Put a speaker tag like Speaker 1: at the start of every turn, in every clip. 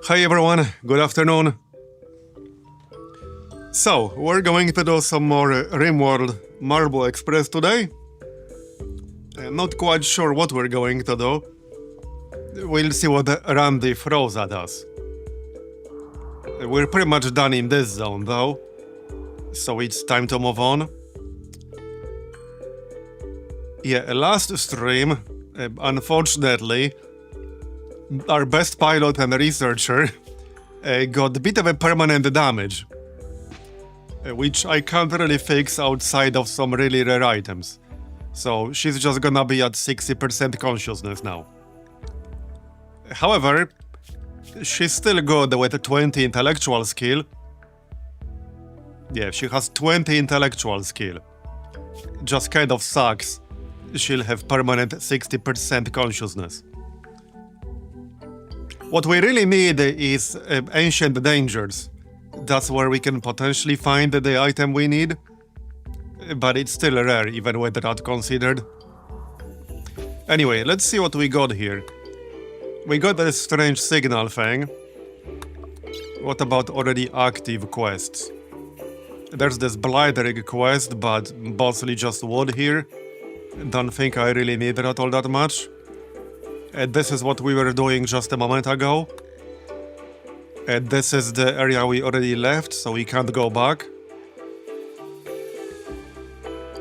Speaker 1: Hi everyone, good afternoon. So, we're going to do some more RimWorld Marble Express today. Not quite sure what we're going to do. We'll see what Randy throws at us. We're pretty much done in this zone though, so it's time to move on. Yeah, last stream, unfortunately, our best pilot and researcher got a bit of a permanent damage, which I can't really fix outside of some really rare items. So she's just gonna be at 60% consciousness now. However, she's still good with 20 intellectual skill. Yeah, she has 20 intellectual skill. Just kind of sucks. She'll have permanent 60% consciousness. What we really need is ancient dangers. That's where we can potentially find the item we need. But it's still rare, even with that considered. Anyway, let's see what we got here. We got a strange signal thing. What about already active quests? There's this Blighter quest, but mostly just wood here. Don't think I really need that all that much. This is what we were doing just a moment ago. This is the area we already left, so we can't go back.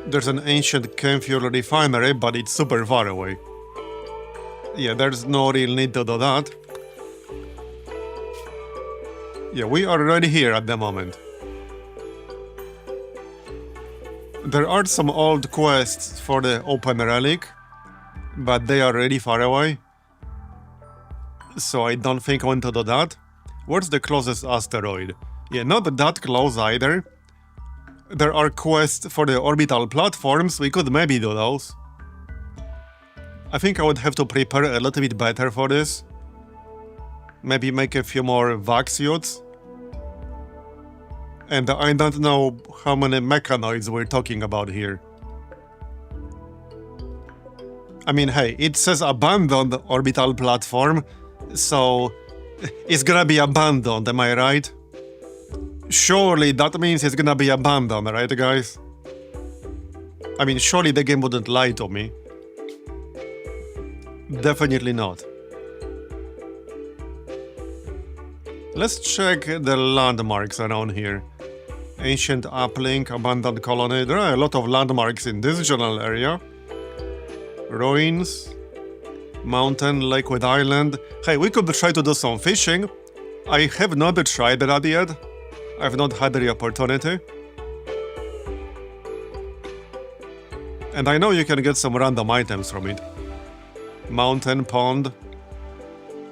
Speaker 1: There's an ancient chemfuel refinery, but it's super far away. Yeah, there's no real need to do that. Yeah, we are right here at the moment. There are some old quests for the open relic, but they are really far away. So I don't think I want to do that. Where's the closest asteroid? Yeah, not that close either. There are quests for the orbital platforms, we could maybe do those. I think I would have to prepare a little bit better for this. Maybe make a few more vac suits. And I don't know how many mechanoids we're talking about here. I mean, hey, it says abandoned orbital platform, so it's gonna be abandoned, am I right? Surely that means it's gonna be abandoned, right guys? I mean, surely the game wouldn't lie to me. Definitely not. Let's check the landmarks around here. Ancient uplink, abandoned colony. There are a lot of landmarks in this general area. Ruins. Mountain, Lakewood Island. Hey, we could try to do some fishing. I have not tried that yet. I've not had the opportunity. And I know you can get some random items from it. Mountain, pond.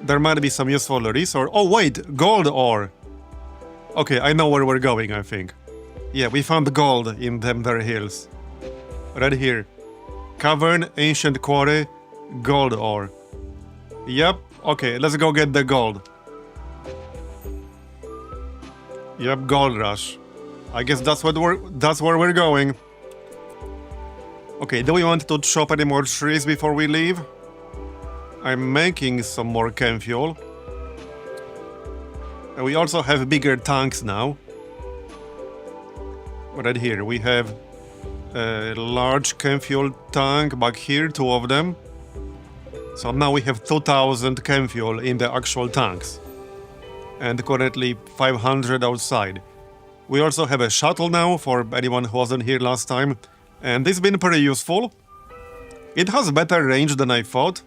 Speaker 1: There might be some useful resource. Oh wait, gold ore. Okay, I know where we're going, I think. Yeah, we found gold in them there hills. Right here. Cavern, ancient quarry, gold ore. Yep, okay, let's go get the gold. Yep, gold rush. I guess that's where we're going. Okay, do we want to chop any more trees before we leave? I'm making some more chem fuel. And we also have bigger tanks now. Right here, we have a large chem fuel tank back here, 2 of them. So now we have 2000 chem fuel in the actual tanks. And currently 500 outside. We also have a shuttle now for anyone who wasn't here last time. And it's been pretty useful. It has better range than I thought.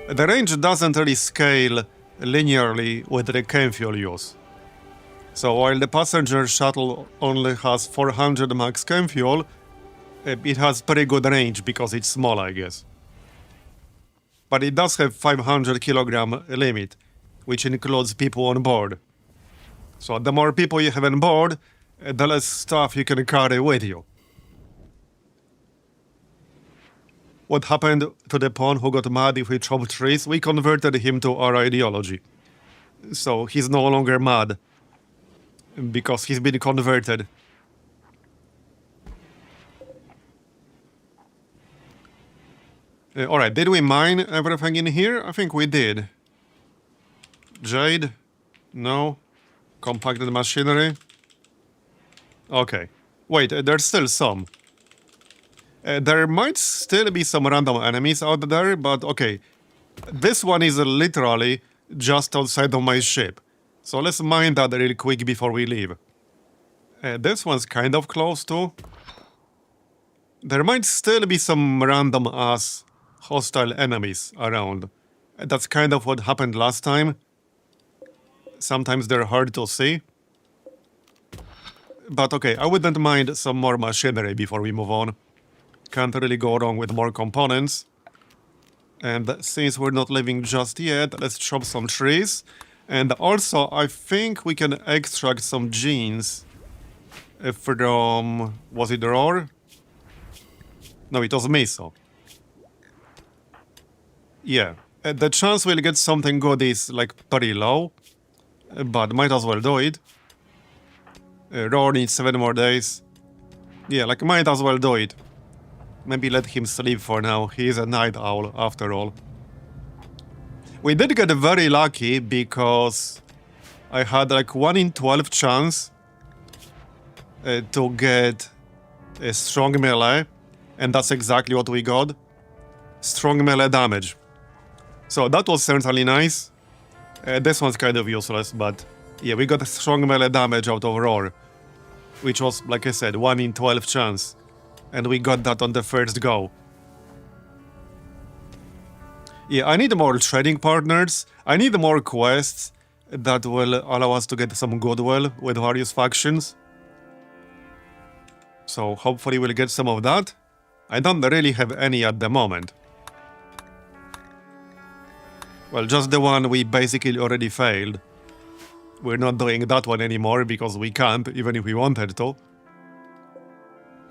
Speaker 1: The range doesn't really scale linearly with the chem fuel use. So while the passenger shuttle only has 400 max chem fuel, it has pretty good range because it's small, I guess. But it does have 500 kilogram limit, which includes people on board. So the more people you have on board, the less stuff you can carry with you. What happened to the pawn who got mad if we chopped trees? We converted him to our ideology. So he's no longer mad. Because he's been converted. Alright, did we mine everything in here? I think we did. Jade. No. Compacted machinery. Okay. Wait, there's still some. There might still be some random enemies out there, but okay. This one is literally just outside of my ship. So let's mine that real quick before we leave. This one's kind of close too. There might still be some random ass hostile enemies around. That's kind of what happened last time. Sometimes they're hard to see. But okay, I wouldn't mind some more machinery before we move on. Can't really go wrong with more components. And since we're not leaving just yet, let's chop some trees. And also, I think we can extract some genes from... was it Roar? No, it was Miso. Yeah. The chance we'll get something good is like pretty low. But might as well do it. Roar needs 7 more days. Yeah, like might as well do it. Maybe let him sleep for now. He is a night owl, after all. We did get very lucky because I had like 1 in 12 chance to get a strong melee. And that's exactly what we got. Strong melee damage. So that was certainly nice. This one's kind of useless, but yeah, we got a strong melee damage out of Roar. Which was, like I said, 1 in 12 chance. And we got that on the first go. Yeah, I need more trading partners. I need more quests that will allow us to get some goodwill with various factions. So hopefully we'll get some of that. I don't really have any at the moment. Well, just the one we basically already failed. We're not doing that one anymore because we can't, even if we wanted to.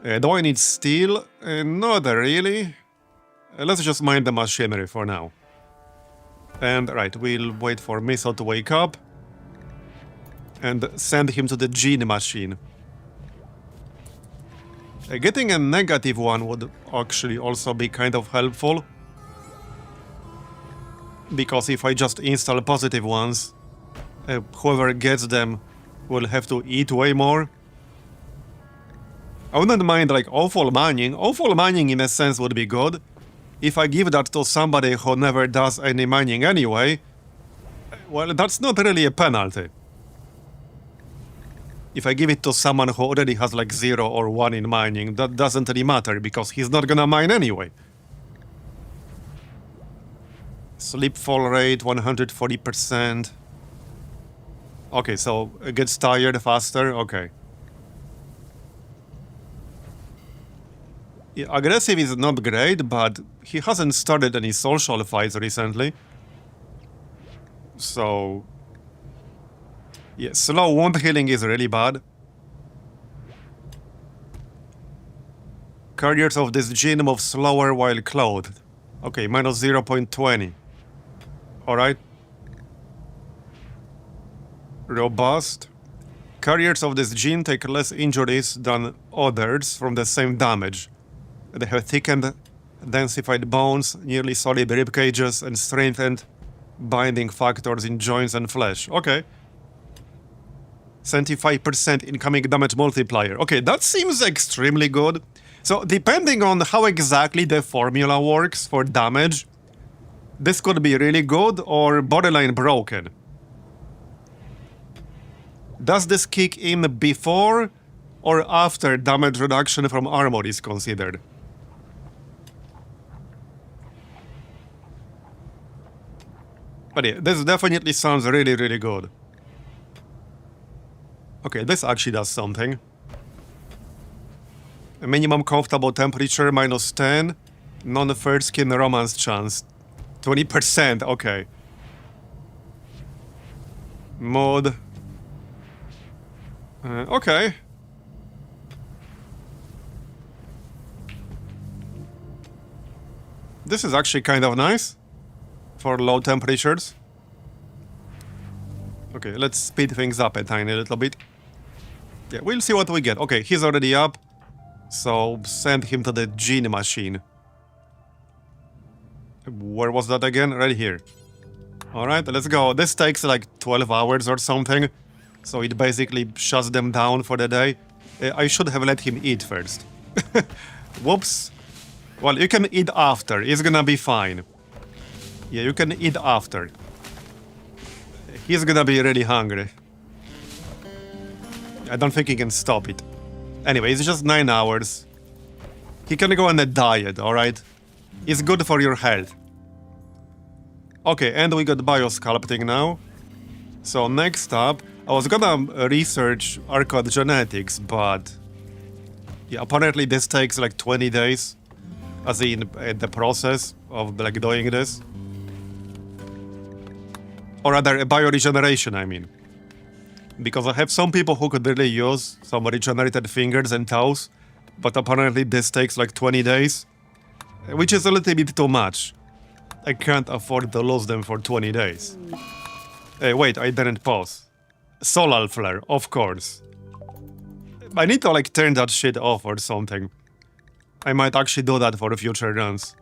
Speaker 1: Do I need steel? Not really. Let's just mine the machinery for now. And right, we'll wait for Miso to wake up. And send him to the gene machine. Getting a negative one would actually also be kind of helpful. Because if I just install positive ones, whoever gets them will have to eat way more. I wouldn't mind like awful mining. Awful mining in a sense would be good. If I give that to somebody who never does any mining anyway, well, that's not really a penalty. If I give it to someone who already has like 0 or 1 in mining, that doesn't really matter because he's not gonna mine anyway. Sleep fall rate 140%. Okay, so it gets tired faster, okay. Yeah, aggressive is not great, but he hasn't started any social fights recently. So... yeah, slow wound healing is really bad. Carriers of this gene move slower while clothed. Okay, minus 0.20. Alright. Robust. Carriers of this gene take less injuries than others from the same damage. They have thickened, densified bones, nearly solid rib cages, and strengthened binding factors in joints and flesh. Okay. 75% incoming damage multiplier. Okay, that seems extremely good. So, depending on how exactly the formula works for damage, this could be really good or borderline broken. Does this kick in before or after damage reduction from armor is considered? But yeah, this definitely sounds really, really good. Okay, this actually does something. A minimum comfortable temperature, minus 10. Non-third skin romance chance. 20%, okay. Mod. Okay. This is actually kind of nice. For low temperatures. Okay, let's speed things up a tiny little bit. Yeah, we'll see what we get. Okay, he's already up. So, send him to the gene machine. Where was that again? Right here. Alright, let's go. This takes like 12 hours or something. So it basically shuts them down for the day. I should have let him eat first. Whoops. Well, you can eat after. It's gonna be fine. Yeah, you can eat after. He's gonna be really hungry. I don't think he can stop it. Anyway, it's just 9 hours. He can go on a diet, alright? It's good for your health. Okay, and we got biosculpting now. So next up, I was gonna research Arcod genetics, but yeah, apparently this takes like 20 days, as in the process of like doing this. Or rather, bioregeneration, I mean. Because I have some people who could really use some regenerated fingers and toes, but apparently this takes like 20 days, which is a little bit too much. I can't afford to lose them for 20 days. Hey, wait, I didn't pause. Solar flare, of course. I need to like turn that shit off or something. I might actually do that for future runs.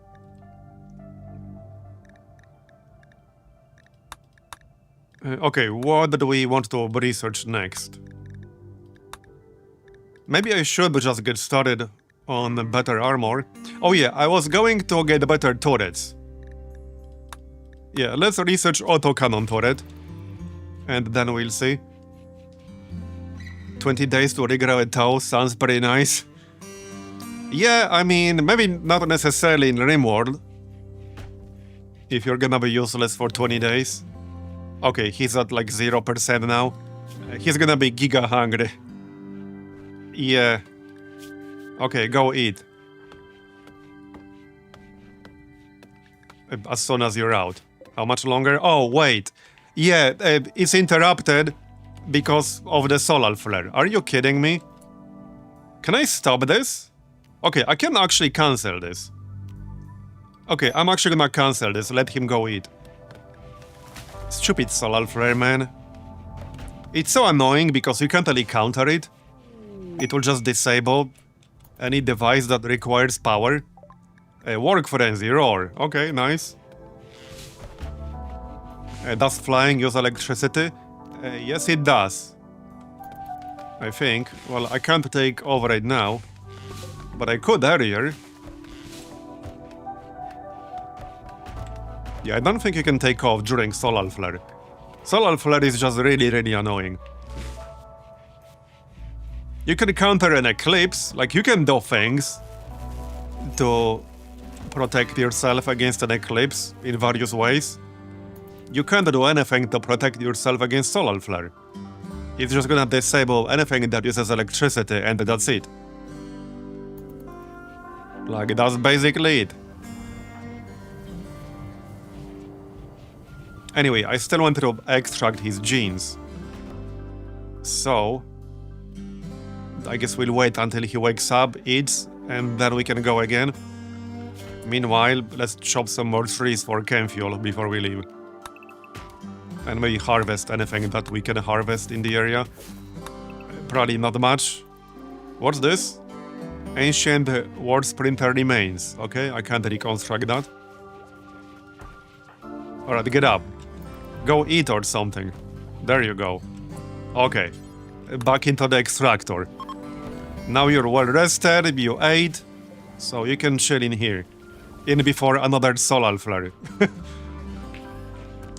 Speaker 1: Okay, what do we want to research next? Maybe I should just get started on better armor. Oh yeah, I was going to get better turrets. Yeah, let's research autocannon turret. And then we'll see. 20 days to regrow a toe sounds pretty nice. Yeah, I mean, maybe not necessarily in RimWorld. If you're gonna be useless for 20 days. Okay, he's at like 0% now. He's gonna be giga hungry. Yeah. Okay, go eat. As soon as you're out. How much longer? Oh, wait. Yeah, it's interrupted because of the solar flare. Are you kidding me? Can I stop this? Okay, I can actually cancel this. Okay, I'm actually gonna cancel this. Let him go eat. Stupid solar flare, man. It's so annoying because you can't really counter it. It will just disable any device that requires power. Work frenzy, roar. Okay, nice. Does flying use electricity? Yes, it does. I think. Well, I can't take over right now, but I could earlier. Yeah, I don't think you can take off during solar flare. Solar flare is just really, really annoying. You can counter an eclipse, like you can do things to protect yourself against an eclipse in various ways. You can't do anything to protect yourself against solar flare. It's just gonna disable anything that uses electricity and that's it. Like, that's basically it. Anyway, I still want to extract his genes. So I guess we'll wait until he wakes up, eats, and then we can go again. Meanwhile, let's chop some more trees for chem fuel before we leave. And maybe harvest anything that we can harvest in the area. Probably not much. What's this? Ancient war sprinter remains. Okay, I can't reconstruct that. Alright, get up. Go eat or something. There you go. Okay. Back into the extractor. Now you're well rested, you ate, so you can chill in here. In before another solar flare.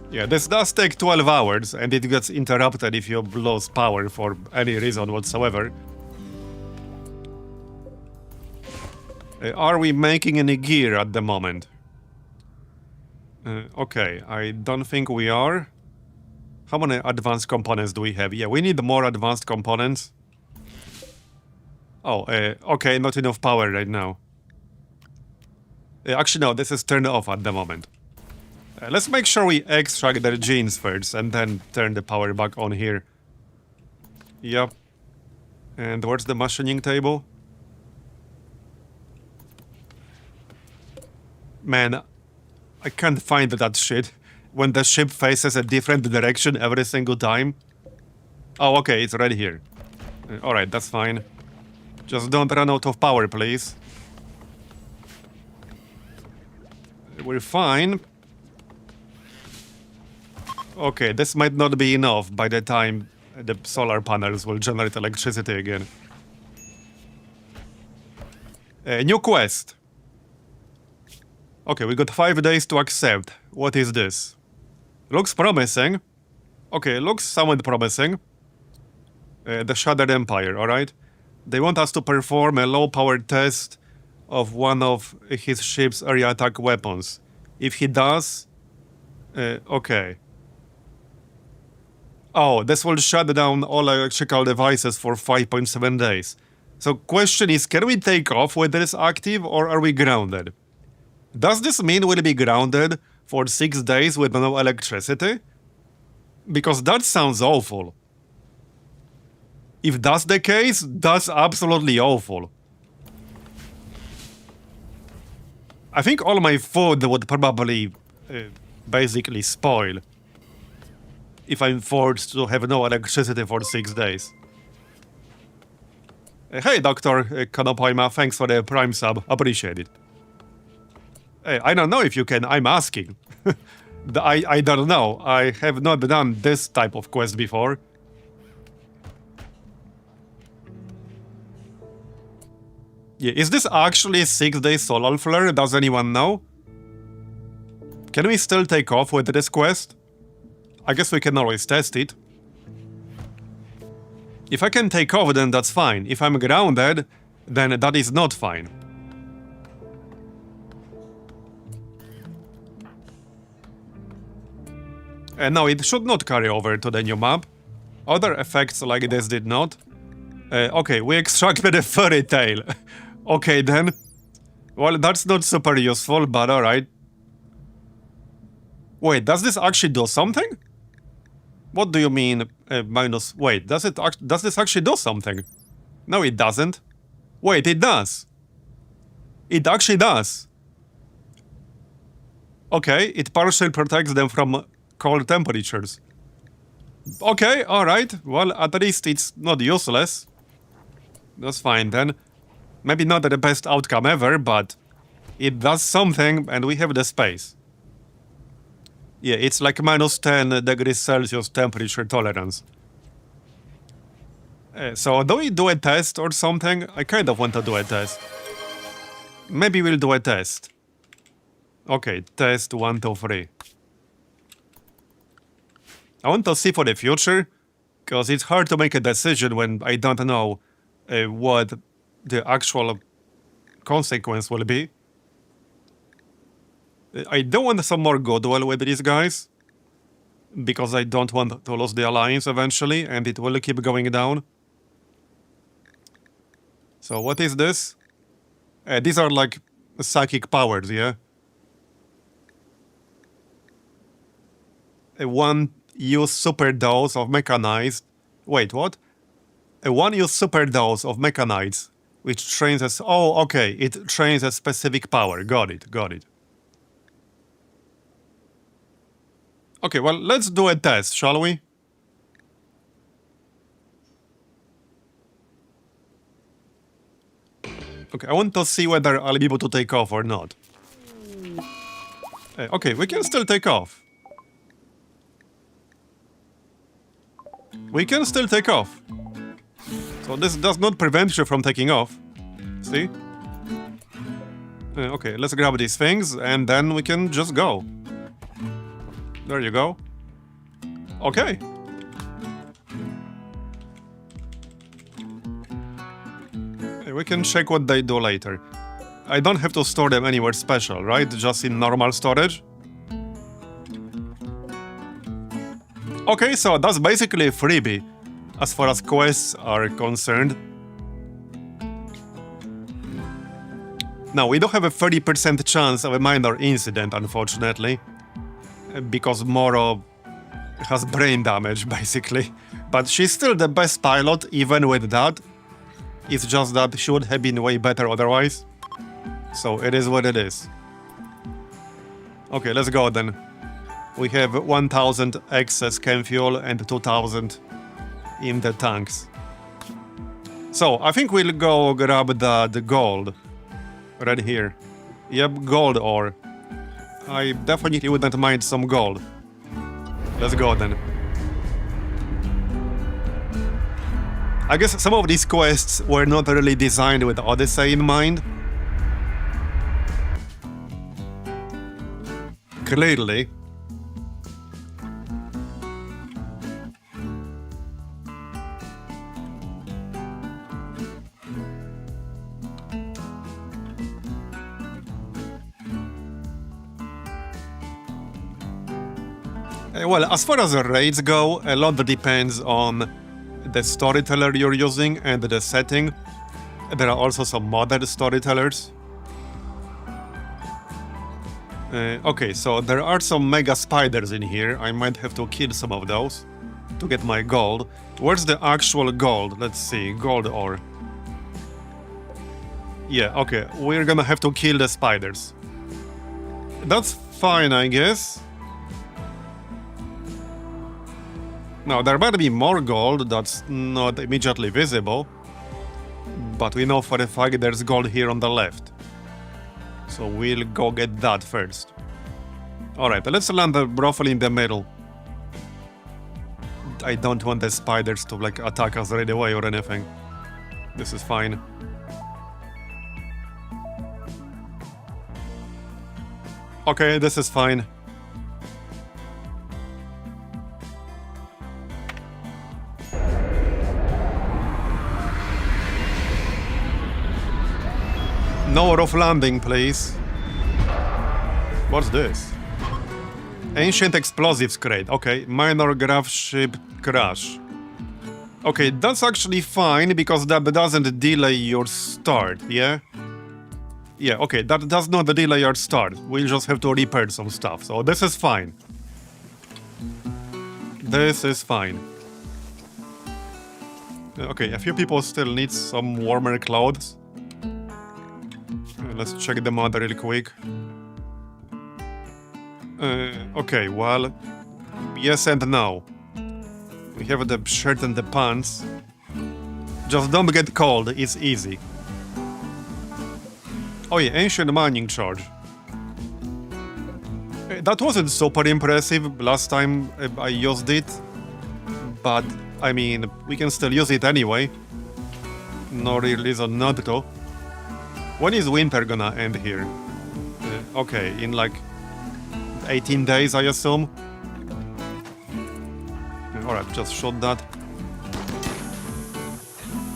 Speaker 1: Yeah, this does take 12 hours, and it gets interrupted if you lose power for any reason whatsoever. Are we making any gear at the moment? Okay, I don't think we are. How many advanced components do we have? Yeah, we need more advanced components. Oh, okay, not enough power right now. Actually, no, this is turned off at the moment. Let's make sure we extract their genes first and then turn the power back on here. Yep. And where's the machining table? Man, I can't find that shit. When the ship faces a different direction every single time. Oh, okay, it's right here. Alright, that's fine. Just don't run out of power, please. We're fine. Okay, this might not be enough by the time the solar panels will generate electricity again. New quest. Okay, we got 5 days to accept. What is this? Looks promising. Okay, looks somewhat promising. The Shattered Empire, alright? They want us to perform a low-power test of one of his ship's area attack weapons. If he does... okay. Oh, this will shut down all electrical devices for 5.7 days. So question is, can we take off when this active, or are we grounded? Does this mean we'll be grounded for 6 days with no electricity? Because that sounds awful. If that's the case, that's absolutely awful. I think all my food would probably basically spoil if I'm forced to have no electricity for 6 days. Hey, Dr. Konopaima, thanks for the Prime sub. Appreciate it. Hey, I don't know if you can. I'm asking. I don't know. I have not done this type of quest before. Yeah, is this actually a 6-day solar flare? Does anyone know? Can we still take off with this quest? I guess we can always test it. If I can take off, then that's fine. If I'm grounded, then that is not fine. And no, it should not carry over to the new map. Other effects like this did not. Okay, we extracted a fairy tale. Okay then. Well, that's not super useful, but alright. Wait, does this actually do something? What do you mean, minus... Wait, does this actually do something? No, it doesn't. Wait, it does. It actually does. Okay, it partially protects them from cold temperatures. Okay, alright. Well, at least it's not useless. That's fine then. Maybe not the best outcome ever, but it does something and we have the space. Yeah, it's like minus 10 degrees Celsius temperature tolerance. So do we do a test or something? I kind of want to do a test. Maybe we'll do a test. Okay, test 1, 2, 3. I want to see for the future, because it's hard to make a decision when I don't know what the actual consequence will be. I don't want some more goodwill with these guys, because I don't want to lose the alliance eventually, and it will keep going down. So what is this? These are like psychic powers, yeah? One use super dose of mechanized... Wait, what? One use super dose of mechanides, which trains as... Oh, okay, it trains a specific power. Got it, got it. Okay, well, let's do a test, shall we? Okay, I want to see whether I'll be able to take off or not. Okay, we can still take off. We can still take off. So this does not prevent you from taking off. See? Okay, let's grab these things and then we can just go. There you go. Okay. We can check what they do later. I don't have to store them anywhere special, right? Just in normal storage? Okay, so that's basically a freebie, as far as quests are concerned. Now, we do have a 30% chance of a minor incident, unfortunately, because Moro has brain damage, basically. But she's still the best pilot, even with that. It's just that she would have been way better otherwise. So it is what it is. Okay, let's go then. We have 1000 excess chem fuel and 2000 in the tanks. So, I think we'll go grab the gold. Right here. Yep, gold ore. I definitely wouldn't mind some gold. Let's go then. I guess some of these quests were not really designed with Odyssey in mind. Clearly. Well, as far as the raids go, a lot depends on the storyteller you're using and the setting. There are also some modded storytellers. Okay, so there are some mega spiders in here. I might have to kill some of those to get my gold. Where's the actual gold? Let's see, gold ore. Yeah, okay, we're gonna have to kill the spiders. That's fine, I guess. Now, there might be more gold that's not immediately visible, but we know for a fact there's gold here on the left. So we'll go get that first. Alright, let's land roughly in the middle. I don't want the spiders to like attack us right away or anything. This is fine. Okay, this is fine. No rough landing, please. What's this? Ancient explosives crate. Okay, minor graph ship crash. Okay, that's actually fine because that doesn't delay your start, yeah? Yeah, okay, that does not delay your start. We'll just have to repair some stuff, so this is fine. This is fine. Okay, a few people still need some warmer clothes. Let's check them out real quick. Okay, well, yes and no. We have the shirt and the pants. Just don't get cold, it's easy. Oh yeah, ancient mining charge. That wasn't super impressive last time I used it, but I mean, we can still use it anyway. No real reason not to. When is winter gonna end here? Okay, in like 18 days, I assume. Alright, just shot that.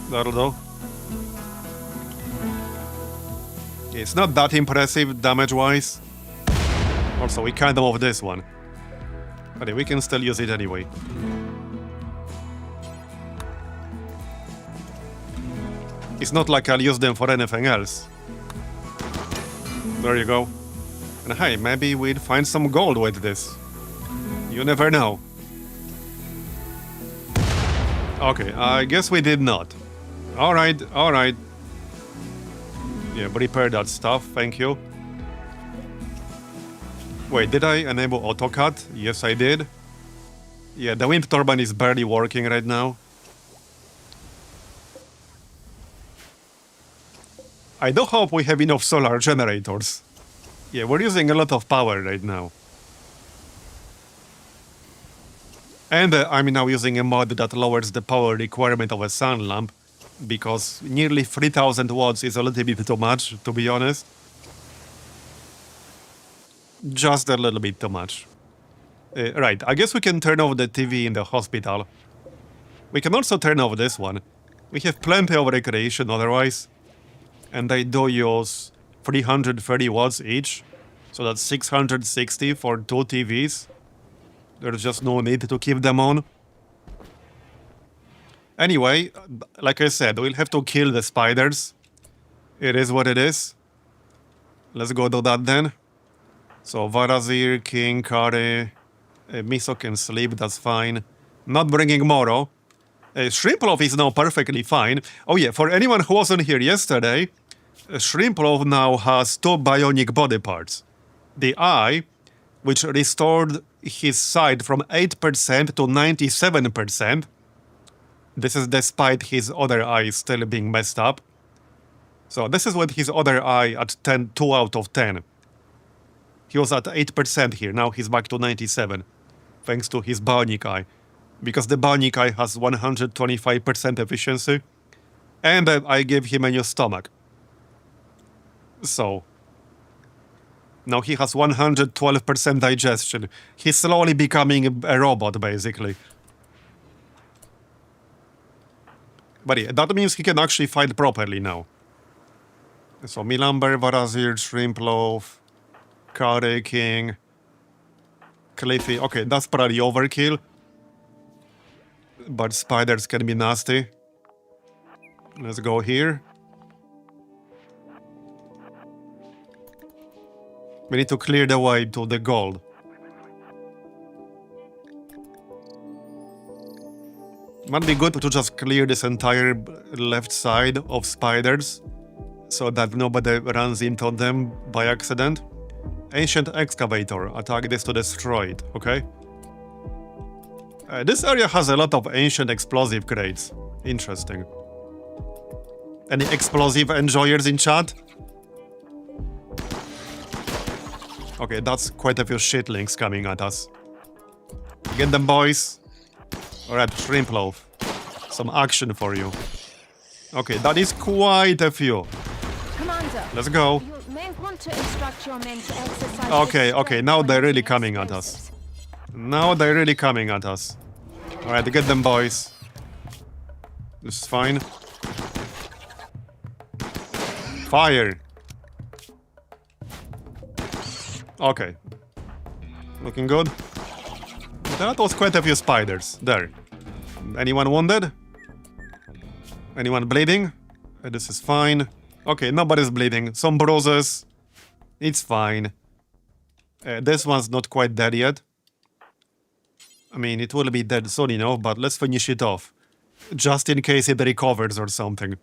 Speaker 1: That'll do. It's not that impressive damage-wise. Also, we kind of off this one. But we can still use it anyway. It's not like I'll use them for anything else. There you go. And hey, maybe we'd find some gold with this. You never know. Okay, I guess we did not. Alright, alright. Yeah, repair that stuff, thank you. Wait, did I enable AutoCAD? Yes, I did. Yeah, the wind turbine is barely working right now. I do hope we have enough solar generators. Yeah, we're using a lot of power right now. And I'm now using a mod that lowers the power requirement of a sun lamp, because nearly 3000 watts is a little bit too much, to be honest. Just a little bit too much. Right, I guess we can turn off the TV in the hospital. We can also turn off this one. We have plenty of recreation otherwise. And they do use 330 watts each, so that's 660 for 2 TVs. There's just no need to keep them on. Anyway, like I said, we'll have to kill the spiders. It is what it is. Let's go do that then. So Varazir, King, Kari, Miso can sleep, that's fine. Not bringing Moro. Shrimplov is now perfectly fine. Oh yeah, for anyone who wasn't here yesterday, Shrimplov now has 2 bionic body parts. The eye, which restored his sight from 8% to 97%. This is despite his other eye still being messed up. So this is with his other eye at 2 out of 10. He was at 8% here, now he's back to 97. thanks to his bionic eye. Because the bionic eye has 125% efficiency, and I gave him a new stomach. So, now he has 112% digestion. He's slowly becoming a robot, basically. But yeah, that means he can actually fight properly now. So, Milamber, Varazir, Shrimp Loaf, Curry King, Cliffy. Okay, that's probably overkill. But spiders can be nasty. Let's go here. We need to clear the way to the gold. Might be good to just clear this entire left side of spiders so that nobody runs into them by accident. Ancient excavator. Attack this to destroy it, okay? This area has a lot of ancient explosive crates. Interesting. Any explosive enjoyers in chat? Okay, that's quite a few shitlings coming at us. Get them, boys. Alright, Shrimp Loaf. Some action for you. Okay, that is quite a few.
Speaker 2: Commander,
Speaker 1: let's go.
Speaker 2: You may want to instruct your men to exercise.
Speaker 1: Okay, now they're really coming at us. Now they're really coming at us. Alright, get them, boys. This is fine. Fire! Okay. Looking good. That was quite a few spiders. There. Anyone wounded? Anyone bleeding? This is fine. Okay, nobody's bleeding. Some bruises. It's fine. This one's not quite dead yet. I mean, it will be dead soon enough, but let's finish it off. Just in case it recovers or something.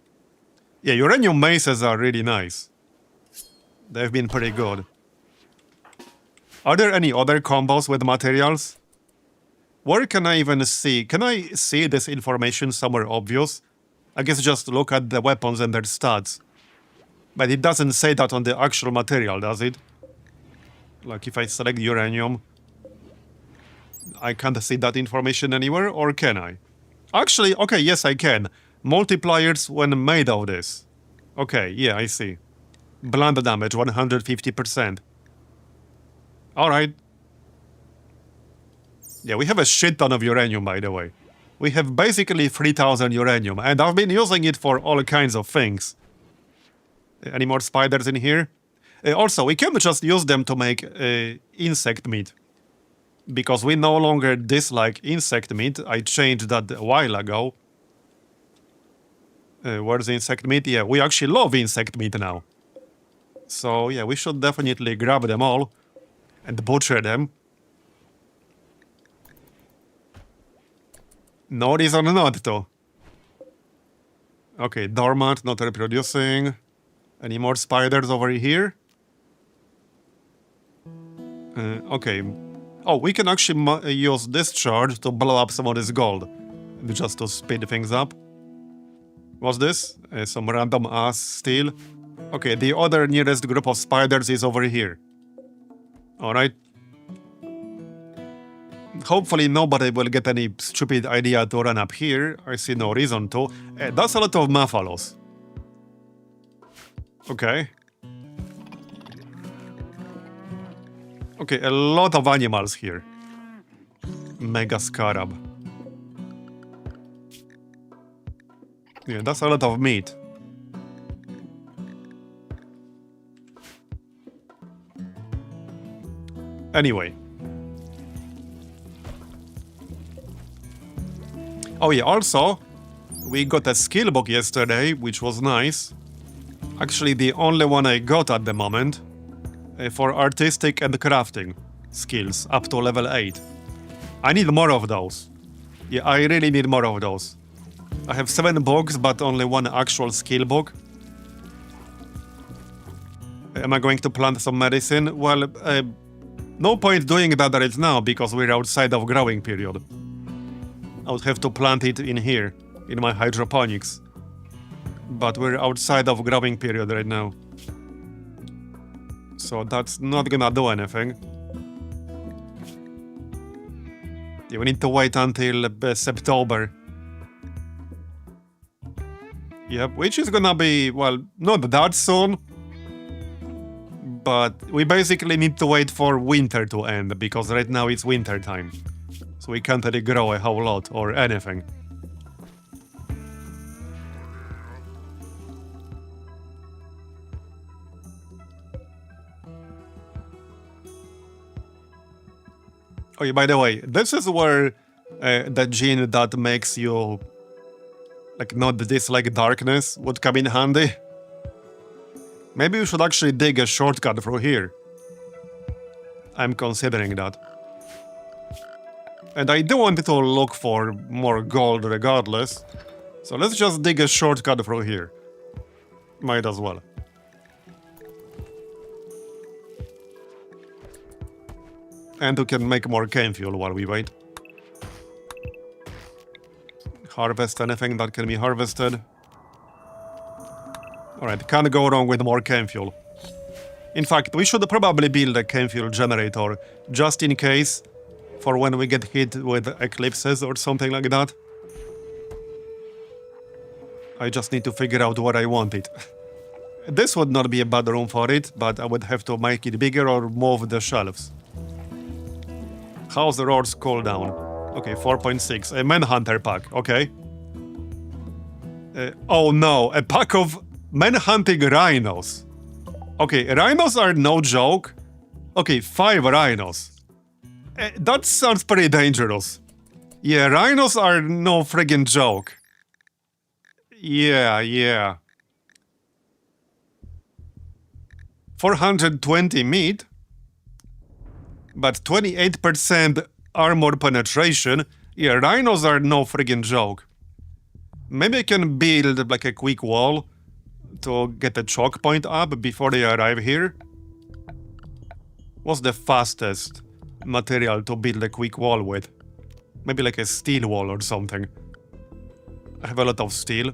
Speaker 1: Yeah, uranium maces are really nice. They've been pretty good. Are there any other combos with materials? Where can I even see? Can I see this information somewhere obvious? I guess just look at the weapons and their stats. But it doesn't say that on the actual material, does it? Like if I select uranium, I can't see that information anywhere, or can I? Actually, okay, yes I can. Multipliers when made of this. Okay, yeah, I see. Blunt damage, 150%. Alright. Yeah, we have a shit ton of uranium, by the way. We have basically 3000 uranium, and I've been using it for all kinds of things. Any more spiders in here? Also, we can just use them to make insect meat. Because we no longer dislike insect meat. I changed that a while ago. Where's the insect meat? Yeah, we actually love insect meat now. So, yeah, we should definitely grab them all and butcher them. No reason not to. Okay, dormant, not reproducing. Any more spiders over here? Okay. Oh, we can actually use this charge to blow up some of this gold. Just to speed things up. What's this? Some random ass steel. Okay, the other nearest group of spiders is over here. Alright. Hopefully nobody will get any stupid idea to run up here. I see no reason to. That's a lot of muffalos. Okay. Okay, a lot of animals here. Mega scarab. Yeah, that's a lot of meat. Anyway. Oh yeah, also, we got a skill book yesterday, which was nice. Actually, the only one I got at the moment. For artistic and crafting skills, up to level 8. I need more of those. Yeah, I really need more of those. I have 7 books, but only 1 actual skill book. Am I going to plant some medicine? Well, no point doing that right now, because we're outside of growing period. I would have to plant it in here, in my hydroponics. But we're outside of growing period right now. So that's not gonna do anything. Yeah, we need to wait until September. Yep, which is gonna be, well, not that soon. But we basically need to wait for winter to end, because right now it's winter time. So we can't really grow a whole lot or anything. Oh yeah, by the way, this is where the gene that makes you like not dislike darkness would come in handy. Maybe we should actually dig a shortcut through here. I'm considering that. And I do want to look for more gold regardless. So let's just dig a shortcut through here. Might as well. And we can make more cane fuel while we wait. Harvest anything that can be harvested. Alright, can't go wrong with more cane fuel. In fact, we should probably build a cane fuel generator, just in case, for when we get hit with eclipses or something like that. I just need to figure out where I want it. This would not be a bad room for it, but I would have to make it bigger or move the shelves. How's the roar's cooldown? Okay, 4.6. A Manhunter pack, okay. Oh no, a pack of man-hunting rhinos. Okay, rhinos are no joke. Okay, 5 rhinos. That sounds pretty dangerous. Yeah, rhinos are no friggin' joke. Yeah. 420 meat. But 28% armor penetration. Yeah, rhinos are no friggin' joke. Maybe I can build like a quick wall to get the choke point up before they arrive here. What's the fastest material to build a quick wall with? Maybe like a steel wall or something. I have a lot of steel.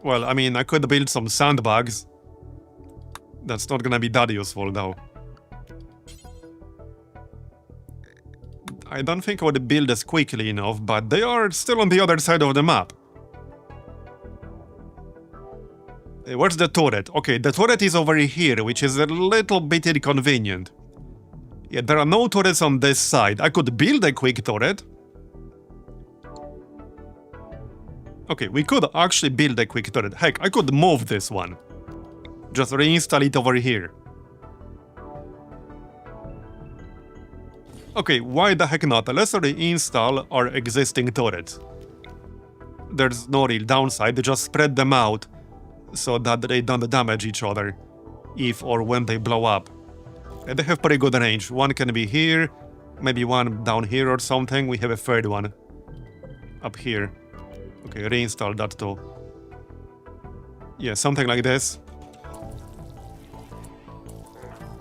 Speaker 1: Well, I mean, I could build some sandbags. That's not gonna be that useful though. I don't think I would build this quickly enough, but they are still on the other side of the map. Where's the turret? Okay, the turret is over here, which is a little bit inconvenient. Yeah, there are no turrets on this side. I could build a quick turret. Okay, we could actually build a quick turret. Heck, I could move this one. Just reinstall it over here. Okay, why the heck not? Let's reinstall our existing turrets. There's no real downside, just spread them out so that they don't damage each other if or when they blow up. And they have pretty good range. One can be here, maybe one down here or something. We have a third one up here. Okay, reinstall that too. Yeah, something like this.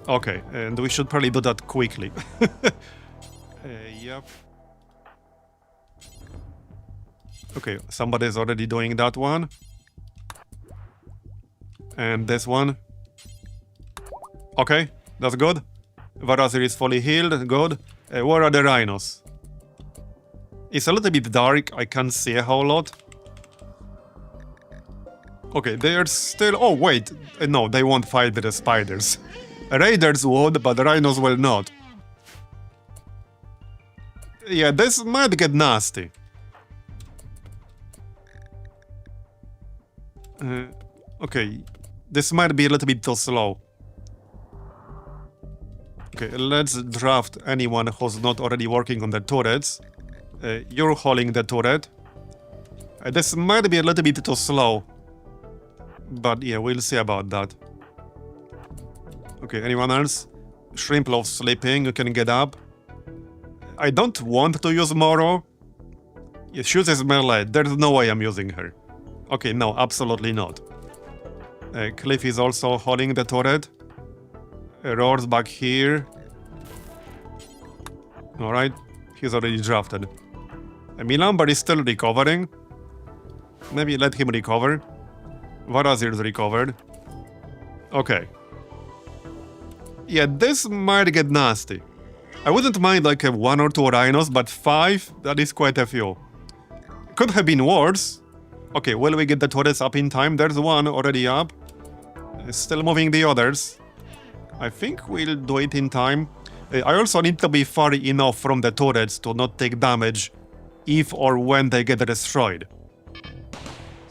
Speaker 1: Okay, and we should probably do that quickly. Yep. Okay, somebody's already doing that one. And this one. Okay, that's good. Marbozir is fully healed, good. Where are the rhinos? It's a little bit dark, I can't see a whole lot. Okay, they are still... Oh, wait. No, they won't fight the spiders. Raiders would, but rhinos will not. Yeah, this might get nasty. Okay, this might be a little bit too slow. Okay, let's draft anyone who's not already working on the turrets. You're hauling the turret. This might be a little bit too slow. But yeah, we'll see about that. Okay, anyone else? Shrimp loves sleeping, you can get up. I don't want to use Moro. Yeah, she uses melee, there's no way I'm using her. Okay, no, absolutely not. Cliff is also holding the turret. Roar's back here. Alright, he's already drafted. Milambar is still recovering. Maybe let him recover. Marbozir's recovered. Okay. Yeah, this might get nasty. I wouldn't mind like a 1 or 2 rhinos, but 5, that is quite a few. Could have been worse. Okay, will we get the turrets up in time? There's one already up. Still moving the others. I think we'll do it in time. I also need to be far enough from the turrets to not take damage if or when they get destroyed.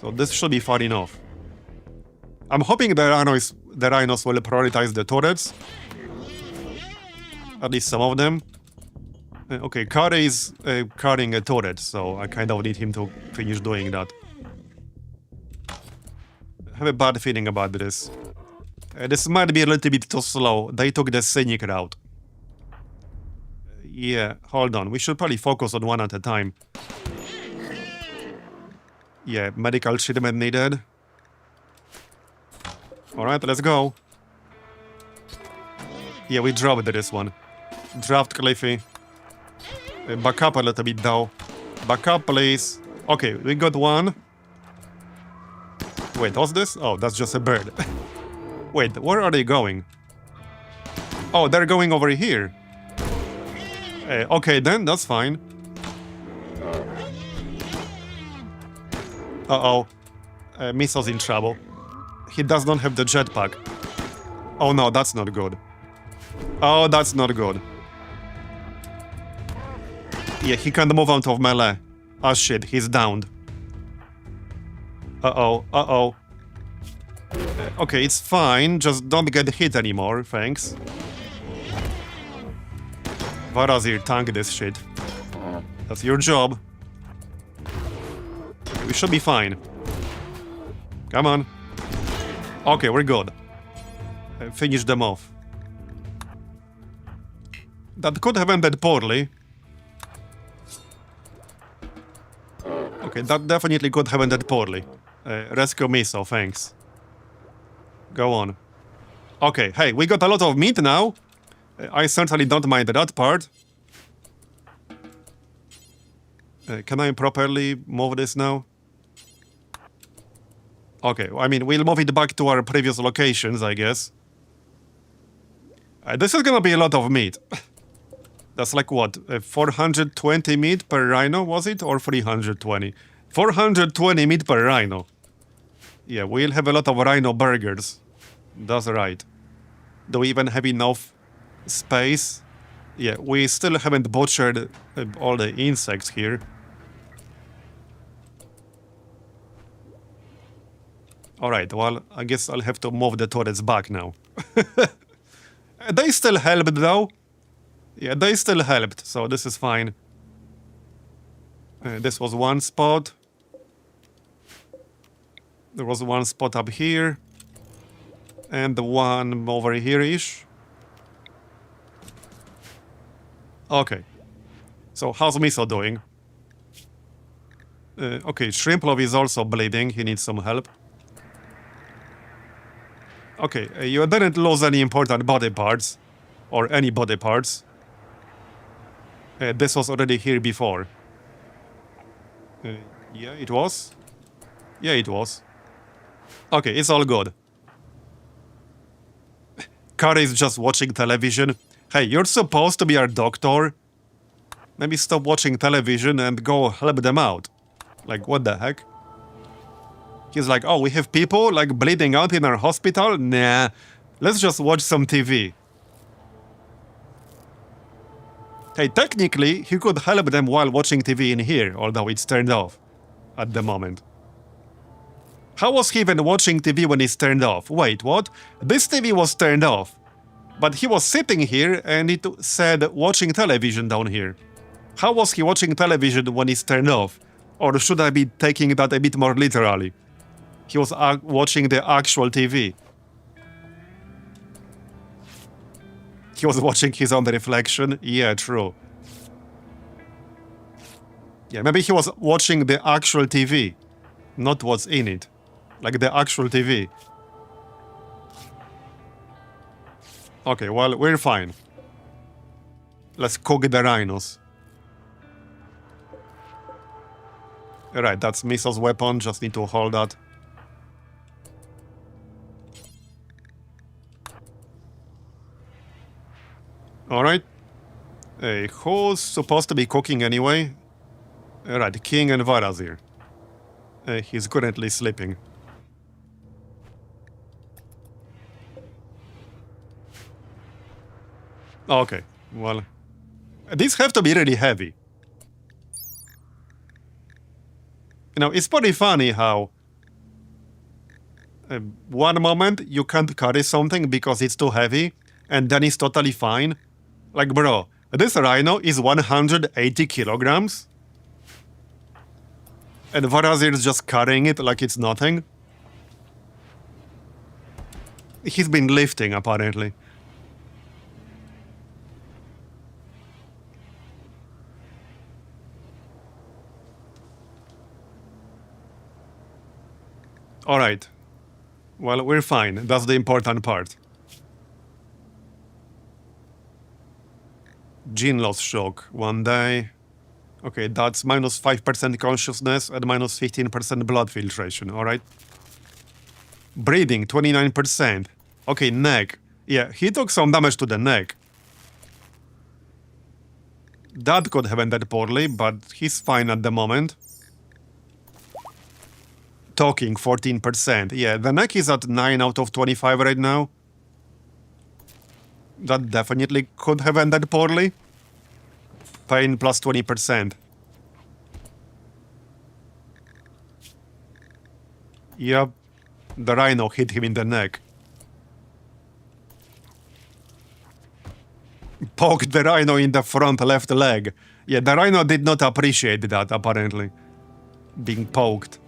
Speaker 1: So this should be far enough. I'm hoping the rhinos will prioritize the turrets. At least some of them. Okay, Kare is carrying a turret, so I kind of need him to finish doing that. I have a bad feeling about this. This might be a little bit too slow. They took the scenic route. Yeah, hold on. We should probably focus on one at a time. Yeah, medical treatment needed. Alright, let's go. Yeah, we dropped this one. Draft Cliffy. Back up a little bit though. Back up, please. Okay, we got one. Wait, what's this? Oh, that's just a bird. Wait, where are they going? Oh, they're going over here. Okay, then, that's fine. Uh-oh. Miso's in trouble. He does not have the jetpack. Oh no, that's not good. Oh, that's not good. Yeah, he can't move out of melee. Oh shit, he's downed. Uh-oh, uh-oh. Okay, it's fine, just don't get hit anymore, thanks. Marbozir, tank this shit. That's your job. We should be fine. Come on. Okay, we're good. Finish them off. That could have ended poorly. Okay, that definitely could have ended poorly. Rescue Miso, thanks. Go on. Okay, hey, we got a lot of meat now. I certainly don't mind that part. Can I properly move this now? Okay, I mean, we'll move it back to our previous locations, I guess. This is gonna be a lot of meat. That's like what, 420 meat per rhino, was it? Or 320? 420 meat per rhino. Yeah, we'll have a lot of rhino burgers. That's right. Do we even have enough space? Yeah, we still haven't butchered all the insects here. Alright, well, I guess I'll have to move the turrets back now. They still helped though. Yeah, they still helped, so this is fine. This was one spot. There was one spot up here. And the one over here-ish. Okay. So, how's Miso doing? Okay, Shrimplov is also bleeding. He needs some help. Okay, you didn't lose any important body parts. Or any body parts. This was already here before. Yeah, it was? Yeah, it was. Okay, it's all good. Kare is just watching television. Hey, you're supposed to be our doctor. Maybe stop watching television and go help them out. Like, what the heck? He's like, oh, we have people, like, bleeding out in our hospital? Nah, let's just watch some TV. Hey, technically, he could help them while watching TV in here, although it's turned off at the moment. How was he even watching TV when it's turned off? Wait, what? This TV was turned off. But he was sitting here and it said watching television down here. How was he watching television when it's turned off? Or should I be taking that a bit more literally? He was watching the actual TV. He was watching his own reflection? Yeah, true. Yeah, maybe he was watching the actual TV. Not what's in it. Like the actual TV. Okay, well, we're fine. Let's cook the rhinos. Alright, that's Miso's weapon. Just need to hold that. Alright. Who's supposed to be cooking anyway? Right, King and Marbozir. He's currently sleeping. Okay, well... These have to be really heavy. You know, it's pretty funny how... one moment you can't carry something because it's too heavy, and then it's totally fine. Like, bro, this Rhino is 180 kilograms? And Marbozir is just carrying it like it's nothing? He's been lifting, apparently. Alright. Well, we're fine. That's the important part. Gene loss shock. 1 day. Okay, that's minus 5% consciousness and minus 15% blood filtration, alright? Breathing, 29%. Okay, neck. Yeah, he took some damage to the neck. That could have ended poorly, but he's fine at the moment. Talking, 14%. Yeah, the neck is at 9 out of 25 right now. That definitely could have ended poorly. Pain plus 20%. Yep, the Rhino hit him in the neck. Poked the Rhino in the front left leg. Yeah, the Rhino did not appreciate that, apparently. Being poked.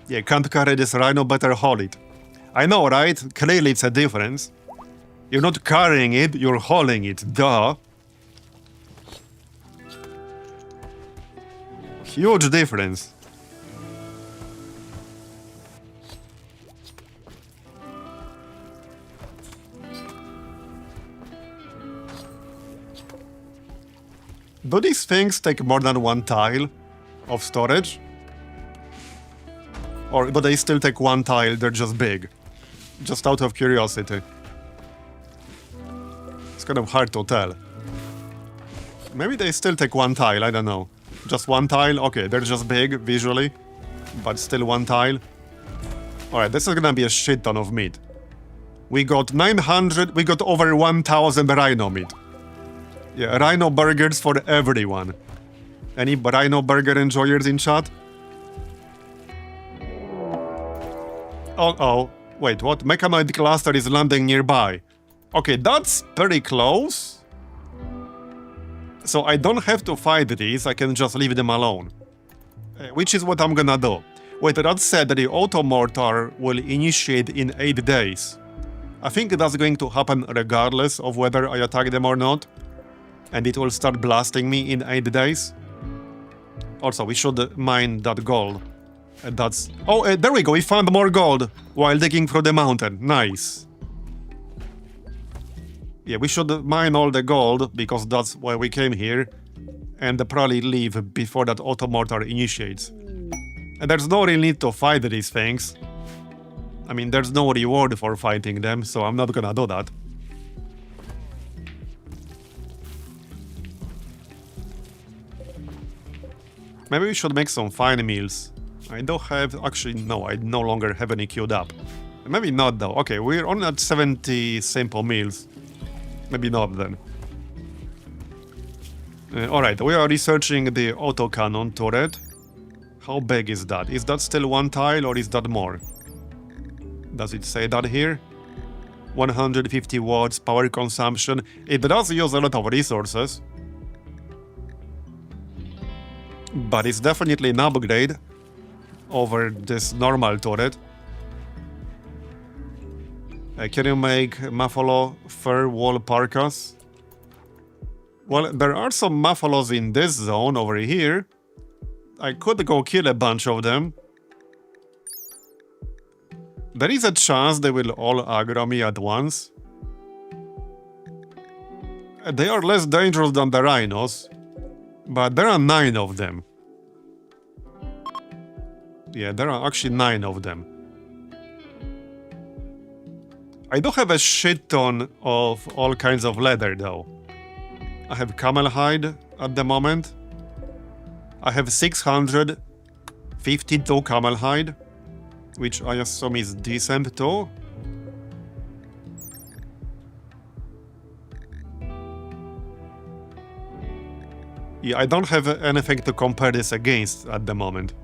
Speaker 1: Yeah, can't carry this Rhino, better haul it. I know, right? Clearly it's a difference. You're not carrying it, you're hauling it, duh. Huge difference. Do these things take more than 1 tile of storage? Or do they still take 1 tile, they're just big? Just out of curiosity. It's kind of hard to tell. Maybe they still take 1 tile, I don't know. Just 1 tile? Okay, they're just big, visually. But still 1 tile. Alright, this is gonna be a shit ton of meat. We got 900, we got over 1000 Rhino meat. Yeah, Rhino burgers for everyone. Any Rhino burger enjoyers in chat? Oh, wait, what? Mechanoid cluster is landing nearby. Okay, that's pretty close. So I don't have to fight these, I can just leave them alone. Which is what I'm gonna do. Wait, that said that the auto-mortar will initiate in 8 days. I think that's going to happen regardless of whether I attack them or not. And it will start blasting me in 8 days. Also, we should mine that gold. That's... Oh, there we go, we found more gold while digging through the mountain. Nice. Yeah, we should mine all the gold, because that's why we came here. And probably leave before that auto-mortar initiates. And there's no real need to fight these things. I mean, there's no reward for fighting them, so I'm not gonna do that. Maybe we should make some fine meals. I don't have... Actually, no, I no longer have any queued up. Maybe not, though. Okay, we're only at 70 simple meals. Maybe not, then. Alright, we are researching the autocannon turret. How big is that? Is that still 1 tile, or is that more? Does it say that here? 150 watts power consumption. It does use a lot of resources. But it's definitely an upgrade over this normal turret. Can you make Muffalo fur wool parkas? Well, there are some Muffalos in this zone over here. I could go kill a bunch of them. There is a chance they will all aggro me at once. They are less dangerous than the rhinos, but there are 9 of them. Yeah, there are actually 9 of them. I do have a shit ton of all kinds of leather though. I have camel hide at the moment. I have 652 camel hide, which I assume is decent too. Yeah, I don't have anything to compare this against at the moment.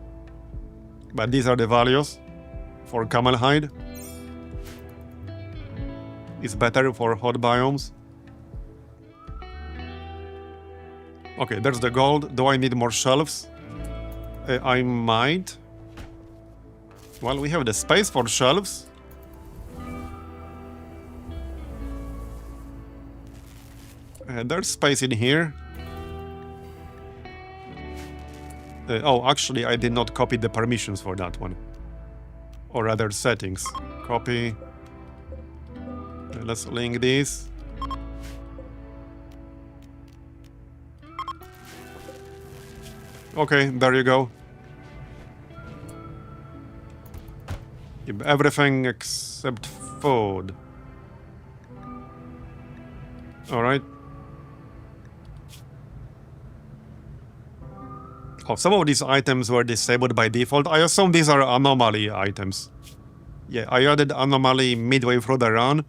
Speaker 1: But these are the values for camel hide. It's better for hot biomes. Okay, there's the gold. Do I need more shelves? I might. Well, we have the space for shelves. There's space in here. Oh, actually, I did not copy the permissions for that one. Or rather, settings. Copy. Let's link these. Okay, there you go. Everything except food. Alright. Oh, some of these items were disabled by default. I assume these are anomaly items. Yeah, I added anomaly midway through the run,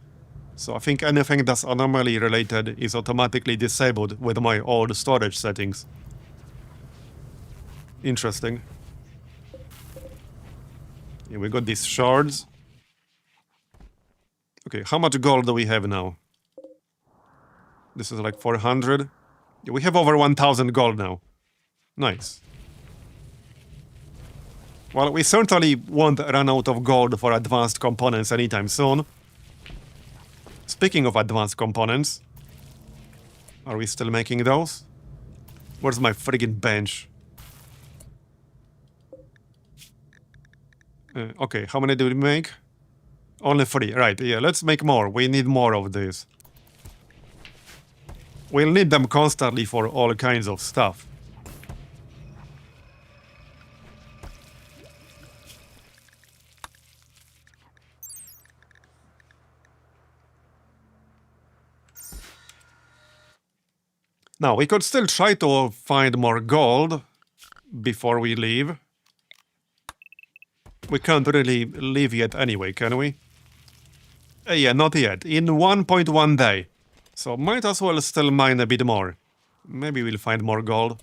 Speaker 1: so I think anything that's anomaly related is automatically disabled with my old storage settings. Interesting. Yeah, we got these shards. Okay, how much gold do we have now? This is like 400. Yeah, we have over 1000 gold now. Nice. Well, we certainly won't run out of gold for advanced components anytime soon. Speaking of advanced components, are we still making those? Where's my friggin' bench? Okay, how many do we make? Only 3, right, yeah, let's make more. We need more of these. We'll need them constantly for all kinds of stuff. Now, we could still try to find more gold before we leave. We can't really leave yet anyway, can we? Yeah, not yet. In 1.1 day. So might as well still mine a bit more. Maybe we'll find more gold.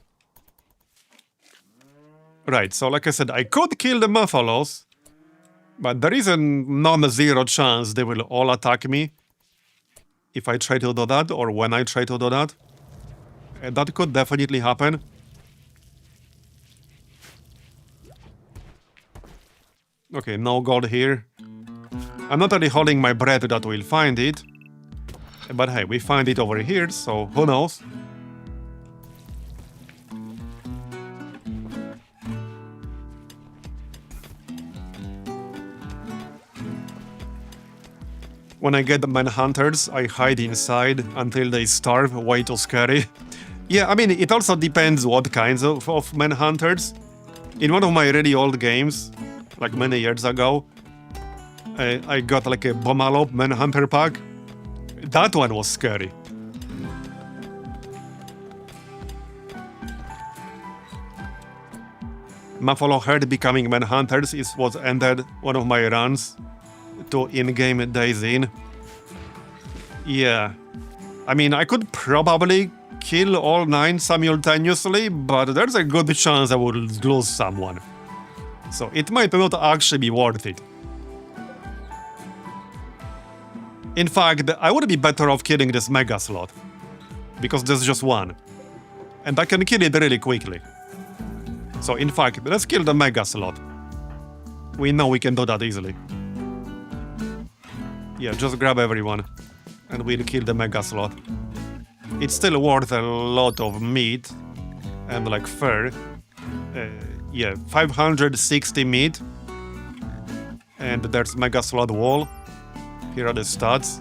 Speaker 1: Right, so like I said, I could kill the Mephalos, but there is a non-zero chance they will all attack me if I try to do that, or when I try to do that. That could definitely happen. Okay, no gold here. I'm not really holding my breath that we'll find it. But hey, we find it over here, so who knows? When I get the manhunters, I hide inside until they starve. Way too scary. Yeah, I mean, it also depends what kinds of manhunters. In one of my really old games, like many years ago, I got like a Bomalope manhunter pack. That one was scary. Buffalo herd becoming manhunters is what ended one of my runs to in-game days in. Yeah. I mean, I could probably kill all 9 simultaneously, but there's a good chance I would lose someone. So it might not actually be worth it. In fact, I would be better off killing this Mega Slot, because there's just one. And I can kill it really quickly. So in fact, let's kill the Mega Slot. We know we can do that easily. Yeah, just grab everyone, and we'll kill the Mega Slot. It's still worth a lot of meat and like fur. Yeah, 560 meat. And there's Mega Slot wall. Here are the stats.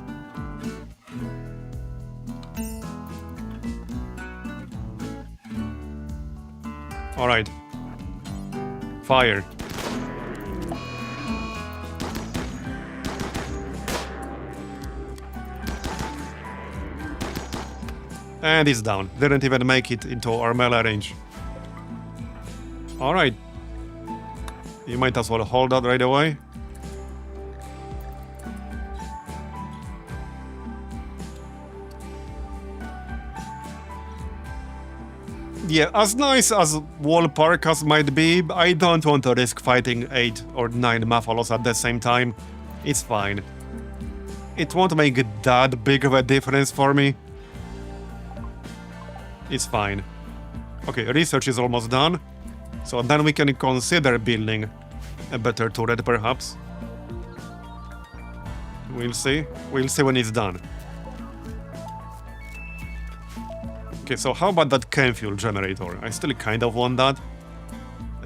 Speaker 1: Alright. Fire. And it's down. Didn't even make it into our melee range. Alright. You might as well hold that right away. Yeah, as nice as Wall Parkas might be, I don't want to risk fighting 8 or 9 Maphalos at the same time. It's fine. It won't make that big of a difference for me. It's fine. Okay, research is almost done. So then we can consider building a better turret, perhaps. We'll see. We'll see when it's done. Okay, so how about that chem fuel generator? I still kind of want that.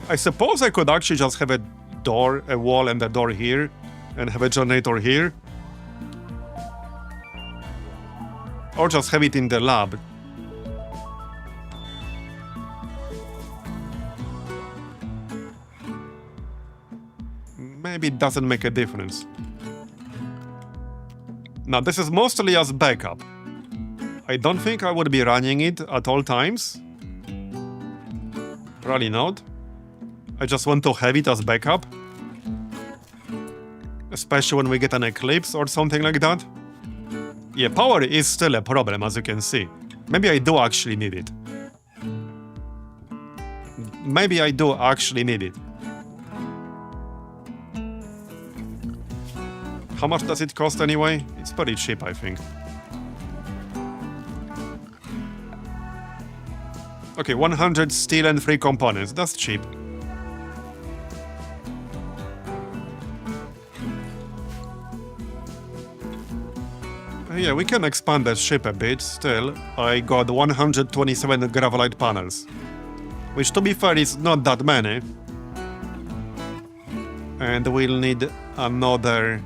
Speaker 1: I suppose I could actually just have a door, a wall and a door here, and have a generator here. Or just have it in the lab. Maybe it doesn't make a difference. Now, this is mostly as backup. I don't think I would be running it at all times. Probably not. I just want to have it as backup. Especially when we get an eclipse or something like that. Yeah, power is still a problem, as you can see. Maybe I do actually need it. Maybe I do actually need it. How much does it cost anyway? It's pretty cheap, I think. Okay, 100 steel and 3 components. That's cheap. Yeah, we can expand the ship a bit still. I got 127 gravelite panels. Which, to be fair, is not that many. And we'll need another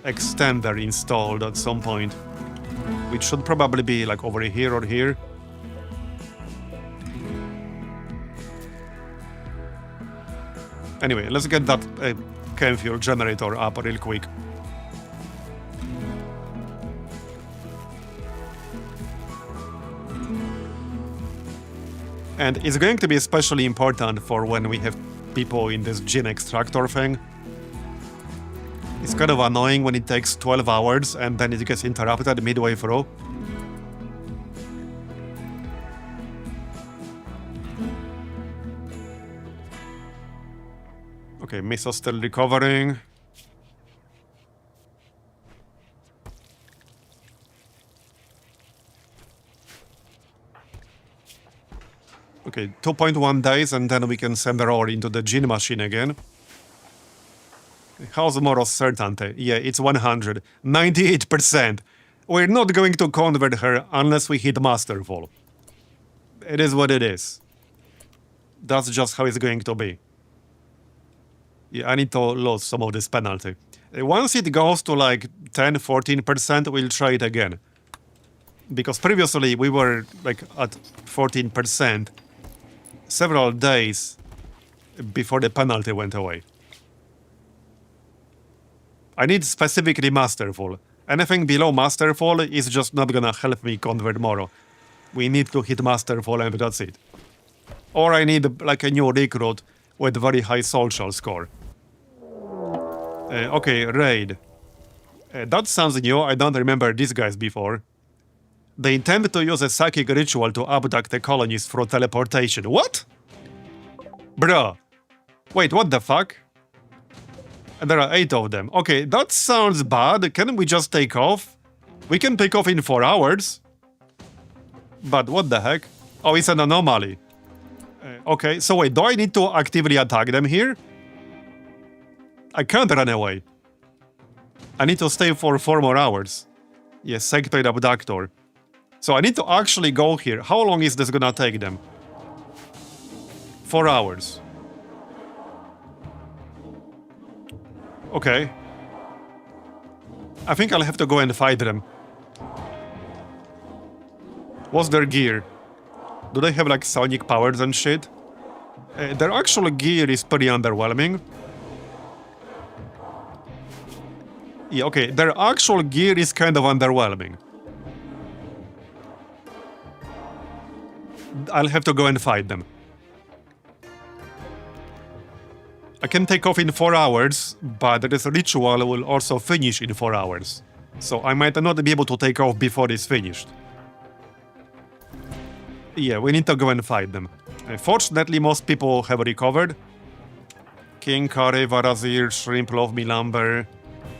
Speaker 1: extender installed at some point. Which should probably be like over here or here. Anyway, let's get that chem fuel generator up real quick. And it's going to be especially important for when we have people in this gene extractor thing. It's kind of annoying when it takes 12 hours and then it gets interrupted midway through. Okay, Miso's still recovering. Okay, 2.1 days and then we can send her all into the gene machine again. How's Moro's certainty? Yeah, it's 100. 98%. We're not going to convert her unless we hit Masterful. It is what it is. That's just how it's going to be. Yeah, I need to lose some of this penalty. Once it goes to like 10-14%, we'll try it again. Because previously we were like at 14% several days before the penalty went away. I need specifically Masterful. Anything below Masterful is just not gonna help me convert Moro. We need to hit Masterful and that's it. Or I need like a new recruit with very high social score. Okay, raid. That sounds new, I don't remember these guys before. They intend to use a psychic ritual to abduct the colonies through teleportation. What? Bruh. Wait, what the fuck? There are 8 of them. Okay, that sounds bad. Can we just take off? We can take off in 4 hours. But what the heck? Oh, it's an anomaly. Okay, so wait, do I need to actively attack them here? I can't run away. I need to stay for 4 more hours. Yes, sectoid abductor. So I need to actually go here. How long is this gonna take them? 4 hours. Okay. I think I'll have to go and fight them. What's their gear? Do they have like sonic powers and shit? Their actual gear is pretty underwhelming. Yeah, okay, their actual gear is kind of underwhelming. I'll have to go and fight them. I can take off in 4 hours, but this ritual will also finish in 4 hours. So I might not be able to take off before it's finished. Yeah, we need to go and fight them. Fortunately, most people have recovered. King, Curry, Varazir, Shrimp, Love Me, Lumber,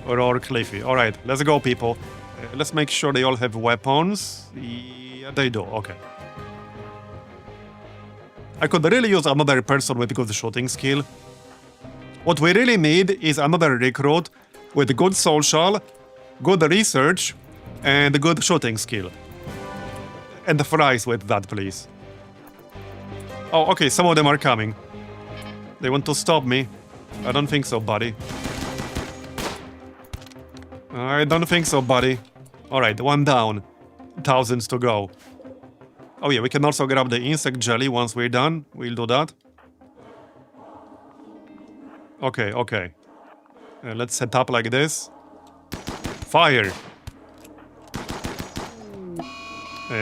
Speaker 1: Roar, Cliffy. Alright, let's go, people. Let's make sure they all have weapons. Yeah, they do, okay. I could really use another person with good shooting skill. What we really need is another recruit with good social, good research, and good shooting skill. And the fries with that, please. Oh, okay, some of them are coming. They want to stop me. I don't think so, buddy. I don't think so, buddy. Alright, one down. Thousands to go. Oh yeah, we can also grab the insect jelly once we're done. We'll do that. Okay, okay. Let's set up like this. Fire!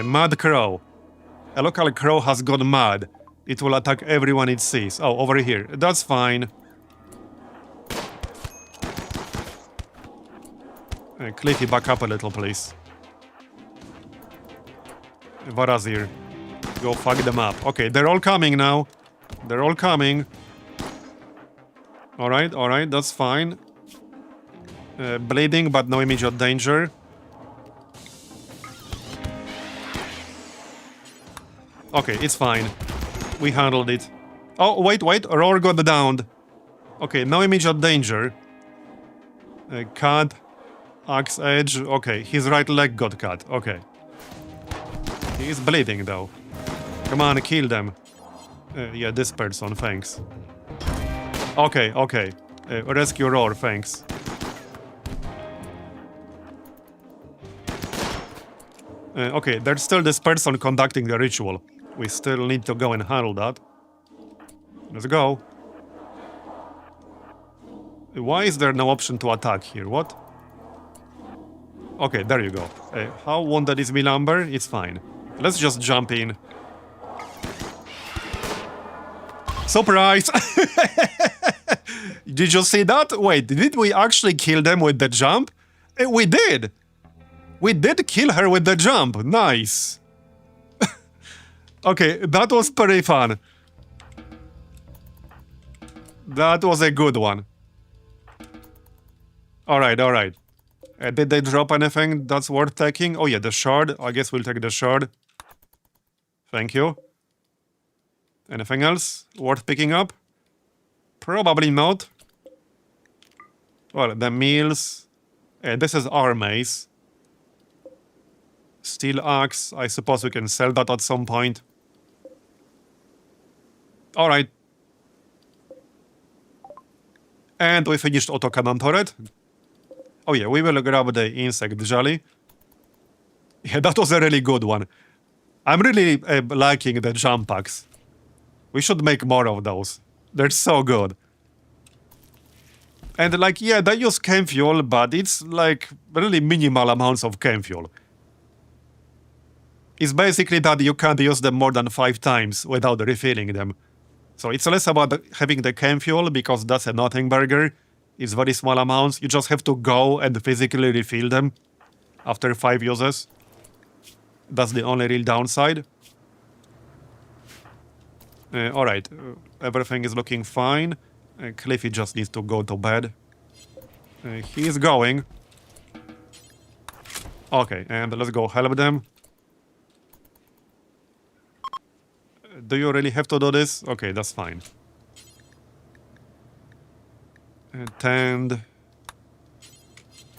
Speaker 1: Mad crow. A local crow has gone mad. It will attack everyone it sees. Oh, over here. That's fine. Cliffy, back up a little, please. Varazir. Go fuck them up. Okay, they're all coming now. They're all coming. Alright, that's fine. Bleeding, but no immediate danger. Okay, it's fine. We handled it. Oh, wait, Roar got downed. Okay, no immediate danger. Cut. Axe edge. Okay, his right leg got cut. Okay. He's bleeding, though. Come on, kill them. Yeah, this person, thanks. Okay, okay. Rescue Roar, thanks. Okay, there's still this person conducting the ritual. We still need to go and handle that. Let's go. Why is there no option to attack here? What? Okay, there you go. How wounded is Lumber? It's fine. Let's just jump in. Surprise! Did you see that? Wait, did we actually kill them with the jump? We did! We did kill her with the jump. Nice. Okay, that was pretty fun. That was a good one. Alright, alright. Did they drop anything that's worth taking? Oh yeah, the shard. I guess we'll take the shard. Thank you. Anything else worth picking up? Probably not. Well, the meals. This is our mace. Steel axe. I suppose we can sell that at some point. Alright. And we finished autocannon turret. Oh yeah, we will grab the insect jelly. Yeah, that was a really good one. I'm really liking the jump packs. We should make more of those. They're so good. And like, yeah, they use chem fuel, but it's like really minimal amounts of chem fuel. It's basically that you can't use them more than 5 times without refilling them. So it's less about having the chem fuel, because that's a nothing burger. It's very small amounts. You just have to go and physically refill them after 5 uses. That's the only real downside. Alright, everything is looking fine. Cliffy just needs to go to bed. He is going. Okay, and let's go help them. Do you really have to do this? Okay, that's fine. Tend.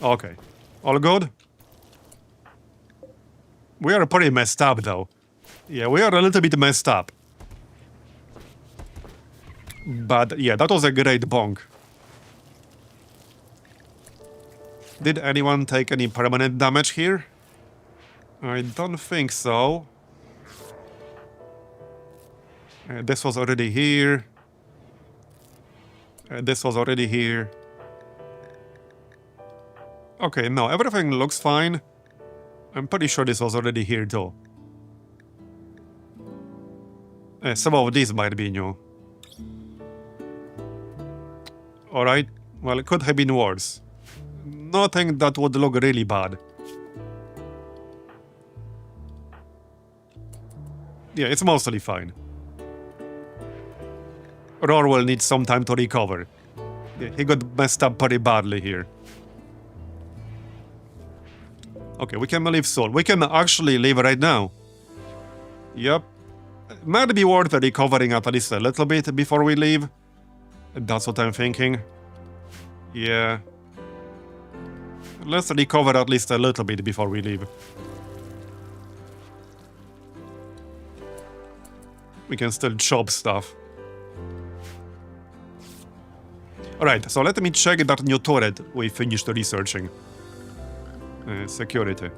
Speaker 1: Okay. All good? We are pretty messed up, though. Yeah, we are a little bit messed up. But, yeah, that was a great bonk. Did anyone take any permanent damage here? I don't think so. This was already here. This was already here. Okay, no, everything looks fine. I'm pretty sure this was already here too. Some of these might be new. Alright, well, it could have been worse. Nothing that would look really bad. Yeah, it's mostly fine. Roar will need some time to recover. Yeah, he got messed up pretty badly here. Okay, we can leave soon. We can actually leave right now. Yep. Might be worth recovering at least a little bit before we leave. That's what I'm thinking. Yeah. Let's recover at least a little bit before we leave. We can still chop stuff. Alright, so let me check that new turret we finished researching. Security.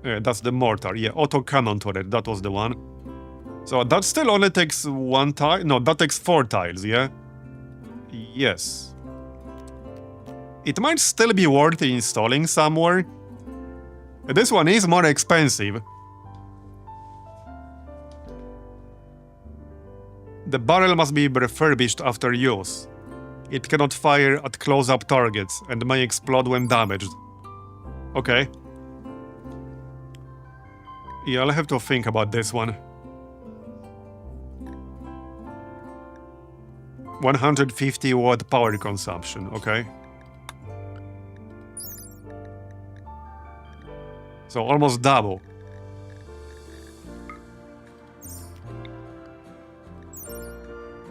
Speaker 1: That's the mortar. Yeah, auto cannon turret. That was the one. So that still only takes 1 tile. No, that takes 4 tiles, yeah? Yes. It might still be worth installing somewhere. This one is more expensive. The barrel must be refurbished after use. It cannot fire at close-up targets and may explode when damaged. Okay. Yeah, I'll have to think about this one. 150 watt power consumption, okay. So almost double.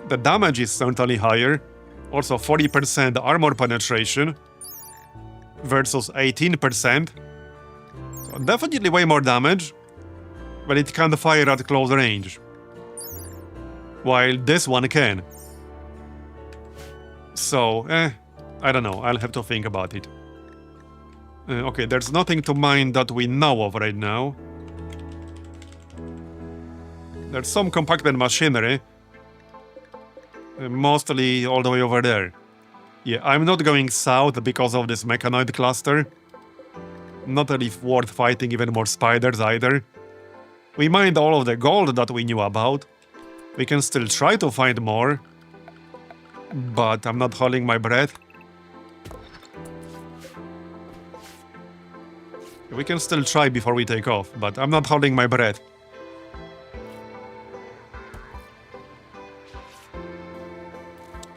Speaker 1: The damage is certainly higher. Also 40% armor penetration versus 18%. So definitely way more damage, but it can't fire at close range. While this one can. So, I don't know, I'll have to think about it. Okay, there's nothing to mine that we know of right now. There's some compartment machinery. Mostly all the way over there. Yeah, I'm not going south because of this Mechanoid cluster. Not really worth fighting even more spiders either. We mined all of the gold that we knew about. We can still try to find more. But I'm not holding my breath. We can still try before we take off, but I'm not holding my breath.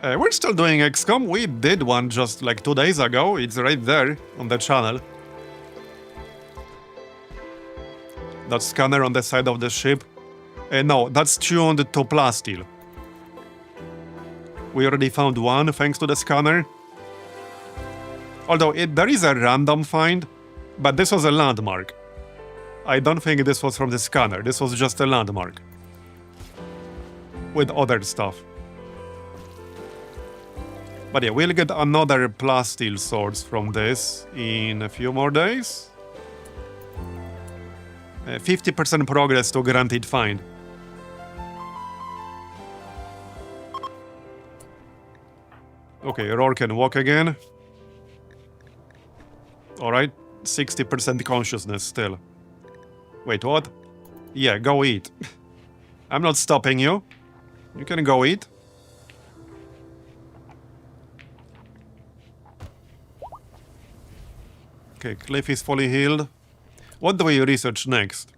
Speaker 1: We're still doing XCOM. We did one just like 2 days ago. It's right there on the channel. That scanner on the side of the ship. No, that's tuned to plasteel. We already found one thanks to the scanner. Although there is a random find, but this was a landmark. I don't think this was from the scanner. This was just a landmark. With other stuff. But yeah, we'll get another plasteel source from this in a few more days. 50% progress to guaranteed find. Okay, Roar can walk again. Alright, 60% consciousness still. Wait, what? Yeah, go eat. I'm not stopping you. You can go eat. Okay, Cliff is fully healed. What do we research next?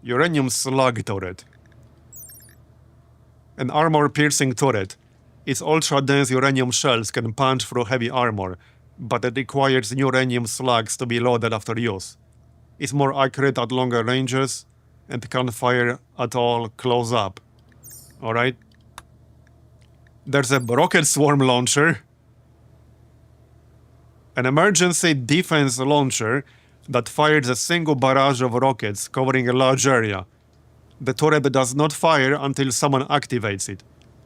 Speaker 1: Uranium slug turret. An armor-piercing turret. Its ultra-dense uranium shells can punch through heavy armor, but it requires uranium slugs to be loaded after use. It's more accurate at longer ranges, and can't fire at all close up. Alright? There's a rocket swarm launcher. An emergency defense launcher that fires a single barrage of rockets covering a large area. The turret does not fire until someone activates it.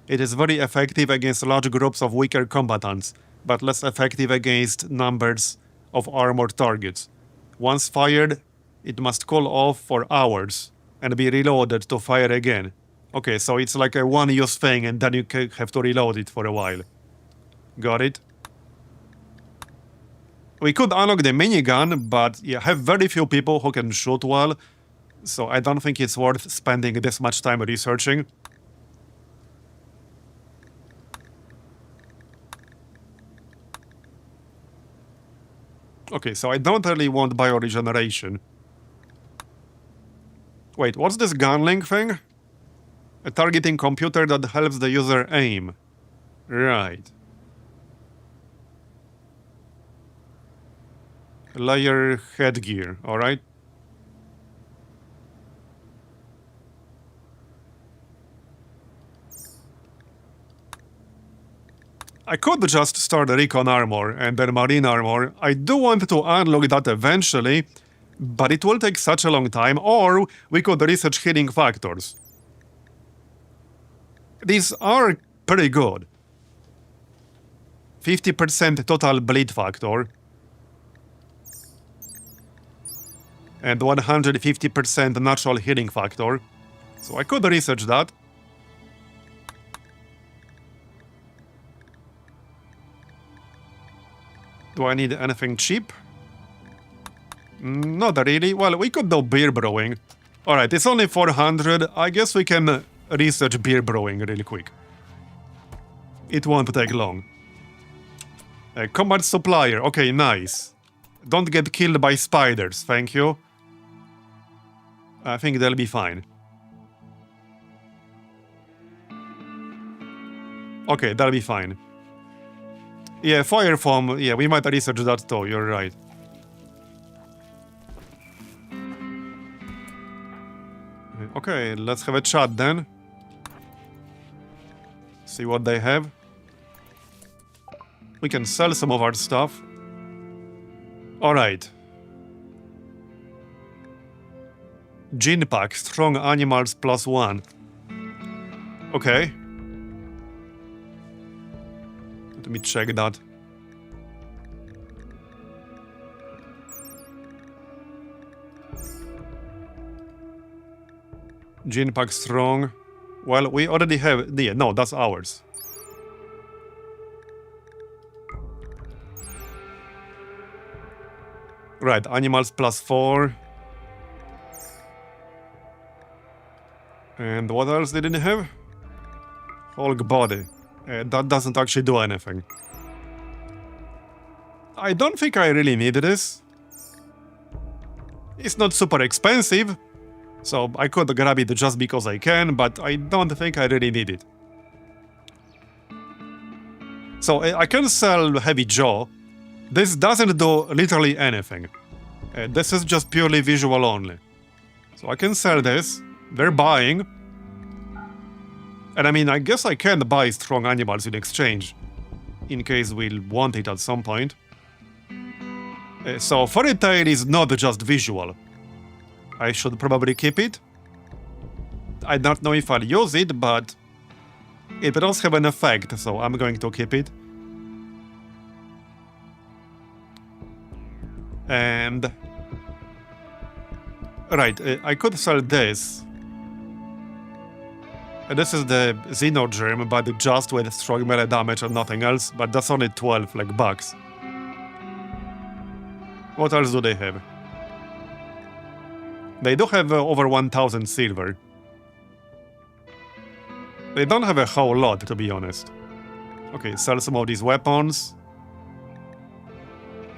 Speaker 1: It is very effective against large groups of weaker combatants, but less effective against numbers of armored targets. Once fired, it must cool off for hours and be reloaded to fire again. Okay, so it's like a one-use thing and then you have to reload it for a while. Got it? We could unlock the minigun, but yeah, have very few people who can shoot well, so I don't think it's worth spending this much time researching. Okay, so I don't really want bioregeneration. Wait, what's this gunlink thing? A targeting computer that helps the user aim. Right. Layer headgear, alright. I could just start recon armor and then marine armor. I do want to unlock that eventually, but it will take such a long time, or we could research healing factors. These are pretty good. 50% total bleed factor. And 150% natural healing factor. So I could research that. Do I need anything cheap? Not really. Well, we could do beer brewing. Alright, it's only 400. I guess we can research beer brewing really quick. It won't take long. Combat supplier. Okay, nice. Don't get killed by spiders, thank you. I think they'll be fine. Okay, that'll be fine. Yeah, fire foam. Yeah, we might research that too, you're right. Okay, let's have a chat then. See what they have. We can sell some of our stuff. Alright. Gene pack, strong animals +1. Okay. Let me check that. Gene pack strong. Well, we already have... Yeah, no, that's ours. Right, animals +4. And what else did it have? Hulk body. That doesn't actually do anything. I don't think I really need this. It's not super expensive, so I could grab it just because I can, but I don't think I really need it. So I can sell Heavy Jaw. This doesn't do literally anything. This is just purely visual only. So I can sell this. They're buying. And I mean, I guess I can buy strong animals in exchange, in case we'll want it at some point. So Fairy Tail is not just visual. I should probably keep it. I don't know if I'll use it, but it does have an effect, so I'm going to keep it. And... Right, I could sell this. This is the Xenogerm, but just with strong melee damage and nothing else, but that's only 12 like bucks. What else do they have? They do have over 1000 silver. They don't have a whole lot, to be honest. Okay, sell some of these weapons.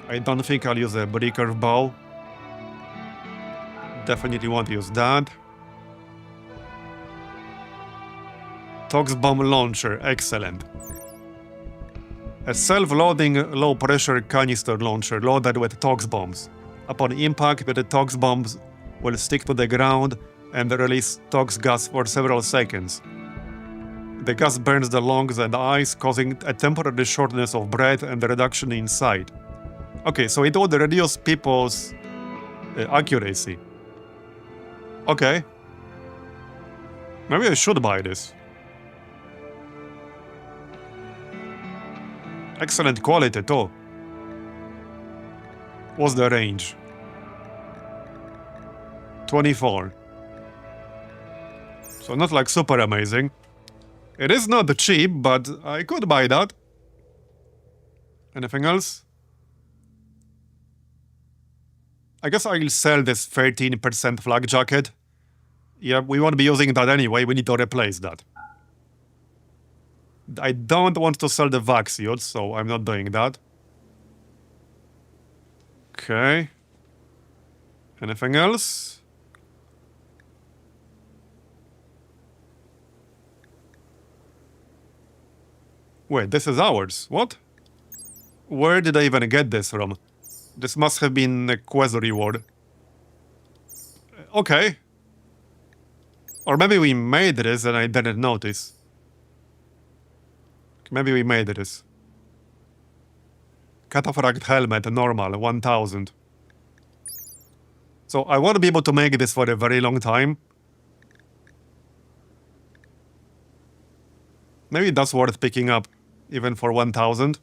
Speaker 1: I don't think I'll use a recurve bow. Definitely won't use that. Tox bomb launcher, excellent. A self-loading low-pressure canister launcher loaded with tox bombs. Upon impact, the tox bombs will stick to the ground and release tox gas for several seconds. The gas burns the lungs and eyes, causing a temporary shortness of breath and a reduction in sight. Okay, so it would reduce people's accuracy. Okay. Maybe I should buy this. Excellent quality too. What's the range? 24. So not like super amazing. It is not cheap, but I could buy that. Anything else? I guess I'll sell this 13% flak jacket. Yeah, we won't be using that anyway. We need to replace that. I don't want to sell the vac suits, so I'm not doing that. Okay. Anything else? Wait, this is ours. What? Where did I even get this from? This must have been a quest reward. Okay. Or maybe we made this and I didn't notice. Maybe we made this. Cataphract helmet, normal, 1000. So I won't be able to make this for a very long time. Maybe that's worth picking up, even for 1000.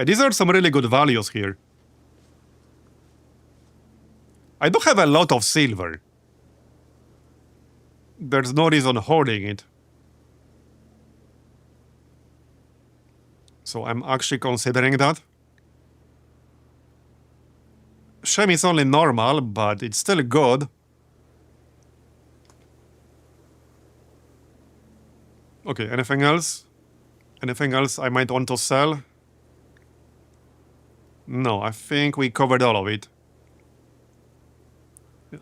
Speaker 1: These are some really good values here. I do have a lot of silver. There's no reason hoarding it. So I'm actually considering that. Shame it's only normal, but it's still good. Okay, anything else? Anything else I might want to sell? No, I think we covered all of it.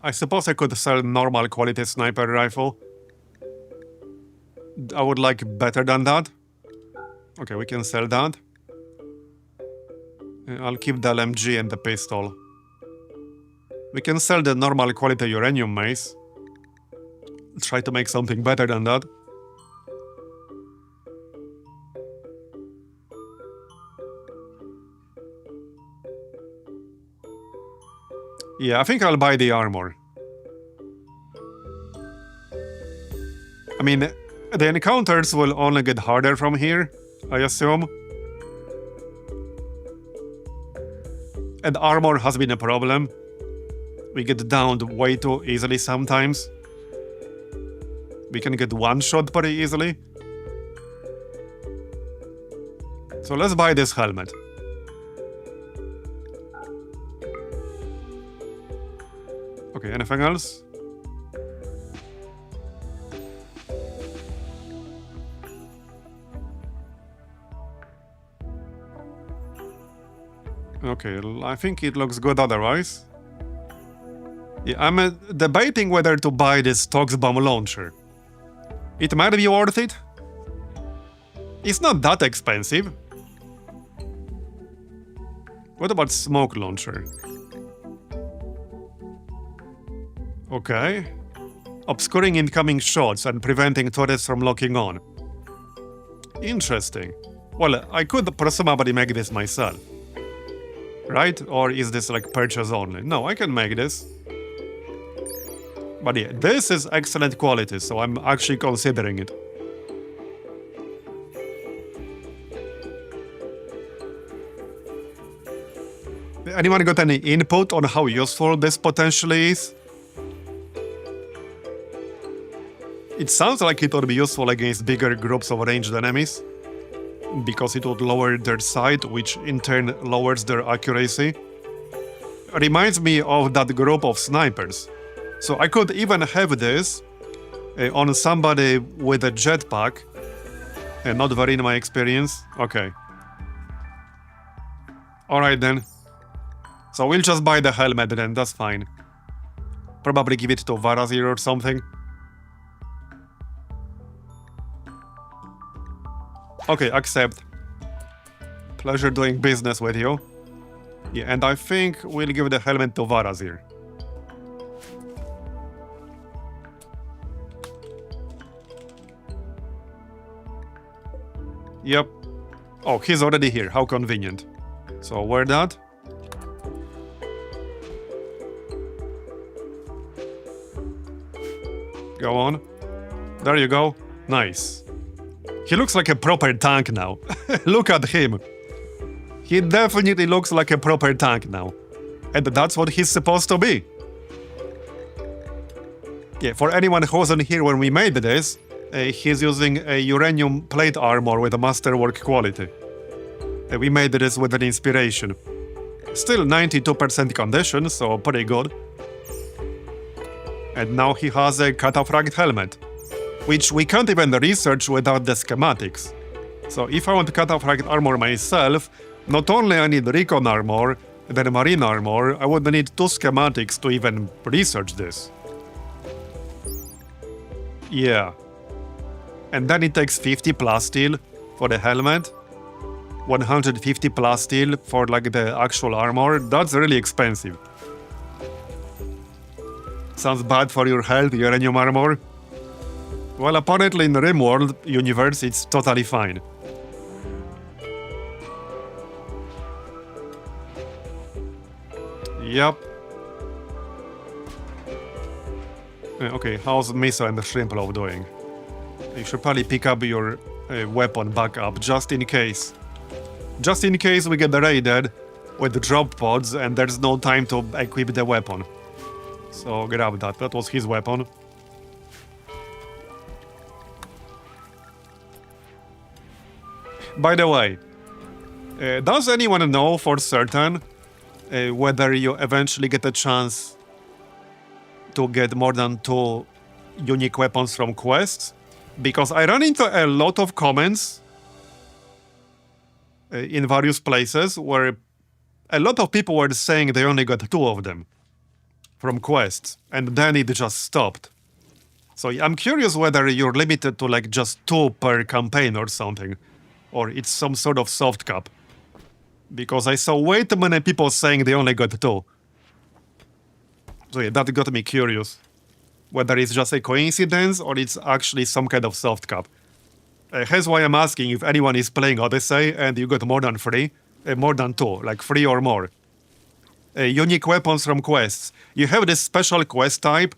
Speaker 1: I suppose I could sell normal quality sniper rifle. I would like better than that. Okay, we can sell that. I'll keep the LMG and the pistol. We can sell the normal quality uranium mace. Try to make something better than that. Yeah, I think I'll buy the armor. I mean, the encounters will only get harder from here, I assume. And armor has been a problem. We get downed way too easily sometimes. We can get one shot pretty easily. So let's buy this helmet. Okay, anything else? Okay, I think it looks good otherwise. Yeah, I'm debating whether to buy this Tox Bomb launcher. It might be worth it. It's not that expensive. What about smoke launcher? Okay. Obscuring incoming shots and preventing turrets from locking on. Interesting. Well, I could presumably make this myself. Right? Or is this like purchase only? No, I can make this. But yeah, this is excellent quality, so I'm actually considering it. Anyone got any input on how useful this potentially is? It sounds like it would be useful against bigger groups of ranged enemies, because it would lower their sight, which in turn lowers their accuracy. Reminds me of that group of snipers. So I could even have this on somebody with a jetpack. Not very in my experience. Okay. Alright then. So we'll just buy the helmet then, that's fine. Probably give it to Marbozir or something. Okay, accept. Pleasure doing business with you. Yeah, and I think we'll give the helmet to Marbozir. Yep. Oh, he's already here. How convenient. So, wear that. Go on. There you go. Nice. He looks like a proper tank now. Look at him. He definitely looks like a proper tank now. And that's what he's supposed to be. Yeah, for anyone who wasn't here when we made this, he's using a uranium plate armor with a masterwork quality. We made this with an inspiration. Still 92% condition, so pretty good. And now he has a cataphragm helmet, which we can't even research without the schematics. So if I want cataphragm armor myself, not only I need recon armor, then marine armor, I would need 2 schematics to even research this. Yeah. And then it takes 50 plus steel for the helmet, 150 plus steel for like the actual armor. That's really expensive. Sounds bad for your health, uranium armor. Well, apparently in RimWorld universe, it's totally fine. Yep. Okay, how's Miso and the Shrimplow doing? You should probably pick up your weapon backup, just in case. Just in case we get raided with the drop pods and there's no time to equip the weapon. So grab that, that was his weapon. By the way, does anyone know for certain whether you eventually get a chance to get more than 2 unique weapons from quests? Because I ran into a lot of comments in various places where a lot of people were saying they only got 2 of them from quests, and then it just stopped. So I'm curious whether you're limited to like just 2 per campaign or something, or it's some sort of soft cap. Because I saw way too many people saying they only got 2. So yeah, that got me curious. Whether it's just a coincidence or it's actually some kind of soft cap. Hence why I'm asking if anyone is playing Odyssey and you got more than 3, more than 2, like 3 or more. Unique weapons from quests. You have this special quest type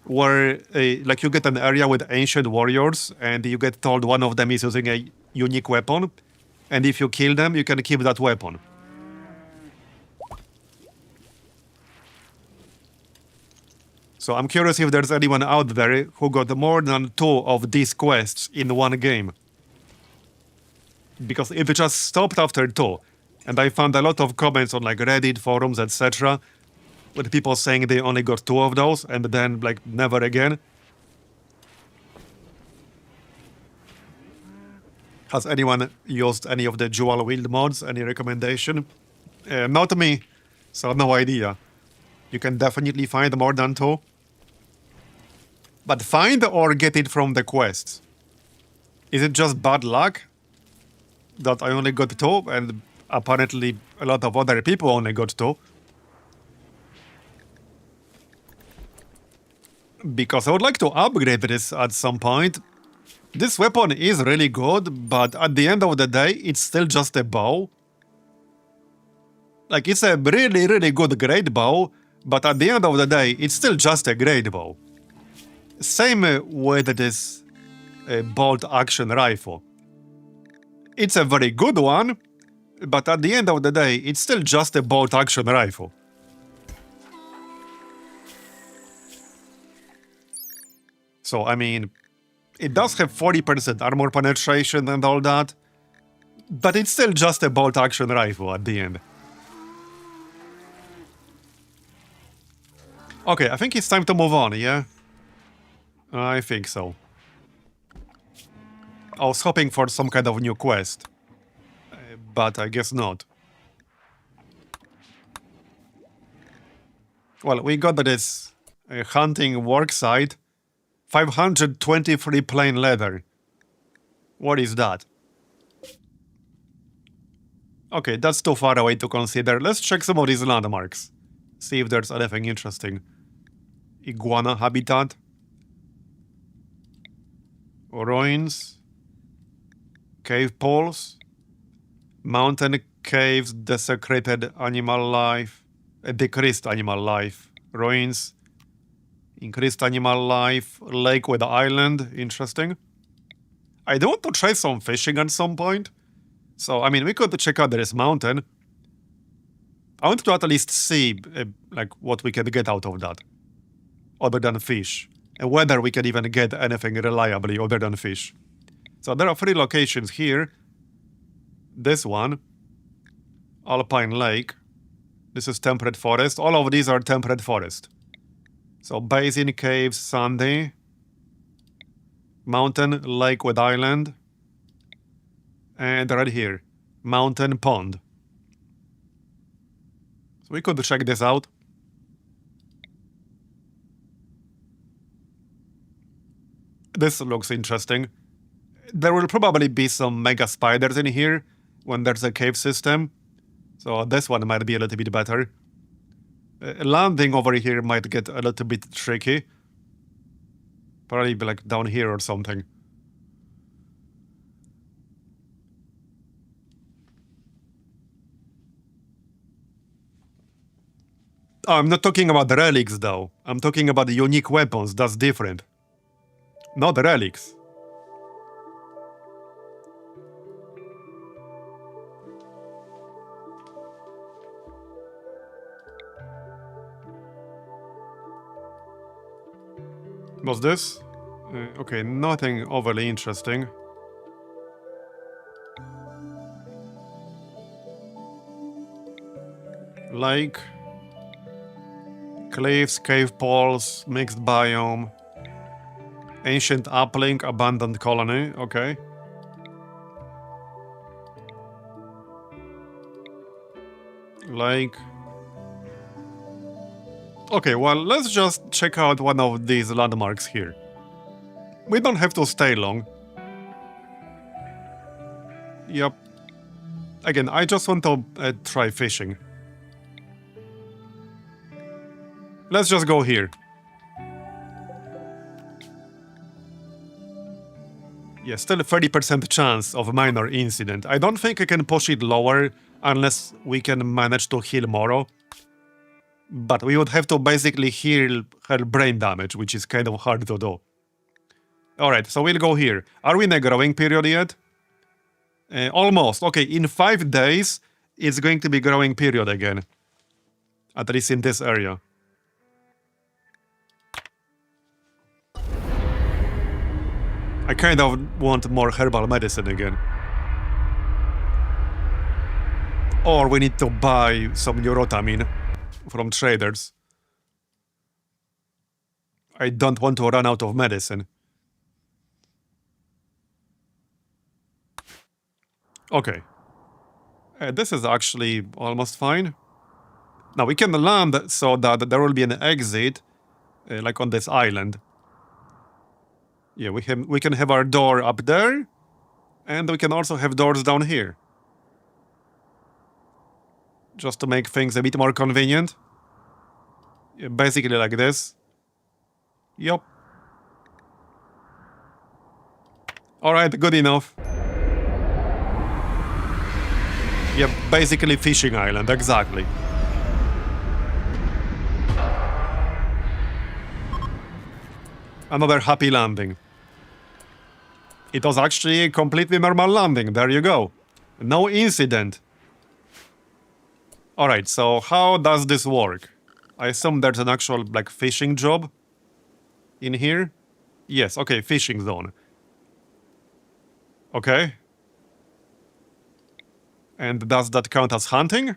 Speaker 1: where like you get an area with ancient warriors and you get told one of them is using a unique weapon. And if you kill them, you can keep that weapon. So I'm curious if there's anyone out there who got more than 2 of these quests in one game. Because if it just stopped after 2, and I found a lot of comments on like Reddit, forums, etc., with people saying they only got 2 of those, and then like never again. Has anyone used any of the dual wield mods? Any recommendation? Not me, so no idea. You can definitely find more than 2. But find or get it from the quests. Is it just bad luck that I only got 2 and apparently a lot of other people only got 2? Because I would like to upgrade this at some point. This weapon is really good, but at the end of the day, it's still just a bow. Like, it's a really, really good great bow, but at the end of the day, it's still just a great bow. Same with this bolt action rifle. It's a very good one, but at the end of the day, it's still just a bolt action rifle. So, I mean, it does have 40% armor penetration and all that, but it's still just a bolt action rifle at the end. Okay, I think it's time to move on, yeah? I think so. I was hoping for some kind of new quest, but I guess not. Well, we got this hunting worksite. 523 plain leather. What is that? Okay, that's too far away to consider. Let's check some of these landmarks. See if there's anything interesting. Iguana habitat. Ruins. Cave poles. Mountain caves, desecrated animal life. Decreased animal life. Ruins. Increased animal life. Lake with island. Interesting. I do want to try some fishing at some point. So, I mean, we could check out this mountain. I want to at least see, like, what we can get out of that. Other than fish. And whether we can even get anything reliably other than fish. So there are 3 locations here. This one. Alpine Lake. This is temperate forest. All of these are temperate forest. So basin, caves, sandy, mountain, lake with island, and right here, mountain, pond. So we could check this out. This looks interesting. There will probably be some mega spiders in here when there's a cave system. So this one might be a little bit better. Landing over here might get a little bit tricky. Probably be like down here or something. Oh, I'm not talking about the relics though. I'm talking about the unique weapons. That's different. Not the relics. What's this? Okay, nothing overly interesting. Lake. Cliffs, cave poles, mixed biome. Ancient uplink, abandoned colony, okay. Lake. Okay, well, let's just check out one of these landmarks here. We don't have to stay long. Yep. Again, I just want to try fishing. Let's just go here. Yeah, still a 30% chance of minor incident. I don't think I can push it lower unless we can manage to heal Moro. But we would have to basically heal her brain damage, which is kind of hard to do. Alright, so we'll go here. Are we in a growing period yet? Almost. Okay, in 5 days, it's going to be growing period again. At least in this area. I kind of want more herbal medicine again. Or we need to buy some neurotamine from traders. I don't want to run out of medicine. Okay. This is actually almost fine. Now we can land so that there will be an exit, like on this island. Yeah, we can have our door up there, and we can also have doors down here. Just to make things a bit more convenient. Yeah, basically like this. Yup. Alright, good enough. Yep, basically fishing island, exactly. Another happy landing. It was actually a completely normal landing, there you go. No incident. Alright, so how does this work? I assume there's an actual, like, fishing job in here? Yes, okay, fishing zone. Okay. And does that count as hunting?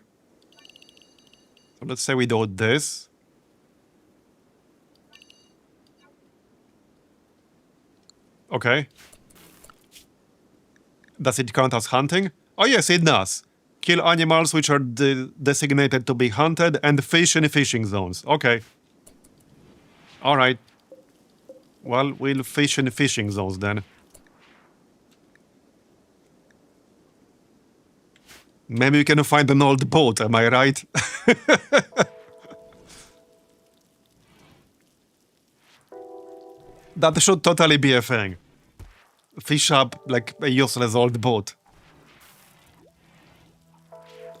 Speaker 1: So let's say we do this. Okay. Does it count as hunting? Oh yes, it does. Kill animals which are designated to be hunted and fish in fishing zones. Okay. Alright. Well, we'll fish in fishing zones then. Maybe we can find an old boat, am I right? That should totally be a thing. Fish up like a useless old boat.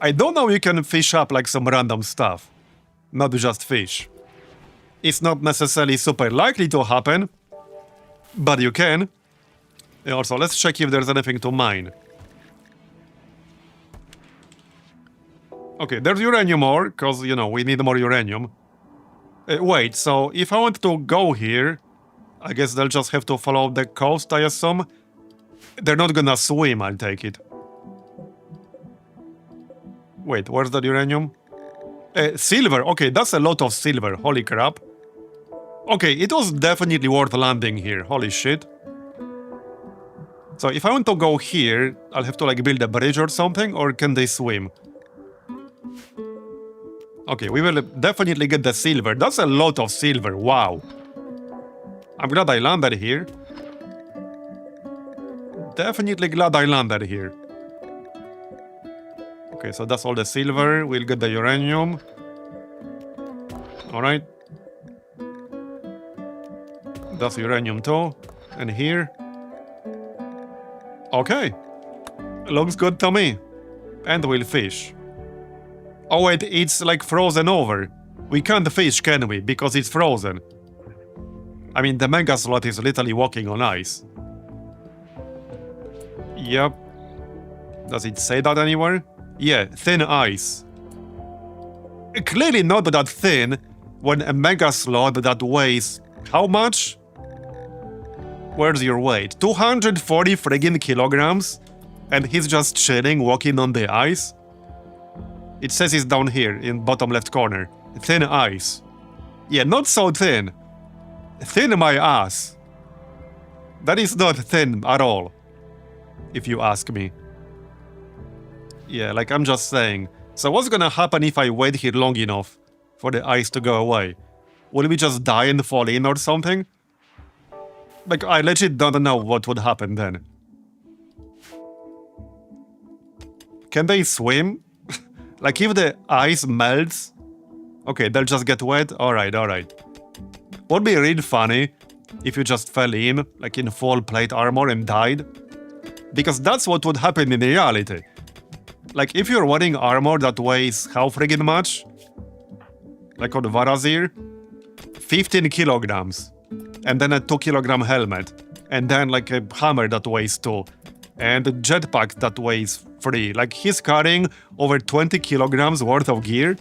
Speaker 1: I don't know you can fish up like some random stuff. Not just fish. It's not necessarily super likely to happen, but you can. Also, let's check if there's anything to mine. Okay, there's uranium ore, because, you know, we need more uranium. Wait, so if I want to go here, I guess they'll just have to follow the coast, I assume. They're not gonna swim, I'll take it. Wait, where's the uranium? Silver. Okay, that's a lot of silver. Holy crap. Okay, it was definitely worth landing here. Holy shit. So if I want to go here, I'll have to like build a bridge or something, or can they swim? Okay, we will definitely get the silver. That's a lot of silver. Wow. I'm glad I landed here. Definitely glad I landed here. Okay, so that's all the silver. We'll get the uranium. Alright. That's uranium too. And here. Okay. Looks good to me. And we'll fish. Oh wait, it's like frozen over. We can't fish, can we? Because it's frozen. I mean, the mega slot is literally walking on ice. Yep. Does it say that anywhere? Yeah, thin ice. Clearly not that thin when a mega slot that weighs how much? Where's your weight? 240 friggin' kilograms? And he's just chilling, walking on the ice? It says it's down here, in bottom left corner. Thin ice. Yeah, not so thin. Thin my ass. That is not thin at all, if you ask me. Yeah, like I'm just saying. So what's gonna happen if I wait here long enough for the ice to go away? Will we just die and fall in or something? Like, I legit don't know what would happen then. Can they swim? Like, if the ice melts? Okay, they'll just get wet? Alright, alright. Would be really funny if you just fell in, like in full plate armor and died. Because that's what would happen in reality. Like, if you're wearing armor that weighs how friggin' much? Like on Marbozir? 15 kilograms. And then a 2 kilogram helmet. And then like a hammer that weighs 2. And a jetpack that weighs 3. Like, he's carrying over 20 kilograms worth of gear.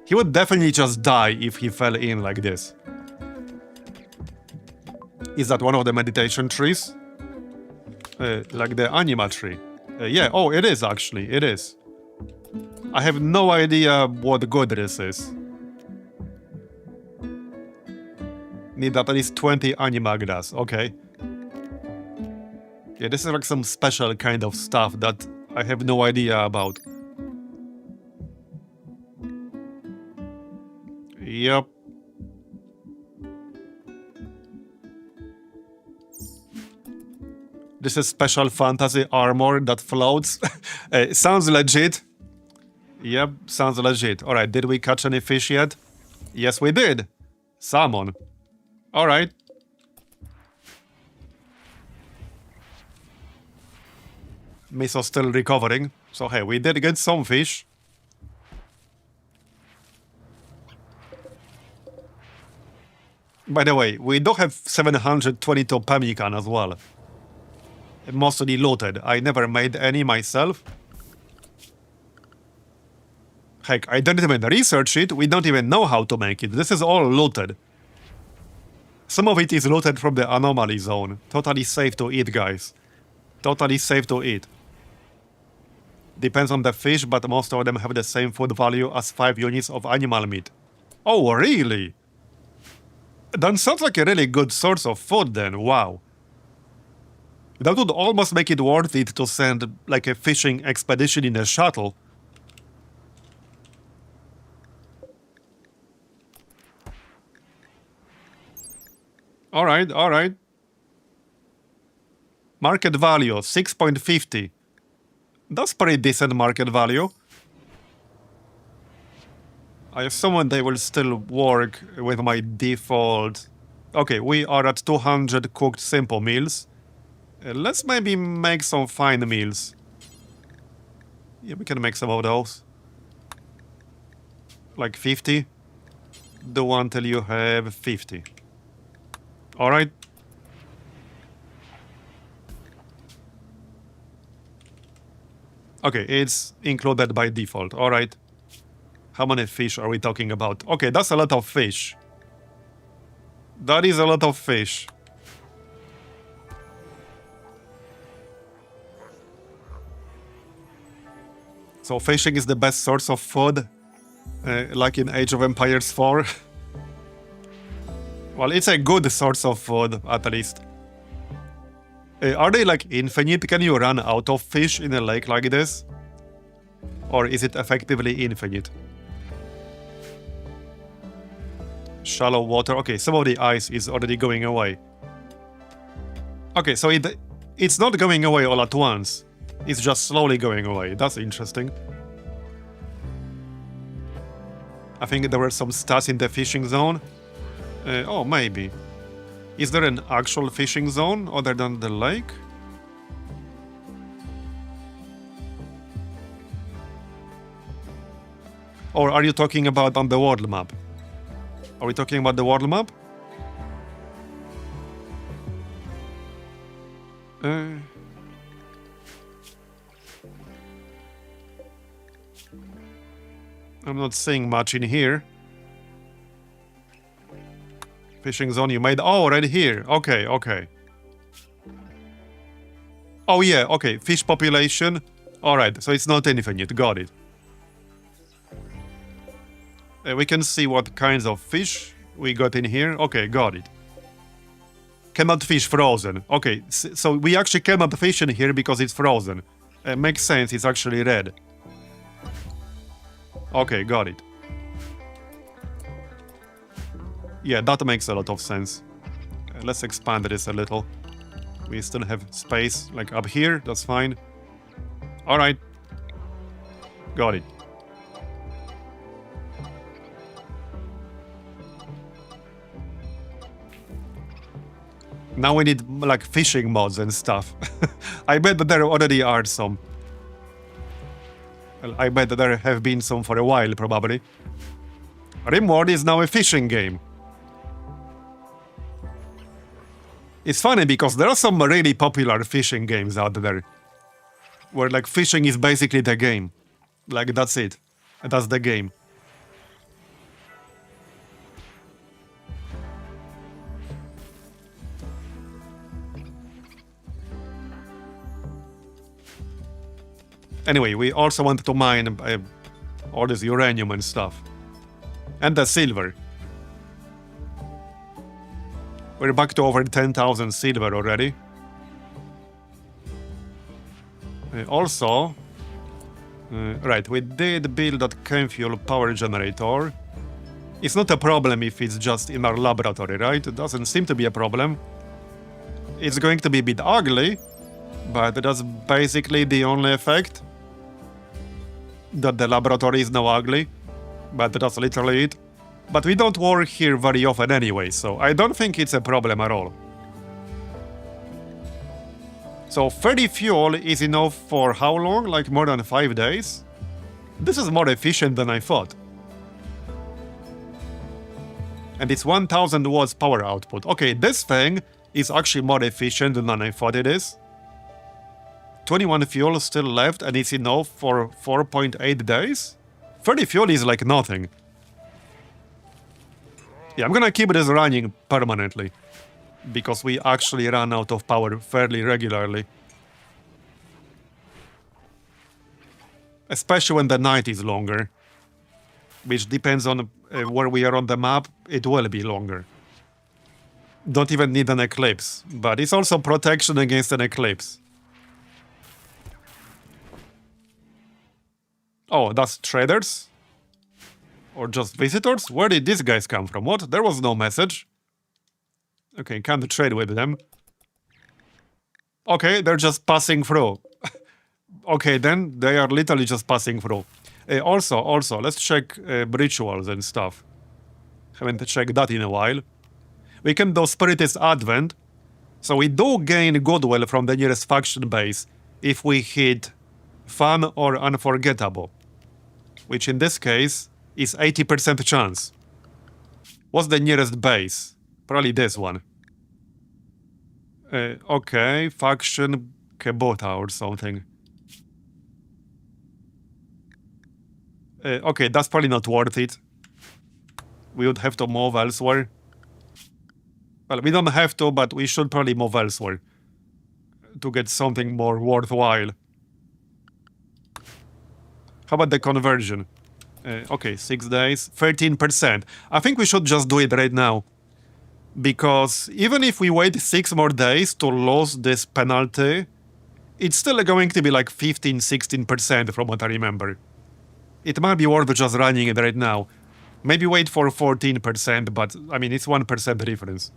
Speaker 1: He would definitely just die if he fell in like this. Is that one of the meditation trees? Like the anima tree. Yeah, oh, it is actually, it is. I have no idea what good this is. Need at least 20 anima grass, okay. Yeah, this is like some special kind of stuff that I have no idea about. Yep. This is special fantasy armor that floats. Sounds legit. Yep, sounds legit. Alright, did we catch any fish yet? Yes, we did. Salmon. Alright. Miso's still recovering. So hey, we did get some fish. By the way, we do have 722 pemmican as well. Mostly looted. I never made any myself. Heck, I didn't even research it. We don't even know how to make it. This is all looted. Some of it is looted from the Anomaly zone. Totally safe to eat, guys. Totally safe to eat. Depends on the fish, but most of them have the same food value as 5 units of animal meat. Oh, really? That sounds like a really good source of food then, wow. That would almost make it worth it to send, like, a fishing expedition in a shuttle. Alright, alright. Market value, 6.50. That's pretty decent market value. I assume they will still work with my default... Okay, we are at 200 cooked simple meals. Let's maybe make some fine meals. Yeah, we can make some of those. Like 50. Do until you have 50. Alright. Okay, it's included by default. Alright. How many fish are we talking about? Okay, that's a lot of fish. That is a lot of fish. So fishing is the best source of food? like in Age of Empires 4. Well, it's a good source of food, at least. Are they like infinite? Can you run out of fish in a lake like this? Or is it effectively infinite? Shallow water. Okay, some of the ice is already going away. Okay, so it's not going away all at once. It's just slowly going away. That's interesting. I think there were some stats in the fishing zone. Oh, maybe. Is there an actual fishing zone other than the lake? Or are you talking about on the world map? Are we talking about the world map? I'm not seeing much in here. Fishing zone you made. Oh, right here. Okay, okay. Oh, yeah, okay. Fish population. Alright, so it's not infinite. Got it. We can see what kinds of fish we got in here. Okay, got it. Cannot fish frozen. Okay, so we actually cannot fish in here because it's frozen. Makes sense, it's actually red. Okay, got it. Yeah, that makes a lot of sense. Let's expand this a little. We still have space, like up here, that's fine. Alright. Got it. Now we need, like, fishing mods and stuff. I bet that there already are some. Well, I bet that there have been some for a while, probably. RimWorld is now a fishing game. It's funny because there are some really popular fishing games out there. Where, like, fishing is basically the game. Like, that's it. That's the game. Anyway, we also want to mine all this uranium and stuff. And the silver. We're back to over 10,000 silver already. Right, we did build that chem fuel power generator. It's not a problem if it's just in our laboratory, right? It doesn't seem to be a problem. It's going to be a bit ugly, but that's basically the only effect. That the laboratory is now ugly, but that's literally it. But we don't work here very often anyway, so I don't think it's a problem at all. So 30 fuel is enough for how long? Like more than 5 days? This is more efficient than I thought. And it's 1000 watts power output. Okay, this thing is actually more efficient than I thought it is. 21 fuel still left and it's enough for 4.8 days? 30 fuel is like nothing. Yeah, I'm gonna keep this running permanently. Because we actually run out of power fairly regularly. Especially when the night is longer. Which depends on where we are on the map, it will be longer. Don't even need an eclipse, but it's also protection against an eclipse. Oh, that's traders? Or just visitors? Where did these guys come from? What? There was no message. Okay, can't trade with them. Okay, they're just passing through. Okay, then they are literally just passing through. Also, let's check rituals and stuff. Haven't checked that in a while. We can do Spiritist Advent. So we do gain goodwill from the nearest faction base if we hit Fun or Unforgettable. Which in this case is 80% chance. What's the nearest base? Probably this one. Okay, faction Kebota or something. Okay, that's probably not worth it. We would have to move elsewhere. Well, we don't have to, but we should probably move elsewhere. To get something more worthwhile. How about the conversion? Okay, 6 days, 13%. I think we should just do it right now. Because even if we wait 6 more days to lose this penalty, it's still going to be like 15-16% from what I remember. It might be worth just running it right now. Maybe wait for 14%, but I mean, it's 1% difference.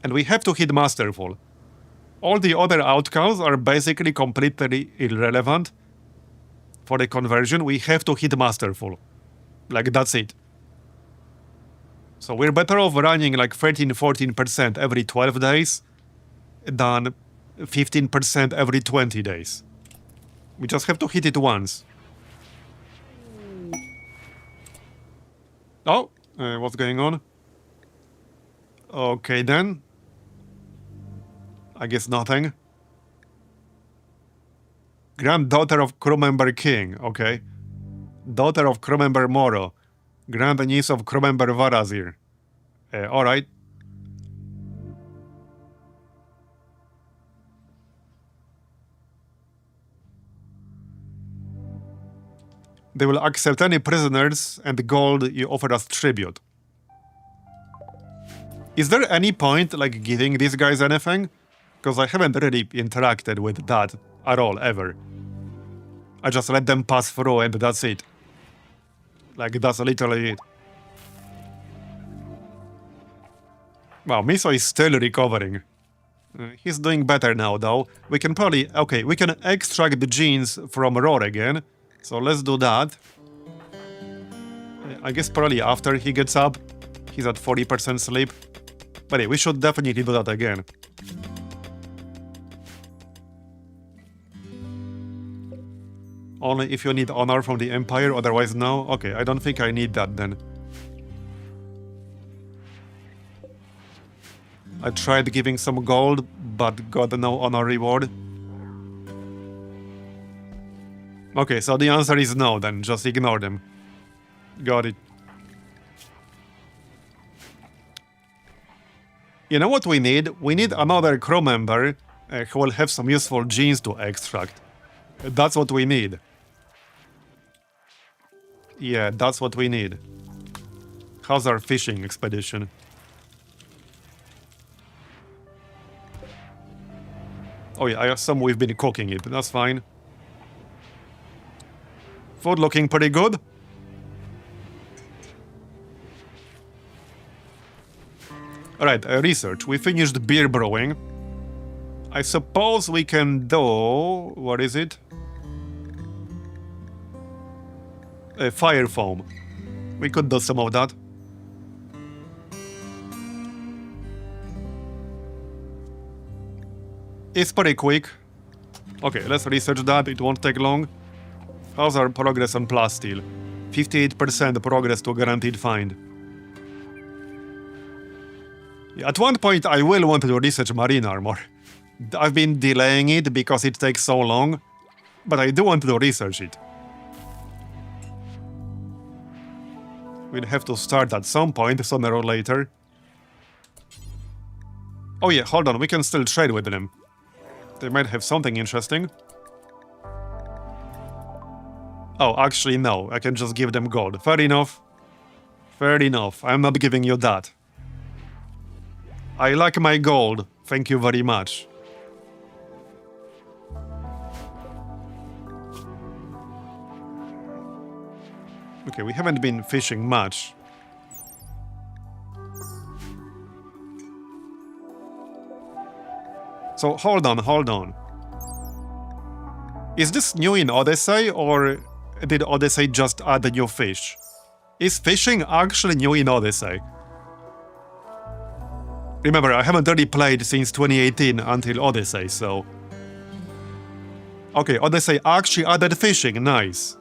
Speaker 1: And we have to hit Masterful. All the other outcomes are basically completely irrelevant for the conversion. We have to hit Masterful. Like, that's it. So we're better off running like 13-14% every 12 days than 15% every 20 days. We just have to hit it once. Oh, what's going on? Okay then. I guess nothing. Granddaughter of crewmember King, okay. Daughter of crewmember Moro. Grandniece of crewmember Varazir. Alright. They will accept any prisoners and gold you offer as tribute. Is there any point, like, giving these guys anything? Because I haven't really interacted with that at all, ever. I just let them pass through and that's it. Like, that's literally it. Wow, Miso is still recovering. He's doing better now, though. We can probably... Okay, we can extract the genes from Roar again. So let's do that. I guess probably after he gets up. He's at 40% sleep. But yeah, we should definitely do that again. Only if you need honor from the Empire, otherwise no. Okay, I don't think I need that then. I tried giving some gold, but got no honor reward. Okay, so the answer is no then, just ignore them. Got it. You know what we need? We need another crew member who will have some useful genes to extract. That's what we need. Yeah, that's what we need. How's our fishing expedition? Oh yeah, I assume we've been cooking it, that's fine. Food looking pretty good. Alright, research. We finished beer brewing. I suppose we can do... What is it? Fire foam. We could do some of that. It's pretty quick. Okay, let's research that, it won't take long. How's our progress on plasteel? 58% progress to guaranteed find. Yeah, at one point I will want to research marine armor. I've been delaying it because it takes so long, but I do want to research it. We'll have to start at some point, sooner or later. Oh yeah, hold on, we can still trade with them. They might have something interesting. Oh, actually no, I can just give them gold. Fair enough. Fair enough, I'm not giving you that. I like my gold, thank you very much. Okay, we haven't been fishing much. So, hold on. Is this new in Odyssey, or did Odyssey just add a new fish? Is fishing actually new in Odyssey? Remember, I haven't really played since 2018 until Odyssey, so... Okay, Odyssey actually added fishing, nice.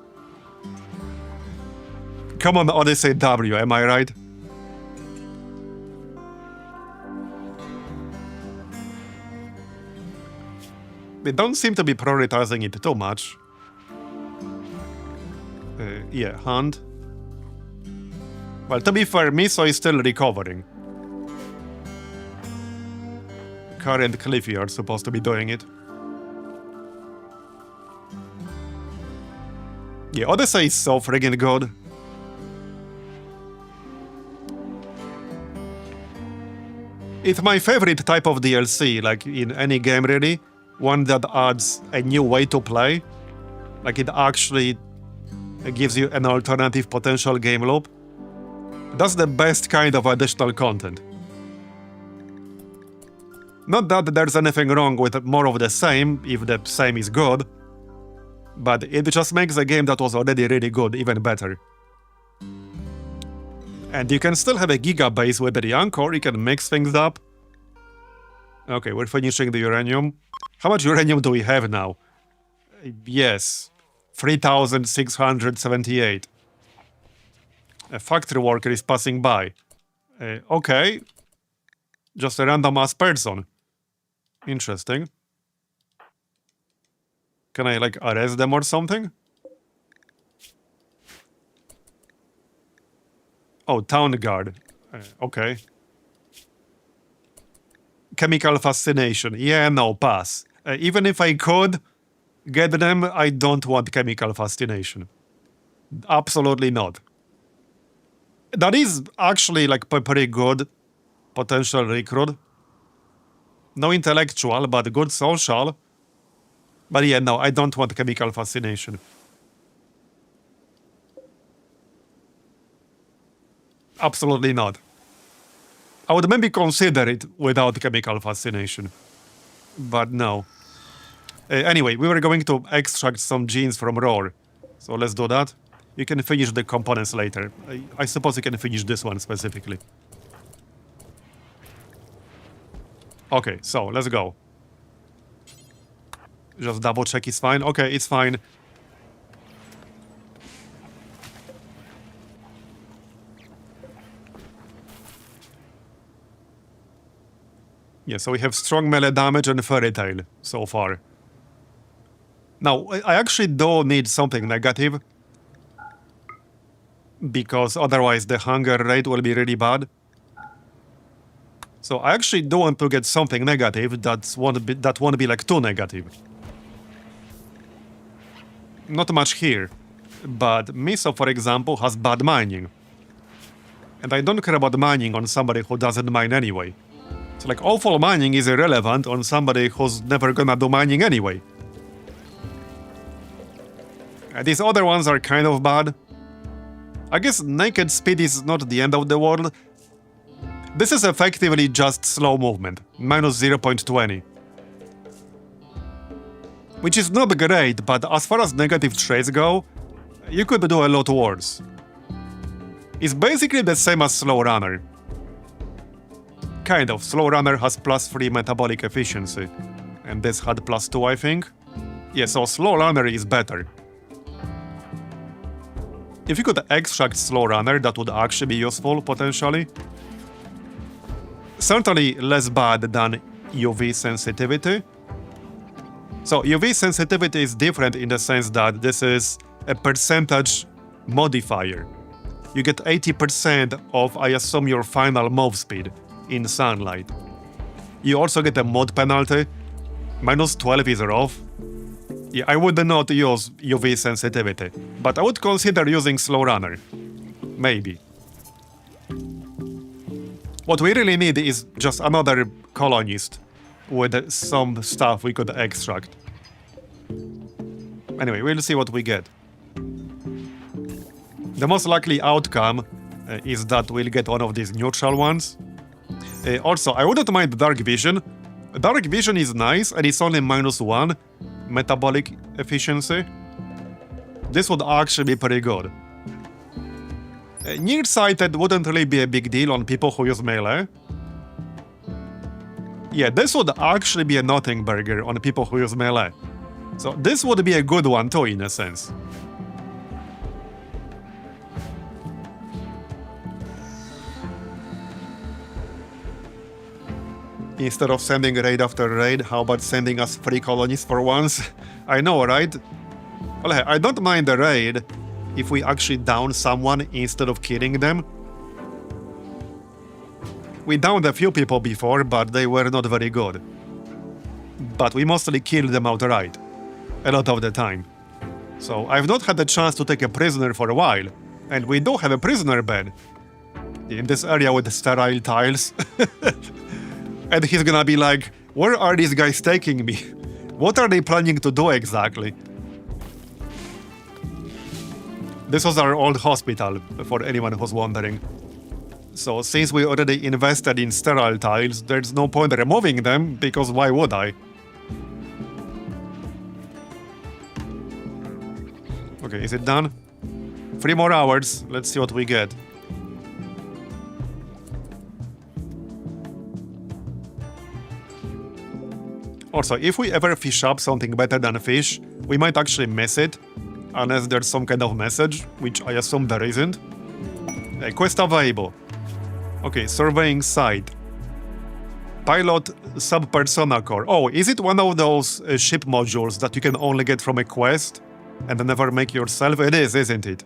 Speaker 1: Come on, Odyssey W, am I right? They don't seem to be prioritizing it too much. Yeah, hunt. Well, to be fair, Miso is still recovering. Curry and Cliffy are supposed to be doing it. Yeah, Odyssey is so friggin' good. It's my favorite type of DLC, like in any game really. One that adds a new way to play. Like it actually gives you an alternative potential game loop. That's the best kind of additional content. Not that there's anything wrong with more of the same, if the same is good, but it just makes a game that was already really good even better. And you can still have a gigabase with the Anchor, you can mix things up. Okay, we're finishing the uranium. How much uranium do we have now? Yes, 3,678. A factory worker is passing by. Okay. Just a random ass person. Interesting. Can I, like, arrest them or something? Oh, town guard. Okay. Chemical fascination. Yeah, no, pass. Even if I could get them, I don't want chemical fascination. Absolutely not. That is actually, like, pretty good potential recruit. No intellectual, but good social. But yeah, no, I don't want chemical fascination. Absolutely not. I would maybe consider it without chemical fascination. But no. Anyway, we were going to extract some genes from Roar. So let's do that. You can finish the components later. I suppose you can finish this one specifically. Okay, so let's go. Just double check it's fine. Okay, it's fine. Yeah, so we have strong melee damage and fairy tail so far. Now, I actually do need something negative, because otherwise the hunger rate will be really bad. So I actually do want to get something negative that won't be like too negative. Not much here, but Miso, for example, has bad mining. And I don't care about mining on somebody who doesn't mine anyway. So like awful mining is irrelevant on somebody who's never gonna do mining anyway. And these other ones are kind of bad. I guess naked speed is not the end of the world. This is effectively just slow movement, minus 0.20. Which is not great, but as far as negative traits go, you could do a lot worse. It's basically the same as Slow Runner. Kind of. Slow Runner has +3 metabolic efficiency. And this had +2, I think. Yeah, so Slow Runner is better. If you could extract Slow Runner, that would actually be useful, potentially. Certainly less bad than UV sensitivity. So UV sensitivity is different in the sense that this is a percentage modifier. You get 80% of, I assume, your final move speed in sunlight. You also get a mod penalty. Minus 12 is rough. Yeah, I would not use UV sensitivity, but I would consider using Slow Runner. Maybe. What we really need is just another colonist with some stuff we could extract. Anyway, we'll see what we get. The most likely outcome is that we'll get one of these neutral ones. Also, I wouldn't mind Dark Vision. Dark Vision is nice, and it's only -1 metabolic efficiency. This would actually be pretty good. Nearsighted wouldn't really be a big deal on people who use melee. Yeah, this would actually be a nothing burger on people who use melee. So this would be a good one too, in a sense. Instead of sending raid after raid, how about sending us 3 colonies for once? I know, right? Well, I don't mind the raid if we actually down someone instead of killing them. We downed a few people before, but they were not very good. But we mostly killed them outright, a lot of the time. So I've not had the chance to take a prisoner for a while. And we do have a prisoner bed. In this area with the sterile tiles. And he's gonna be like, where are these guys taking me? What are they planning to do exactly? This was our old hospital, for anyone who's wondering. So since we already invested in sterile tiles, there's no point removing them, because why would I? Okay, is it done? 3 more hours, let's see what we get. Also, if we ever fish up something better than a fish, we might actually miss it, unless there's some kind of message, which I assume there isn't. Quest available. Okay, surveying site. Pilot sub-persona core. Oh, is it one of those ship modules that you can only get from a quest and never make yourself? It is, isn't it?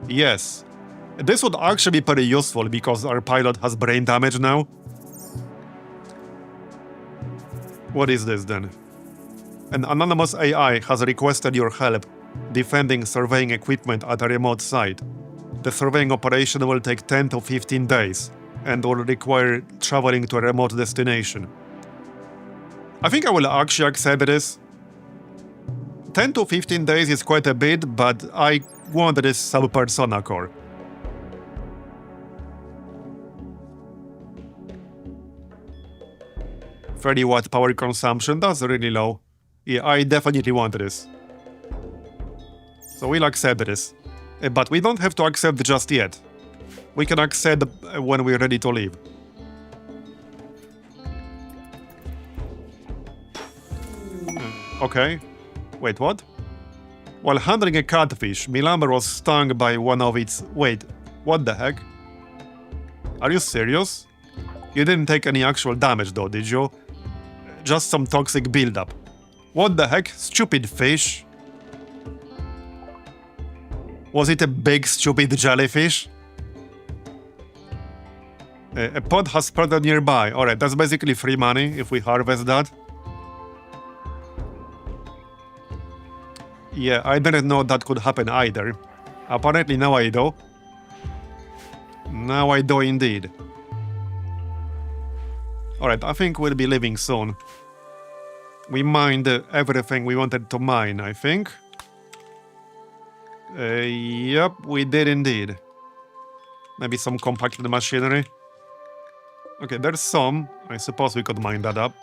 Speaker 1: Yes. This would actually be pretty useful because our pilot has brain damage now. What is this then? An anonymous AI has requested your help defending surveying equipment at a remote site. The surveying operation will take 10 to 15 days and will require traveling to a remote destination. I think I will actually accept this. 10 to 15 days is quite a bit, but I want this sub-persona core. $30 power consumption, that's really low. Yeah, I definitely want this. So we'll accept this. But we don't have to accept just yet. We can accept when we're ready to leave. Okay. Wait, what? While handling a catfish, Milamber was stung by one of its... Wait, what the heck? Are you serious? You didn't take any actual damage though, did you? Just some toxic buildup. What the heck? Stupid fish? Was it a big stupid jellyfish? A pod has spread nearby. Alright, that's basically free money if we harvest that. Yeah, I didn't know that could happen either. Apparently now I do. Now I do indeed. Alright, I think we'll be leaving soon. We mined everything we wanted to mine, I think. Yep, we did indeed. Maybe some compacted machinery. Okay, there's some. I suppose we could mine that up.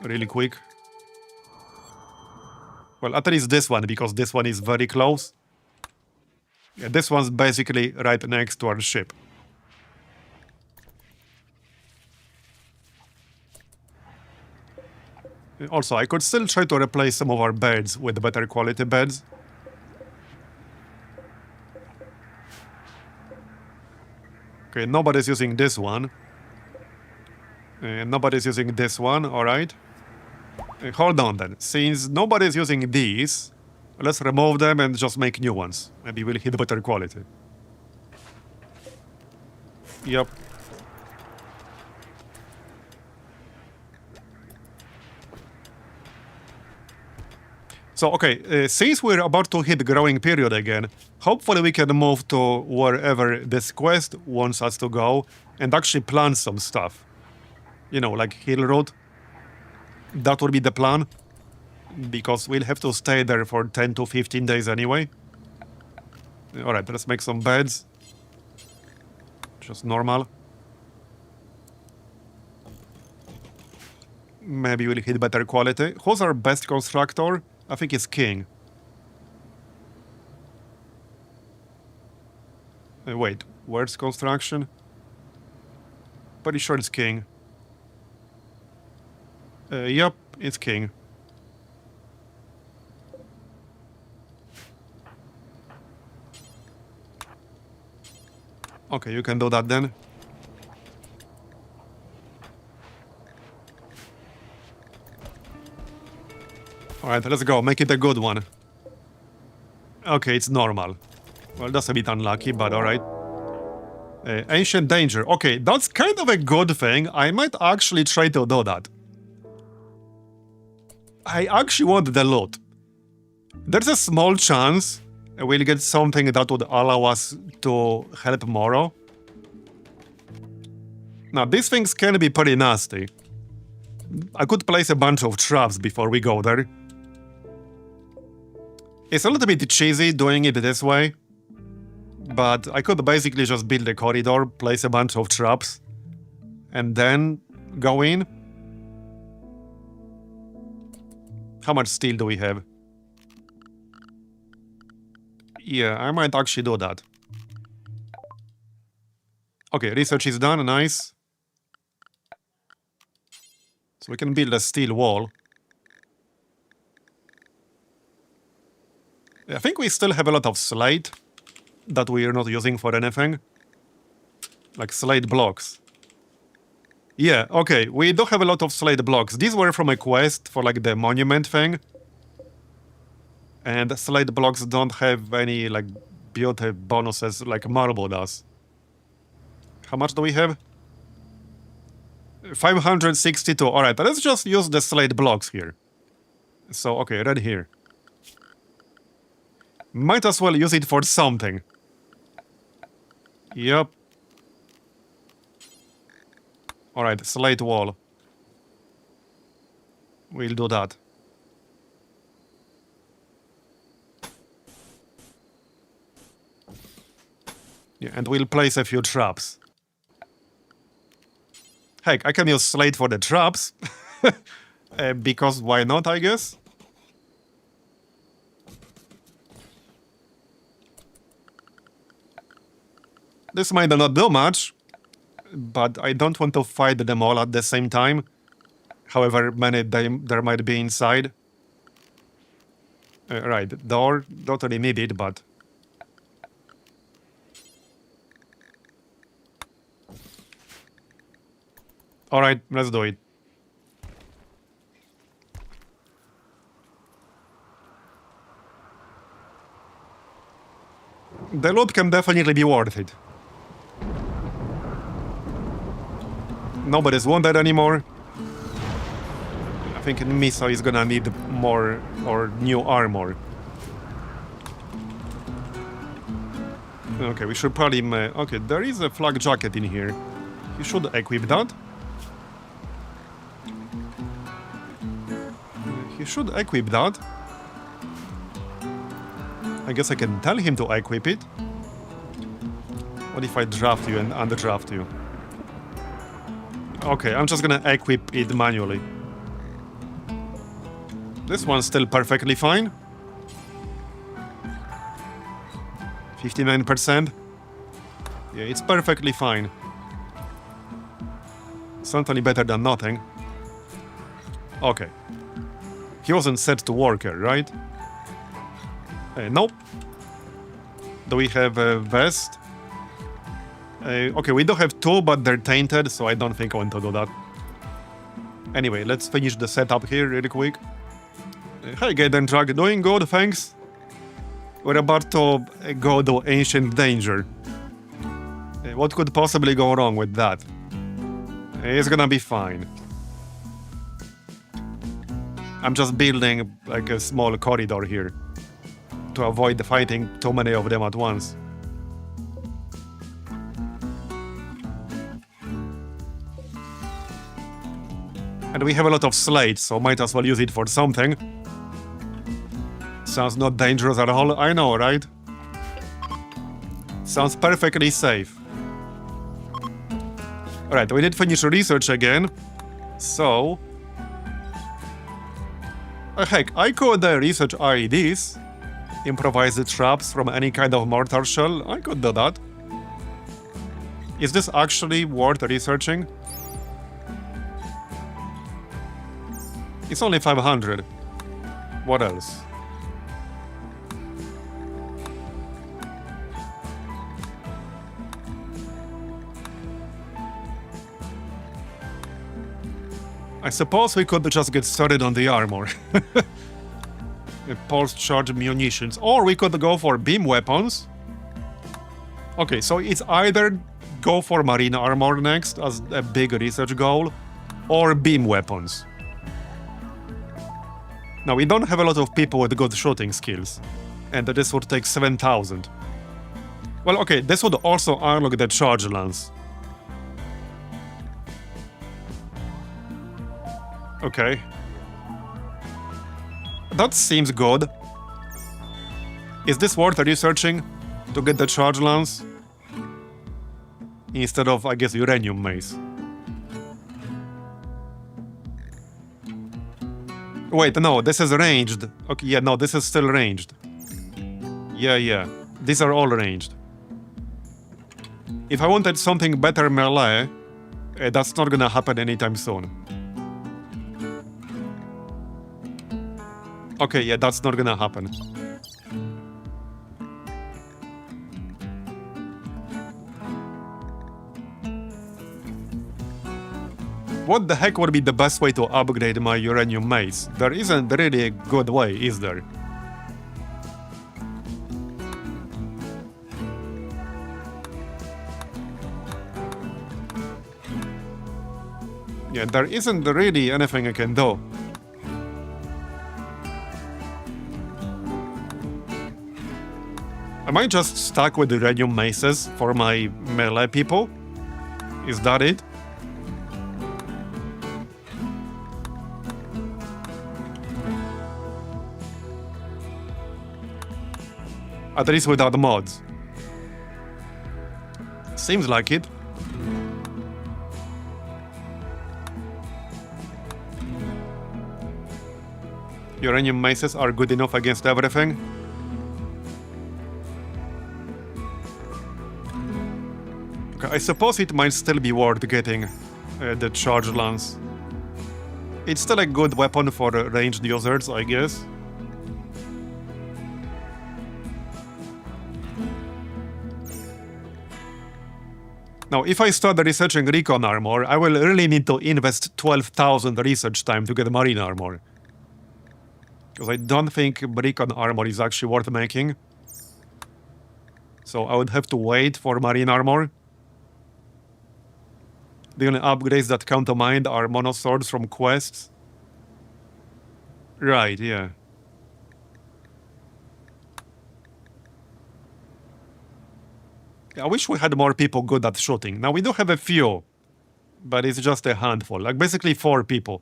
Speaker 1: Really quick. Well, at least this one, because this one is very close. Yeah, this one's basically right next to our ship. Also, I could still try to replace some of our beds with better quality beds. Okay, nobody's using this one. Nobody's using this one, alright. Hold on then. Since nobody's using these, let's remove them and just make new ones. Maybe we'll hit better quality. Yep. So, okay, since we're about to hit growing period again, hopefully we can move to wherever this quest wants us to go and actually plant some stuff. You know, like hill road. That would be the plan. Because we'll have to stay there for 10 to 15 days anyway. Alright, let's make some beds. Just normal. Maybe we'll hit better quality. Who's our best constructor? I think it's King. Wait, where's construction? Pretty sure it's King. Yep, it's King. Okay, you can do that then. Alright, let's go. Make it a good one. Okay, it's normal. Well, that's a bit unlucky, but alright. Ancient danger. Okay, that's kind of a good thing. I might actually try to do that. I actually want the loot. There's a small chance we'll get something that would allow us to help Moro. Now, these things can be pretty nasty. I could place a bunch of traps before we go there. It's a little bit cheesy doing it this way, but I could basically just build a corridor, place a bunch of traps, and then go in. How much steel do we have? Yeah, I might actually do that. Okay, research is done, nice. So we can build a steel wall. I think we still have a lot of slate that we are not using for anything. Like slate blocks. Yeah, okay, we do have a lot of slate blocks. These were from a quest for like the monument thing. And slate blocks don't have any like beauty bonuses like marble does. How much do we have? 562. Alright, let's just use the slate blocks here. So, okay, right here. Might as well use it for something. Yep. Alright, slate wall. We'll do that. Yeah, and we'll place a few traps. Heck, I can use slate for the traps. Because why not, I guess? This might not do much, but I don't want to fight them all at the same time. However many there might be inside. Right, door, don't really need it, but... Alright, let's do it. The loot can definitely be worth it. Nobody's wounded anymore. I think Miso is gonna need more or new armor. Okay, we should probably... okay, there is a flak jacket in here. You should equip that. He should equip that. I guess I can tell him to equip it. What if I draft you and underdraft you? Okay, I'm just gonna equip it manually. This one's still perfectly fine. 59%. Yeah, it's perfectly fine. Certainly better than nothing. Okay. He wasn't set to worker, right? Nope. Do we have a vest? Okay, we do have two, but they're tainted, so I don't think I want to do that. Anyway, let's finish the setup here really quick. Hi, Gaiden Drag. Doing good, thanks. We're about to go to Ancient Danger. What could possibly go wrong with that? It's gonna be fine. I'm just building like a small corridor here to avoid fighting too many of them at once. And we have a lot of slate, so might as well use it for something. Sounds not dangerous at all, I know, right? Sounds perfectly safe. Alright, we did finish research again, so... heck, I could research IEDs, improvise the traps from any kind of mortar shell. I could do that. Is this actually worth researching? It's only 500. What else? I suppose we could just get started on the armor. Pulse charge munitions. Or we could go for beam weapons. Okay, so it's either go for marine armor next as a big research goal, or beam weapons. Now, we don't have a lot of people with good shooting skills, and this would take 7,000. Well, okay, this would also unlock the charge lance. Okay. That seems good. Is this worth researching to get the charge lance? Instead of, I guess, uranium mace. Wait, no, this is ranged. Okay, yeah, no, this is still ranged. Yeah. These are all ranged. If I wanted something better melee, that's not gonna happen anytime soon. Okay, yeah, that's not gonna happen. What the heck would be the best way to upgrade my uranium mace? There isn't really a good way, is there? Yeah, there isn't really anything I can do. Am I just stuck with uranium maces for my melee people? Is that it? At least without mods. Seems like it. Uranium maces are good enough against everything. Okay, I suppose it might still be worth getting the charge lance. It's still a good weapon for ranged users, I guess. Now, if I start researching recon armor, I will really need to invest 12,000 research time to get marine armor. Because I don't think recon armor is actually worth making. So I would have to wait for marine armor. The only upgrades that count to mind are monoswords from quests. Right, yeah. I wish we had more people good at shooting. Now, we do have a few, but it's just a handful. Like, basically 4 people.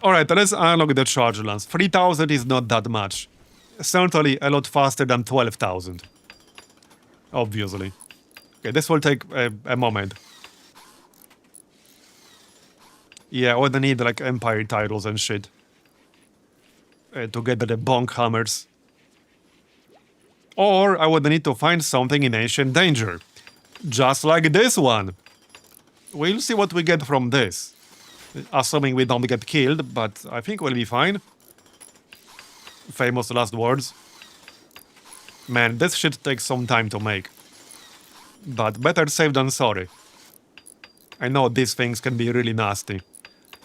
Speaker 1: Alright, let's unlock the charge lance. 3,000 is not that much. Certainly a lot faster than 12,000. Obviously. Okay, this will take a moment. Yeah, I would need, like, Empire titles and shit. To get the bonk hammers. Or I would need to find something in Ancient Danger. Just like this one. We'll see what we get from this. Assuming we don't get killed, but I think we'll be fine. Famous last words. Man, this shit takes some time to make. But better safe than sorry. I know these things can be really nasty.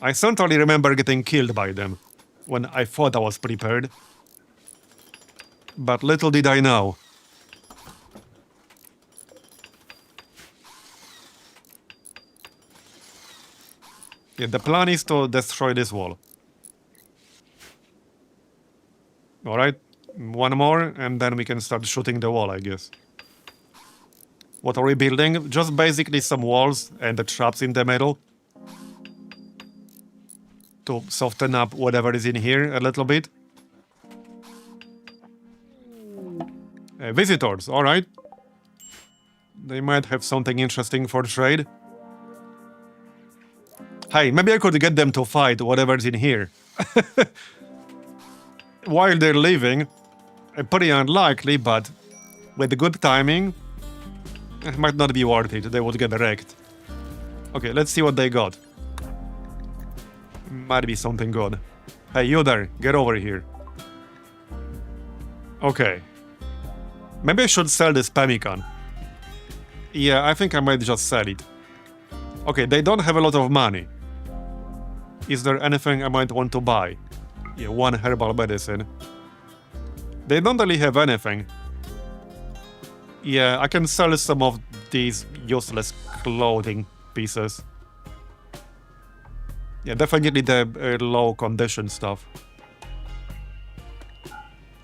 Speaker 1: I certainly remember getting killed by them. When I thought I was prepared. But little did I know. Yeah, the plan is to destroy this wall. Alright, one more, and then we can start shooting the wall, I guess. What are we building? Just basically some walls and the traps in the middle. To soften up whatever is in here a little bit. Visitors, alright. They might have something interesting for trade. Hey, maybe I could get them to fight whatever's in here. While they're leaving. Pretty unlikely, but with good timing, it might not be worth it. They would get wrecked. Okay, let's see what they got. Might be something good. Hey, you there, get over here. Okay. Maybe I should sell this pemmican. Yeah, I think I might just sell it. Okay, they don't have a lot of money. Is there anything I might want to buy? Yeah, 1 herbal medicine. They don't really have anything. Yeah, I can sell some of these useless clothing pieces. Yeah, definitely the low condition stuff.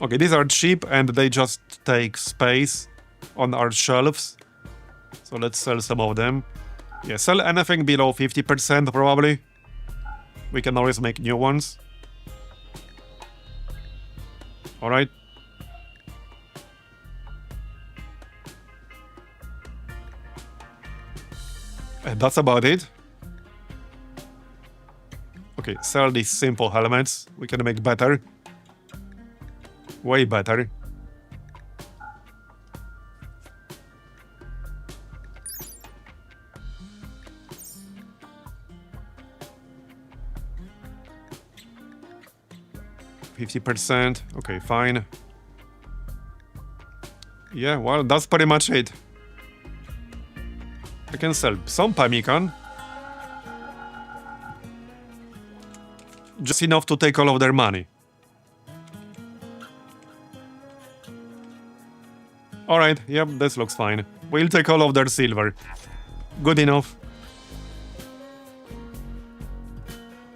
Speaker 1: Okay, these are cheap and they just take space on our shelves. So let's sell some of them. Yeah, sell anything below 50% probably. We can always make new ones. Alright. And that's about it. Okay, sell these simple helmets. We can make better. Way better. %. Okay, fine. Yeah, well, that's pretty much it. I can sell some pemmican. Just enough to take all of their money. Alright, yep, this looks fine. We'll take all of their silver. Good enough.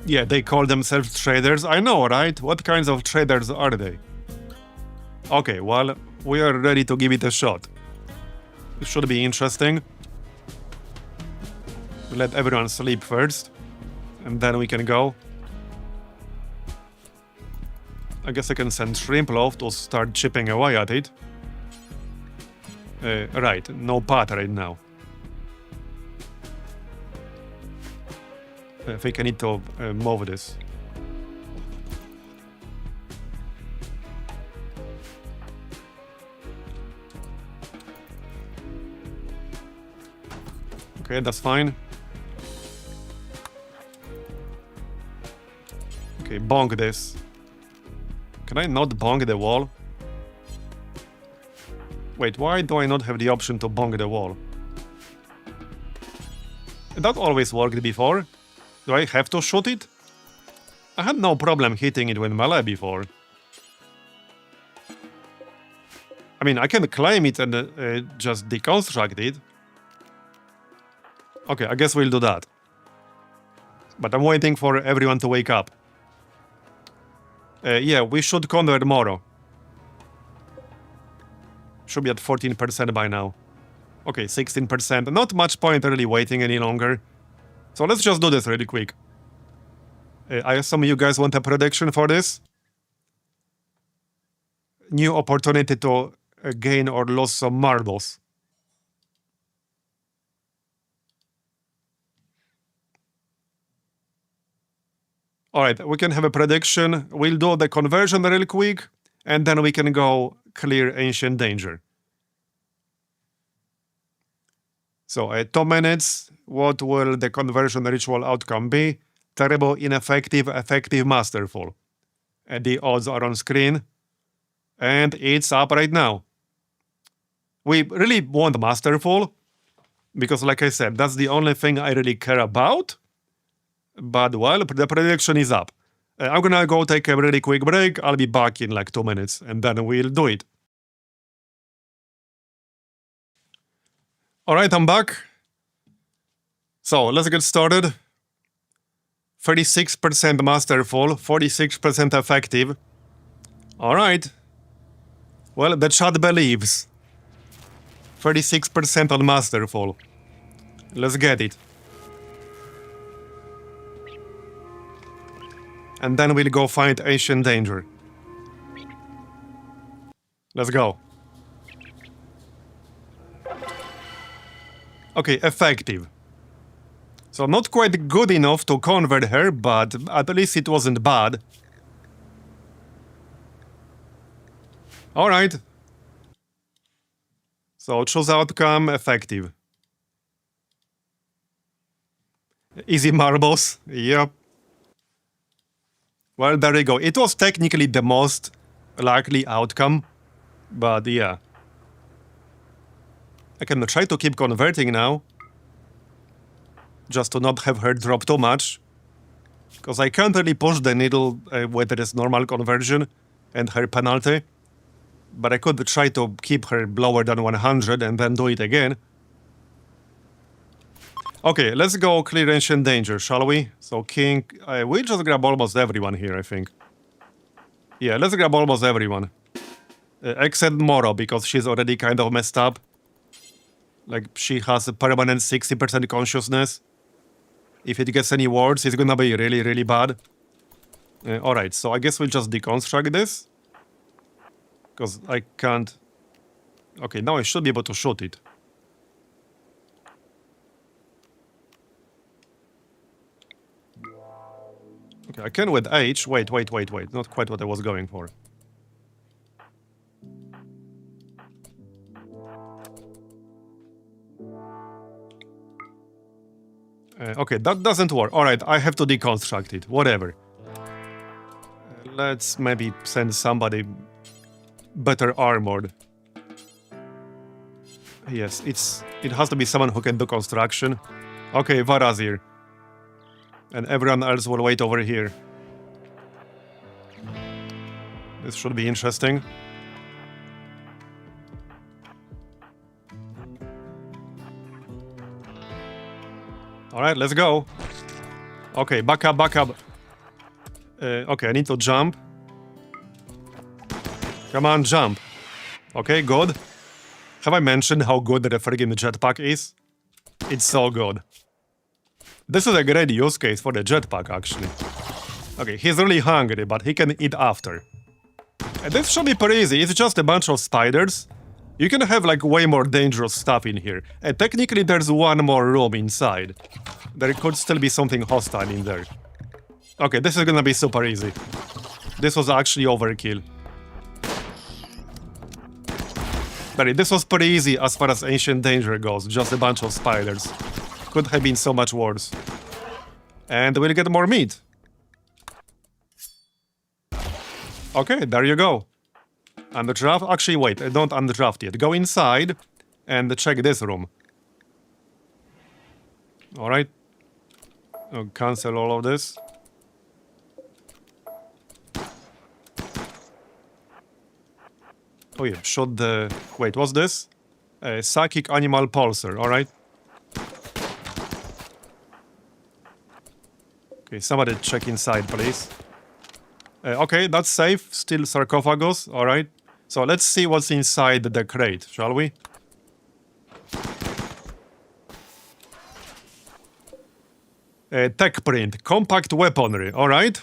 Speaker 1: Yeah, they call themselves traders. I know, right? What kinds of traders are they? Okay, well, we are ready to give it a shot. It should be interesting. Let everyone sleep first, and then we can go. I guess I can send Shrimploaf to start chipping away at it. Right, no path right now. I think I need to move this. Okay, that's fine. Okay, bonk this. Can I not bonk the wall? Wait, why do I not have the option to bonk the wall? That always worked before. Do I have to shoot it? I had no problem hitting it with melee before. I mean, I can claim it and just deconstruct it. Okay, I guess we'll do that. But I'm waiting for everyone to wake up. Yeah, we should convert tomorrow. Should be at 14% by now. Okay, 16%. Not much point really waiting any longer. So let's just do this really quick. I assume you guys want a prediction for this? New opportunity to gain or lose some marbles. Alright, we can have a prediction. We'll do the conversion real quick, and then we can go clear Ancient Danger. So, 2 minutes. What will the conversion ritual outcome be? Terrible, ineffective, effective, masterful. And the odds are on screen. And it's up right now. We really want masterful, because like I said, that's the only thing I really care about. But, well, the prediction is up. I'm gonna go take a really quick break. I'll be back in like 2 minutes, and then we'll do it. Alright, I'm back. So, let's get started. 36% masterful, 46% effective. Alright. Well, the chat believes. 36% on masterful. Let's get it. And then we'll go find Ancient Danger. Let's go. Okay, effective. So not quite good enough to convert her, but at least it wasn't bad. Alright. So choose outcome, effective. Easy marbles, yep. Well, there you go. It was technically the most likely outcome, but yeah. I can try to keep converting now, just to not have her drop too much, because I can't really push the needle with this normal conversion and her penalty, but I could try to keep her lower than 100 and then do it again. Okay, let's go clear ancient danger, shall we? So king, we'll just grab almost everyone here, I think. Yeah, let's grab almost everyone. Except Moro, because she's already kind of messed up. Like, she has a permanent 60% consciousness. If it gets any wards, it's gonna be really, really bad. Alright, so I guess we'll just deconstruct this. Because I can't... Okay, now I should be able to shoot it. Okay, I can with H. Wait. Not quite what I was going for. Okay, that doesn't work. Alright, I have to deconstruct it. Whatever. Let's maybe send somebody better armored. Yes, it has to be someone who can do construction. Okay, Varazir. And everyone else will wait over here. This should be interesting. Alright, let's go. Okay, back up. Okay, I need to jump. Come on, jump. Okay, good. Have I mentioned how good the friggin' jetpack is? It's so good. This is a great use case for the jetpack, actually. Okay, he's really hungry, but he can eat after. And this should be pretty easy. It's just a bunch of spiders. You can have, like, way more dangerous stuff in here. And technically, there's one more room inside. There could still be something hostile in there. Okay, this is gonna be super easy. This was actually overkill. But this was pretty easy as far as ancient danger goes. Just a bunch of spiders. Could have been so much worse. And we'll get more meat. Okay, there you go. Underdraft? Actually, wait, don't underdraft yet. Go inside and check this room. Alright. I'll cancel all of this. Oh yeah, shot the... Wait, what's this? Psychic Animal Pulsar, alright. Okay, somebody check inside, please. Okay, that's safe. Still sarcophagus, alright. So let's see what's inside the crate, shall we? Tech print, compact weaponry, alright.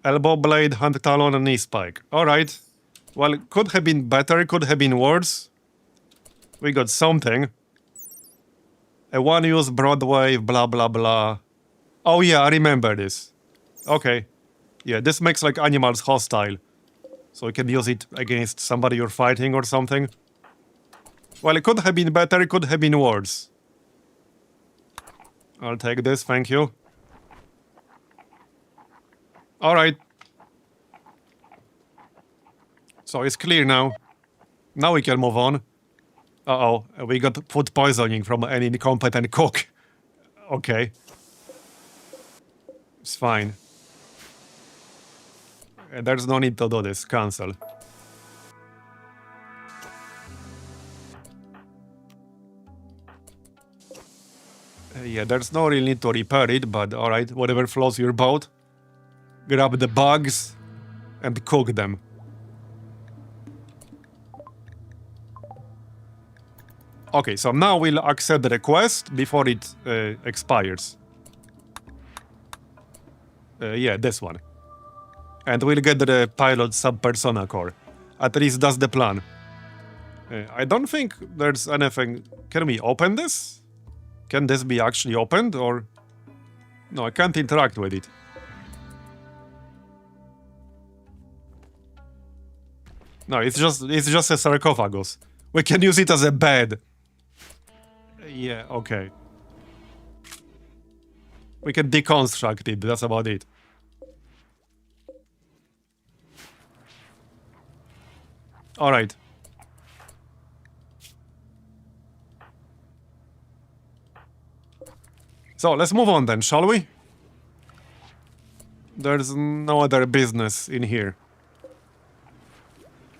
Speaker 1: Elbow blade, hand talon, and knee spike. Alright. Well, could have been better, could have been worse. We got something. A one-use Broadway, blah blah blah. Oh yeah, I remember this. Okay. Yeah, this makes like animals hostile. So you can use it against somebody you're fighting or something. Well, it could have been better, it could have been worse. I'll take this, thank you. Alright. So it's clear now. Now we can move on. Uh-oh, we got food poisoning from an incompetent cook. Okay. It's fine. There's no need to do this. Cancel. Yeah, there's no real need to repair it, but alright, whatever floats your boat. Grab the bugs and cook them. Okay, so now we'll accept the request before it expires. Yeah, this one. And we'll get the pilot sub-persona core. At least that's the plan. I don't think there's anything... Can we open this? Can this be actually opened, or... No, I can't interact with it. No, it's just a sarcophagus. We can use it as a bed. Yeah, okay. We can deconstruct it, that's about it. Alright. So, let's move on then, shall we? There's no other business in here.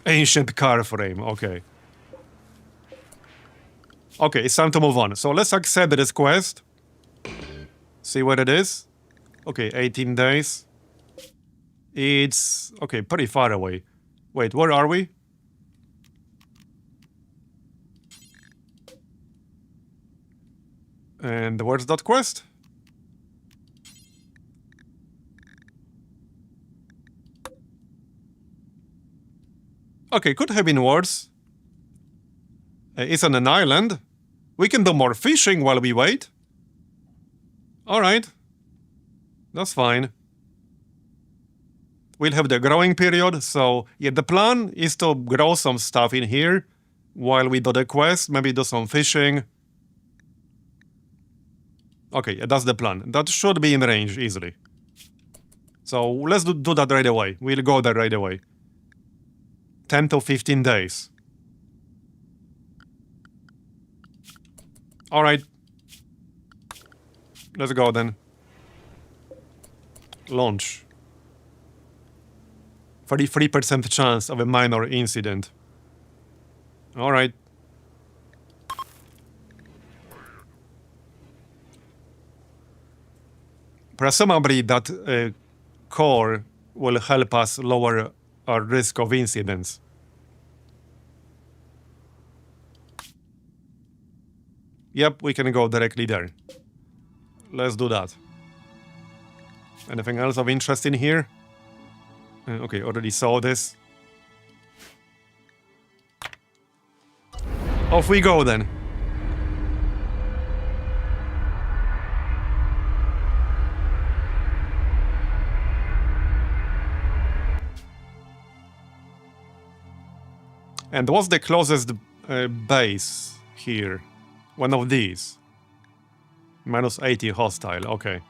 Speaker 1: Ancient car frame, okay. Okay, it's time to move on. So let's accept this quest. See what it is. Okay, 18 days. It's... okay, pretty far away. Wait, where are we? And where's that quest? Okay, could have been worse. It's on an island. We can do more fishing while we wait. Alright. That's fine. We'll have the growing period, so yeah, the plan is to grow some stuff in here while we do the quest, maybe do some fishing. Okay, yeah, that's the plan. That should be in range easily. So let's do that right away. We'll go there right away. 10 to 15 days. Alright. Let's go then. Launch. 33% chance of a minor incident. Alright. Presumably that core will help us lower our risk of incidents. Yep, we can go directly there. Let's do that. Anything else of interest in here? Okay, already saw this. Off we go then. And what's the closest base here? One of these. Minus 80 hostile, okay.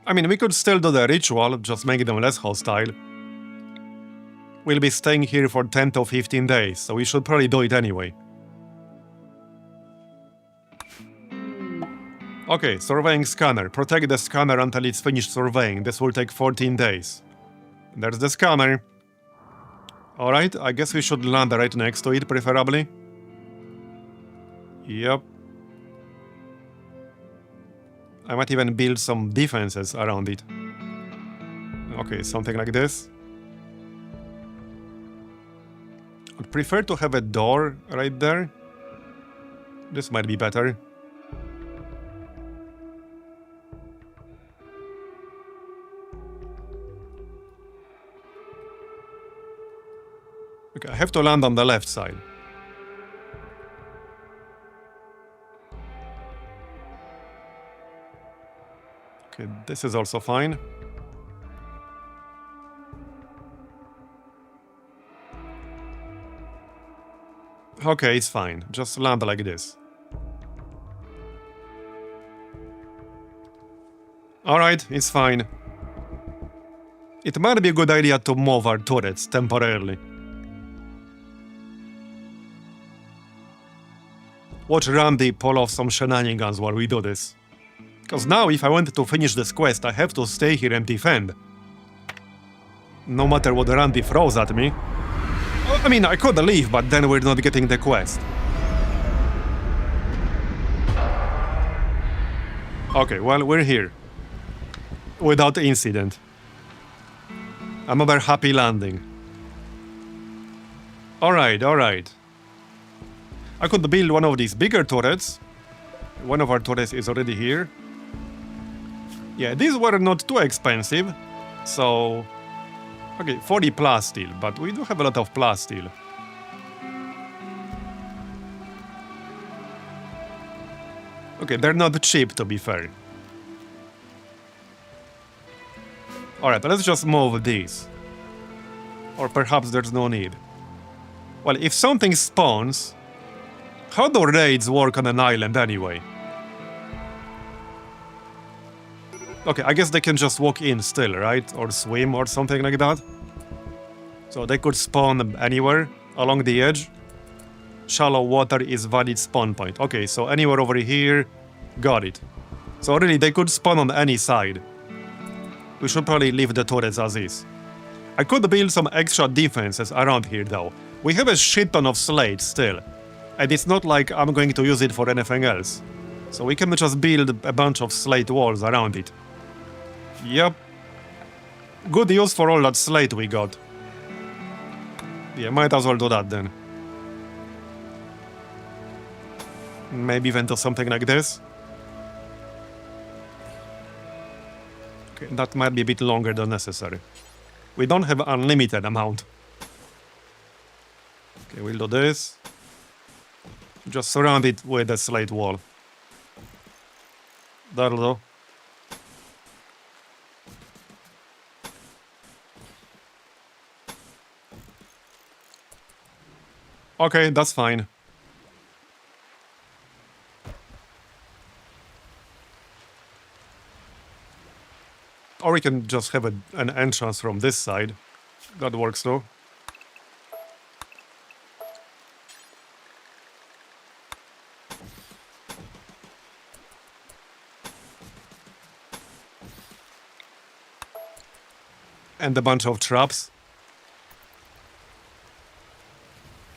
Speaker 1: I mean, we could still do the ritual, just make them less hostile. We'll be staying here for 10 to 15 days, so we should probably do it anyway. Okay, surveying scanner. Protect the scanner until it's finished surveying. This will take 14 days. There's the scanner. Alright, I guess we should land right next to it, preferably. Yep. I might even build some defenses around it. Okay, something like this. I'd prefer to have a door right there. This might be better. Okay, I have to land on the left side. Okay, this is also fine. Okay, it's fine. Just land like this. Alright, it's fine. It might be a good idea to move our turrets temporarily. Watch Randy pull off some shenanigans while we do this. Because now, if I want to finish this quest, I have to stay here and defend. No matter what Randy throws at me. I mean, I could leave, but then we're not getting the quest. Okay, well, we're here. Without incident. Another happy landing. Alright, alright. I could build one of these bigger turrets. One of our turrets is already here. Yeah, these were not too expensive. So... okay, 40 plus steel, but we do have a lot of plus steel. Okay, they're not cheap, to be fair. Alright, let's just move these. Or perhaps there's no need. Well, if something spawns... how do raids work on an island anyway? Okay, I guess they can just walk in still, right? Or swim or something like that. So they could spawn anywhere along the edge. Shallow water is valid spawn point. Okay, so anywhere over here, got it. So really, they could spawn on any side. We should probably leave the turrets as is. I could build some extra defenses around here though. We have a shit ton of slate still. And it's not like I'm going to use it for anything else. So we can just build a bunch of slate walls around it. Yep. Good use for all that slate we got. Yeah, might as well do that then. Maybe even do something like this. Okay, that might be a bit longer than necessary. We don't have unlimited amount. Okay, we'll do this. Just surround it with a slate wall. That'll do. Okay, that's fine. Or we can just have an entrance from this side. That works too. And a bunch of traps.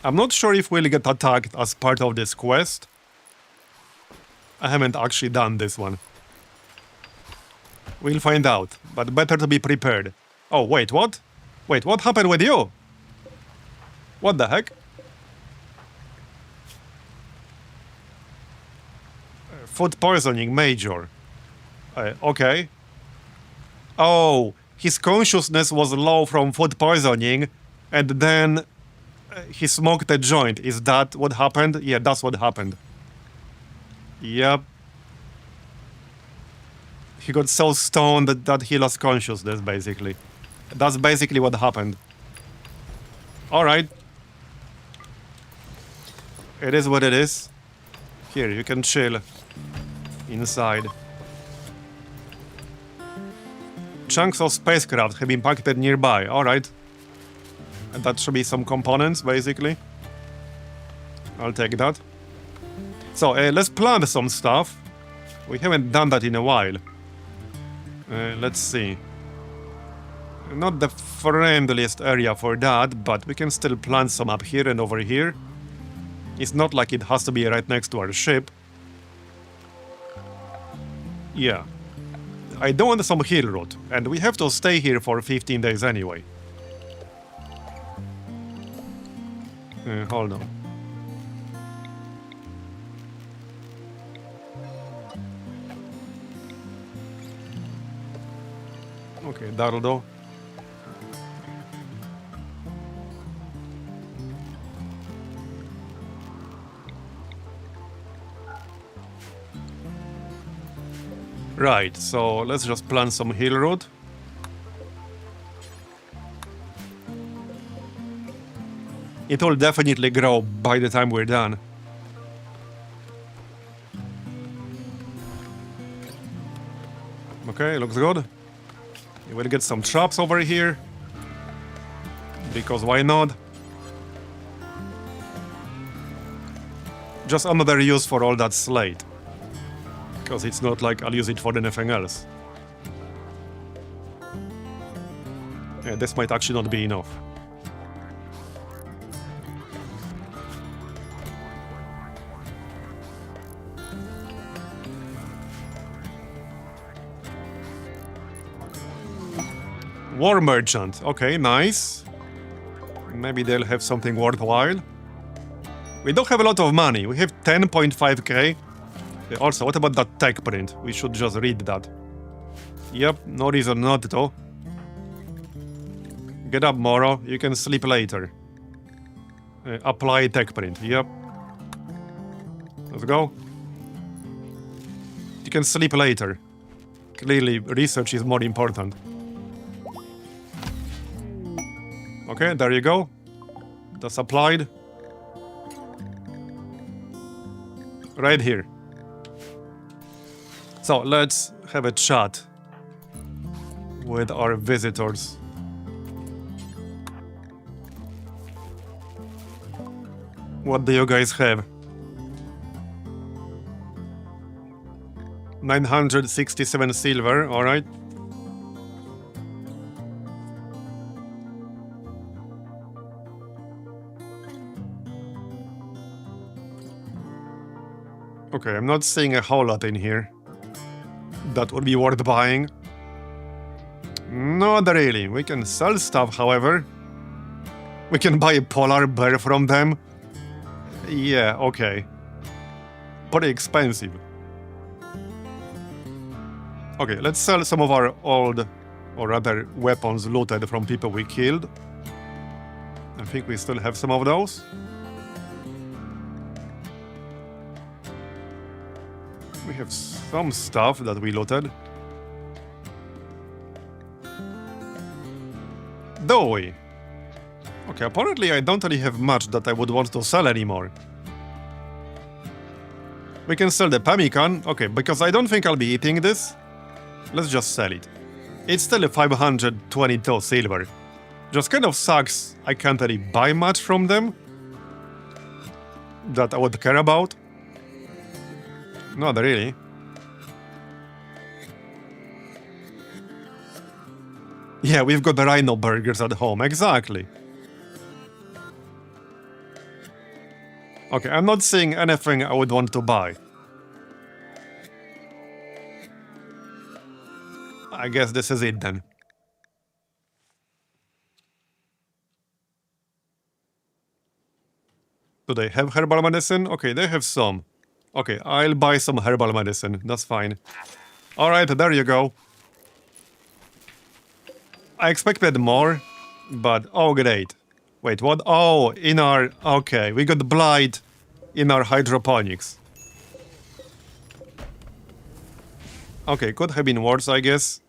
Speaker 1: I'm not sure if we'll get attacked as part of this quest. I haven't actually done this one. We'll find out, but better to be prepared. Oh, wait, what? Wait, what happened with you? What the heck? Food poisoning major. Okay. Oh, his consciousness was low from food poisoning, and then he smoked a joint. Is that what happened? Yeah, that's what happened. Yep. He got so stoned that he lost consciousness, basically. That's basically what happened. Alright. It is what it is. Here, you can chill. Inside. Chunks of spacecraft have impacted nearby. Alright. And that should be some components, basically. I'll take that. So, let's plant some stuff. We haven't done that in a while. Let's see. Not the friendliest area for that, but we can still plant some up here and over here. It's not like it has to be right next to our ship. Yeah. I don't want some hill route, and we have to stay here for 15 days anyway. Hold on. Okay, that'll do. Right, so let's just plant some hill road. It will definitely grow by the time we're done. Okay, looks good. We'll get some traps over here. Because why not? Just another use for all that slate. Because it's not like I'll use it for anything else. Yeah, this might actually not be enough. War merchant. Okay, nice. Maybe they'll have something worthwhile. We don't have a lot of money. We have 10.5k. Also, what about that tech print? We should just read that. Yep, no reason not to. Get up, Moro. You can sleep later. Apply tech print. Yep. Let's go. You can sleep later. Clearly, research is more important. Okay, there you go. That's applied. Right here. So, let's have a chat with our visitors. What do you guys have? 967 silver, alright. Okay, I'm not seeing a whole lot in here that would be worth buying. Not really. We can sell stuff, however. We can buy a polar bear from them. Yeah, okay. Pretty expensive. Okay, let's sell some of our old, or rather weapons looted from people we killed. I think we still have some of those. We have some stuff that we looted. Do we? Okay, apparently I don't really have much that I would want to sell anymore. We can sell the pemmican. Okay, because I don't think I'll be eating this. Let's just sell it. It's still 522 silver. Just kind of sucks I can't really buy much from them that I would care about. Not really. Yeah, we've got the Rhino burgers at home, exactly. Okay, I'm not seeing anything I would want to buy. I guess this is it then. Do they have herbal medicine? Okay, they have some. Okay, I'll buy some herbal medicine. That's fine. Alright, there you go. I expected more, but oh great. Wait, what? Oh, in our... Okay, we got blight in our hydroponics. Okay, could have been worse, I guess.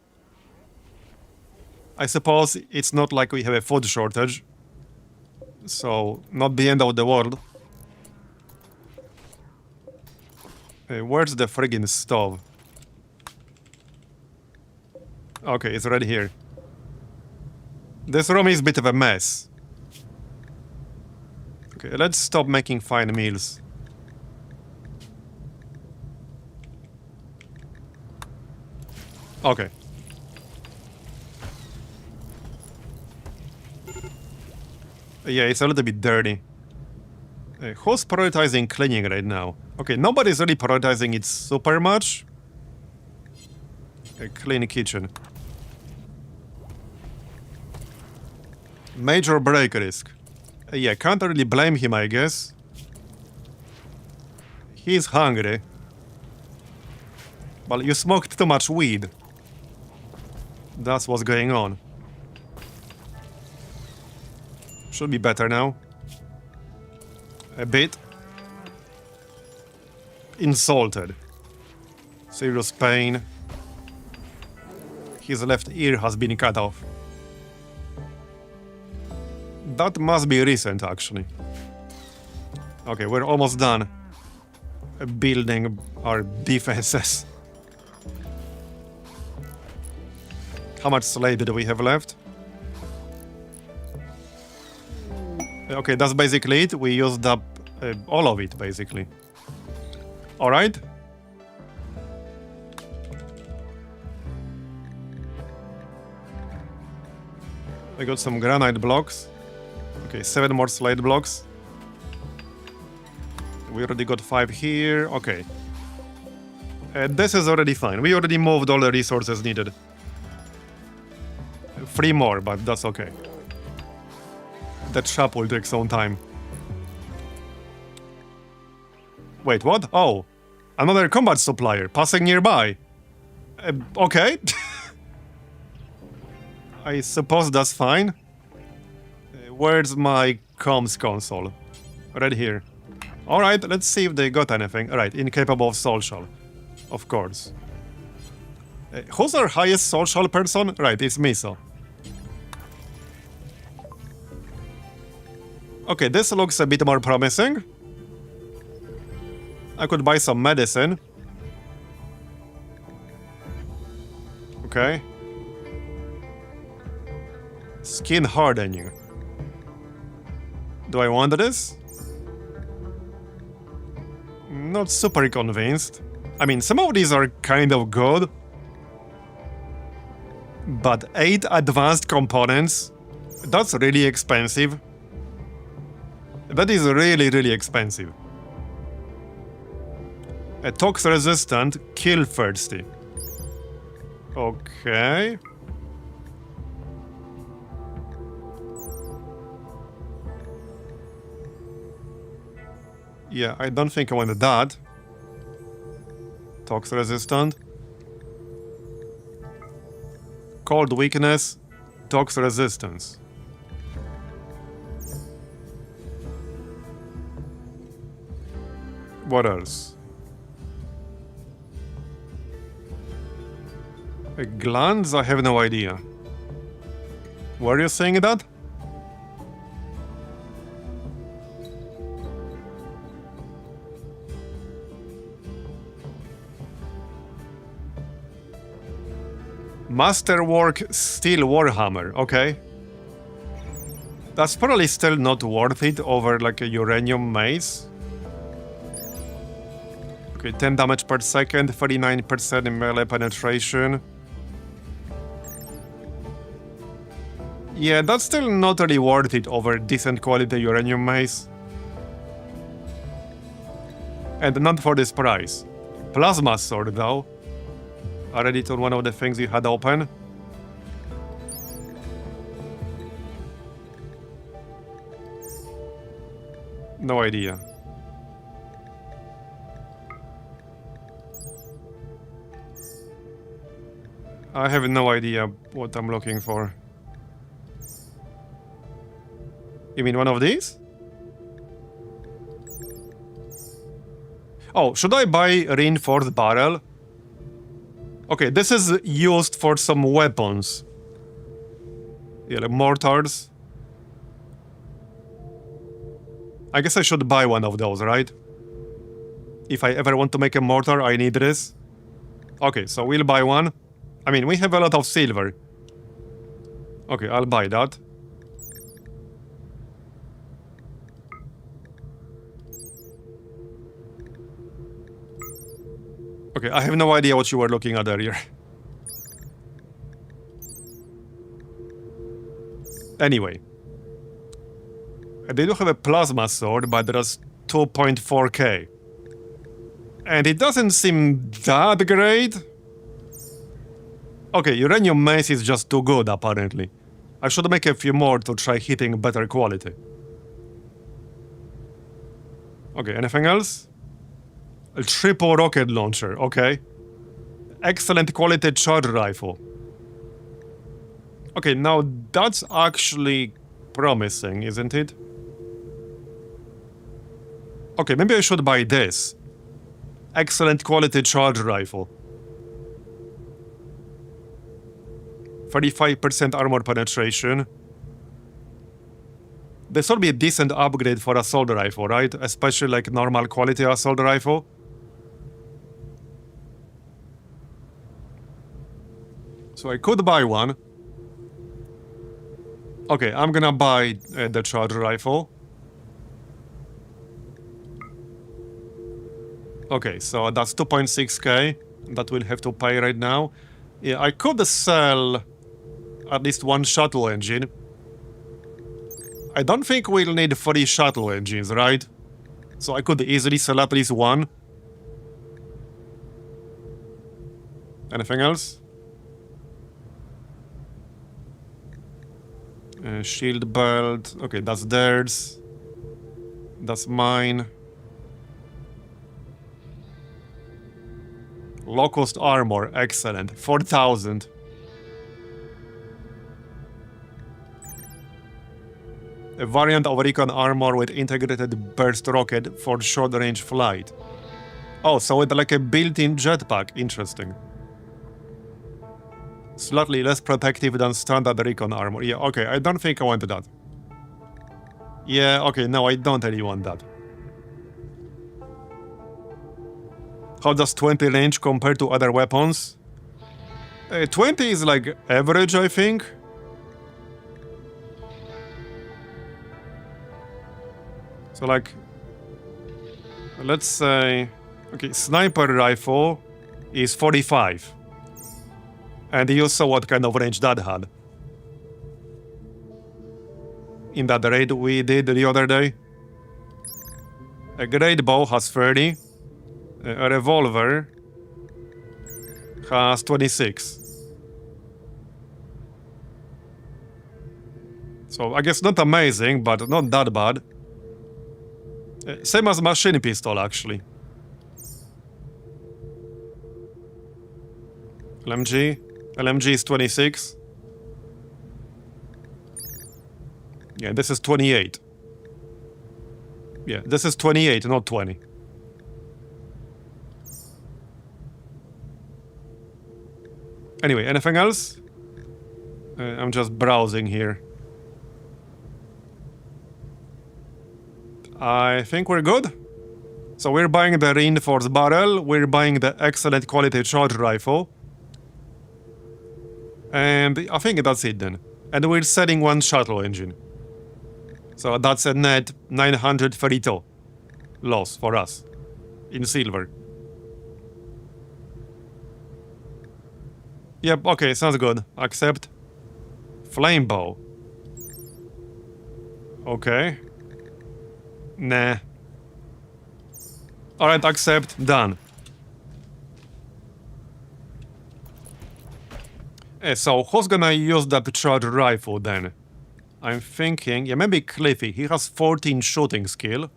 Speaker 1: I suppose it's not like we have a food shortage. So, not the end of the world. Where's the friggin' stove? Okay, it's right here. This room is a bit of a mess. Okay, let's stop making fine meals. Okay. Yeah, it's a little bit dirty. Who's prioritizing cleaning right now? Okay, nobody's really prioritizing it super much. A clean kitchen. Major break risk. Yeah, can't really blame him, I guess. He's hungry. Well, you smoked too much weed. That's what's going on. Should be better now. A bit. Insulted. Serious pain. His left ear has been cut off. That must be recent, actually. Okay, we're almost done building our defenses. How much slate do we have left? Okay, that's basically it. We used up all of it, basically. Alright. I got some granite blocks. Okay, 7 more slate blocks. We already got 5 here. Okay. This is already fine. We already moved all the resources needed. 3 more, but that's okay. That shop will take some time. Wait, what? Oh, another combat supplier passing nearby. Okay. I suppose that's fine. Where's my comms console? Right here. Alright, let's see if they got anything. Alright, incapable of social. Of course. Who's our highest social person? Right, it's Miso. Okay, this looks a bit more promising. I could buy some medicine. Okay. Skin hardening. Do I want this? Not super convinced. I mean, some of these are kind of good. But 8 advanced components? That's really expensive. That is really, really expensive. A tox resistant, kill thirsty. Okay. Yeah, I don't think I want that. Tox resistant. Cold weakness, tox resistance. What else? Glands? I have no idea. Were you saying that? Masterwork Steel Warhammer, okay. That's probably still not worth it over like a uranium mace. Okay, 10 damage per second, 39% in melee penetration. Yeah, that's still not really worth it over decent quality uranium mace. And not for this price. Plasma sword though. I read it on one of the things you had open. No idea. I have no idea what I'm looking for. You mean one of these? Oh, should I buy reinforced barrel? Okay, this is used for some weapons. Yeah, like mortars. I guess I should buy one of those, right? If I ever want to make a mortar, I need this. Okay, so we'll buy one. I mean, we have a lot of silver. Okay, I'll buy that. Okay, I have no idea what you were looking at earlier. Anyway. They do have a plasma sword, but there's 2.4k. And it doesn't seem that great. Okay, uranium mace is just too good, apparently. I should make a few more to try hitting better quality. Okay, anything else? A triple rocket launcher, okay. Excellent quality charge rifle. Okay, now that's actually promising, isn't it? Okay, maybe I should buy this. Excellent quality charge rifle. 35% armor penetration. This would be a decent upgrade for assault rifle, right? Especially like normal quality assault rifle. So I could buy one. Okay, I'm gonna buy the charge rifle. Okay, so that's 2.6k that we'll have to pay right now. Yeah, I could sell at least one shuttle engine. I don't think we'll need 3 shuttle engines, right? So I could easily sell at least one. Anything else? Shield belt. Okay, that's theirs. That's mine. Low-cost armor. Excellent. 4,000. A variant of recon armor with integrated burst rocket for short-range flight. Oh, so with like a built-in jetpack. Interesting. Slightly less protective than standard recon armor. Yeah, okay, I don't think I want that. Yeah, okay, no, I don't really want that. How does 20 range compare to other weapons? 20 is like average, I think. So like, let's say, okay, sniper rifle is 45. And you saw what kind of range that had. In that raid we did the other day. A great bow has 30. A revolver has 26. So I guess not amazing, but not that bad. Same as machine pistol, actually. LMG. LMG is 26. Yeah, this is 28. Yeah, this is 28, not 20. Anyway, anything else? I'm just browsing here. I think we're good. So we're buying the reinforced barrel, we're buying the excellent quality charge rifle. And I think that's it then. And we're selling one shuttle engine. So that's a net 932 loss for us in silver. Yep, okay, sounds good. Accept. Flame bow. Okay. Nah. Alright, accept. Done. So who's gonna use that charge rifle then? I'm thinking, yeah, maybe Cliffy. He has 14 shooting skill.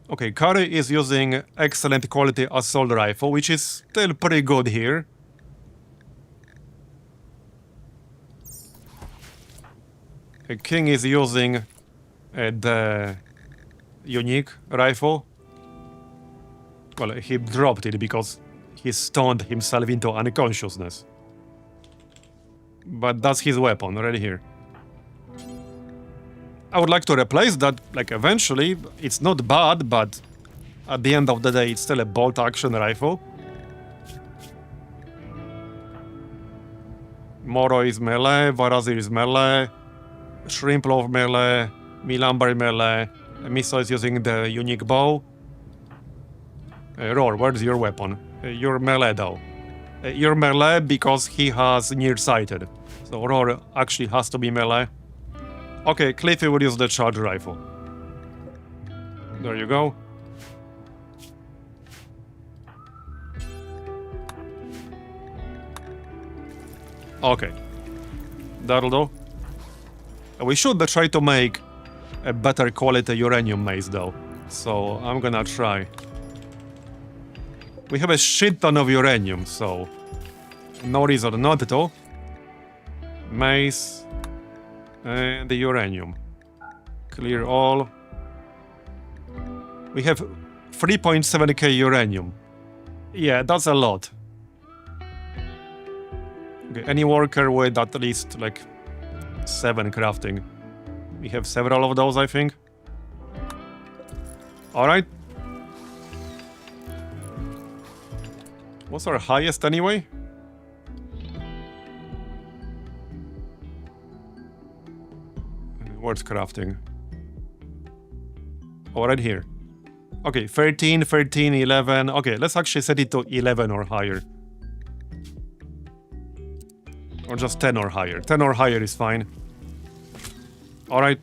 Speaker 1: Okay, Curry is using excellent quality assault rifle, which is still pretty good here. King is using the unique rifle. Well, he dropped it because he stunned himself into unconsciousness. But that's his weapon, right here. I would like to replace that, like, eventually. It's not bad, but at the end of the day, it's still a bolt-action rifle. Moro is melee, Varazir is melee, Shrimplov melee, Milambar melee, Miso is using the unique bow. Roar, where's your weapon? You're melee though. You're melee because he has nearsighted. So Roar actually has to be melee. Okay, Cliffy will use the charge rifle. There you go. Okay. That'll do. We should try to make a better quality uranium mace though. So I'm gonna try. We have a shit ton of uranium, so no reason not to. Mace and the uranium. Clear all. We have 3.7k uranium. Yeah, that's a lot. Okay, any worker with at least like 7 crafting. We have several of those, I think. Alright. What's our highest anyway? Where's crafting? Oh, right here. Okay, 13, 13, 11. Okay, let's actually set it to 11 or higher. Or just 10 or higher. 10 or higher is fine. Alright.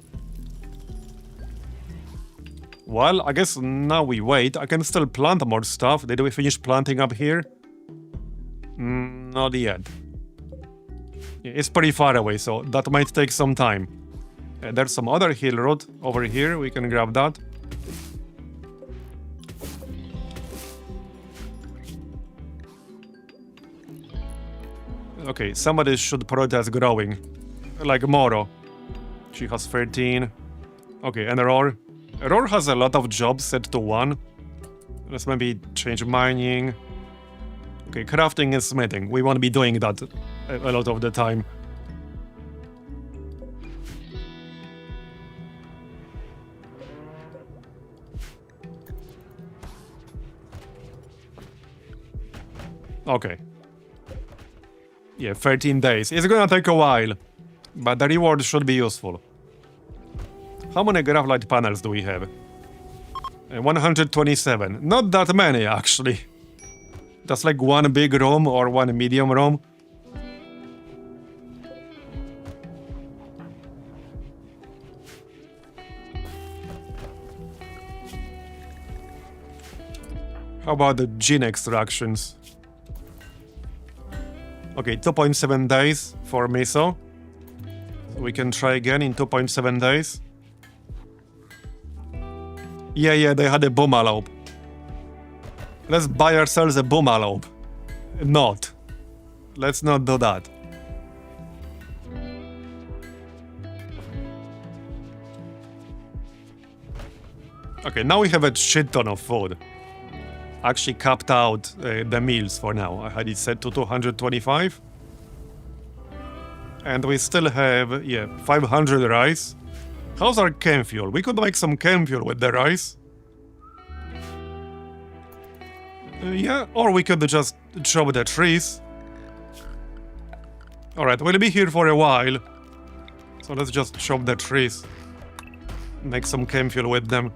Speaker 1: Well, I guess now we wait. I can still plant more stuff. Did we finish planting up here? Not yet. It's pretty far away, so that might take some time. There's some other hill road over here. We can grab that. Okay, somebody should prioritize growing. Like Moro. She has 13. Okay, and Roar. Roar has a lot of jobs set to 1. Let's maybe change mining. Okay, crafting and smithing. We won't be doing that a lot of the time. Okay. Yeah, 13 days. It's gonna take a while, but the reward should be useful. How many graphite panels do we have? 127. Not that many, actually. That's like one big room or one medium room. How about the gene extractions? Okay, 2.7 days for miso. We can try again in 2.7 days. Yeah, they had a boomalope. Let's buy ourselves a boomalope. Not. Let's not do that. Okay, now we have a shit ton of food. Actually capped out the meals for now. I had it set to 225. And we still have, 500 rice. How's our chem fuel? We could make some chem fuel with the rice. Yeah, or we could just chop the trees. Alright, we'll be here for a while. So let's just chop the trees. Make some chem fuel with them.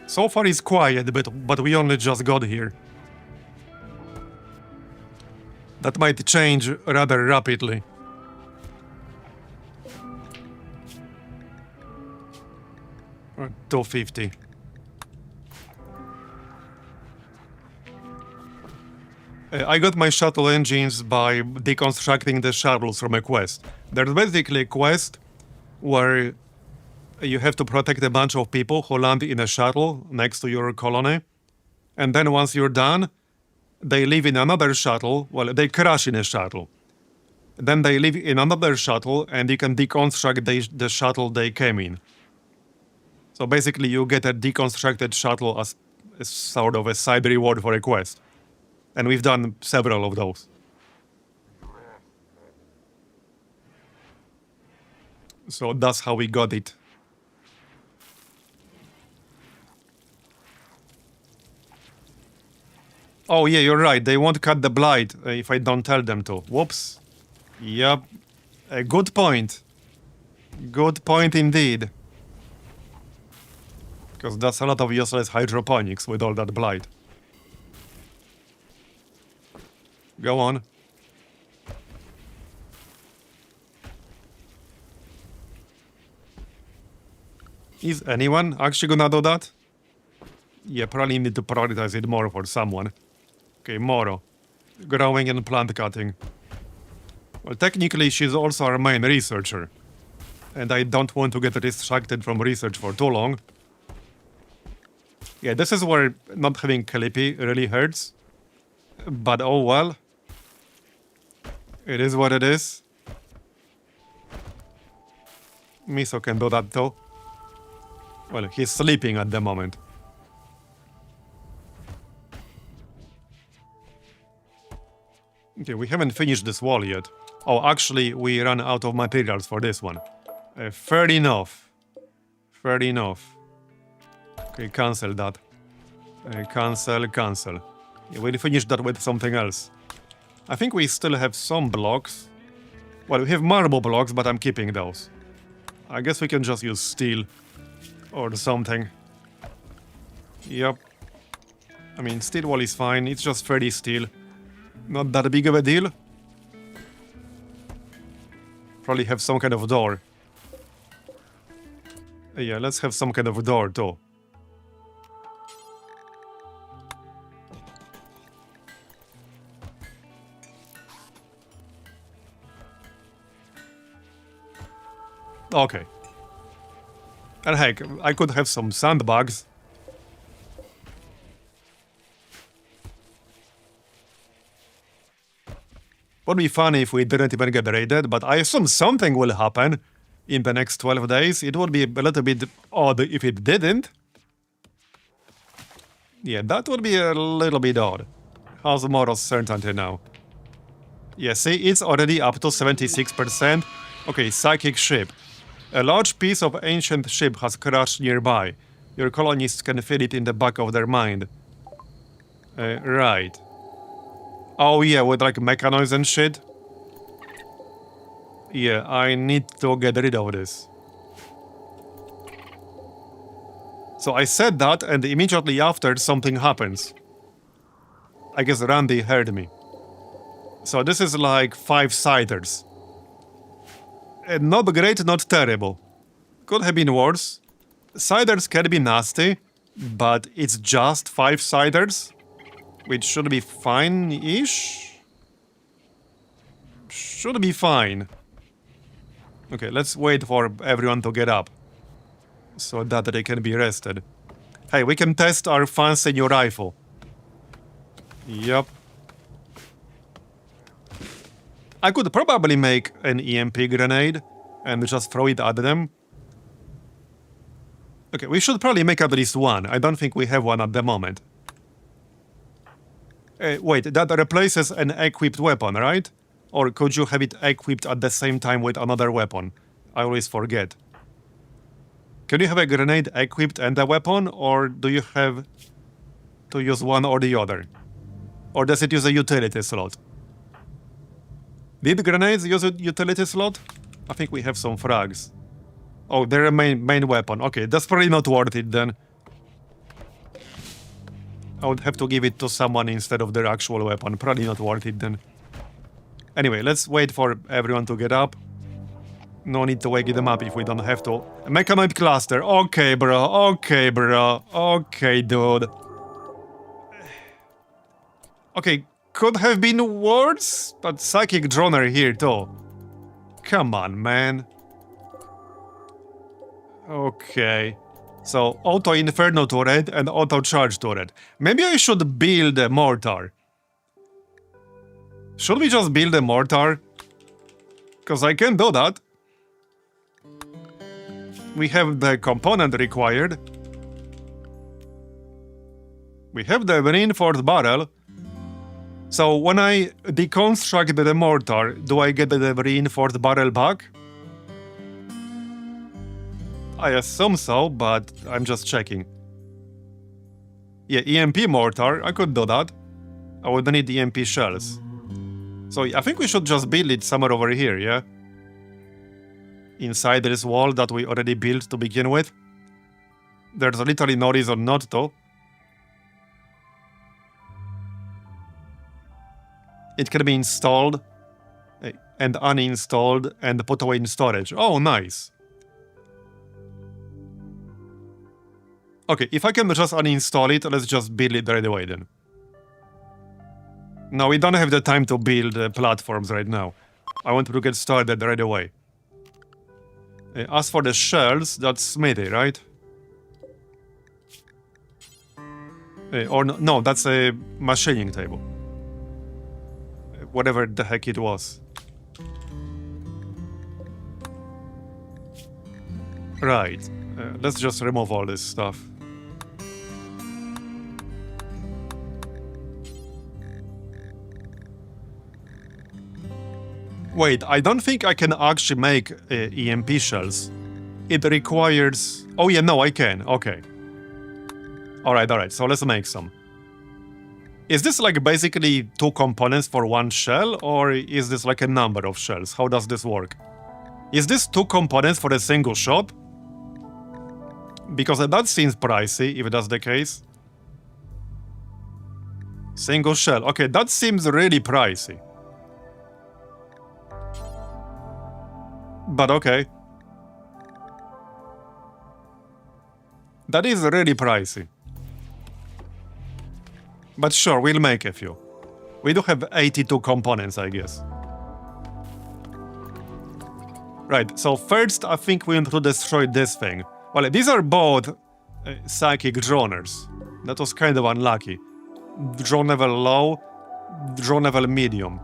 Speaker 1: So far it's quiet, but we only just got here. That might change rather rapidly. Or 250. I got my shuttle engines by deconstructing the shuttles from a quest. There's basically a quest where you have to protect a bunch of people who land in a shuttle next to your colony. And then once you're done, they live in another shuttle. Well, they crash in a shuttle. Then they live in another shuttle, and you can deconstruct the shuttle they came in. So basically, you get a deconstructed shuttle as sort of a side reward for a quest. And we've done several of those. So that's how we got it. Oh yeah, you're right. They won't cut the blight if I don't tell them to. Whoops. Yep. A good point. Good point indeed. Because that's a lot of useless hydroponics with all that blight. Go on. Is anyone actually gonna do that? Yeah, probably need to prioritize it more for someone. Okay, Moro. Growing and plant cutting. Well, technically she's also our main researcher. And I don't want to get distracted from research for too long. Yeah, this is where not having Calliope really hurts. But oh well. It is what it is. Miso can do that though. Well, he's sleeping at the moment. Okay, we haven't finished this wall yet. Oh, actually, we ran out of materials for this one. Fair enough. Fair enough. Okay, cancel that. Cancel. Yeah, we'll finish that with something else. I think we still have some blocks. Well, we have marble blocks, but I'm keeping those. I guess we can just use steel. Or something. Yep. I mean, steel wall is fine. It's just 30 steel. Not that big of a deal. Probably have some kind of door. Yeah, let's have some kind of door too. Okay. And heck, I could have some sandbags. Would be funny if we didn't even get raided, but I assume something will happen in the next 12 days. It would be a little bit odd if it didn't. Yeah, that would be a little bit odd. How's Moro's certainty now? Yeah, see, it's already up to 76%. Okay, psychic ship. A large piece of ancient ship has crashed nearby. Your colonists can feel it in the back of their mind. Right. Oh yeah, with like mechanoids and shit. Yeah, I need to get rid of this. So I said that, and immediately after something happens. I guess Randy heard me. So this is like 5-siders. Not great, not terrible. Could have been worse. Siders can be nasty, but it's just 5-siders, which should be fine-ish. Should be fine. Okay, let's wait for everyone to get up so that they can be rested. Hey, we can test our fancy new rifle. Yep. I could probably make an EMP grenade and just throw it at them. Okay, we should probably make at least one. I don't think we have one at the moment. Wait, that replaces an equipped weapon, right? Or could you have it equipped at the same time with another weapon? I always forget. Can you have a grenade equipped and a weapon, or do you have to use one or the other? Or does it use a utility slot? Did grenades use a utility slot? I think we have some frags. Oh, they're a main weapon. Okay, that's probably not worth it then. I would have to give it to someone instead of their actual weapon. Probably not worth it then. Anyway, let's wait for everyone to get up. No need to wake them up if we don't have to. A Mechanoid cluster. Okay, bro. Okay, bro. Okay, dude. Okay, could have been worse, but Psychic Droner here too. Come on, man. Okay. So, Auto Inferno turret and Auto Charge turret. Maybe I should build a mortar. Should we just build a mortar? Because I can do that. We have the component required. We have the reinforced barrel. So when I deconstruct the mortar, do I get the reinforced barrel back? I assume so, but I'm just checking. Yeah, EMP mortar, I could do that. I would need EMP shells. So I think we should just build it somewhere over here, yeah? Inside this wall that we already built to begin with. There's literally no reason not to. It can be installed and uninstalled and put away in storage. Oh, nice. Okay, if I can just uninstall it, let's just build it right away then. No, we don't have the time to build platforms right now. I want to get started right away. As for the shells, that's smithy, right? Or no, that's a machining table. Whatever the heck it was. Right. Let's just remove all this stuff. Wait, I don't think I can actually make EMP shells. It requires... Oh yeah, no, I can. Okay. Alright, so let's make some. Is this like basically 2 components for 1 shell, or is this like a number of shells? How does this work? Is this 2 components for a single shot? Because that seems pricey, if that's the case. Single shell. Okay, that seems really pricey. But okay. That is really pricey. But sure, we'll make a few. We do have 82 components, I guess. Right, so first I think we want to destroy this thing. Well, these are both psychic droners. That was kind of unlucky. Drone level low, drone level medium.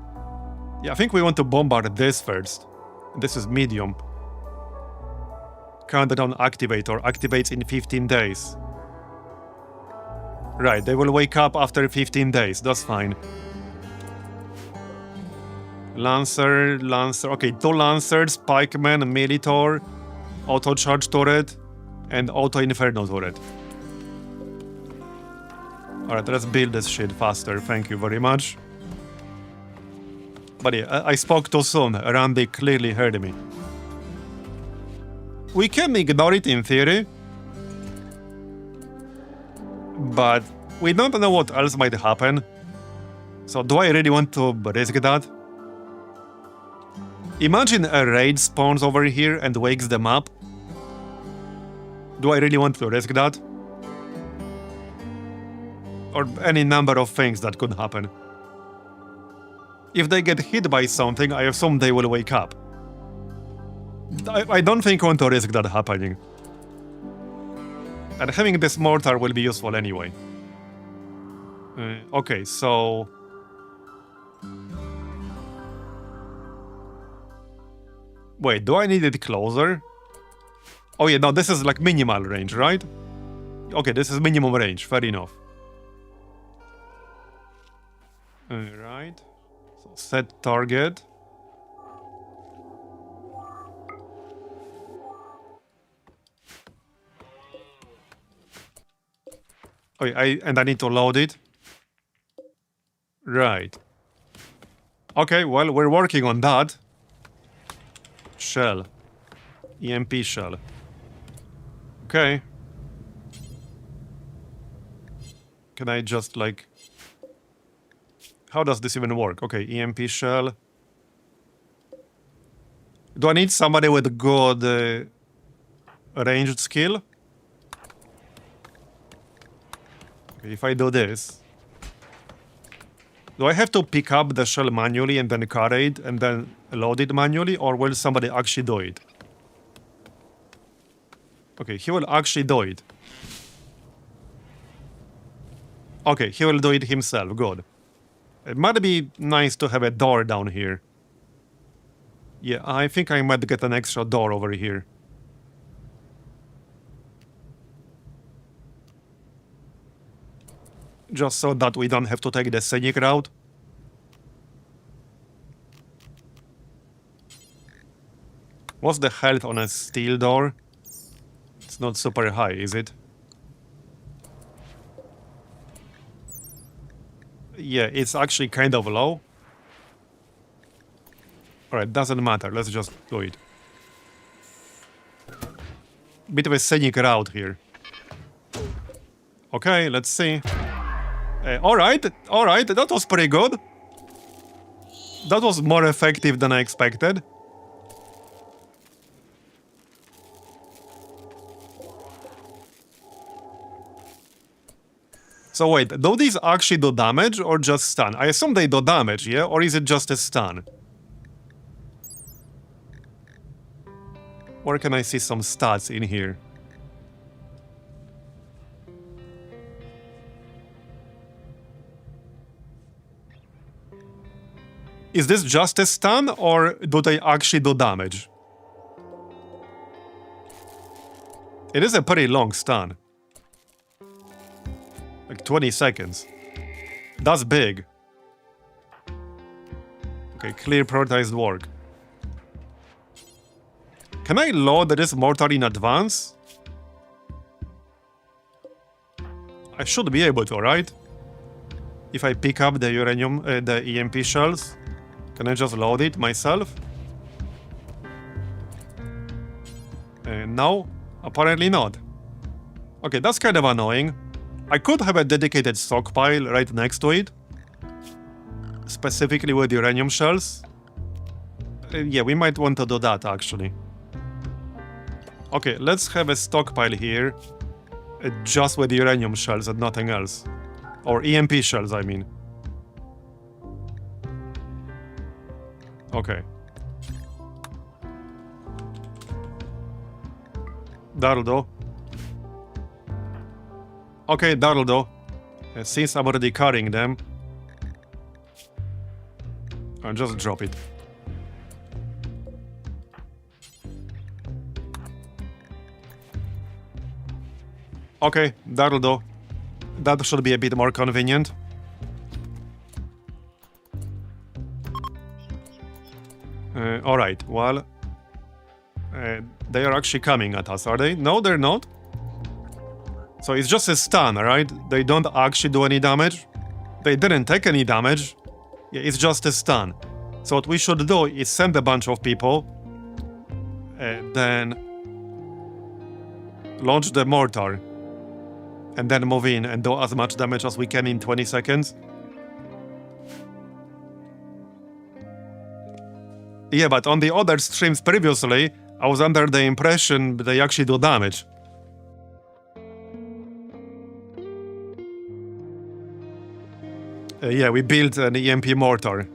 Speaker 1: Yeah, I think we want to bombard this first. This is medium. Countdown activator activates in 15 days. Right, they will wake up after 15 days, that's fine. Lancer, okay, 2 Lancers, Pikeman, Militor, Auto Charge Turret, and Auto Inferno Turret. Alright, let's build this shit faster, thank you very much. But yeah, I spoke too soon, Randy clearly heard me. We can ignore it in theory, but we don't know what else might happen. So do I really want to risk that? Imagine a raid spawns over here and wakes them up. Do I really want to risk that? Or any number of things that could happen. If they get hit by something, I assume they will wake up. I don't think I want to risk that happening. And having this mortar will be useful anyway. Okay, so... Wait, do I need it closer? Oh yeah, no, this is like minimal range, right? Okay, this is minimum range, fair enough. Right. So set target. Oh, and I need to load it. Right. Okay, well, we're working on that. Shell. EMP shell. Okay. Can I just, like... How does this even work? Okay, EMP shell. Do I need somebody with good ranged skill? Okay, if I do this... Do I have to pick up the shell manually and then carry it and then load it manually, or will somebody actually do it? Okay, he will actually do it. Okay, he will do it himself, good. It might be nice to have a door down here. Yeah, I think I might get an extra door over here. Just so that we don't have to take the scenic route. What's the health on a steel door? It's not super high, is it? Yeah, it's actually kind of low. Alright, doesn't matter, let's just do it. Bit of a scenic route here. Okay, let's see. Alright, that was pretty good. That was more effective than I expected. So wait, do these actually do damage or just stun? I assume they do damage, yeah? Or is it just a stun? Where can I see some stats in here? Is this just a stun, or do they actually do damage? It is a pretty long stun. Like 20 seconds. That's big. Okay, clear prioritized work. Can I load this mortar in advance? I should be able to, right? If I pick up the uranium, the EMP shells. Can I just load it myself? No, apparently not. Okay, that's kind of annoying. I could have a dedicated stockpile right next to it. Specifically with uranium shells. Yeah, we might want to do that, actually. Okay, let's have a stockpile here. Just with uranium shells and nothing else. Or EMP shells, I mean. Okay. That'll do. Okay, that'll do. Since I'm already carrying them, I'll just drop it. Okay, that'll do. That should be a bit more convenient. Alright, well... they are actually coming at us, are they? No, they're not. So it's just a stun, right? They don't actually do any damage. They didn't take any damage. Yeah, it's just a stun. So what we should do is send a bunch of people. Then... launch the mortar. And then move in and do as much damage as we can in 20 seconds. Yeah, but on the other streams previously, I was under the impression they actually do damage. Yeah, we built an EMP mortar.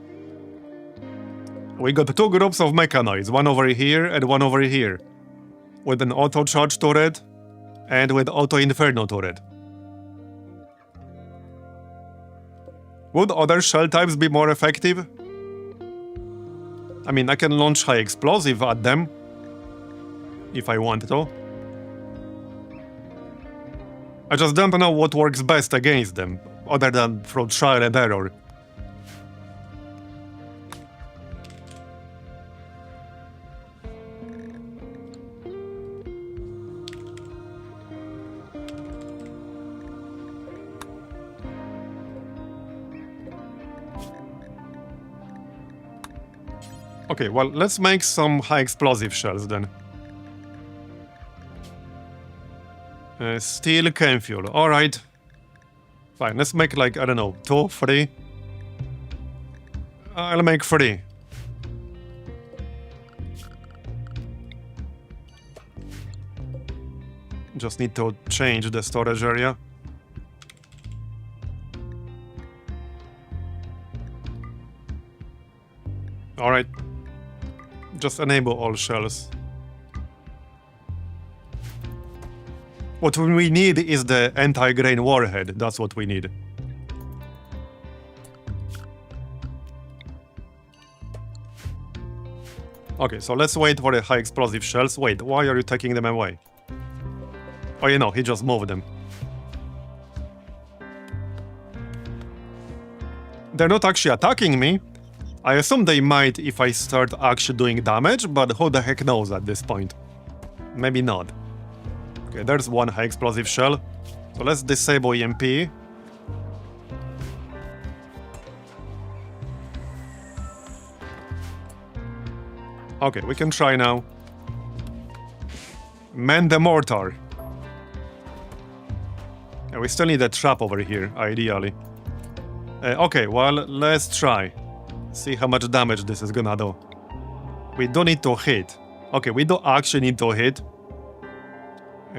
Speaker 1: We got two groups of mechanoids, one over here and one over here, with an auto charge turret and with auto inferno turret. Would other shell types be more effective? I mean, I can launch high explosive at them if I want to. I just don't know what works best against them, other than through trial and error. Okay, well, let's make some high explosive shells then. Steel chem fuel. Alright. Fine, let's make like, I don't know, 2, 3. I'll make 3. Just need to change the storage area. Alright. Just enable all shells. What we need is the anti-grain warhead. That's what we need. Okay, so let's wait for the high explosive shells. Wait, why are you taking them away? Oh, you know, he just moved them. They're not actually attacking me. I assume they might if I start actually doing damage, but who the heck knows at this point? Maybe not. Okay, there's one high explosive shell. So let's disable EMP. Okay, we can try now. Man the mortar. Yeah, we still need a trap over here, ideally. Okay, well, let's try. See how much damage this is gonna do. We don't need to hit. Okay, we don't actually need to hit.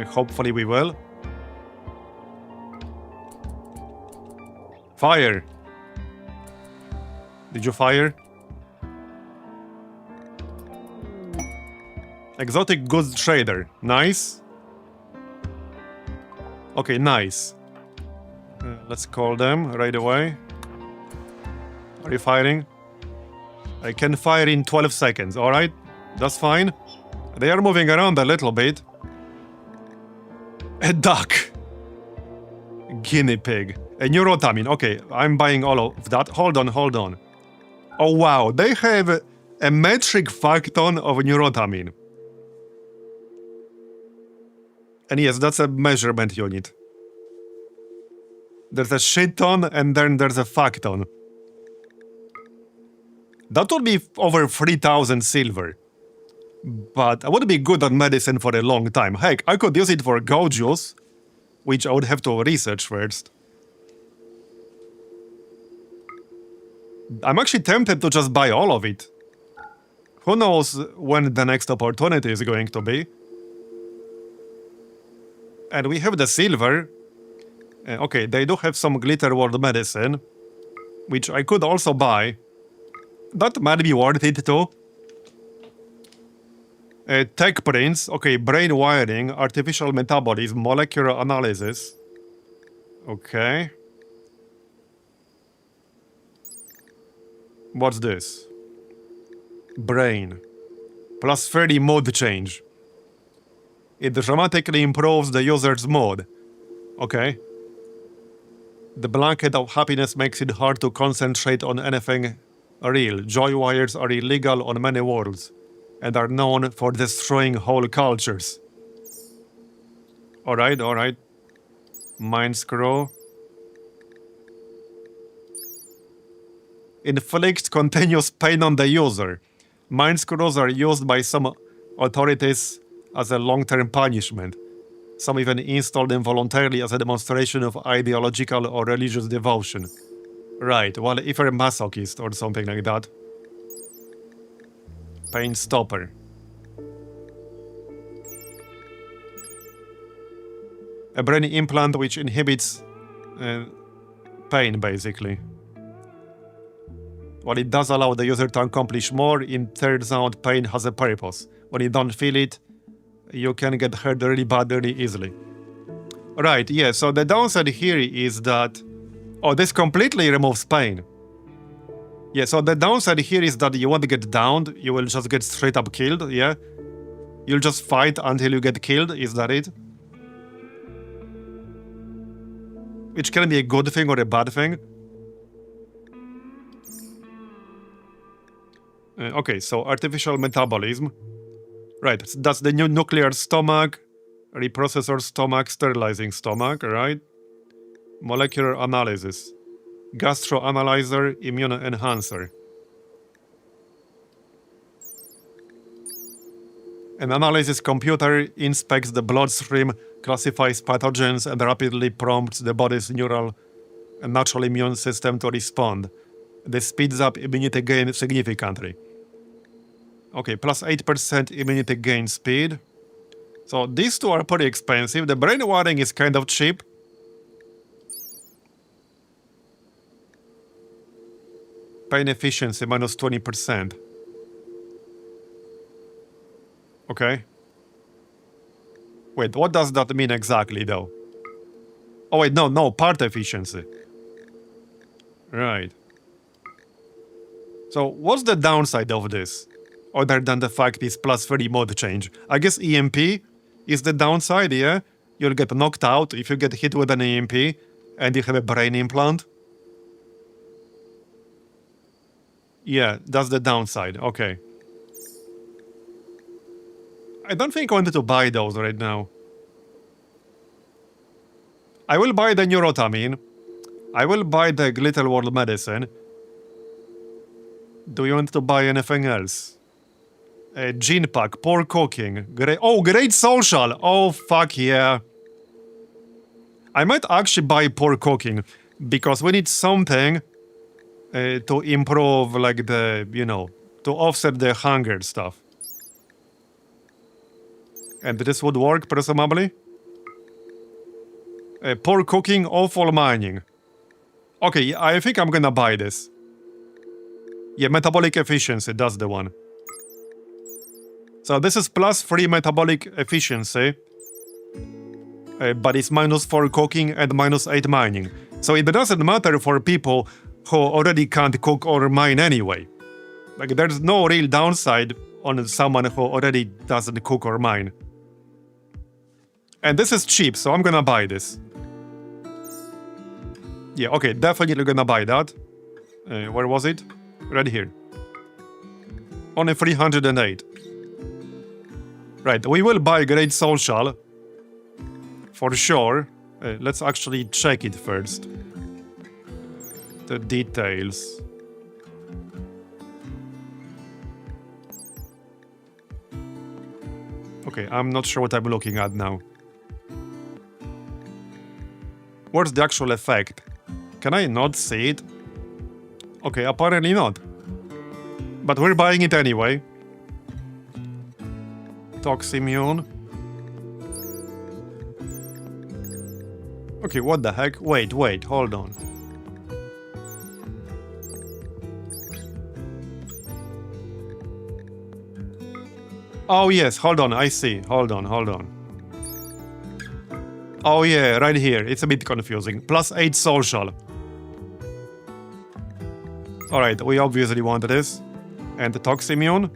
Speaker 1: Hopefully we will. Fire! Did you fire? Exotic goods trader. Nice. Okay, nice. Let's call them right away. Are you firing? I can fire in 12 seconds, alright? That's fine. They are moving around a little bit. A duck. Guinea pig. A neurotamine. Okay, I'm buying all of that. Hold on, hold on. Oh wow, they have a metric facton of neurotamine. And yes, that's a measurement unit. There's a shit ton and then there's a facton. That would be over 3,000 silver. But I would be good at medicine for a long time. Heck, I could use it for goat juice, which I would have to research first. I'm actually tempted to just buy all of it. Who knows when the next opportunity is going to be. And we have the silver. Okay, they do have some glitter world medicine, which I could also buy. That might be worth it too. Tech prints, okay, brain wiring, artificial metabolism, molecular analysis. Okay. What's this? Brain. Plus 30 mood change. It dramatically improves the user's mood. Okay. The blanket of happiness makes it hard to concentrate on anything real. Joy wires are illegal on many worlds and are known for destroying whole cultures. Alright, alright. Mind screw. Inflicts continuous pain on the user. Mind screws are used by some authorities as a long-term punishment. Some even installed involuntarily as a demonstration of ideological or religious devotion. Right, well, if you're a masochist or something like that. Pain stopper. A brain implant which inhibits pain, basically. While it does allow the user to accomplish more, it turns out pain has a purpose. When you don't feel it, you can get hurt really bad really easily. Right, yeah, so the downside here is that... Oh, this completely removes pain. Yeah, so the downside here is that you won't get downed, you will just get straight up killed, yeah? You'll just fight until you get killed, is that it? Which can be a good thing or a bad thing. Okay, so artificial metabolism. Right, that's the new nuclear stomach, reprocessor stomach, sterilizing stomach, right? Molecular analysis. Gastroanalyzer, immune enhancer. An analysis computer inspects the bloodstream, classifies pathogens, and rapidly prompts the body's neural and natural immune system to respond. This speeds up immunity gain significantly. Okay, plus 8% immunity gain speed. So these two are pretty expensive. The brain wiring is kind of cheap. Pain efficiency minus 20%. Okay. Wait, what does that mean exactly, though? Oh, wait, no, part efficiency. Right. So, what's the downside of this? Other than the fact it's plus 3 mode change. I guess EMP is the downside, yeah? You'll get knocked out if you get hit with an EMP and you have a brain implant. Yeah, that's the downside. Okay. I don't think I wanted to buy those right now. I will buy the neurotamine. I will buy the Little World medicine. Do you want to buy anything else? Gene pack, poor cooking. Great social! Oh, fuck yeah. I might actually buy poor cooking, because we need something to improve, like, the, you know, to offset the hunger stuff. And this would work, presumably? Poor cooking, awful mining. Okay, I think I'm gonna buy this. Yeah, metabolic efficiency, that's the one. So this is plus 3 metabolic efficiency. But it's minus 4 cooking and minus 8 mining. So it doesn't matter for people who already can't cook or mine anyway. Like, there's no real downside on someone who already doesn't cook or mine. And this is cheap, so I'm gonna buy this. Yeah, okay, definitely gonna buy that. Where was it? Right here. Only 308. Right, we will buy Great Social. For sure. Let's actually check it first. The details. Okay, I'm not sure what I'm looking at now. Where's the actual effect? Can I not see it? Okay, apparently not. But we're buying it anyway. Toximmune. Okay, what the heck? Wait, hold on. Oh yes, hold on, I see. Hold on. Oh yeah, right here. It's a bit confusing. Plus 8 social. Alright, we obviously want this. And the Toximmune.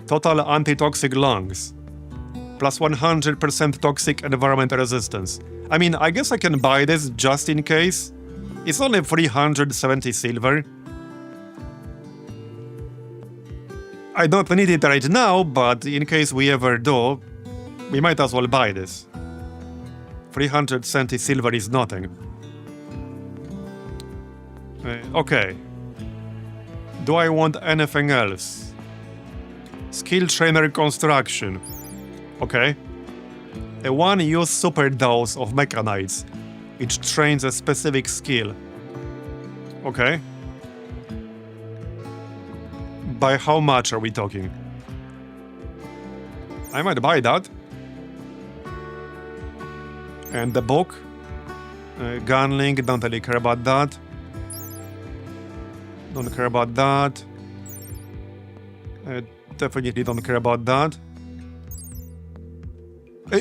Speaker 1: Total anti-toxic lungs. Plus 100% toxic environment resistance. I mean, I guess I can buy this just in case. It's only 370 silver. I don't need it right now, but in case we ever do, we might as well buy this. 370 silver is nothing. Okay. Do I want anything else? Skill trainer construction. Okay. A 1-use super dose of Mechanoids, which trains a specific skill. Okay. By how much are we talking? I might buy that. And the book. Gunling, don't really care about that. Don't care about that. Definitely don't care about that.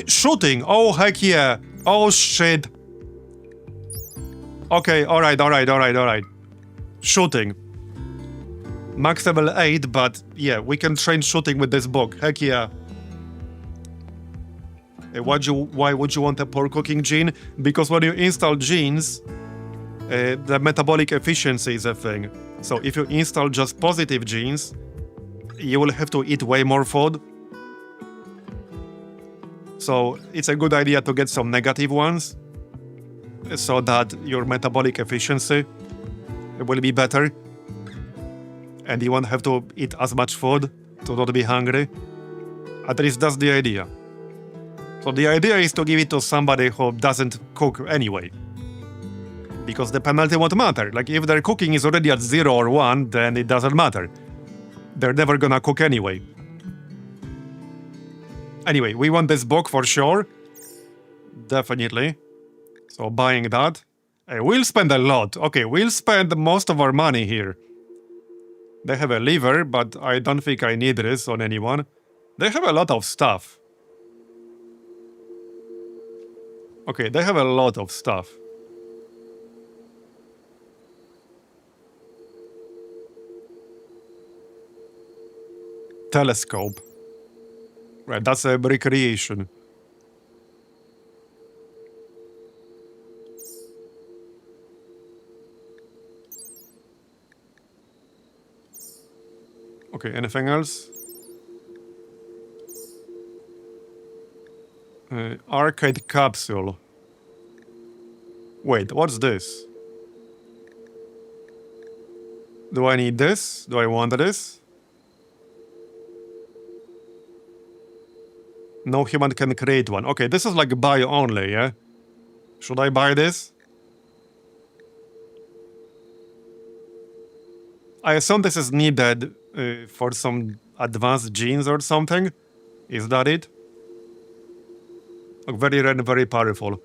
Speaker 1: Shooting! Oh, heck yeah! Oh, shit! Okay, alright. Shooting. Max level 8, but yeah, we can train shooting with this book. Heck yeah. Why would you want a poor cooking gene? Because when you install genes, the metabolic efficiency is a thing. So if you install just positive genes, you will have to eat way more food. So it's a good idea to get some negative ones, so that your metabolic efficiency will be better. And you won't have to eat as much food to not be hungry. At least that's the idea. So the idea is to give it to somebody who doesn't cook anyway. Because the penalty won't matter. Like, if their cooking is already at 0 or 1, then it doesn't matter. They're never gonna cook anyway. Anyway, we want this book for sure. Definitely. So buying that. We'll spend a lot. Okay, we'll spend most of our money here. They have a liver, but I don't think I need this on anyone. They have a lot of stuff. Okay, they have a lot of stuff. Telescope. Right, that's a recreation. Okay, anything else? Arcade capsule. Wait, what's this? Do I need this? Do I want this? No human can create one. Okay, this is like buy only, yeah? Should I buy this? I assume this is needed for some advanced genes or something. Is that it? Very rare and very powerful.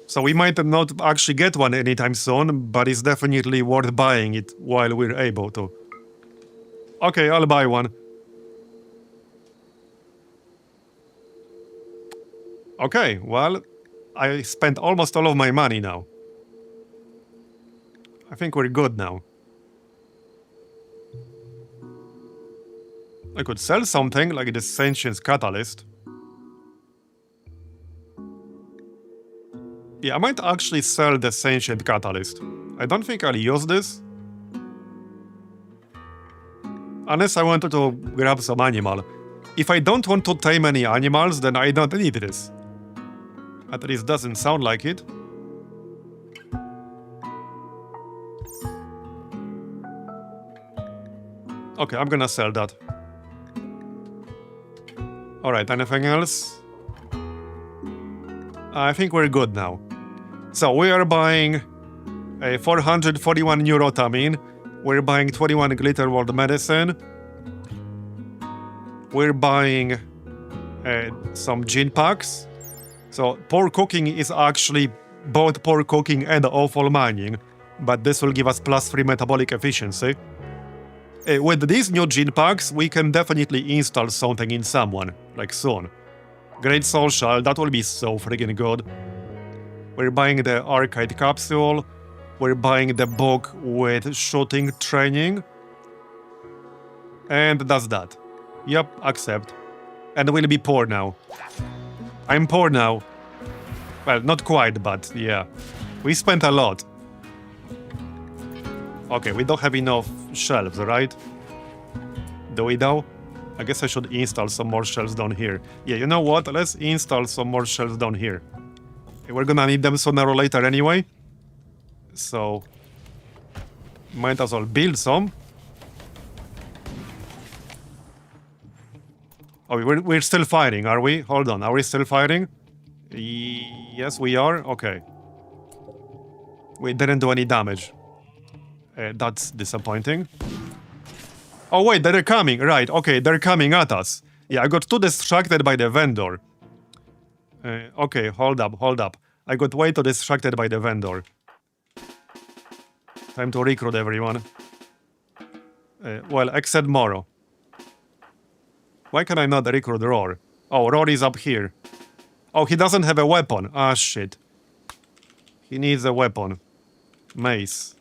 Speaker 1: So we might not actually get one anytime soon, but it's definitely worth buying it while we're able to. Okay, I'll buy one. Okay, well, I spent almost all of my money now. I think we're good now. I could sell something like this Sentience Catalyst. Yeah, I might actually sell the Sentient Catalyst. I don't think I'll use this. Unless I wanted to grab some animal. If I don't want to tame any animals, then I don't need this. At least doesn't sound like it. Okay, I'm gonna sell that. Alright, anything else? I think we're good now. So we are buying a 441 neurotamine. We're buying 21 glitter world medicine. We're buying some gene packs. So poor cooking is actually both poor cooking and awful mining, but this will give us +3 metabolic efficiency. With these new gene packs, we can definitely install something in someone, like soon. Great social, that will be so friggin' good. We're buying the arcade capsule. We're buying the book with shooting training. And that's that. Yep, accept. And we'll be poor now. I'm poor now. Well, not quite, but yeah. We spent a lot. Okay, we don't have enough shelves, right? Do we though? I guess I should install some more shelves down here. Yeah, you know what? Let's install some more shelves down here. We're gonna need them sooner or later anyway. So... might as well build some. Oh, we're still fighting, are we? Hold on, are we still fighting? Yes, we are? Okay. We didn't do any damage. That's disappointing. Oh wait, they're coming, right, okay, they're coming at us. Yeah, I got too distracted by the vendor. Okay, hold up. I got way too distracted by the vendor. Time to recruit everyone. Well, except Moro. Why can I not recruit Roar? Oh, Roar is up here. Oh, he doesn't have a weapon. Ah, shit. He needs a weapon. Mace.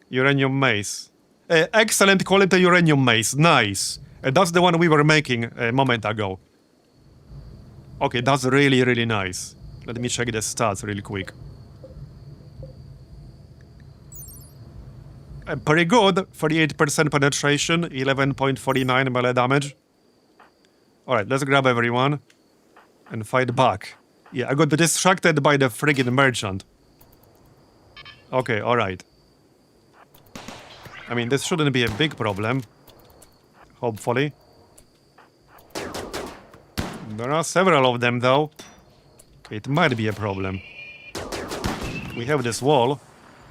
Speaker 1: Uranium mace. Excellent quality uranium mace. Nice. That's the one we were making a moment ago. Okay, that's really, really nice. Let me check the stats real quick. Pretty good. 38% penetration, 11.49 melee damage. Alright, let's grab everyone and fight back. Yeah, I got distracted by the friggin' merchant. Okay, alright. I mean, this shouldn't be a big problem. Hopefully. There are several of them, though. It might be a problem. We have this wall.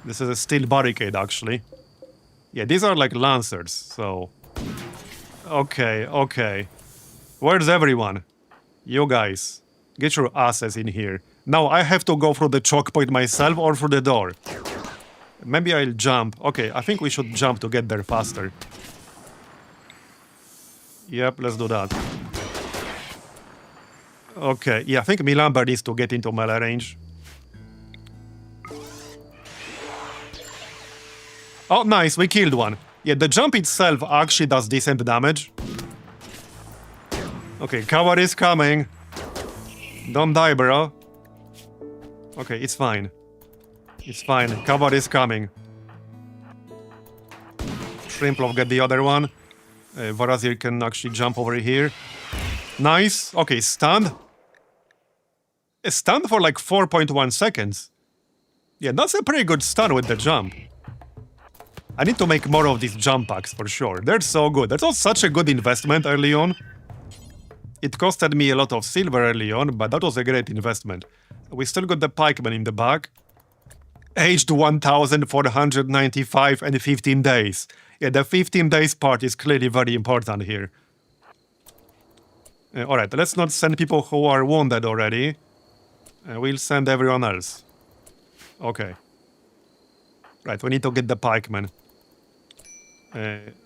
Speaker 1: This is a steel barricade, actually. Yeah, these are like lancers, so... Okay, okay. Where's everyone? You guys. Get your asses in here. Now I have to go through the choke point myself or through the door. Maybe I'll jump. Okay, I think we should jump to get there faster. Yep, let's do that. Okay, yeah, I think Milamber needs to get into melee range. Oh, nice, we killed one. Yeah, the jump itself actually does decent damage. Okay, cover is coming. Don't die, bro. Okay, it's fine. It's fine, cover is coming. Shrimplov get the other one. Varazir can actually jump over here. Nice. Okay, stunned. Stunned for like 4.1 seconds. Yeah, that's a pretty good stun with the jump. I need to make more of these jump packs for sure. They're so good. That was such a good investment early on. It costed me a lot of silver early on, but that was a great investment. We still got the pikeman in the back. Aged 1,495 and 15 days. Yeah, the 15 days part is clearly very important here. Alright, let's not send people who are wounded already. We'll send everyone else. Okay. Right, we need to get the pikeman.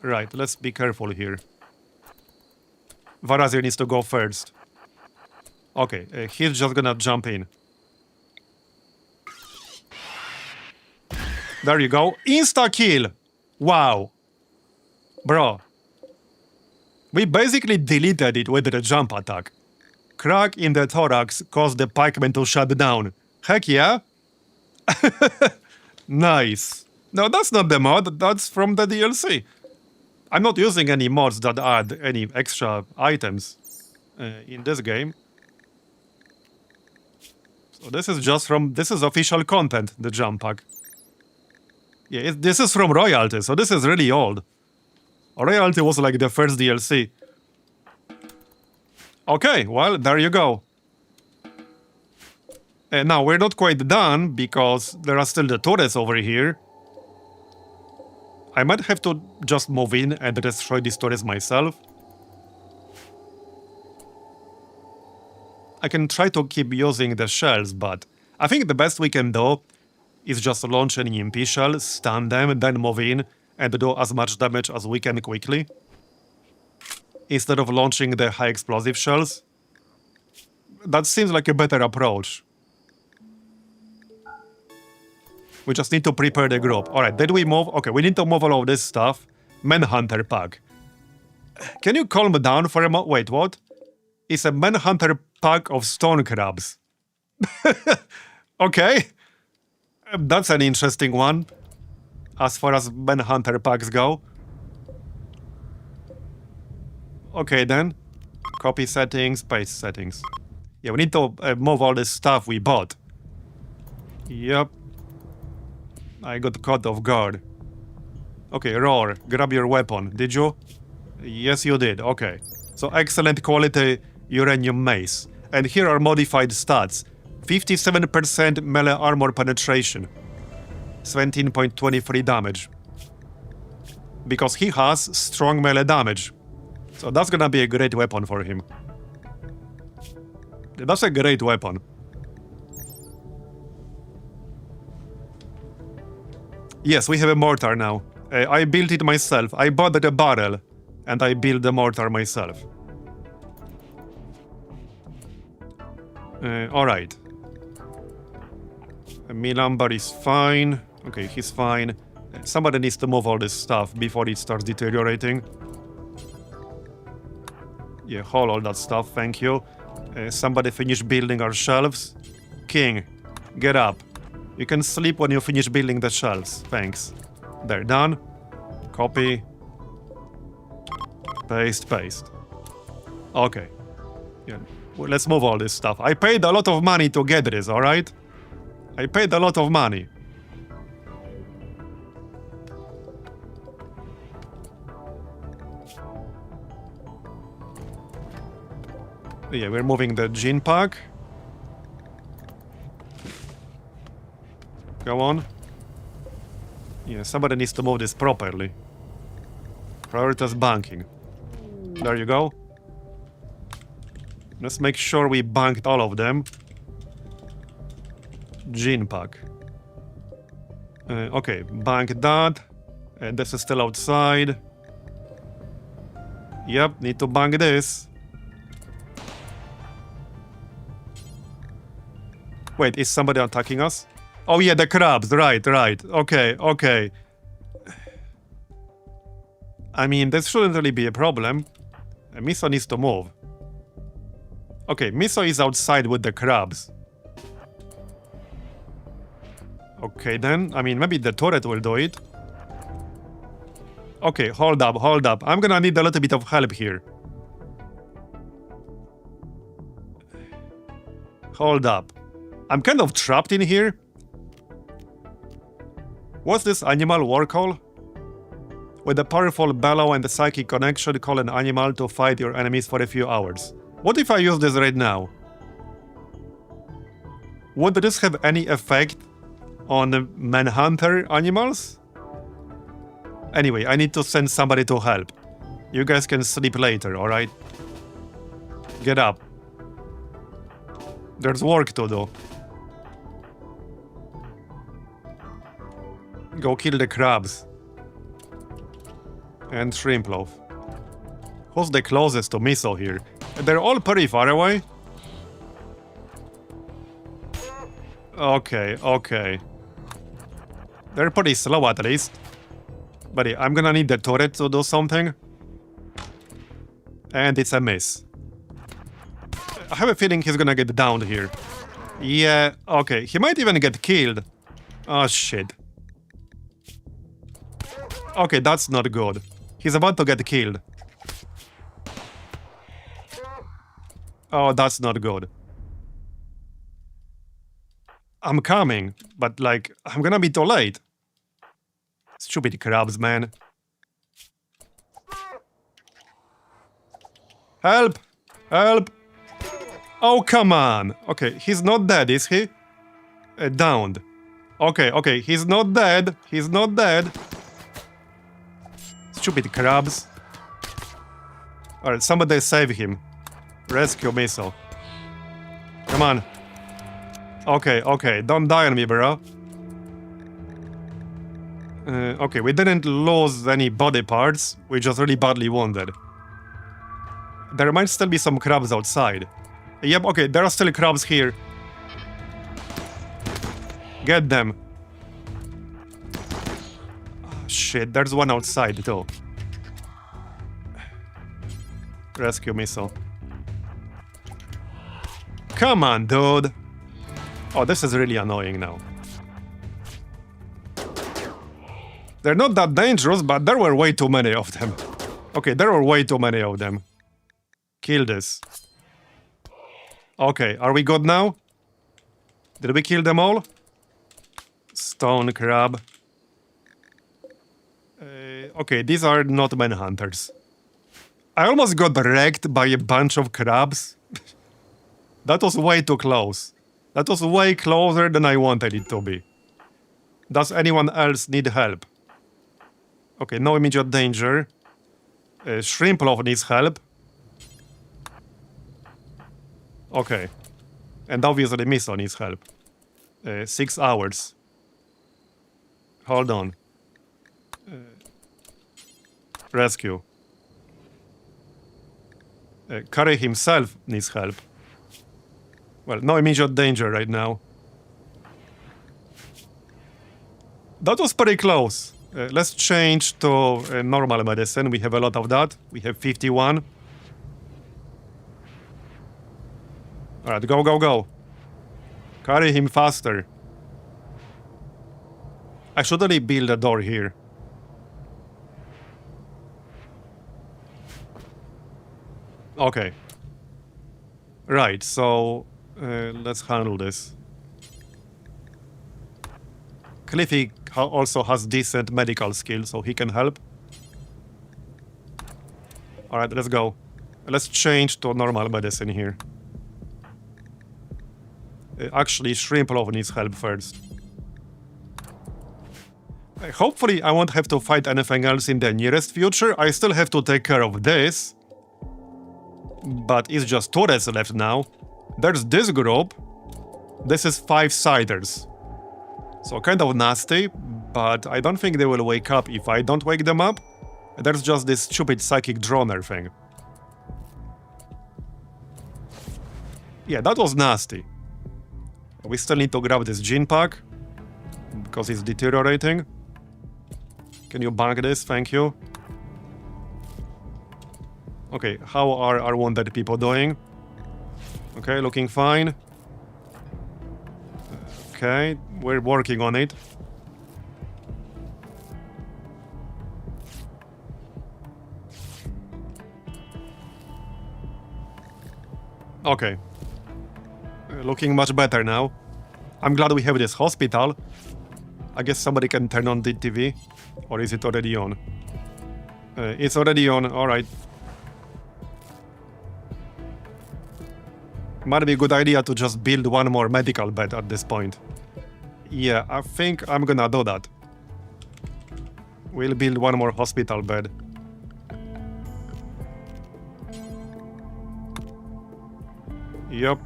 Speaker 1: Right, let's be careful here. Varazir needs to go first. Okay, he's just gonna jump in. There you go. Insta-kill! Wow. Bro. We basically deleted it with the jump attack. Crack in the thorax caused the pikeman to shut down. Heck yeah. Nice. No, that's not the mod, that's from the DLC. I'm not using any mods that add any extra items in this game. So this is just from... This is official content, the jump pack. Yeah, this is from Royalty, so this is really old. Royalty was like the first DLC. Okay, well, there you go. Now, we're not quite done, because there are still the turrets over here. I might have to just move in and destroy these turrets myself. I can try to keep using the shells, but I think the best we can do is just launch an EMP shell, stun them, then move in and do as much damage as we can quickly. Instead of launching the high explosive shells. That seems like a better approach. We just need to prepare the group. Alright, did we move? Okay, we need to move all of this stuff. Manhunter pack. Can you calm down for a moment? Wait, what? It's a Manhunter pack of stone crabs. Okay. That's an interesting one. As far as Manhunter packs go. Okay then. Copy settings, paste settings. Yeah, we need to move all this stuff we bought. Yep. I got caught off guard. Okay, Roar, grab your weapon, did you? Yes, you did, okay. So excellent quality uranium mace. And here are modified stats. 57% melee armor penetration. 17.23 damage. Because he has strong melee damage. So that's gonna be a great weapon for him. That's a great weapon. Yes, we have a mortar now. I built it myself. I bought the barrel, and I built the mortar myself. Alright. Milambar is fine. Okay, he's fine. Somebody needs to move all this stuff before it starts deteriorating. Yeah, haul all that stuff, thank you. Somebody finish building our shelves. King, get up. You can sleep when you finish building the shelves, thanks. They're done. Copy. Paste, paste. Okay. Yeah, well, let's move all this stuff. I paid a lot of money to get this, alright? I paid a lot of money. Yeah, we're moving the gene pack. Go on. Yeah, somebody needs to move this properly. Prioritize banking. There you go. Let's make sure we banked all of them. Gene pack. Okay, bank that. And this is still outside. Yep, need to bank this. Wait, is somebody attacking us? Oh yeah, the crabs, right. Okay. I mean, this shouldn't really be a problem. Miso needs to move. Okay, Miso is outside with the crabs. Okay then, I mean, maybe the turret will do it. Okay, hold up. I'm gonna need a little bit of help here. Hold up. I'm kind of trapped in here. What's this animal war call? With a powerful bellow and a psychic connection, call an animal to fight your enemies for a few hours. What if I use this right now? Would this have any effect on manhunter animals? Anyway, I need to send somebody to help. You guys can sleep later, alright? Get up. There's work to do. Go kill the crabs. And shrimp loaf. Who's the closest to Miso here? They're all pretty far away. Okay. They're pretty slow at least. But yeah, I'm gonna need the turret to do something. And it's a miss. I have a feeling he's gonna get downed here. Yeah, okay. He might even get killed. Oh shit. Okay, that's not good. He's about to get killed. Oh, that's not good. I'm coming, but like, I'm gonna be too late. Stupid crabs, man. Help! Help! Oh, come on! Okay, he's not dead, is he? Downed. Okay, he's not dead. He's not dead. Stupid crabs. Alright, somebody save him. Rescue Miso. Come on. Okay, don't die on me, bro. Okay, we didn't lose any body parts. We just really badly wounded. There might still be some crabs outside. Yep, okay, there are still crabs here. Get them. Oh, shit, there's one outside too. Rescue Miso. Come on, dude. Oh, this is really annoying now. They're not that dangerous, but there were way too many of them. Okay, there were way too many of them. Kill this. Okay, are we good now? Did we kill them all? Stone crab. Okay, these are not manhunters. I almost got wrecked by a bunch of crabs. That was way too close. That was way closer than I wanted it to be. Does anyone else need help? Okay, no immediate danger. Shrimp Loaf needs help. Okay. And obviously Miso needs help. 6 hours. Hold on. Rescue. Carry himself needs help. Well, no immediate danger right now. That was pretty close. Let's change to normal medicine. We have a lot of that. We have 51. Alright, go, go, go. Carry him faster. I should really build a door here. Okay. Right, so let's handle this. Cliffy also has decent medical skill, so he can help. Alright, let's go. Let's change to normal medicine here. Actually, Shrimplov needs help first. Hopefully, I won't have to fight anything else in the nearest future. I still have to take care of this. But it's just turrets left now. There's this group. This is 5-siders. So kind of nasty, but I don't think they will wake up if I don't wake them up. There's just this stupid psychic droner thing. Yeah, that was nasty. We still need to grab this gene pack, because it's deteriorating. Can you bank this? Thank you. Okay, how are our wounded people doing? Okay, looking fine. Okay, we're working on it. Okay. Looking much better now. I'm glad we have this hospital. I guess somebody can turn on the TV. Or is it already on? It's already on, alright. Might be a good idea to just build one more medical bed at this point. Yeah, I think I'm gonna do that. We'll build one more hospital bed. Yep.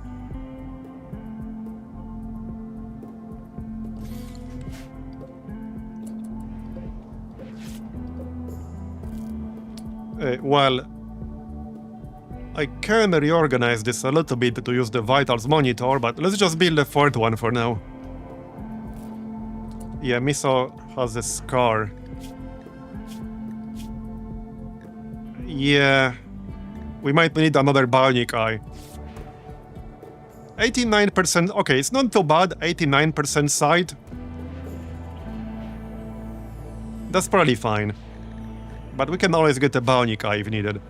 Speaker 1: Well, I can reorganize this a little bit to use the vitals monitor, but let's just build a fourth one for now. Yeah, Miso has a scar. Yeah, we might need another bionic eye. 89%, okay, it's not too bad, 89% sight. That's probably fine. But we can always get a bionic eye if needed.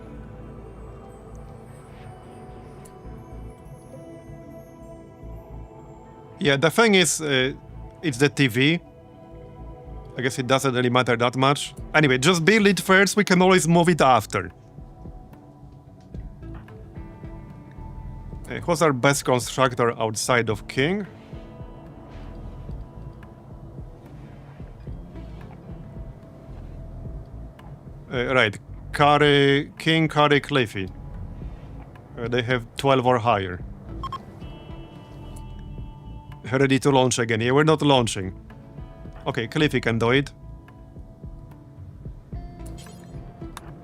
Speaker 1: Yeah, the thing is, it's the TV. I guess it doesn't really matter that much. Anyway, just build it first, we can always move it after. Who's our best constructor outside of King? Right, King, Curry, Cliffy. They have 12 or higher. Ready to launch again. Yeah, we're not launching. Okay, Cliffy can do it.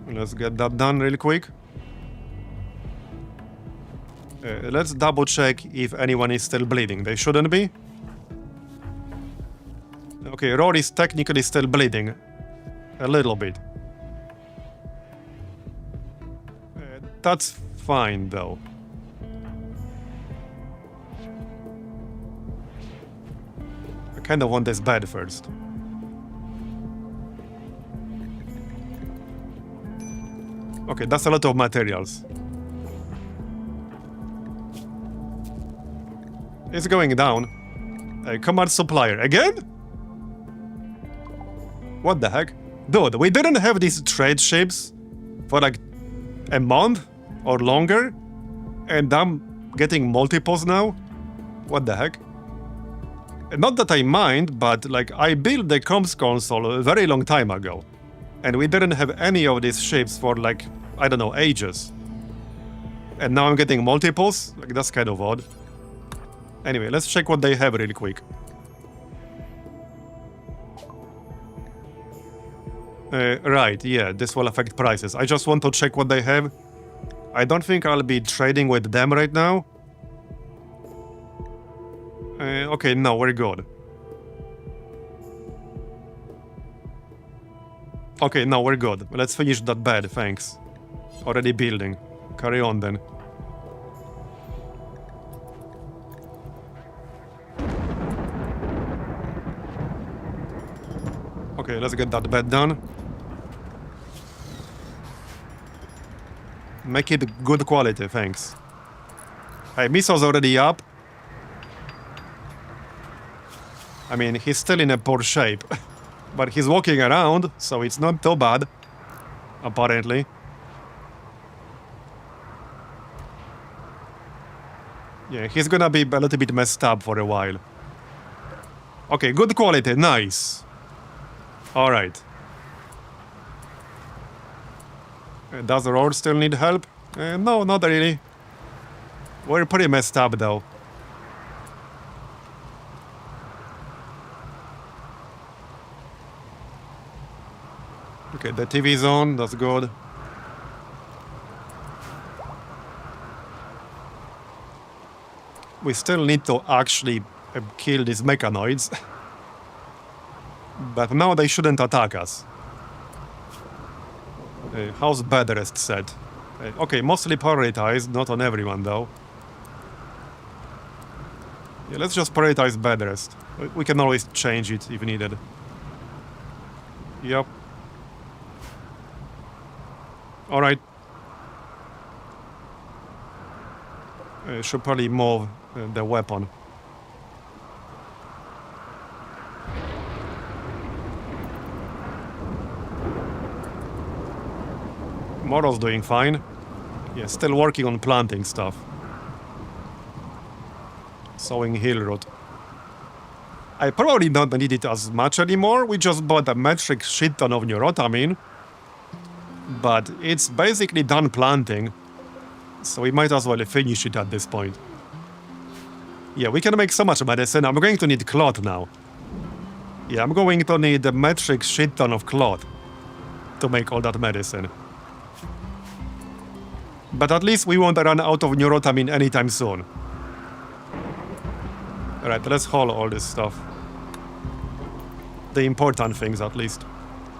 Speaker 1: Let's get that done real quick. Let's double check if anyone is still bleeding. They shouldn't be. Okay, Rory's technically still bleeding. A little bit. That's fine, though. I kind of want this bed first. Okay, that's a lot of materials. It's going down. Command supplier. Again? What the heck? Dude, we didn't have these trade ships for like a month or longer? And I'm getting multiples now? What the heck? Not that I mind, but like I built the comms console a very long time ago. And we didn't have any of these ships for like, I don't know, ages. And now I'm getting multiples? Like that's kind of odd. Anyway, let's check what they have real quick. Right, yeah, this will affect prices. I just want to check what they have. I don't think I'll be trading with them right now. Okay, no, we're good. Okay, no, we're good. Let's finish that bed, thanks. Already building. Carry on then. Okay, let's get that bed done. Make it good quality, thanks. Hey, Miso's already up. I mean, he's still in a poor shape. But he's walking around, so it's not too bad. Apparently. Yeah, he's gonna be a little bit messed up for a while. Okay, good quality, nice. Alright. Does the road still need help? No, not really. We're pretty messed up though. Okay, the TV's on, that's good. We still need to actually kill these mechanoids. But now they shouldn't attack us. How's bed rest set? Okay, mostly prioritized, not on everyone though. Yeah, let's just prioritize bed rest. We can always change it if needed. Yep. Alright. Should probably move the weapon. Moro's doing fine. Yeah, still working on planting stuff. Sowing hill root. I probably don't need it as much anymore. We just bought a metric shit ton of neurotamine. But it's basically done planting. So we might as well finish it at this point. Yeah, we can make so much medicine. I'm going to need cloth now. Yeah, I'm going to need a metric shit ton of cloth to make all that medicine. But at least we won't run out of neurotamine anytime soon. Alright, let's haul all this stuff. The important things, at least.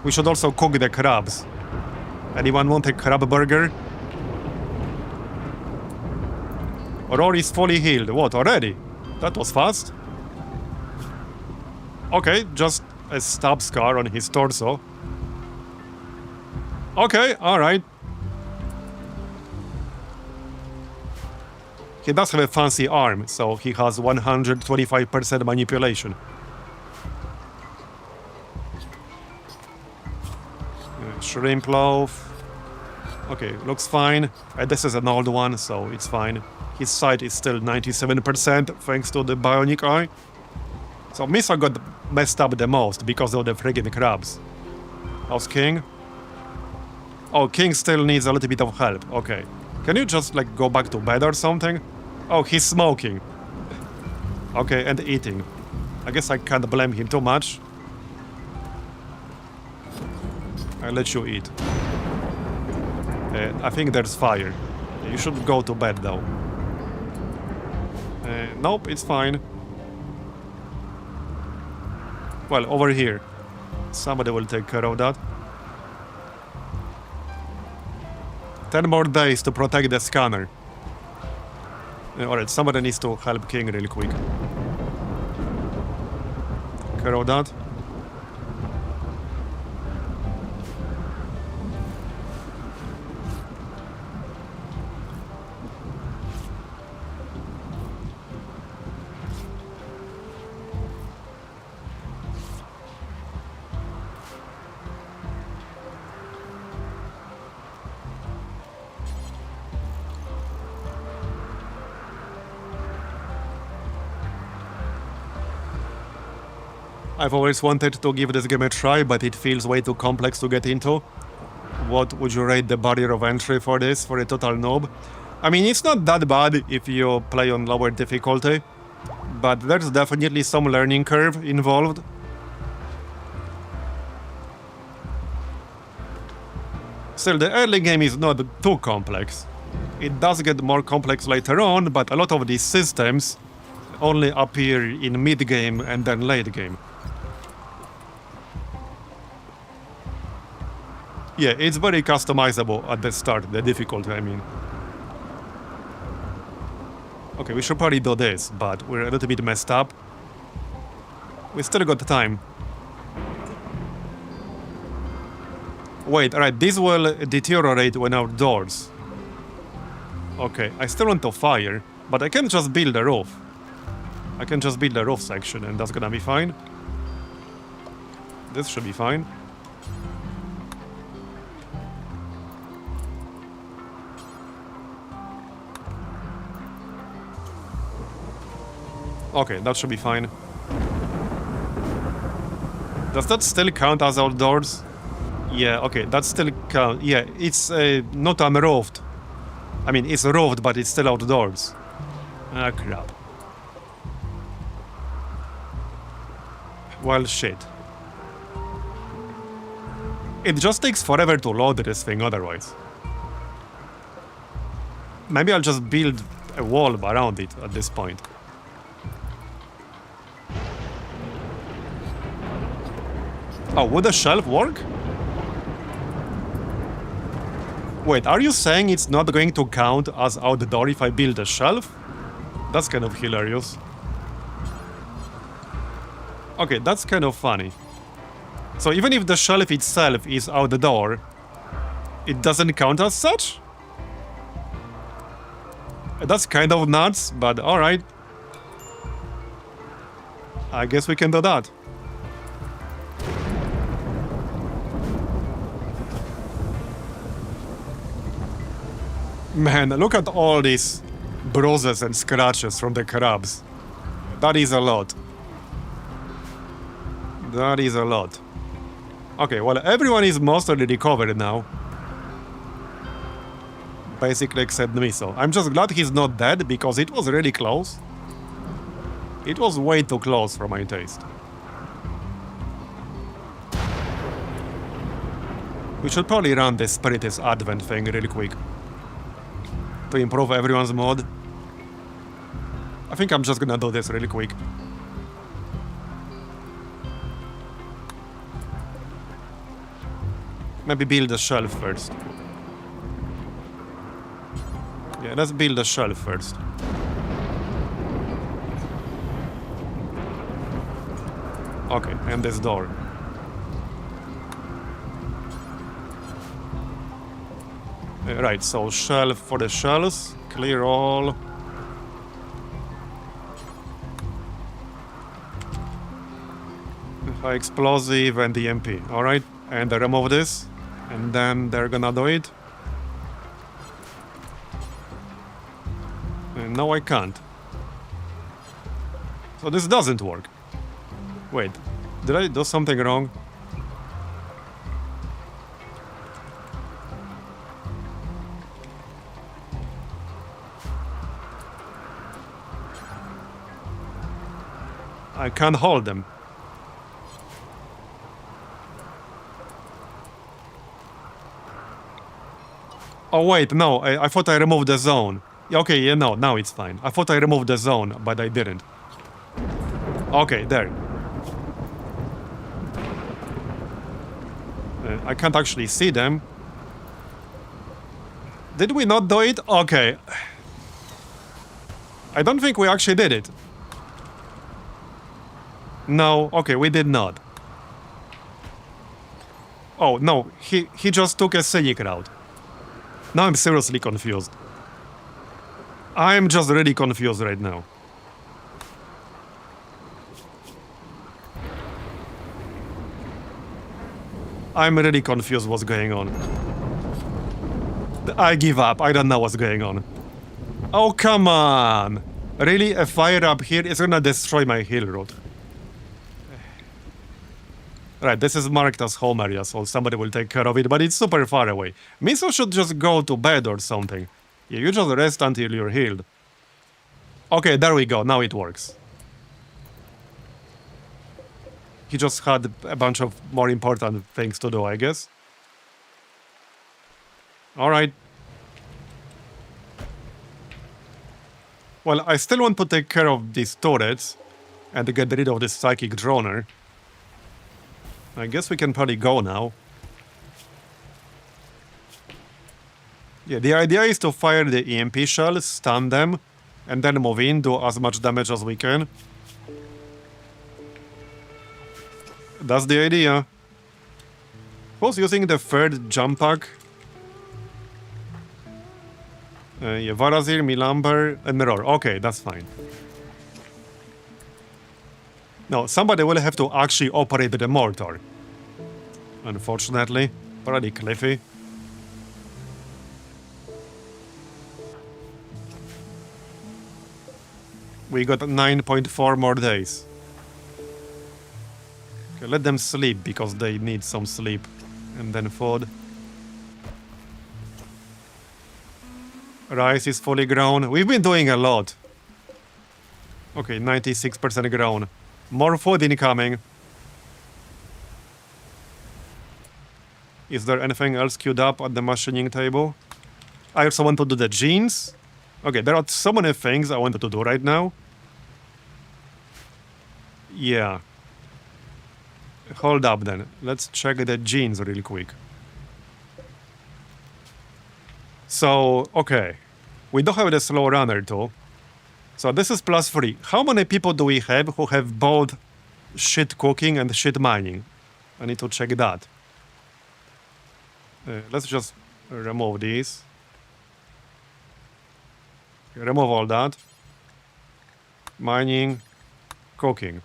Speaker 1: We should also cook the crabs. Anyone want a crab burger? Rory's fully healed. What, already? That was fast. Okay, just a stab scar on his torso. Okay, alright. He does have a fancy arm, so he has 125% manipulation. Shrimp loaf. Okay, looks fine. This is an old one, so it's fine. His sight is still 97% thanks to the bionic eye. So Miso got messed up the most because of the friggin' crabs. How's King? Oh, King still needs a little bit of help. Okay. Can you just, like, go back to bed or something? Oh, he's smoking. Okay, and eating. I guess I can't blame him too much. I'll let you eat. I think there's fire. You should go to bed, though. Nope, it's fine. Well, over here. Somebody will take care of that. 10 more days to protect the scanner. Alright, somebody needs to help King real quick. Care of that. I've always wanted to give this game a try, but it feels way too complex to get into. What would you rate the barrier of entry for this, for a total noob? I mean, it's not that bad if you play on lower difficulty, but there's definitely some learning curve involved. Still, the early game is not too complex. It does get more complex later on, but a lot of these systems only appear in mid-game and then late game. Yeah, it's very customizable at the start, the difficulty, I mean. Okay, we should probably do this, but we're a little bit messed up. We still got time. Wait, alright, this will deteriorate when outdoors. Okay, I still want to fire, but I can just build a roof. I can just build a roof section and that's gonna be fine. This should be fine. Okay, that should be fine. Does that still count as outdoors? Yeah, okay, that still count. Yeah, it's not unroofed. I mean, it's roofed, but it's still outdoors. Ah, crap. Well, shit. It just takes forever to load this thing otherwise. Maybe I'll just build a wall around it at this point. Oh, would a shelf work? Wait, are you saying it's not going to count as outdoor if I build a shelf? That's kind of hilarious. Okay, that's kind of funny. So even if the shelf itself is outdoor, it doesn't count as such? That's kind of nuts, but alright. I guess we can do that. Man, look at all these bruises and scratches from the crabs. That is a lot. That is a lot. Okay, well, everyone is mostly recovered now. Basically except me, so I'm just glad he's not dead, because it was really close. It was way too close for my taste. We should probably run the Spiritus Advent thing really quick to improve everyone's mod. I think I'm just gonna do this really quick. Maybe build a shelf first. Yeah, let's build a shelf first. Okay, and this door. Right, so shelf for the shells. Clear all. High explosive and the MP. Alright, and I remove this. And then they're gonna do it. And no, I can't. So this doesn't work. Wait, did I do something wrong? I can't hold them. Oh wait, no, I thought I removed the zone. Okay, yeah, no, now it's fine. I thought I removed the zone, but I didn't. Okay, there. I can't actually see them. Did we not do it? Okay. I don't think we actually did it. No, okay, we did not. Oh, no, he just took a scenic route. Now I'm seriously confused. I'm just really confused right now. I'm really confused what's going on. I give up, I don't know what's going on. Oh, come on! Really? A fire up here is gonna destroy my hill road. Right, this is marked as home area, so somebody will take care of it, but it's super far away. Miso should just go to bed or something. Yeah, you just rest until you're healed. Okay, there we go, now it works. He just had a bunch of more important things to do, I guess. Alright. Well, I still want to take care of these turrets and get rid of this psychic droner. I guess we can probably go now. Yeah, the idea is to fire the EMP shells, stun them, and then move in, do as much damage as we can. That's the idea. Who's using the third jump pack? Yeah, Varazir, Milamber, and Mirror. Okay, that's fine. No, somebody will have to actually operate the mortar. Unfortunately. Pretty cliffy. We got 9.4 more days. Okay, let them sleep, because they need some sleep. And then food. Rice is fully grown. We've been doing a lot. Okay, 96% grown. More food incoming. Is there anything else queued up at the machining table? I also want to do the jeans. Okay, there are so many things I wanted to do right now. Yeah. Hold up then. Let's check the jeans real quick. So, okay. We don't have the slow runner too. So this is +3. How many people do we have who have both shit cooking and shit mining? I need to check that. Let's just remove these. Remove all that. Mining, cooking.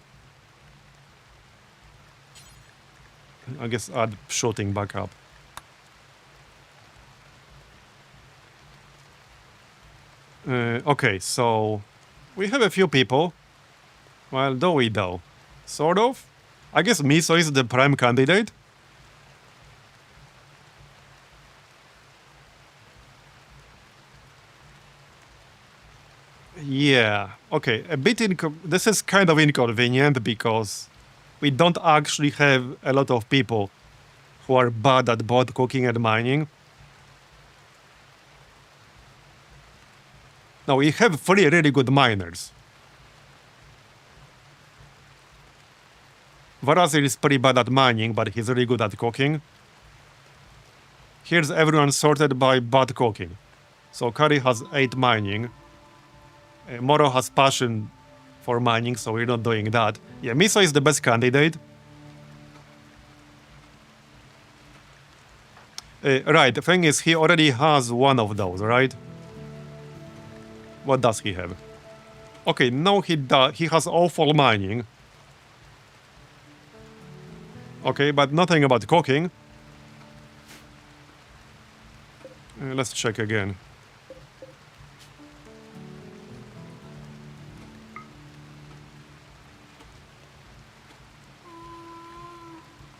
Speaker 1: I guess add shooting back up. Okay, so we have a few people. Well, do we though? Sort of. I guess Miso is the prime candidate. Yeah, okay, a bit this is kind of inconvenient because we don't actually have a lot of people who are bad at both cooking and mining. Now, we have 3 really good miners. Varazir is pretty bad at mining, but he's really good at cooking. Here's everyone sorted by bad cooking. So Kari has 8 mining. Moro has passion for mining, so we're not doing that. Yeah, Miso is the best candidate. Right, the thing is, he already has one of those, right? What does he have? Okay, no, he has awful mining. Okay, but nothing about cooking. Let's check again.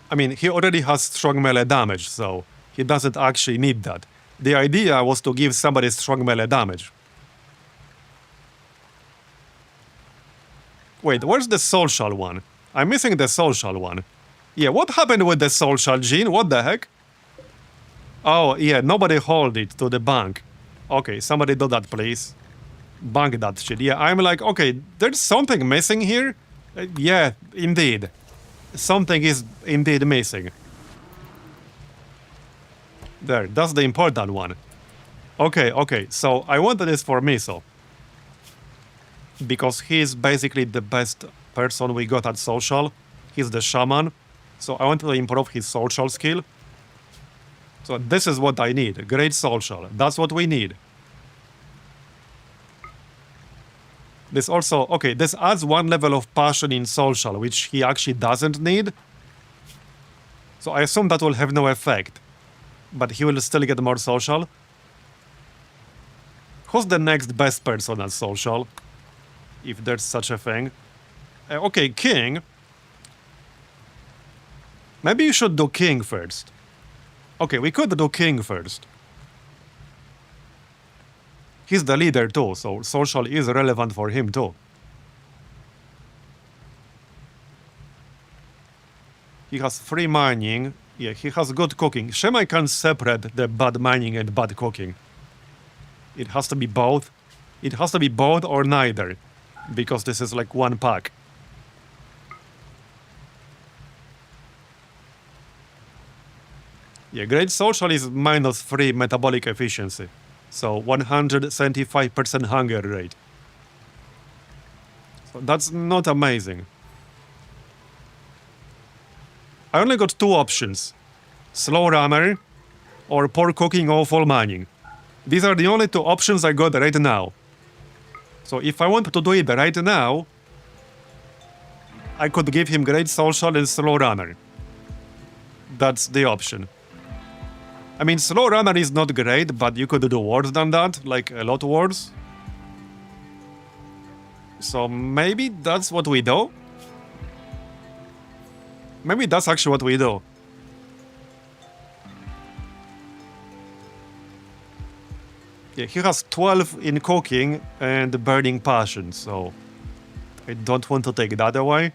Speaker 1: I mean, he already has strong melee damage, so he doesn't actually need that. The idea was to give somebody strong melee damage. Wait, where's the social one? I'm missing the social one. Yeah, what happened with the social gene? What the heck? Oh, yeah, nobody hold it to the bank. Okay, somebody do that, please. Bank that shit. Yeah, I'm like, okay, there's something missing here? Yeah, indeed. Something is indeed missing. There, that's the important one. Okay, so I wanted this for Miso. Because he's basically the best person we got at social. He's the shaman. So I want to improve his social skill. So this is what I need. Great social. That's what we need. This also... Okay, this adds 1 level of passion in social, which he actually doesn't need. So I assume that will have no effect. But he will still get more social. Who's the next best person at social? If there's such a thing. Okay, King. Maybe you should do King first. Okay, we could do King first. He's the leader too, so social is relevant for him too. He has 3 mining Yeah, he has good cooking. Shame I can't separate the bad mining and bad cooking. It has to be both. It has to be both or neither, because this is like one pack. Yeah, Great Social is -3 metabolic efficiency, so 175% hunger rate. So that's not amazing. I only got two options: slow runner or poor cooking, awful mining. These are the only two options I got right now. So if I want to do it right now, I could give him Great Social and slow runner. That's the option. I mean, slow runner is not great, but you could do worse than that, like a lot worse. So maybe that's what we do? Maybe that's actually what we do. Yeah, he has 12 in cooking and burning passion, so I don't want to take that away.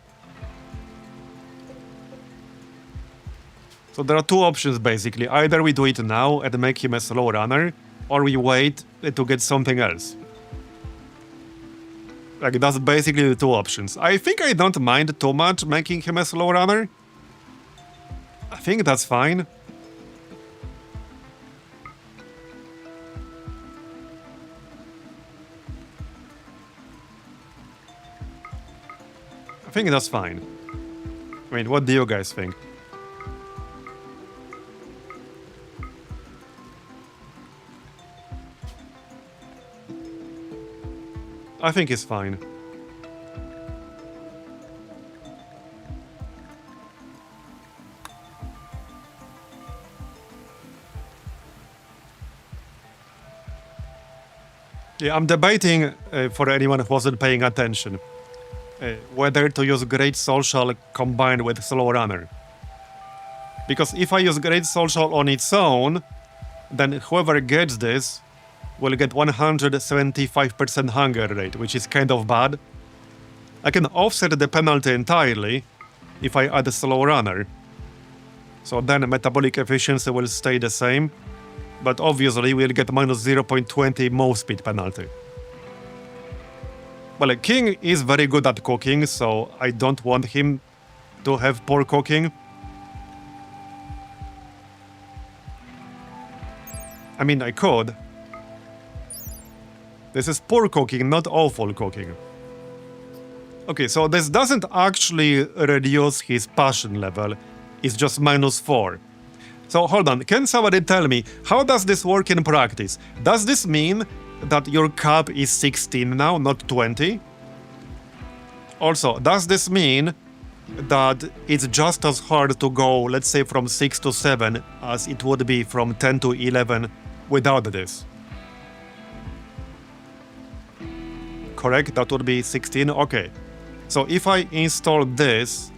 Speaker 1: So there are two options basically. Either we do it now and make him a slow runner, or we wait to get something else. Like, that's basically the two options. I think I don't mind too much making him a slow runner. I think that's fine. I think that's fine. I mean, what do you guys think? I think it's fine. Yeah, I'm debating, for anyone who wasn't paying attention, whether to use Great Social combined with Slow Runner. Because if I use Great Social on its own, then whoever gets this will get 175% hunger rate, which is kind of bad. I can offset the penalty entirely if I add a Slow Runner. So then metabolic efficiency will stay the same, but obviously we'll get minus 0.20 move speed penalty. Well, King is very good at cooking, so I don't want him to have poor cooking. I mean, I could. This is poor cooking, not awful cooking. Okay, so this doesn't actually reduce his passion level, it's just -4. So hold on, can somebody tell me, how does this work in practice? Does this mean that your cap is 16 now, not 20? Also, does this mean that it's just as hard to go, let's say, from 6 to 7 as it would be from 10 to 11 without this? Correct? That would be 16? Okay. So if I install this,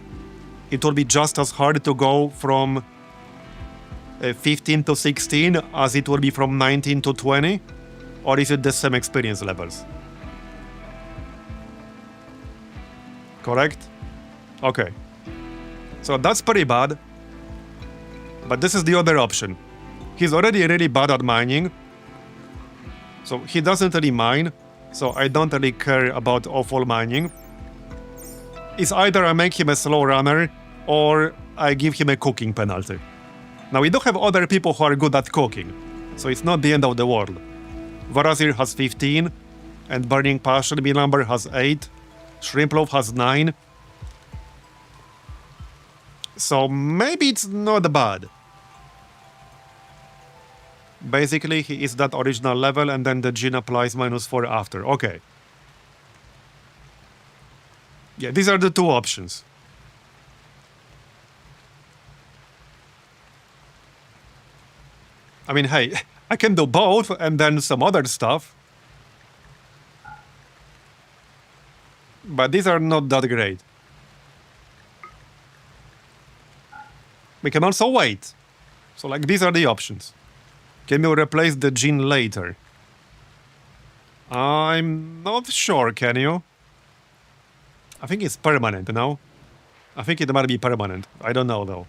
Speaker 1: it will be just as hard to go from 15 to 16 as it will be from 19 to 20? Or is it the same experience levels? Correct? Okay. So that's pretty bad. But this is the other option. He's already really bad at mining. So he doesn't really mine. So I don't really care about awful mining. It's either I make him a slow runner or I give him a cooking penalty. Now we do have other people who are good at cooking, so it's not the end of the world. Marbozir has 15, and Burning Passion Number has 8, Shrimploaf has 9. So maybe it's not bad. Basically, he is that original level, and then the Jin applies -4 after. Okay. Yeah, these are the two options. I mean, hey, I can do both and then some other stuff. But these are not that great. We can also wait. So, like, these are the options. Can you replace the Jin later? I'm not sure, can you? I think it's permanent, no? I think it might be permanent. I don't know, though.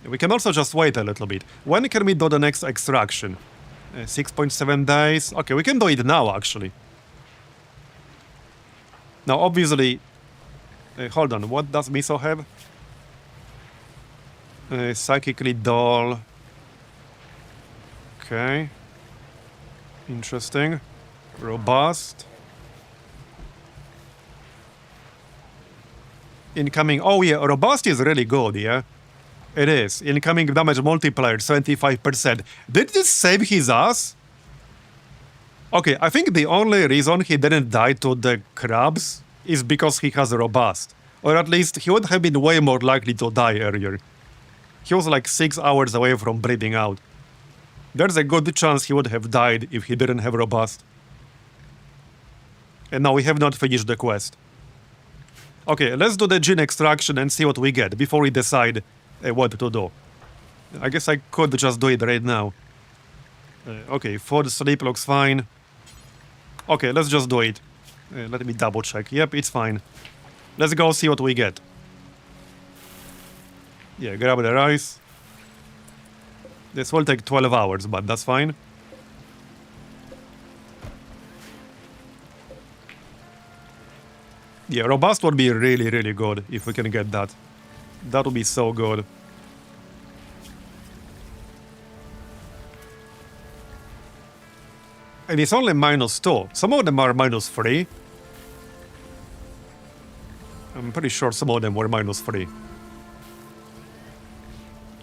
Speaker 1: We can also just wait a little bit. When can we do the next extraction? 6.7 days. Okay, we can do it now, actually. Now, obviously... hold on, what does Miso have? Psychically dull. Okay. Interesting. Robust. Incoming... Oh yeah, robust is really good, yeah? It is. Incoming damage multiplier, 75%. Did this save his ass? Okay, I think the only reason he didn't die to the crabs is because he has robust. Or at least he would have been way more likely to die earlier. He was like 6 hours away from bleeding out. There's a good chance he would have died if he didn't have robust. And now we have not finished the quest. Okay, let's do the gene extraction and see what we get before we decide what to do. I guess I could just do it right now. Okay, food, sleep looks fine. Okay, let's just do it. Let me double check. Yep, it's fine. Let's go see what we get. Yeah, grab the rice. This will take 12 hours, but that's fine. Yeah, robust would be really, really good if we can get that. That would be so good. And it's only -2. Some of them are -3. I'm pretty sure some of them were -3.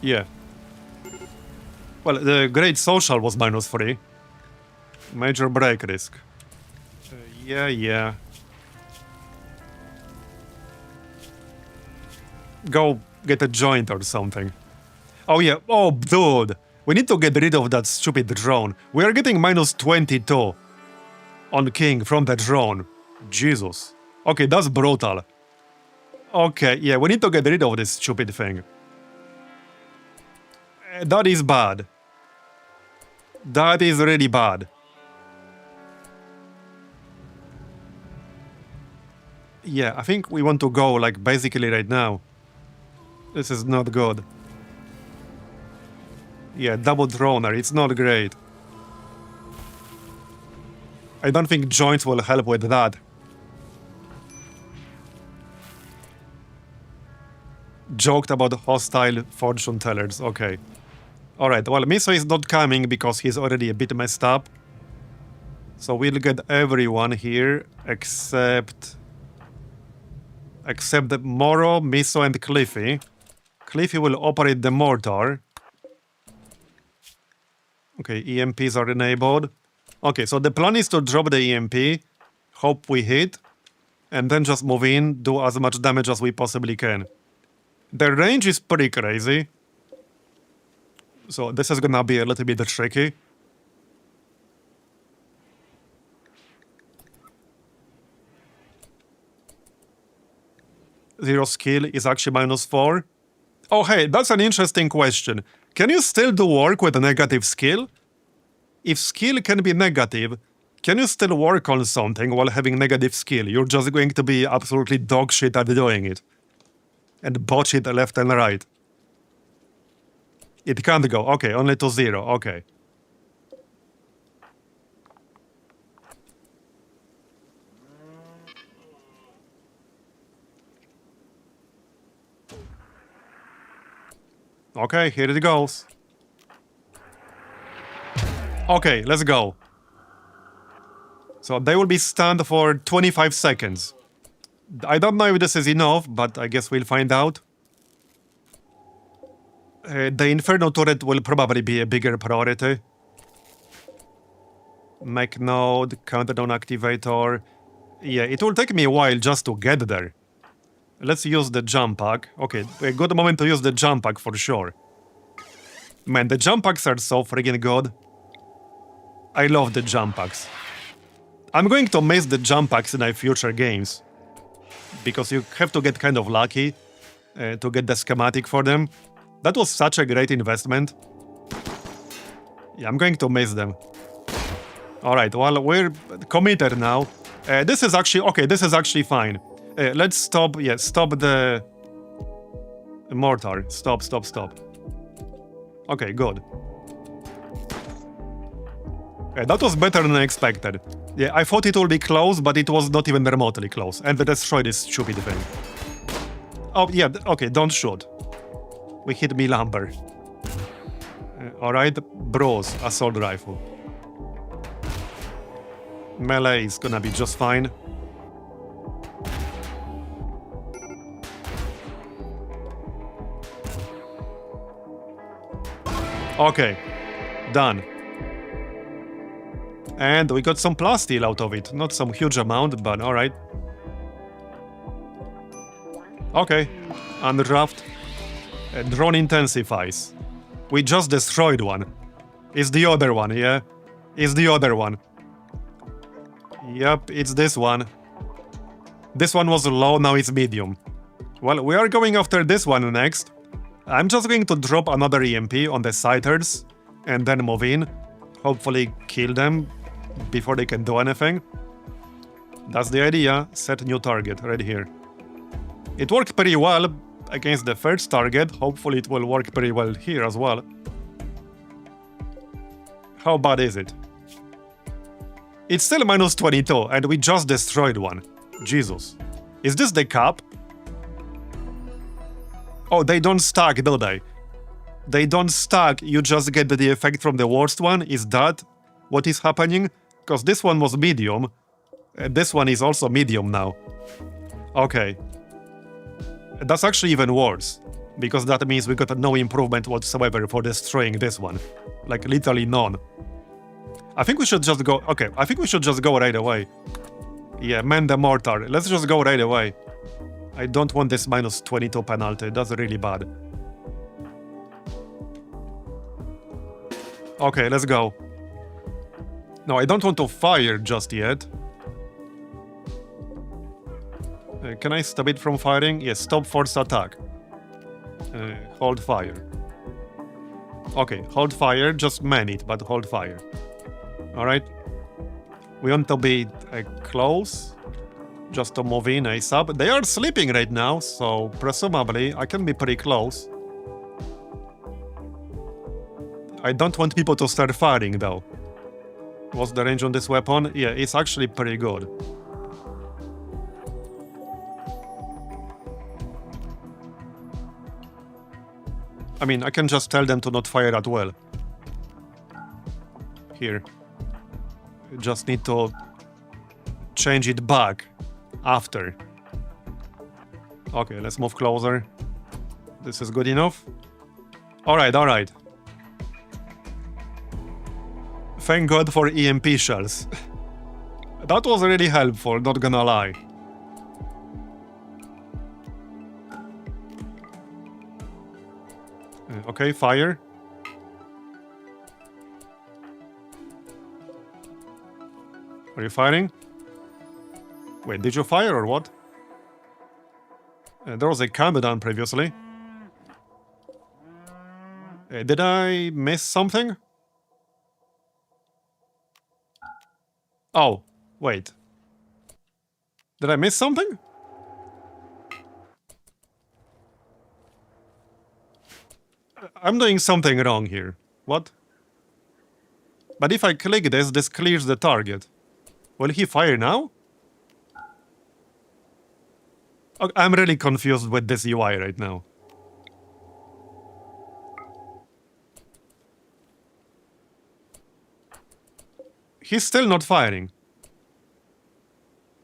Speaker 1: Yeah. Well, the Great Social was -3. Major break risk. Yeah. Go get a joint or something. Oh yeah, oh dude! We need to get rid of that stupid drone. We are getting -22 on King from the drone. Jesus. Okay, that's brutal. Okay, yeah, we need to get rid of this stupid thing. That is bad. That is really bad. Yeah, I think we want to go, like, basically right now. This is not good. Yeah, double droner, it's not great. I don't think joints will help with that. Joked about hostile fortune tellers, okay. Alright, well, Miso is not coming because he's already a bit messed up. So we'll get everyone here except Moro, Miso, and Cliffy. Cliffy will operate the mortar. Okay, EMPs are enabled. Okay, so the plan is to drop the EMP, hope we hit, and then just move in, do as much damage as we possibly can. The range is pretty crazy. So this is gonna be a little bit tricky. Zero skill is actually -4. Oh hey, that's an interesting question. Can you still do work with a negative skill? If skill can be negative, can you still work on something while having negative skill? You're just going to be absolutely dog shit at doing it. And botch it left and right. It can't go. Okay, only to 0. Okay. Okay, here it goes. Okay, let's go. So they will be stunned for 25 seconds. I don't know if this is enough, but I guess we'll find out. The Inferno turret will probably be a bigger priority. Mechanoid, countdown activator. Yeah, it will take me a while just to get there. Let's use the jump pack. Okay, a good moment to use the jump pack for sure. Man, the jump packs are so friggin' good. I love the jump packs. I'm going to miss the jump packs in our future games. Because you have to get kind of lucky to get the schematic for them. That was such a great investment. Yeah, I'm going to miss them. Alright, well, we're committed now. This is actually... Okay, this is actually fine. Let's stop... Yeah, stop the... mortar. Stop. Okay, good. Yeah, that was better than I expected. Yeah, I thought it would be close, but it was not even remotely close. And they destroyed this stupid thing. Oh, yeah, okay, don't shoot. We hit me lumber. Alright, bros, assault rifle. Melee is gonna be just fine. Okay, done. And we got some plasteel out of it. Not some huge amount, but alright. Okay, undraft. Drone intensifies. We just destroyed one. It's the other one, yeah? It's the other one. Yep, it's this one. This one was low, now it's medium. Well, we are going after this one next. I'm just going to drop another EMP on the sighters and then move in. Hopefully kill them before they can do anything. That's the idea. Set new target right here. It worked pretty well against the first target. Hopefully it will work pretty well here as well. How bad is it? It's still minus 22 and we just destroyed one. Jesus. Is this the cap? Oh, they don't stack, do they? They don't stack, you just get the effect from the worst one? Is that what is happening? Because this one was medium. This one is also medium now. Okay. That's actually even worse. Because that means we got no improvement whatsoever for destroying this one. Like, literally none. I think we should just go... Okay, I think we should just go right away. Yeah, man the mortar. Let's just go right away. I don't want this minus 22 penalty. That's really bad. Okay, let's go. No, I don't want to fire just yet. Can I stop it from firing? Yes, stop forced attack. Hold fire. Okay, hold fire. Just man it, but hold fire. Alright. We want to be close. Just to move in ASAP. They are sleeping right now, so presumably I can be pretty close. I don't want people to start firing though. What's the range on this weapon? Yeah, it's actually pretty good. I mean, I can just tell them to not fire at will. Here. Just need to change it back after. Okay, let's move closer. This is good enough. Alright, alright. Thank God for EMP shells. That was really helpful, not gonna lie. Okay, fire. Are you firing? Wait, did you fire or what? There was a countdown previously. Did I miss something? Oh, wait. Did I miss something? I'm doing something wrong here. What? But if I click this, this clears the target. Will he fire now? Okay, I'm really confused with this UI right now. He's still not firing.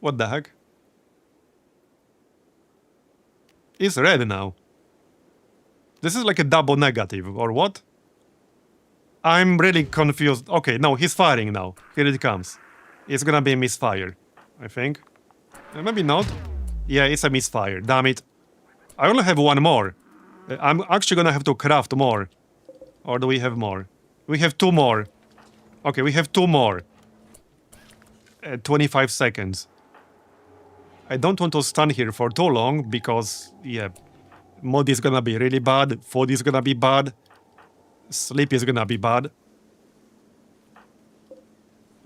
Speaker 1: What the heck? It's red now. This is like a double negative, or what? I'm really confused. Okay, no, he's firing now. Here it comes. It's gonna be a misfire, I think. Maybe not. Yeah, it's a misfire. Damn it. I only have one more. I'm actually gonna have to craft more. Or do we have more? We have two more. Okay, we have two more. 25 seconds. I don't want to stand here for too long because, yeah, Moody is gonna be really bad, food is gonna be bad, sleep is gonna be bad.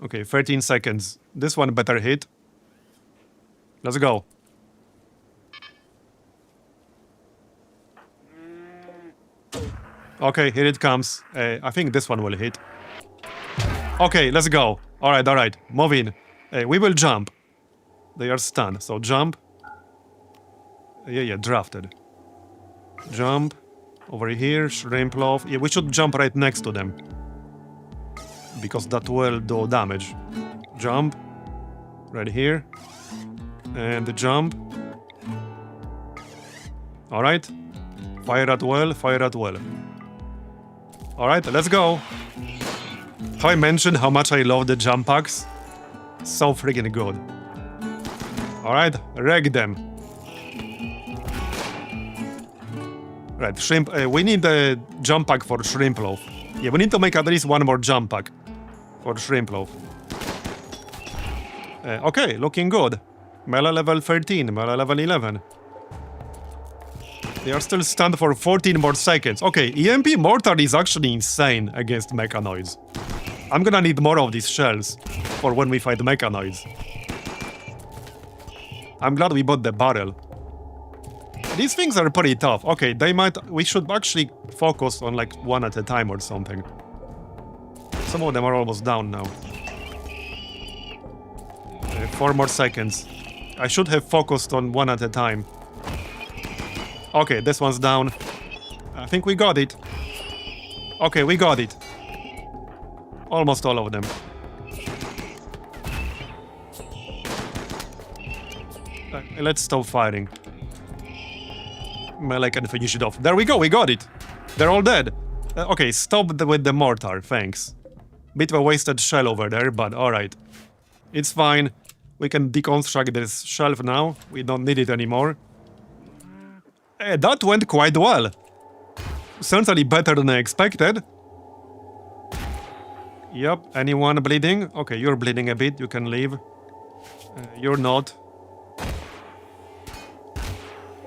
Speaker 1: Okay, 13 seconds. This one better hit. Let's go. Okay, here it comes. I think this one will hit. Okay, let's go. Alright. Move in. We will jump. They are stunned, so jump. Yeah, drafted. Jump. Over here, shrimp loaf. Yeah, we should jump right next to them. Because that will do damage. Jump. Right here. And jump. Alright. Fire at will, fire at will. Alright, let's go. How I mentioned how much I love the jump packs? So freaking good. Alright, wreck them. Right, shrimp. We need a jump pack for shrimp loaf. Yeah, we need to make at least one more jump pack for shrimp loaf. Okay, looking good. Melee level 13, melee level 11. They are still stunned for 14 more seconds. Okay, EMP Mortar is actually insane against Mechanoids. I'm gonna need more of these shells for when we fight Mechanoids. I'm glad we bought the barrel. These things are pretty tough. Okay, we should actually focus on like one at a time or something. Some of them are almost down now. 4 more seconds. I should have focused on one at a time. Okay, this one's down. I think we got it. Okay, we got it. Almost all of them. Let's stop firing. Melee can finish it off. There we go, we got it. They're all dead. Okay, stop with the mortar, thanks. Bit of a wasted shell over there, but alright. It's fine. We can deconstruct this shelf now. We don't need it anymore. That went quite well. Certainly better than I expected. Yep, anyone bleeding? Okay, you're bleeding a bit, you can leave. You're not.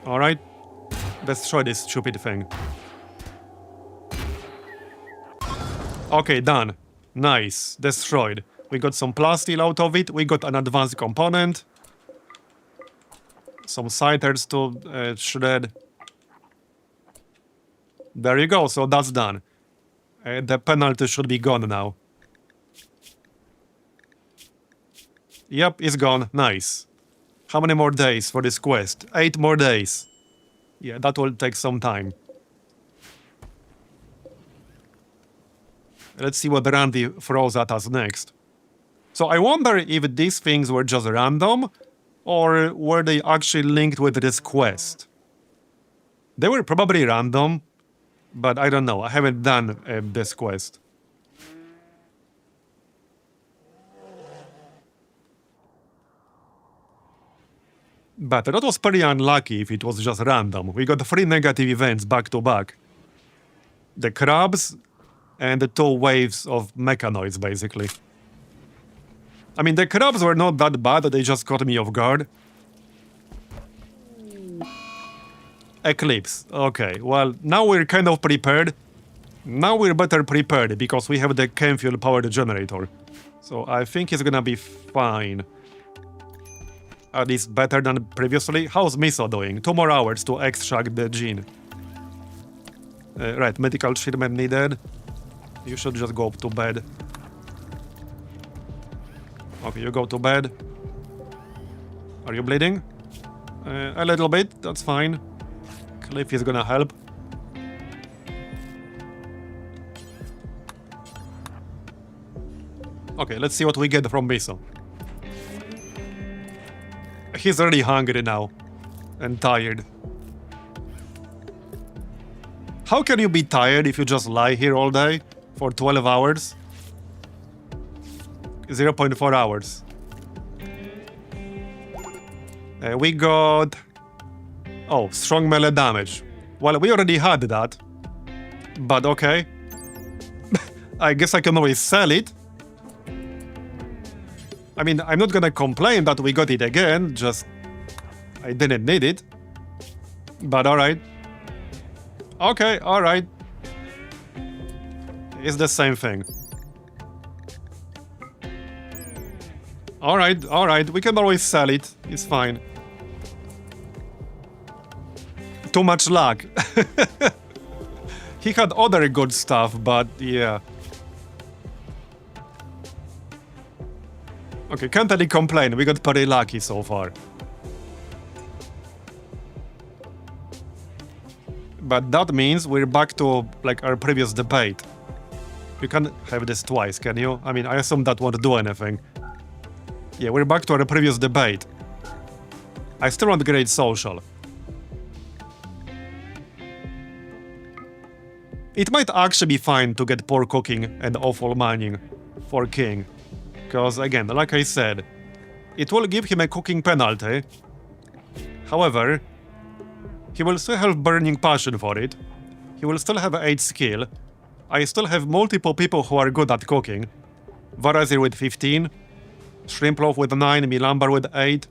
Speaker 1: Alright. Destroy this stupid thing. Okay, done. Nice. Destroyed. We got some plasteel out of it. We got an advanced component. Some sighters to shred. There you go, so that's done. The penalty should be gone now. Yep, it's gone. Nice. How many more days for this quest? 8 more days. Yeah, that will take some time. Let's see what Randy throws at us next. So I wonder if these things were just random, or were they actually linked with this quest? They were probably random, but I don't know. I haven't done this quest. But that was pretty unlucky if it was just random. We got 3 negative events back to back. The crabs and the 2 waves of mechanoids, basically. I mean, the crabs were not that bad, they just caught me off guard. Eclipse. Okay, well, now we're kind of prepared. Now we're better prepared because we have the chem fuel powered generator. So I think it's gonna be fine. At least better than previously. How's Miso doing? 2 more hours to extract the gene. Right, medical treatment needed. You should just go to bed. Okay, you go to bed. Are you bleeding? A little bit, that's fine. Cliff is gonna help. Okay, let's see what we get from Miso. He's already hungry now. And tired. How can you be tired if you just lie here all day? For 12 hours? 0.4 hours. We got... Oh, strong melee damage. Well, we already had that. But okay. I guess I can always sell it. I mean, I'm not gonna complain that we got it again, just... I didn't need it. But alright. Okay, alright. It's the same thing. Alright, we can always sell it. It's fine. Too much luck. He had other good stuff, but yeah. Okay, can't really complain. We got pretty lucky so far. But that means we're back to, like, our previous debate. You can't have this twice, can you? I mean, I assume that won't do anything. Yeah, we're back to our previous debate. I still want great social. It might actually be fine to get poor cooking and awful mining for king. Because, again, like I said, it will give him a cooking penalty. However, he will still have burning passion for it. He will still have 8 skill. I still have multiple people who are good at cooking. Marbozir with 15. Shrimploaf with 9. Milambar with 8.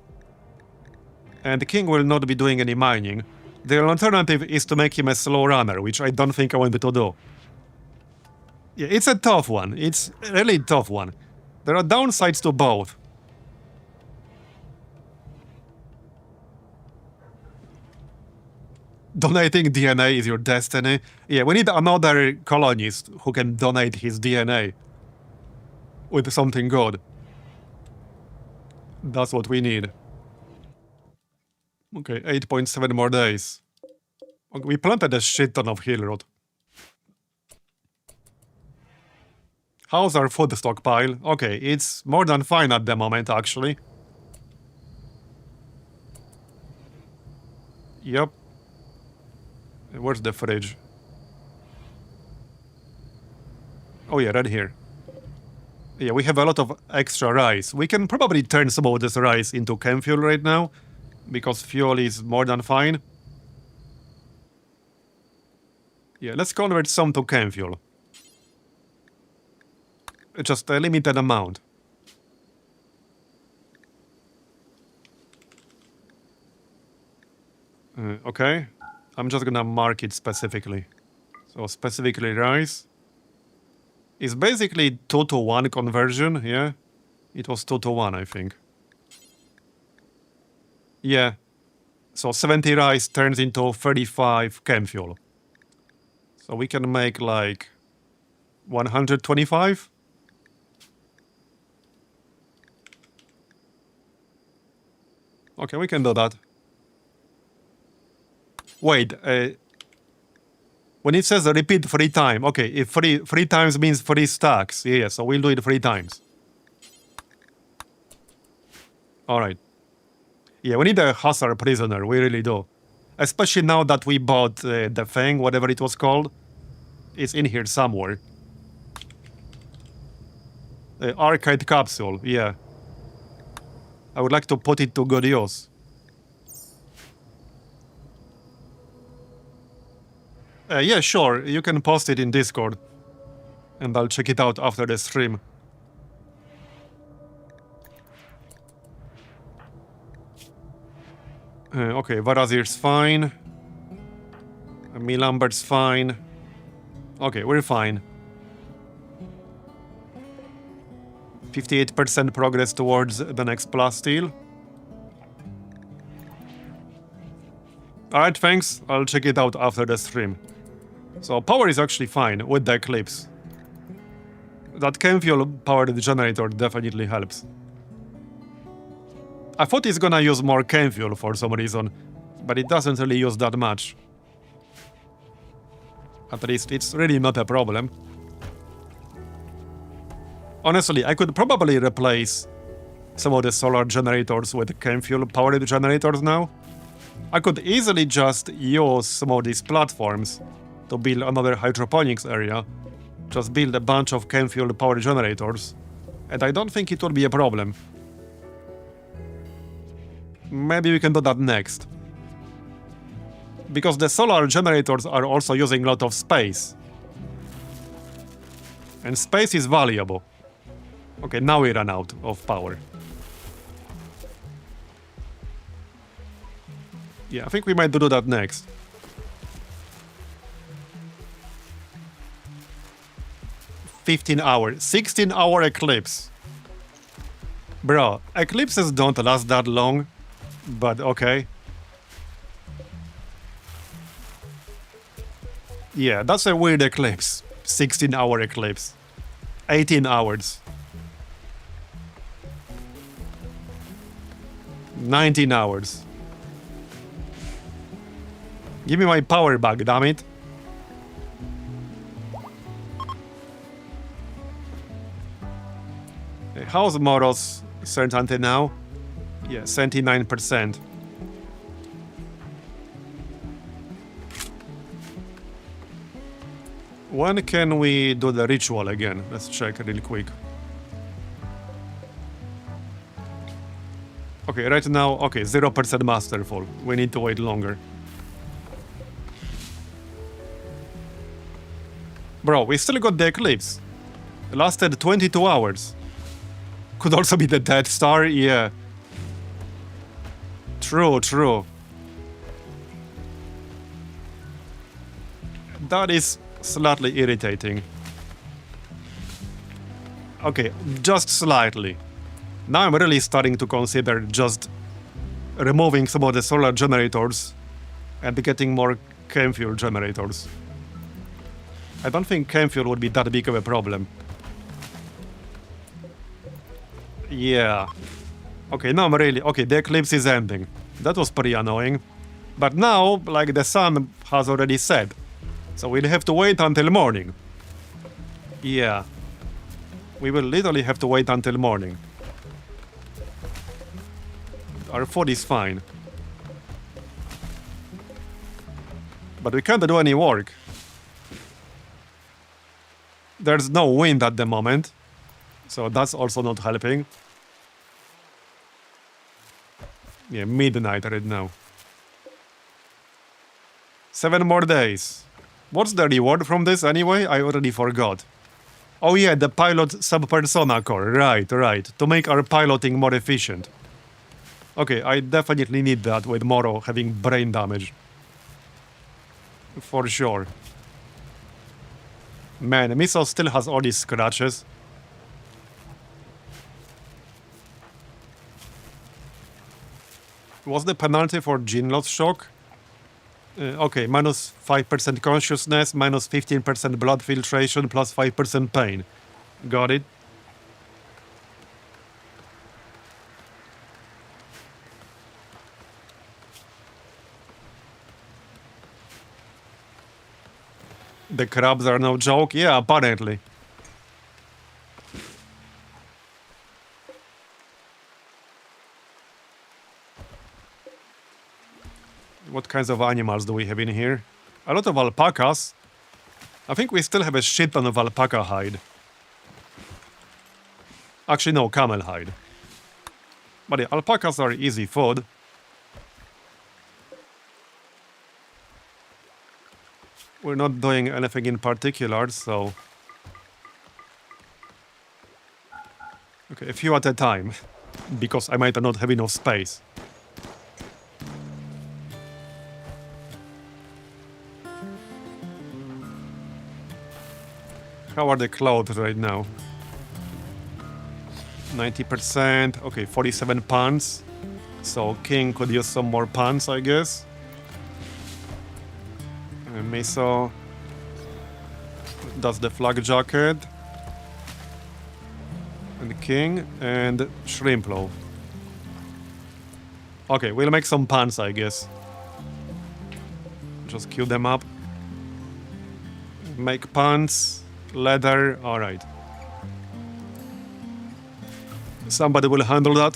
Speaker 1: And the king will not be doing any mining. The alternative is to make him a slow runner, which I don't think I want to do. Yeah, it's a tough one. It's a really tough one. There are downsides to both. Donating DNA is your destiny. Yeah, we need another colonist who can donate his DNA with something good. That's what we need. Okay, 8.7 more days. Okay, we planted a shit ton of hill root. How's our food stockpile? Okay, it's more than fine at the moment, actually. Yep. Where's the fridge? Oh yeah, right here. Yeah, we have a lot of extra rice. We can probably turn some of this rice into chem fuel right now, because fuel is more than fine. Yeah, let's convert some to chem fuel. Just a limited amount. Okay. I'm just gonna mark it specifically. So specifically rice. It's basically 2-to-1 conversion, yeah? It was 2-to-1, I think. Yeah. So 70 rice turns into 35 chem fuel. So we can make like 125? Okay, we can do that. Wait, when it says repeat 3 times, okay, if 3 times means 3 stacks, yeah, so we'll do it 3 times. Alright. Yeah, we need a Hussar prisoner, we really do. Especially now that we bought the thing, whatever it was called. It's in here somewhere. Arcade capsule, yeah. I would like to put it to good use. Yeah, sure, you can post it in Discord. And I'll check it out after the stream. Okay, Marbozir's fine. Milambert's fine. Okay, we're fine. 58% progress towards the next plus steal. Alright, thanks. I'll check it out after the stream. So power is actually fine with the eclipse. That chem fuel powered generator definitely helps. I thought it's gonna use more chem fuel for some reason, but it doesn't really use that much. At least it's really not a problem. Honestly, I could probably replace some of the solar generators with chem fuel powered generators now. I could easily just use some of these platforms to build another hydroponics area. Just build a bunch of chem fuel powered generators. And I don't think it will be a problem. Maybe we can do that next. Because the solar generators are also using a lot of space. And space is valuable. Okay, now we run out of power. Yeah, I think we might do that next. $15-hour, 16-hour eclipse. Bro, eclipses don't last that long, but okay. Yeah, that's a weird eclipse. 16-hour eclipse. 18 hours. 19 hours. Give me my power back, damn it. How's Moros certainty now? Yeah, 79%. When can we do the ritual again? Let's check real quick. Okay, right now, okay, 0% masterful. We need to wait longer. Bro, we still got the eclipse. It lasted 22 hours. Could also be the Death Star, yeah. True, true. That is slightly irritating. Okay, just slightly. Now I'm really starting to consider just removing some of the solar generators and getting more chem fuel generators. I don't think chem fuel would be that big of a problem. Yeah. Okay, now I'm really... Okay, the eclipse is ending. That was pretty annoying. But now, like, the sun has already set. So we'll have to wait until morning. Yeah. We will literally have to wait until morning. Our food is fine. But we can't do any work. There's no wind at the moment. So that's also not helping. Yeah, midnight right now. 7 more days. What's the reward from this anyway? I already forgot. Oh yeah, the pilot sub-persona core. Right, right. To make our piloting more efficient. Okay, I definitely need that with Moro having brain damage. For sure. Man, Miso still has all these scratches. What's the penalty for gene loss shock? Okay, minus 5% consciousness, minus 15% blood filtration, plus 5% pain. Got it. The crabs are no joke? Yeah, apparently. What kinds of animals do we have in here? A lot of alpacas. I think we still have a shit ton of alpaca hide. Actually, no, camel hide. But the alpacas are easy food. We're not doing anything in particular, so... Okay, a few at a time. Because I might not have enough space. How are the clothes right now? 90%. Okay, 47 pants. So King could use some more pants, I guess. And Miso does the flag jacket. And King and shrimp loaf. Okay, we'll make some pants, I guess. Just queue them up. Make pants. Leather, alright. Somebody will handle that.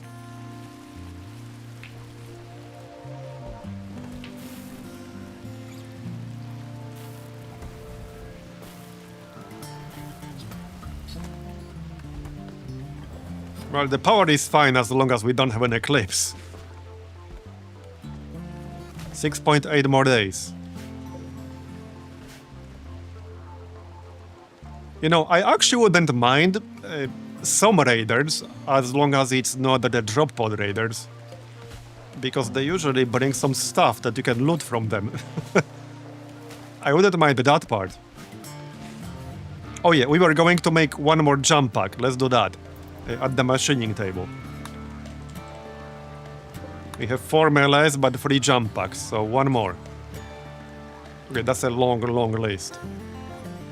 Speaker 1: Well, the power is fine as long as we don't have an eclipse. 6.8 more days. You know, I actually wouldn't mind some raiders, as long as it's not the drop pod raiders. Because they usually bring some stuff that you can loot from them. I wouldn't mind that part. Oh yeah, we were going to make one more jump pack. Let's do that. At the machining table. We have 4 melees, but 3 jump packs, so one more. Okay, that's a long, long list.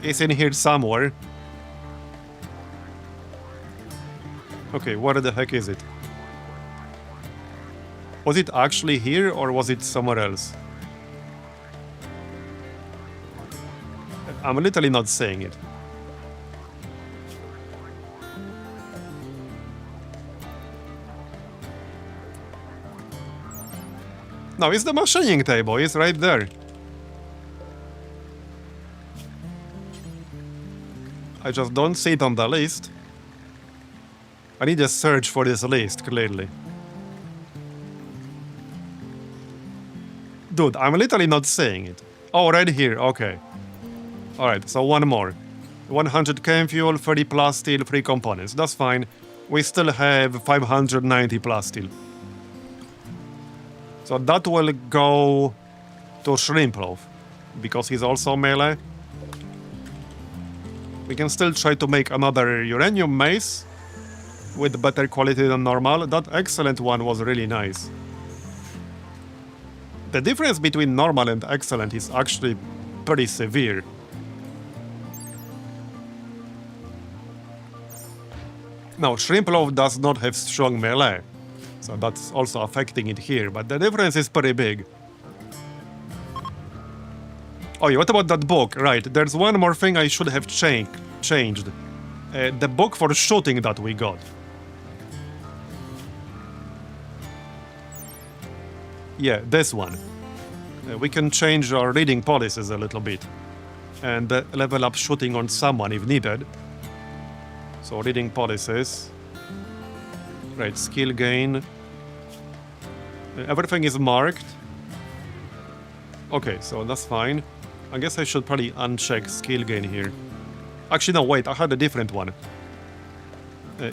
Speaker 1: It's in here somewhere. Okay, where the heck is it? Was it actually here or was it somewhere else? I'm literally not saying it. No, it's the machining table. It's right there. I just don't see it on the list. I need to search for this list, clearly. Dude, I'm literally not saying it. Oh, right here. Okay. Alright, so one more. 100 chem fuel, 30 plus steel, 3 components. That's fine. We still have 590 plus steel. So that will go to Shrimploaf, because he's also melee. We can still try to make another uranium mace with better quality than normal. That excellent one was really nice. The difference between normal and excellent is actually pretty severe. Now, Shrimploaf does not have strong melee, so that's also affecting it here, but the difference is pretty big. Oh yeah, what about that book? Right, there's one more thing I should have changed. The book for shooting that we got. Yeah, this one. We can change our reading policies a little bit and level up shooting on someone if needed. So reading policies. Right, skill gain. Everything is marked. Okay, so that's fine. I guess I should probably uncheck skill gain here. Actually, no, wait, I had a different one.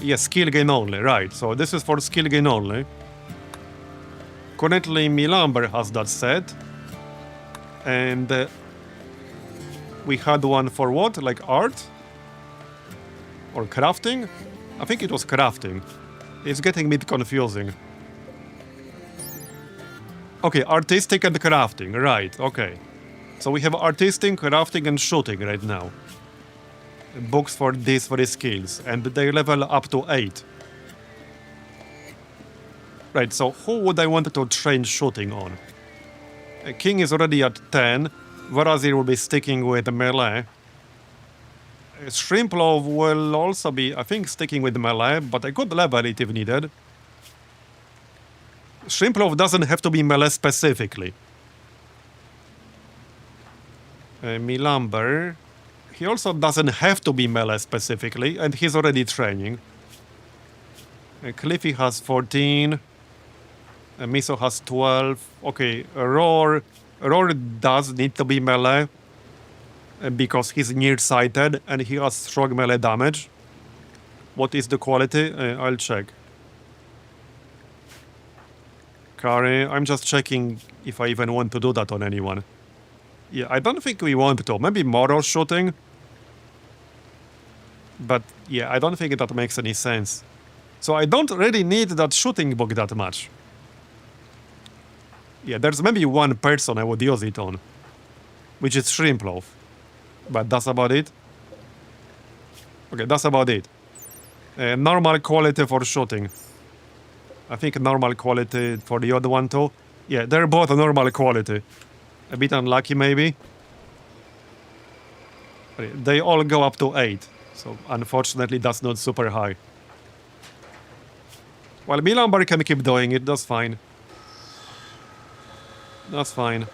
Speaker 1: Yes, skill gain only, right. So this is for skill gain only. Currently, Milamber has that set. And we had one for what? Like art? Or crafting? I think it was crafting. It's getting a bit confusing. Okay, artistic and crafting, right, okay. So we have artistic, crafting and shooting right now. Books for these three skills, and they level up to 8. Right, so who would I want to train shooting on? King is already at 10. Marbozir will be sticking with melee. Shrimploaf will also be, I think, sticking with melee, but I could level it if needed. Shrimploaf doesn't have to be melee specifically. Milamber, he also doesn't have to be melee specifically, and he's already training. Cliffy has 14. Miso has 12. Okay, Roar does need to be melee because he's nearsighted and he has strong melee damage. What is the quality? I'll check. Kari, I'm just checking if I even want to do that on anyone. Yeah, I don't think we want to. Maybe moral shooting. But yeah, I don't think that makes any sense. So I don't really need that shooting book that much. Yeah, there's maybe one person I would use it on, which is Shrimploaf. But that's about it. Okay, that's about it. Normal quality for shooting. I think normal quality for the other one too. Yeah, they're both normal quality. A bit unlucky maybe. They all go up to 8. So unfortunately that's not super high. Well, Milamber can keep doing it, that's fine. That's fine.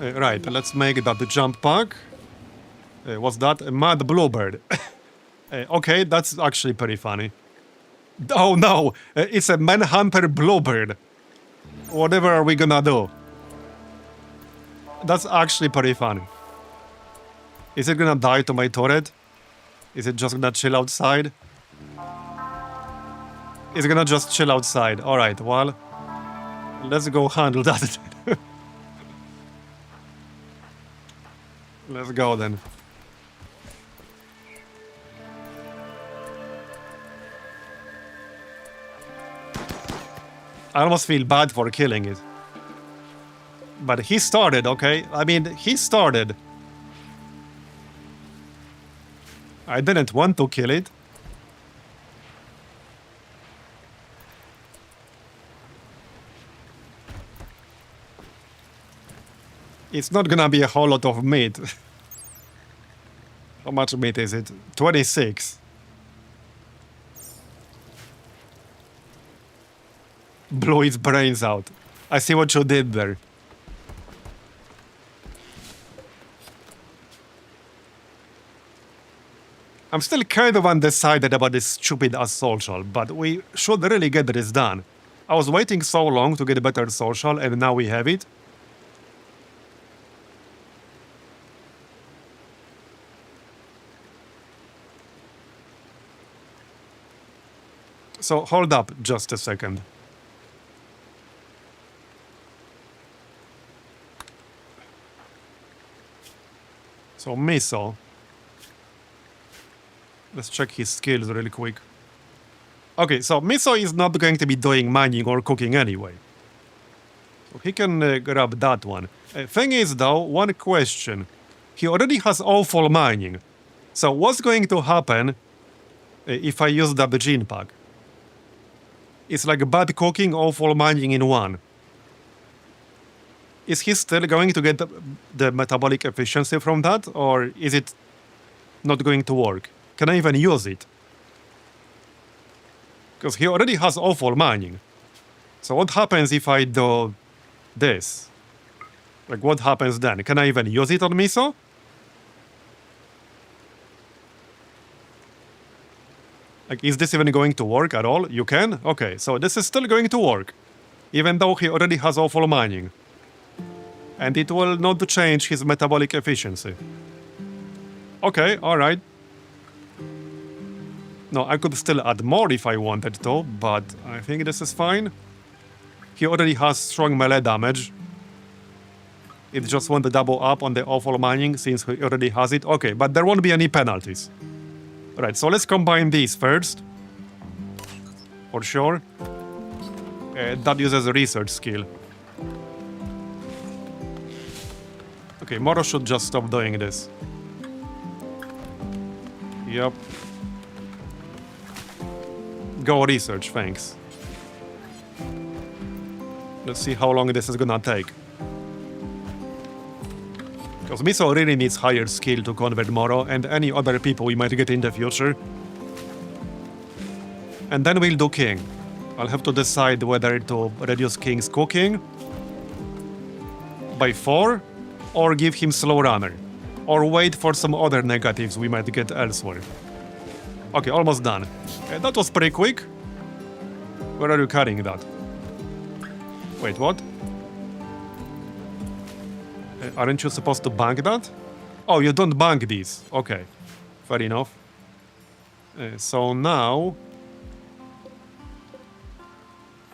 Speaker 1: Right, let's make that the jump pack. What's that? A mad bluebird. Okay, that's actually pretty funny. Oh no, it's a manhunter bluebird. Whatever are we gonna do? That's actually pretty funny. Is it gonna die to my turret? Is it just gonna chill outside? It's gonna just chill outside. Alright, well, let's go handle that. Let's go then. I almost feel bad for killing it. But he started, okay? I mean, he started. I didn't want to kill it. It's not gonna be a whole lot of meat. How much meat is it? 26. Blew its brains out. I see what you did there. I'm still kind of undecided about this stupid social, but we should really get this done. I was waiting so long to get a better social, and now we have it. So hold up just a second. So Miso. Let's check his skills really quick. Okay, so Miso is not going to be doing mining or cooking anyway. So he can grab that one. Thing is though, one question. He already has awful mining. So what's going to happen if I use that gene pack? It's like bad cooking, awful mining in one. Is he still going to get the metabolic efficiency from that, or is it not going to work? Can I even use it? Because he already has awful mining. So what happens if I do this? Like, what happens then? Can I even use it on Miso? Like, is this even going to work at all? You can? Okay, so this is still going to work. Even though he already has awful mining. And it will not change his metabolic efficiency. Okay, alright. No, I could still add more if I wanted to, but I think this is fine. He already has strong melee damage. It just won't double up on the awful mining since he already has it. Okay, but there won't be any penalties. Right, so let's combine these first. For sure. That uses a research skill. Okay, Moro should just stop doing this. Yep. Go research, thanks. Let's see how long this is gonna take. Because Miso really needs higher skill to convert Moro and any other people we might get in the future. And then we'll do King. I'll have to decide whether to reduce King's cooking by 4 or give him slow runner. Or wait for some other negatives we might get elsewhere. Okay, almost done. That was pretty quick. Where are you carrying that? Wait, what? Aren't you supposed to bank that? Oh, you don't bank these. Okay, fair enough. So now...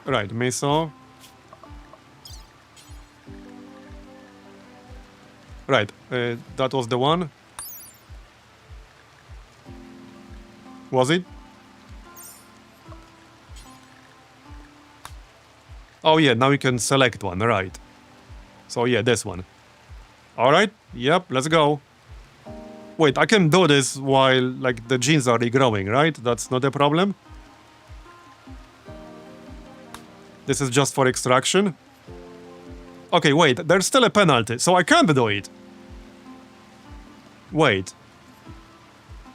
Speaker 1: Right, Miso. Right, that was the one. Was it? Oh yeah, now you can select one, right. So yeah, this one. Alright, yep, let's go. Wait, I can do this while, like, the genes are regrowing, right? That's not a problem? This is just for extraction? Okay, wait, there's still a penalty, so I can't do it. Wait.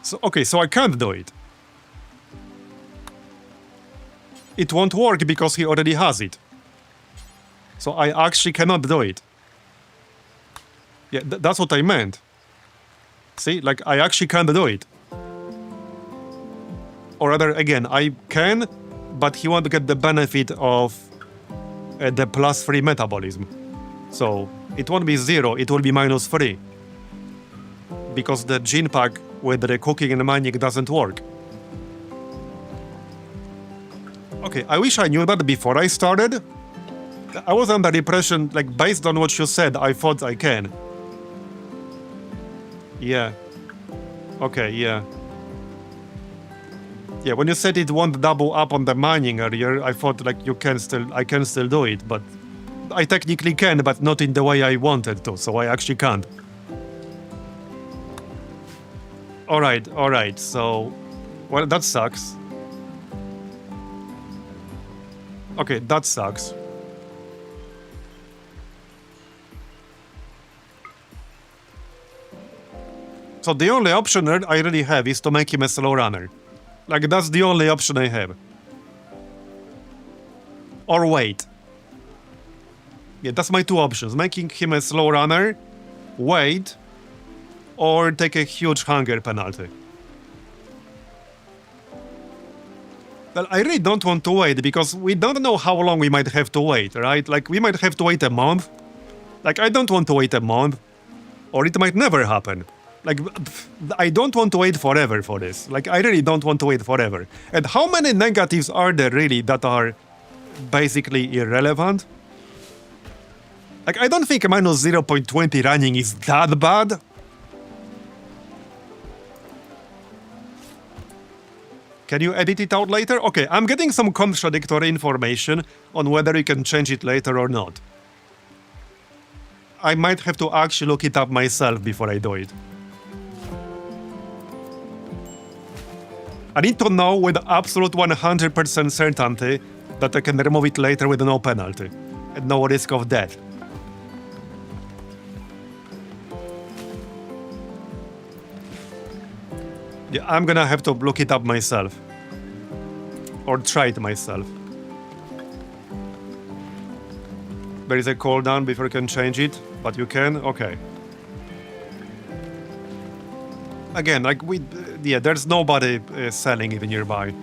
Speaker 1: So, okay, so I can't do it. It won't work because he already has it. So I actually cannot do it. Yeah, that's what I meant. See, like, I actually can't do it. Or rather, again, I can, but he won't get the benefit of the +3 metabolism. So it won't be 0, it will be -3. Because the gene pack with the cooking and mining doesn't work. Okay, I wish I knew that before I started. I was under the impression, like, based on what you said, I thought I can. Yeah. Okay, yeah. Yeah, when you said it won't double up on the mining area, I thought like I can still do it, but I technically can, but not in the way I wanted to, so I actually can't. Alright, so... Well, that sucks. Okay, that sucks. So the only option I really have is to make him a slow runner. Like, that's the only option I have. Or wait. Yeah, that's my two options. Making him a slow runner, wait, or take a huge hunger penalty. Well, I really don't want to wait, because we don't know how long we might have to wait, right? Like, we might have to wait a month. Like, I don't want to wait a month. Or it might never happen. Like, I don't want to wait forever for this. Like, I really don't want to wait forever. And how many negatives are there really that are basically irrelevant? Like, I don't think minus 0.20 running is that bad. Can you edit it out later? Okay, I'm getting some contradictory information on whether you can change it later or not. I might have to actually look it up myself before I do it. I need to know with absolute 100% certainty that I can remove it later with no penalty and no risk of death. Yeah, I'm gonna have to look it up myself. Or try it myself. There is a cooldown before you can change it, but you can? Okay. Again, like yeah, there's nobody selling it nearby.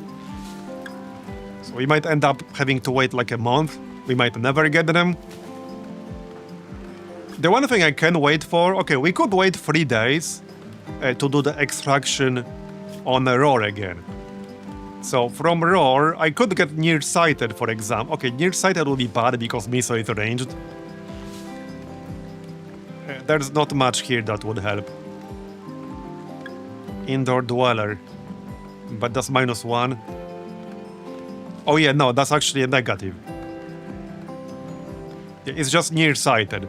Speaker 1: So we might end up having to wait like a month. We might never get them. The one thing I can wait for, okay, we could wait 3 days to do the extraction on a roar again. So from roar, I could get nearsighted, for example. Okay, nearsighted will be bad because Miso is ranged. There's not much here that would help. Indoor dweller, but that's -1. Oh yeah, no, that's actually a negative. It's just nearsighted.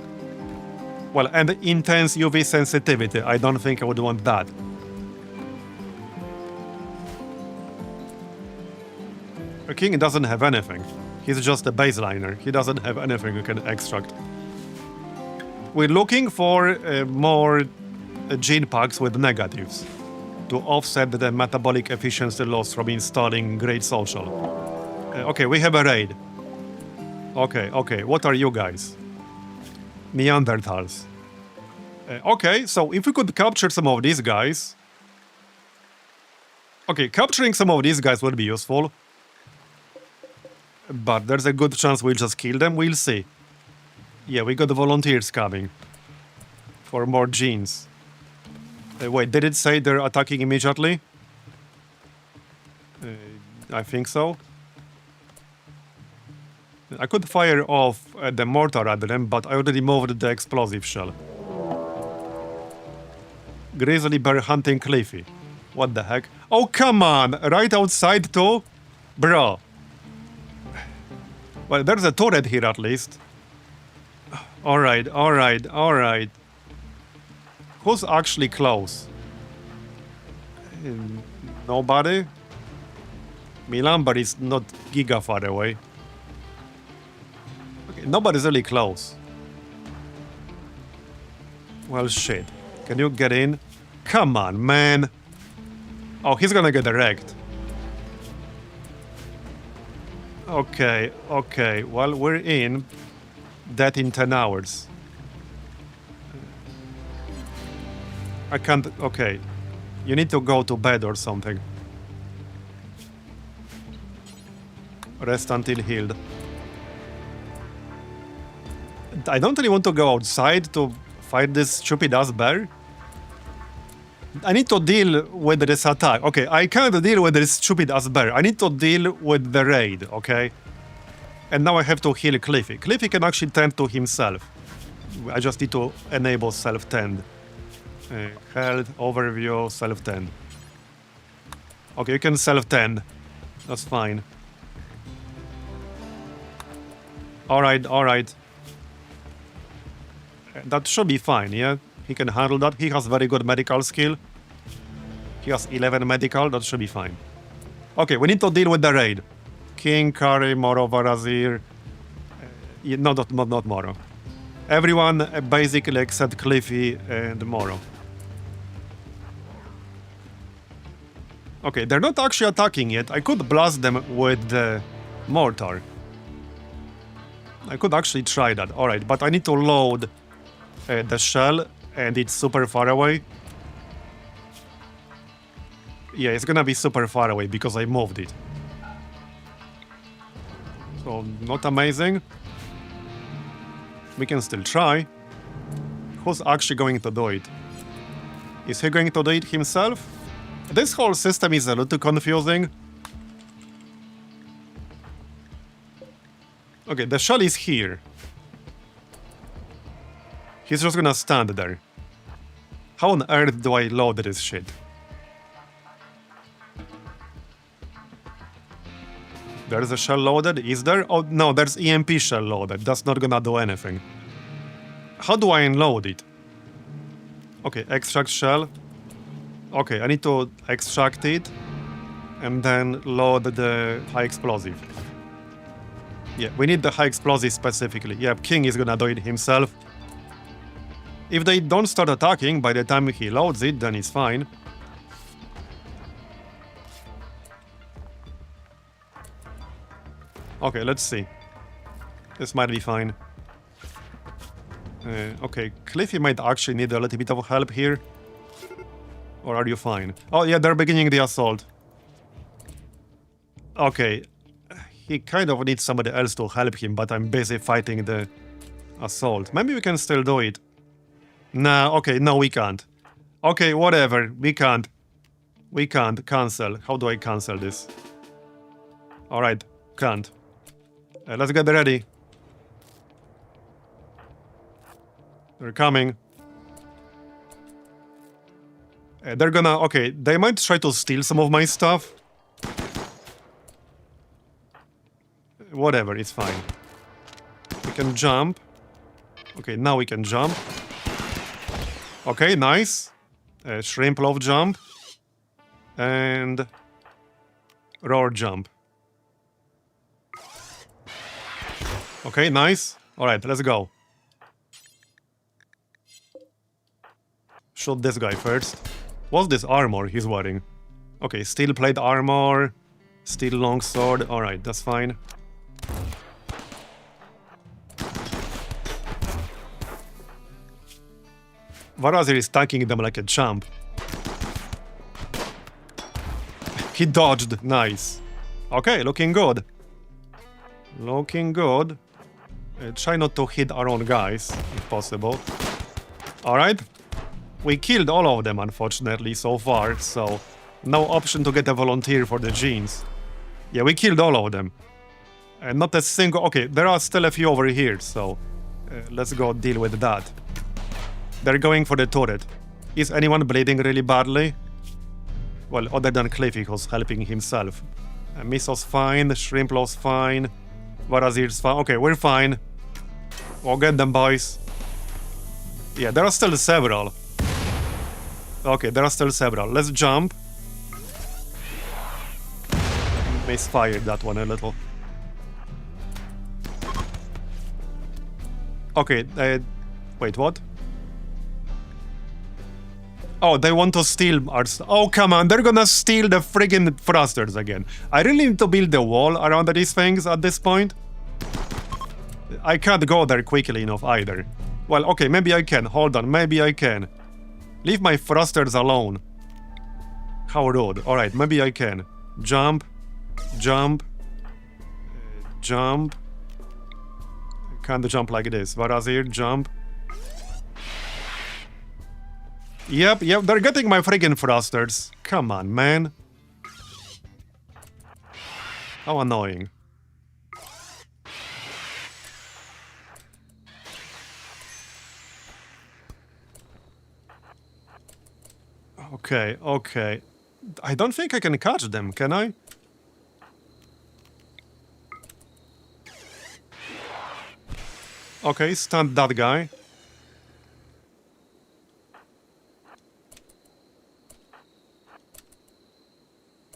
Speaker 1: Well, and intense UV sensitivity. I don't think I would want that. The king doesn't have anything. He's just a baseliner. He doesn't have anything you can extract. We're looking for more gene packs with negatives to offset the metabolic efficiency loss from installing Great Social. Okay, we have a raid. Okay, what are you guys? Neanderthals. Okay, so if we could capture some of these guys... Okay, capturing some of these guys would be useful. But there's a good chance we'll just kill them, we'll see. Yeah, we got volunteers coming. For more genes. Wait, did it say they're attacking immediately? I think so. I could fire off the mortar at them, but I already moved the explosive shell. Grizzly bear hunting Cliffy. What the heck? Oh, come on! Right outside too? Bro. Well, there's a turret here at least. Alright. Who's actually close? Nobody? Milambar is not giga far away. Okay, nobody's really close. Well, shit. Can you get in? Come on, man. Oh, he's gonna get wrecked. Okay. Well, we're in. Dead in 10 hours. I can't... Okay. You need to go to bed or something. Rest until healed. I don't really want to go outside to fight this stupid ass bear. I need to deal with this attack. Okay, I can't deal with this stupid ass bear. I need to deal with the raid, okay? And now I have to heal Cliffy. Cliffy can actually tend to himself. I just need to enable self-tend. Health, overview, self-tend. Okay, you can self-tend. That's fine. Alright, alright. That should be fine, yeah? He can handle that. He has very good medical skill. He has 11 medical, that should be fine. Okay, we need to deal with the raid. King, Kari, Moro, Varazir. Not Moro. Everyone basically except Cliffy and Moro. Okay, they're not actually attacking yet. I could blast them with the mortar. I could actually try that. Alright, but I need to load the shell, and it's super far away. Yeah, it's gonna be super far away because I moved it. So, not amazing. We can still try. Who's actually going to do it? Is he going to do it himself? This whole system is a little confusing. Okay, the shell is here. He's just gonna stand there. How on earth do I load this shit? There's a shell loaded, is there? Oh no, there's EMP shell loaded. That's not gonna do anything. How do I unload it? Okay, extract shell. Okay, I need to extract it and then load the high explosive. Yeah, we need the high explosive specifically. Yeah, King is gonna do it himself. If they don't start attacking by the time he loads it, then it's fine. Okay, let's see. This might be fine. Okay, Cliffy might actually need a little bit of help here. Or are you fine? Oh yeah, they're beginning the assault. Okay, he kind of needs somebody else to help him, but I'm busy fighting the assault. Maybe we can still do it. Nah, okay, no, we can't. Okay, whatever, we can't. We can't. Cancel. How do I cancel this? Alright, can't. Let's get ready. They're coming. They're gonna... Okay, they might try to steal some of my stuff. Whatever, it's fine. We can jump. Okay, now we can jump. Okay, nice. Shrimp love jump. And... roar jump. Okay, nice. Alright, let's go. Shoot this guy first. What's this armor he's wearing? Okay, steel plate armor. Steel longsword. Alright, that's fine. Varazir is tanking them like a champ. He dodged. Nice. Okay, looking good. Looking good. Try not to hit our own guys, if possible. Alright. We killed all of them, unfortunately, so far, so... no option to get a volunteer for the genes. Yeah, we killed all of them. And not a single... Okay, there are still a few over here, so... let's go deal with that. They're going for the turret. Is anyone bleeding really badly? Well, other than Cliffy, who's helping himself. Miso's fine, Shrimplow's fine, Varazir's fine. Okay, we're fine. We'll get them, boys. Yeah, there are still several. Okay, there are still several. Let's jump. Misfired that one a little. Okay, wait, what? Oh, they want to steal our... Oh, come on, they're gonna steal the friggin' thrusters again. I really need to build the wall around these things at this point. I can't go there quickly enough either. Well, okay, maybe I can. Hold on, maybe I can. Leave my thrusters alone. How rude. Alright, maybe I can. Jump. Jump. Jump. Can't jump like this. Varazir, jump. Yep, they're getting my friggin' thrusters. Come on, man. How annoying. Okay, okay. I don't think I can catch them, can I? Okay, stun that guy.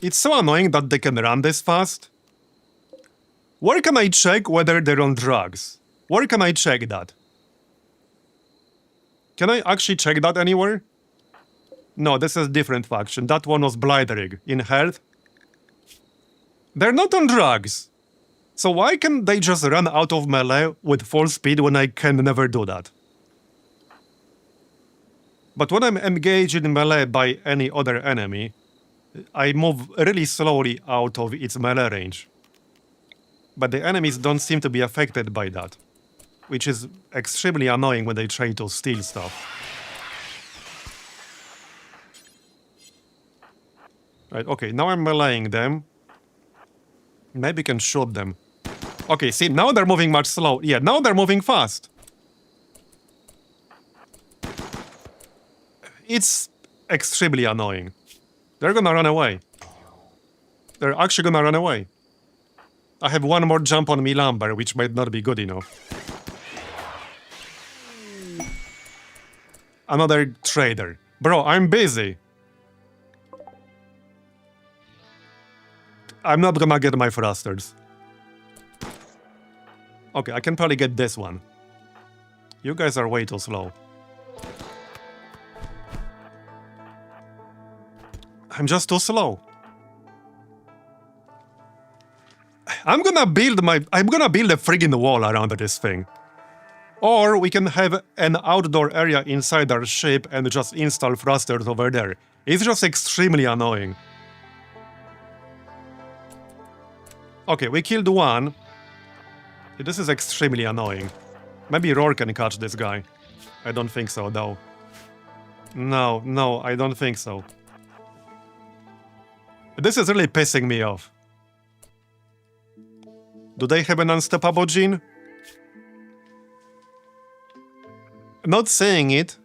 Speaker 1: It's so annoying that they can run this fast. Where can I check whether they're on drugs? Where can I check that? Can I actually check that anywhere? No, this is a different faction. That one was Blighterrig in health. They're not on drugs. So why can they just run out of melee with full speed when I can never do that? But when I'm engaged in melee by any other enemy, I move really slowly out of its melee range. But the enemies don't seem to be affected by that, which is extremely annoying when they try to steal stuff. Right, okay, now I'm meleeing them. Maybe I can shoot them. Okay, see, now they're moving much slow. Yeah, now they're moving fast. It's extremely annoying. They're gonna run away. They're actually gonna run away. I have one more jump on me lumber, which might not be good enough. Another trader. Bro, I'm busy. I'm not gonna get my thrusters. Okay, I can probably get this one. You guys are way too slow. I'm just too slow. I'm gonna build a friggin' wall around this thing. Or we can have an outdoor area inside our ship and just install thrusters over there. It's just extremely annoying. Okay, we killed one. This is extremely annoying. Maybe Roar can catch this guy. I don't think so, though. No, I don't think so. This is really pissing me off. Do they have an unstoppable gene? Not saying it.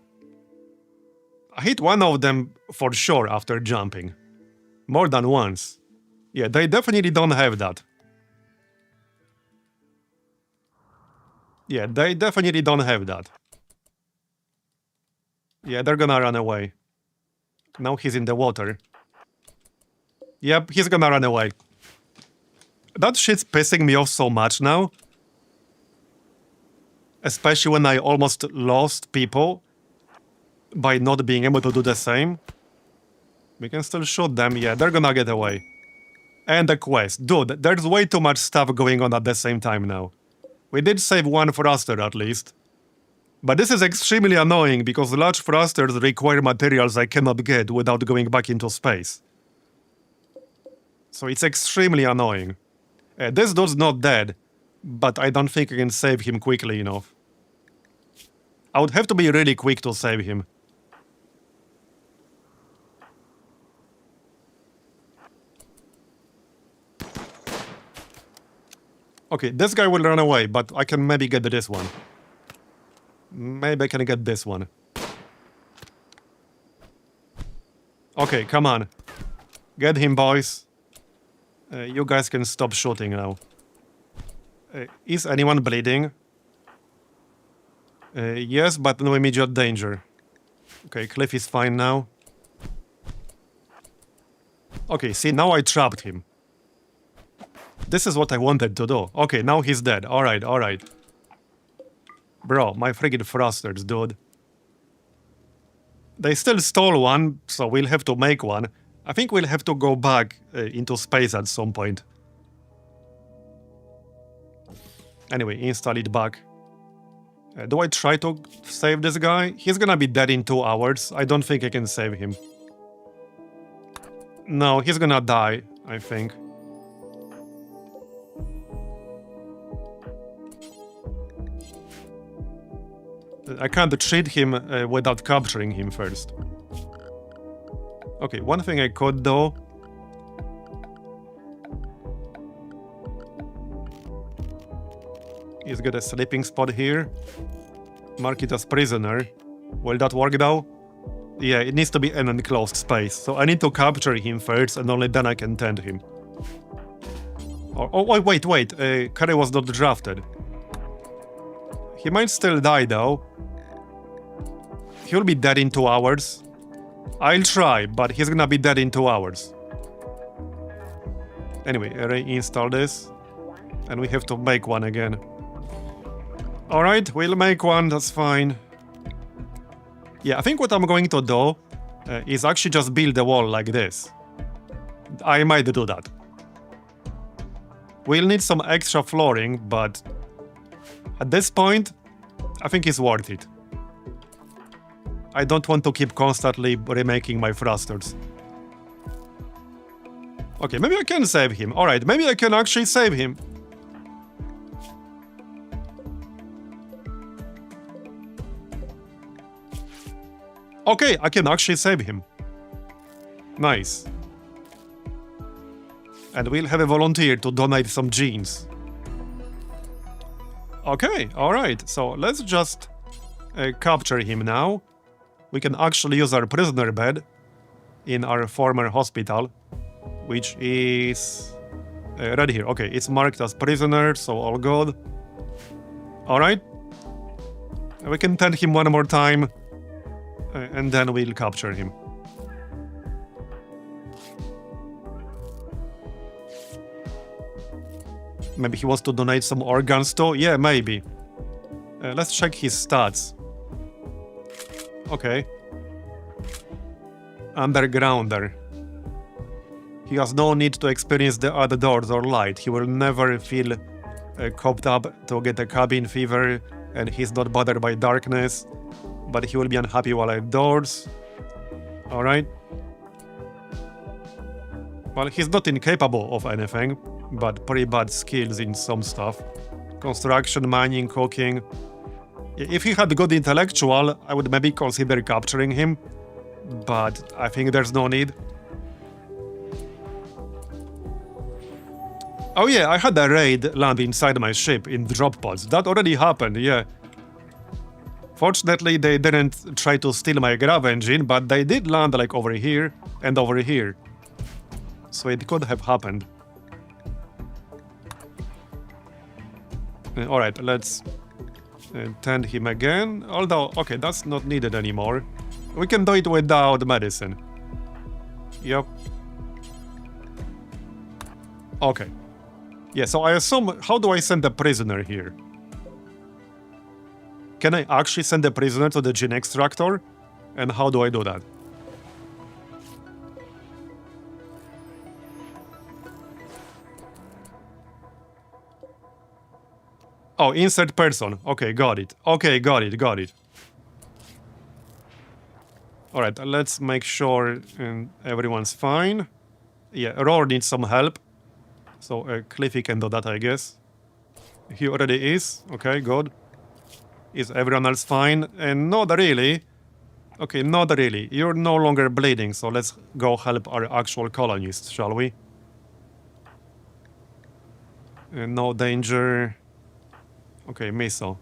Speaker 1: I hit one of them for sure after jumping. More than once. Yeah, they definitely don't have that. Yeah, they definitely don't have that. Yeah, they're gonna run away. Now he's in the water. Yep, he's gonna run away. That shit's pissing me off so much now. Especially when I almost lost people by not being able to do the same. We can still shoot them. Yeah, they're gonna get away. And the quest. Dude, there's way too much stuff going on at the same time now. We did save one thruster at least. But this is extremely annoying because large thrusters require materials I cannot get without going back into space. So it's extremely annoying. This dude's not dead, but I don't think I can save him quickly enough. I would have to be really quick to save him. Okay, this guy will run away, but I can maybe get this one. Maybe I can get this one. Okay, come on. Get him, boys. You guys can stop shooting now. Is anyone bleeding? Yes, but no immediate danger. Okay, Cliff is fine now. Okay, see, now I trapped him. This is what I wanted to do. Okay, now he's dead. Alright, alright. Bro, my friggin' thrusters, dude. They still stole one, so we'll have to make one. I think we'll have to go back into space at some point. Anyway, install it back. Do I try to save this guy? He's gonna be dead in 2 hours. I don't think I can save him. No, he's gonna die, I think. I can't treat him without capturing him first. Okay, one thing I could do. Is get a sleeping spot here. Mark it as prisoner. Will that work though? Yeah, it needs to be an enclosed space. So I need to capture him first, and only then I can tend him. Oh, wait. Curry was not drafted. He might still die, though. He'll be dead in 2 hours. I'll try, but he's gonna be dead in 2 hours. Anyway, reinstall this. And we have to make one again. Alright, we'll make one, that's fine. Yeah, I think what I'm going to do is actually just build a wall like this. I might do that. We'll need some extra flooring, but at this point, I think it's worth it. I don't want to keep constantly remaking my thrusters. Okay, maybe I can save him. Alright, maybe I can actually save him. Okay, I can actually save him. Nice. And we'll have a volunteer to donate some genes. Okay, alright, so let's just capture him now. We can actually use our prisoner bed in our former hospital, which is right here. Okay, it's marked as prisoner, so all good. Alright. We can tend him one more time, and then we'll capture him. Maybe he wants to donate some organs too? Yeah, maybe. Let's check his stats. Okay. Undergrounder. He has no need to experience the other doors or light. He will never feel coped up to get a cabin fever, and he's not bothered by darkness, but he will be unhappy while outdoors. Alright. Well, he's not incapable of anything, but pretty bad skills in some stuff. Construction, mining, cooking. If he had good intellectual, I would maybe consider capturing him, but I think there's no need. Oh yeah, I had a raid land inside my ship in drop pods. That already happened, yeah. Fortunately, they didn't try to steal my grav engine, but they did land like over here and over here. So it could have happened. Alright, let's tend him again. Although, okay, that's not needed anymore. We can do it without medicine. Yep. Okay. Yeah, so I assume... How do I send a prisoner here? Can I actually send a prisoner to the gene extractor? And how do I do that? Oh, insert person. Okay, got it. Okay, got it. Alright, let's make sure everyone's fine. Yeah, Roar needs some help. So Cliffy can do that, I guess. He already is. Okay, good. Is everyone else fine? And not really. Okay, not really. You're no longer bleeding, so let's go help our actual colonists, shall we? No danger. Okay, missile.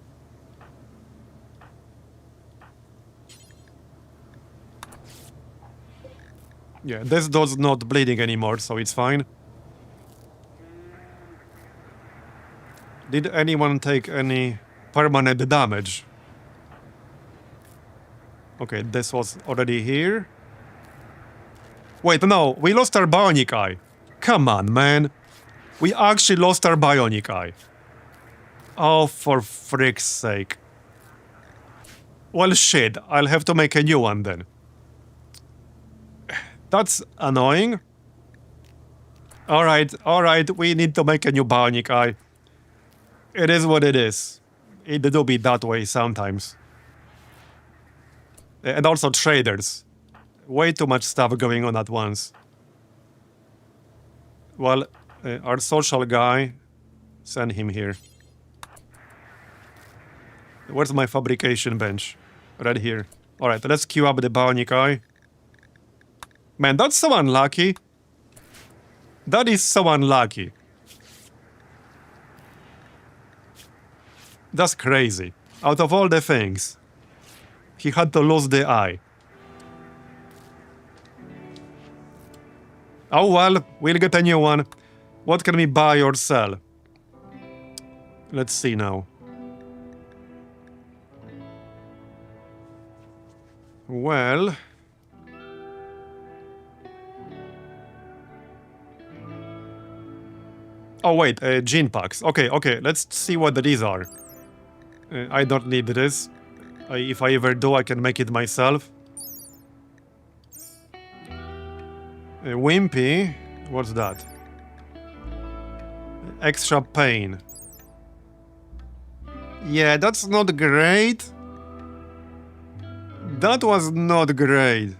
Speaker 1: Yeah, this does not bleeding anymore, so it's fine. Did anyone take any permanent damage? Okay, this was already here. Wait, no, we lost our bionic eye. Come on, man. We actually lost our bionic eye. Oh, for frick's sake. Well, shit, I'll have to make a new one then. That's annoying. Alright, we need to make a new bionic eye. It is what it is. It do be that way sometimes. And also traders. Way too much stuff going on at once. Well, our social guy, send him here. Where's my fabrication bench? Right here. Alright, let's queue up the bionic eye. Man, that's so unlucky. That is so unlucky. That's crazy. Out of all the things, he had to lose the eye. Oh well, we'll get a new one. What can we buy or sell? Let's see now. Well... Oh wait, gene packs. Okay, let's see what these are. I don't need this. If I ever do, I can make it myself. Wimpy, what's that? Extra pain. Yeah, that's not great. That was not great.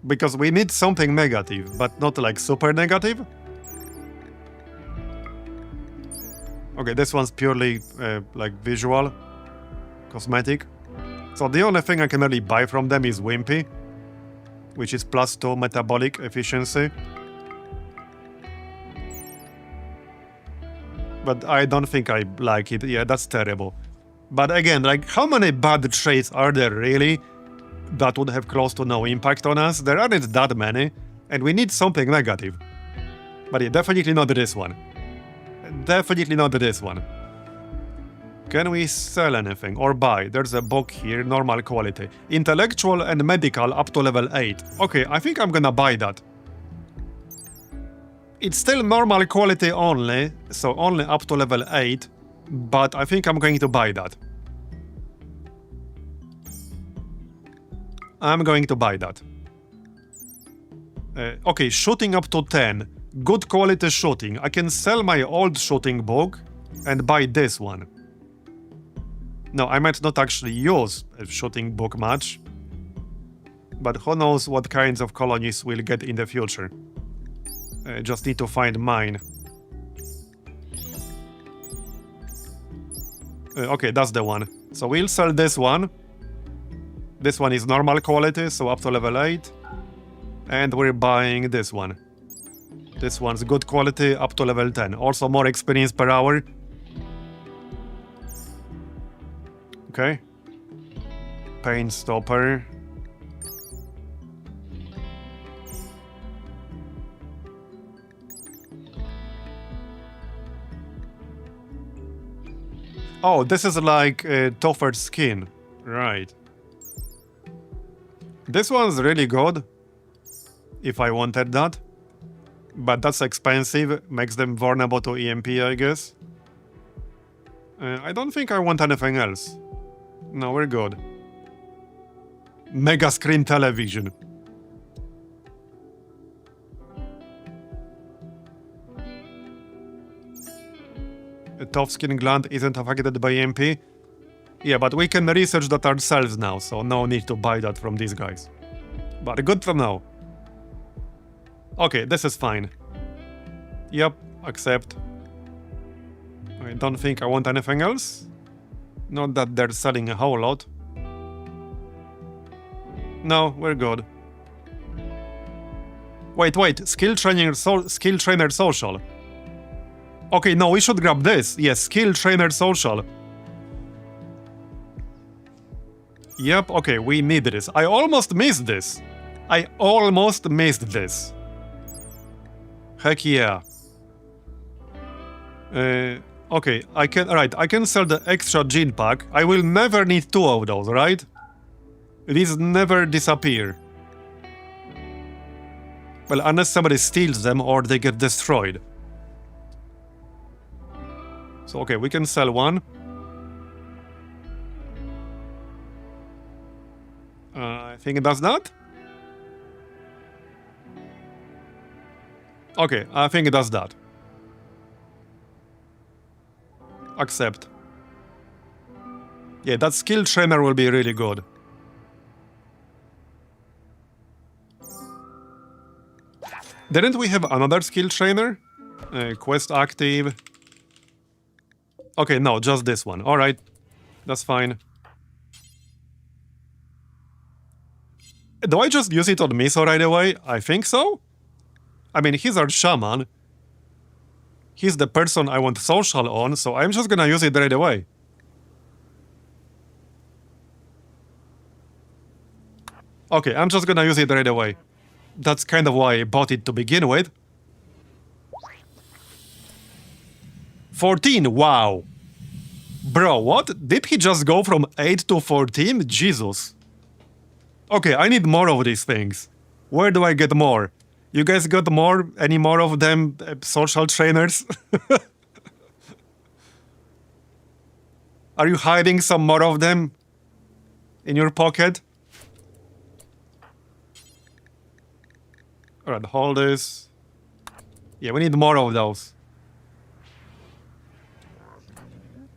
Speaker 1: Because we need something negative, but not like super negative. Okay, this one's purely like visual, cosmetic. So the only thing I can really buy from them is Wimpy, which is +2 metabolic efficiency. But I don't think I like it. Yeah, that's terrible. But again, like, how many bad traits are there really that would have close to no impact on us? There aren't that many, and we need something negative. But yeah, definitely not this one. Definitely not this one. Can we sell anything or buy? There's a book here, normal quality. Intellectual and medical up to level 8. Okay, I think I'm gonna buy that. It's still normal quality only, so only up to level 8, but I think I'm going to buy that. I'm going to buy that. Okay, shooting up to 10. Good quality shooting. I can sell my old shooting book and buy this one. No, I might not actually use a shooting book much. But who knows what kinds of colonies we'll get in the future. Just need to find mine. Okay, that's the one. So we'll sell this one. This one is normal quality, so up to level 8. And we're buying this one. This one's good quality, up to level 10. Also more experience per hour. Okay. Pain stopper. Oh, this is like tougher skin. Right. This one's really good. If I wanted that. But that's expensive. Makes them vulnerable to EMP, I guess. I don't think I want anything else. No, we're good. Mega screen television. A tough skin gland isn't affected by EMP. Yeah, but we can research that ourselves now, so no need to buy that from these guys. But good to know. Okay, this is fine. Yep, accept. I don't think I want anything else. Not that they're selling a whole lot. No, we're good. Wait, skill trainer social. Okay, no, we should grab this. Yes, skill trainer social. Yep, okay, we need this. I almost missed this. Heck yeah. Okay, I can sell the extra gene pack. I will never need 2 of those, right? These never disappear. Well, unless somebody steals them or they get destroyed. So, okay, we can sell one. I think it does that. Okay, I think it does that. Accept. Yeah, that skill trainer will be really good. Didn't we have another skill trainer? Quest active. Okay, no, just this one. Alright, that's fine. Do I just use it on Miso right away? I think so. I mean, he's our shaman. He's the person I want social on, so I'm just gonna use it right away. Okay, I'm just gonna use it right away. That's kind of why I bought it to begin with. 14, wow. Bro, what? Did he just go from 8 to 14? Jesus. Okay, I need more of these things. Where do I get more? You guys got more? Any more of them social trainers? Are you hiding some more of them in your pocket? Alright, hold this. Yeah, we need more of those.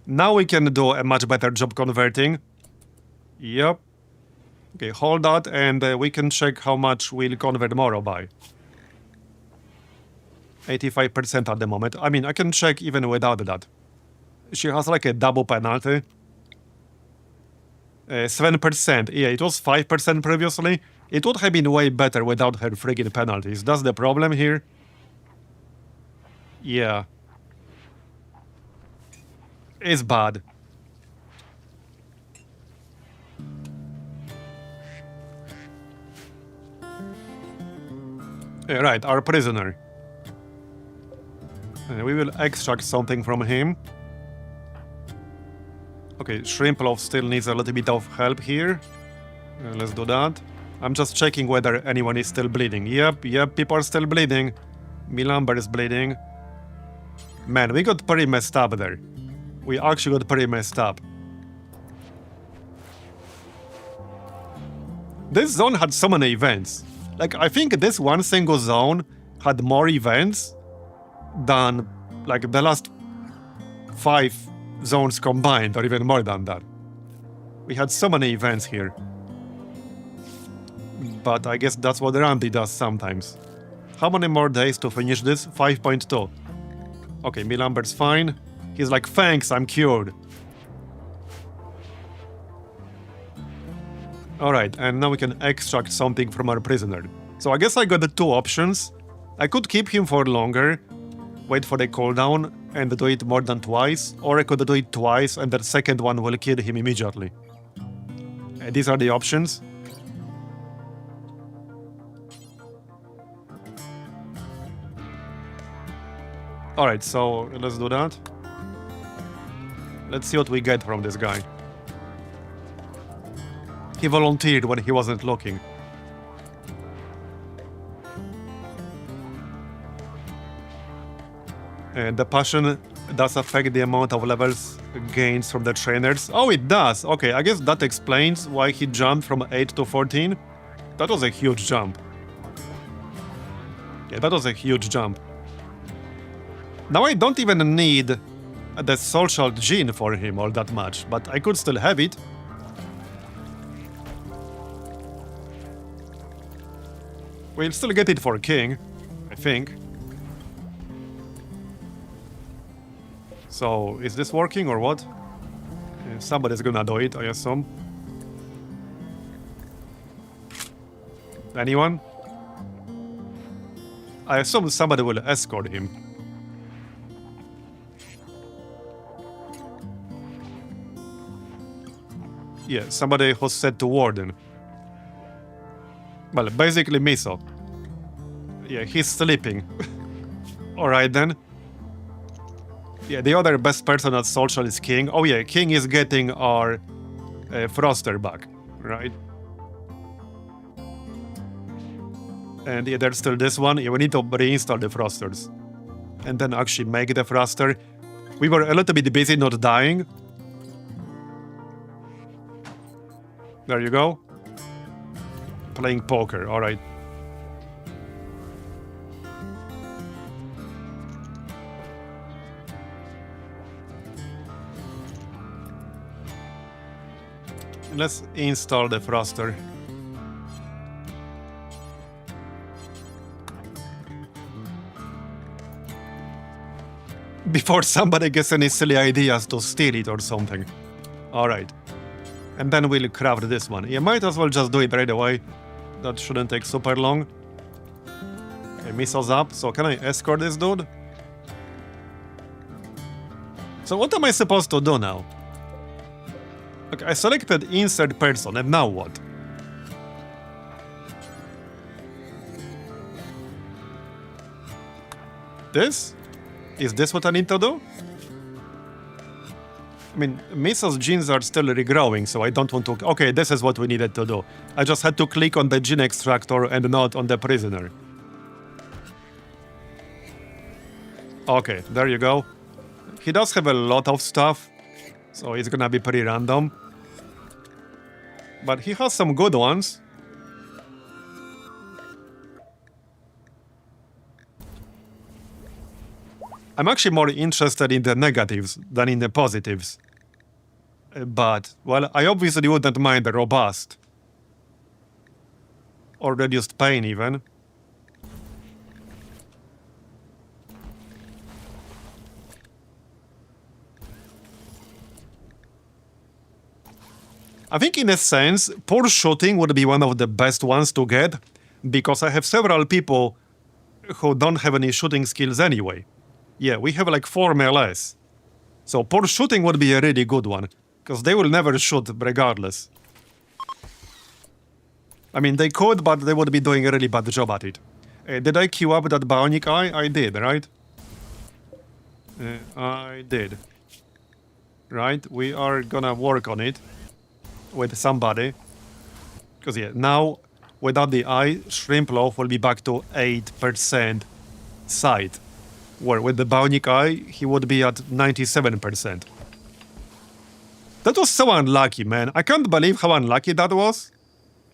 Speaker 1: Now we can do a much better job converting. Yep. Okay, hold that and we can check how much we'll convert more by. 85% at the moment. I mean, I can check even without that. She has like a double penalty. 7%. Yeah, it was 5% previously. It would have been way better without her freaking penalties. That's the problem here. Yeah. It's bad. Right, our prisoner. We will extract something from him. Okay, Shrimplov still needs a little bit of help here. Let's do that. I'm just checking whether anyone is still bleeding. Yep, people are still bleeding. Milamber is bleeding. Man, we got pretty messed up there. We actually got pretty messed up. This zone had so many events. Like, I think this one single zone had more events than, like, the last 5 zones combined, or even more than that. We had so many events here. But I guess that's what Randy does sometimes. How many more days to finish this? 5.2. Okay, Milamber's fine. He's like, thanks, I'm cured. Alright, and now we can extract something from our prisoner. So I guess I got the 2 options. I could keep him for longer, wait for the cooldown, and do it more than twice, or I could do it twice and the second one will kill him immediately. And these are the options. Alright, so let's do that. Let's see what we get from this guy. He volunteered when he wasn't looking. And the passion does affect the amount of levels gains from the trainers. Oh, it does. Okay, I guess that explains why he jumped from 8 to 14. That was a huge jump. Yeah, that was a huge jump. Now I don't even need the social gene for him all that much, but I could still have it. We'll still get it for King, I think. So, is this working or what? Somebody's gonna do it, I assume. Anyone? I assume somebody will escort him. Yeah, somebody who's set to Warden. Well, basically Miso. Yeah, he's sleeping. Alright then. Yeah, the other best person at social is King. Oh yeah, King is getting our Froster back, right? And yeah, there's still this one. Yeah, we need to reinstall the Frosters. And then actually make the Froster. We were a little bit busy not dying. There you go. Playing poker, alright. Let's install the Froster. Before somebody gets any silly ideas to steal it or something. Alright. And then we'll craft this one. Yeah, might as well just do it right away. That shouldn't take super long. Okay, missiles up. So can I escort this dude? So what am I supposed to do now? Okay, I selected insert person, and now what? This? Is this what I need to do? I mean, Misa's genes are still regrowing, so I don't want to... Okay, this is what we needed to do. I just had to click on the gene extractor and not on the prisoner. Okay, there you go. He does have a lot of stuff, so it's gonna be pretty random. But he has some good ones. I'm actually more interested in the negatives than in the positives. But, well, I obviously wouldn't mind the robust. Or reduced pain, even. I think in a sense, poor shooting would be one of the best ones to get, because I have several people who don't have any shooting skills anyway. Yeah, we have like 4 melees. So poor shooting would be a really good one, because they will never shoot regardless. I mean, they could, but they would be doing a really bad job at it. Did I queue up that bionic eye? I did, right? I did. Right, we are gonna work on it with somebody. Because yeah, now, without the eye, Shrimp Loaf will be back to 8% sight. Where with the bionic eye, he would be at 97%. That was so unlucky, man. I can't believe how unlucky that was.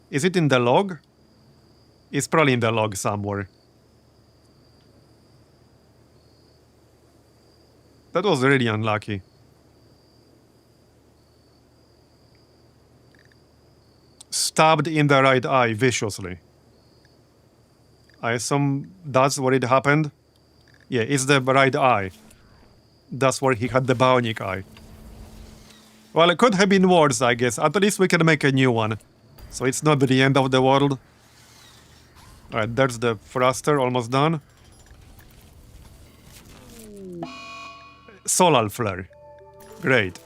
Speaker 1: Is it in the log? It's probably in the log somewhere. That was really unlucky. Stabbed in the right eye viciously. I assume that's where it happened. Yeah, it's the right eye. That's where he had the bionic eye. Well, it could have been worse, I guess. At least we can make a new one. So it's not the end of the world. Alright, there's the thruster, almost done. Solar flare. Great.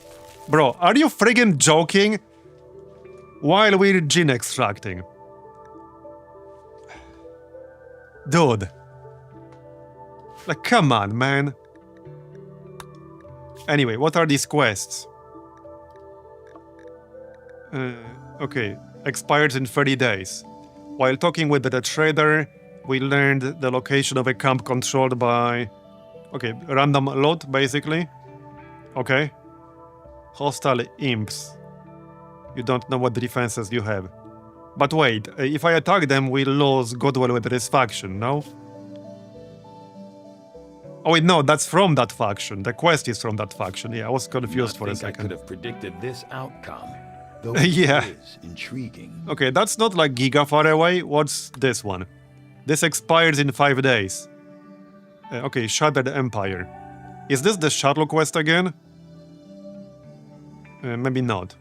Speaker 1: Bro, are you friggin' joking? While we're gene extracting. Dude. Like, come on, man. Anyway, what are these quests? Okay, expires in 30 days. While talking with the trader, we learned the location of a camp controlled by... Okay, random loot, basically. Okay. Hostile imps. You don't know what defenses you have. But wait, if I attack them, we lose goodwill with this faction, no? Oh wait, no, that's from that faction. The quest is from that faction. Yeah, I was confused for a second.
Speaker 3: I could have predicted this outcome. Though
Speaker 1: yeah.
Speaker 3: It is intriguing.
Speaker 1: Okay, that's not like giga far away. What's this one? This expires in 5 days. Okay, Shattered Empire. Is this the shuttle quest again? Maybe not.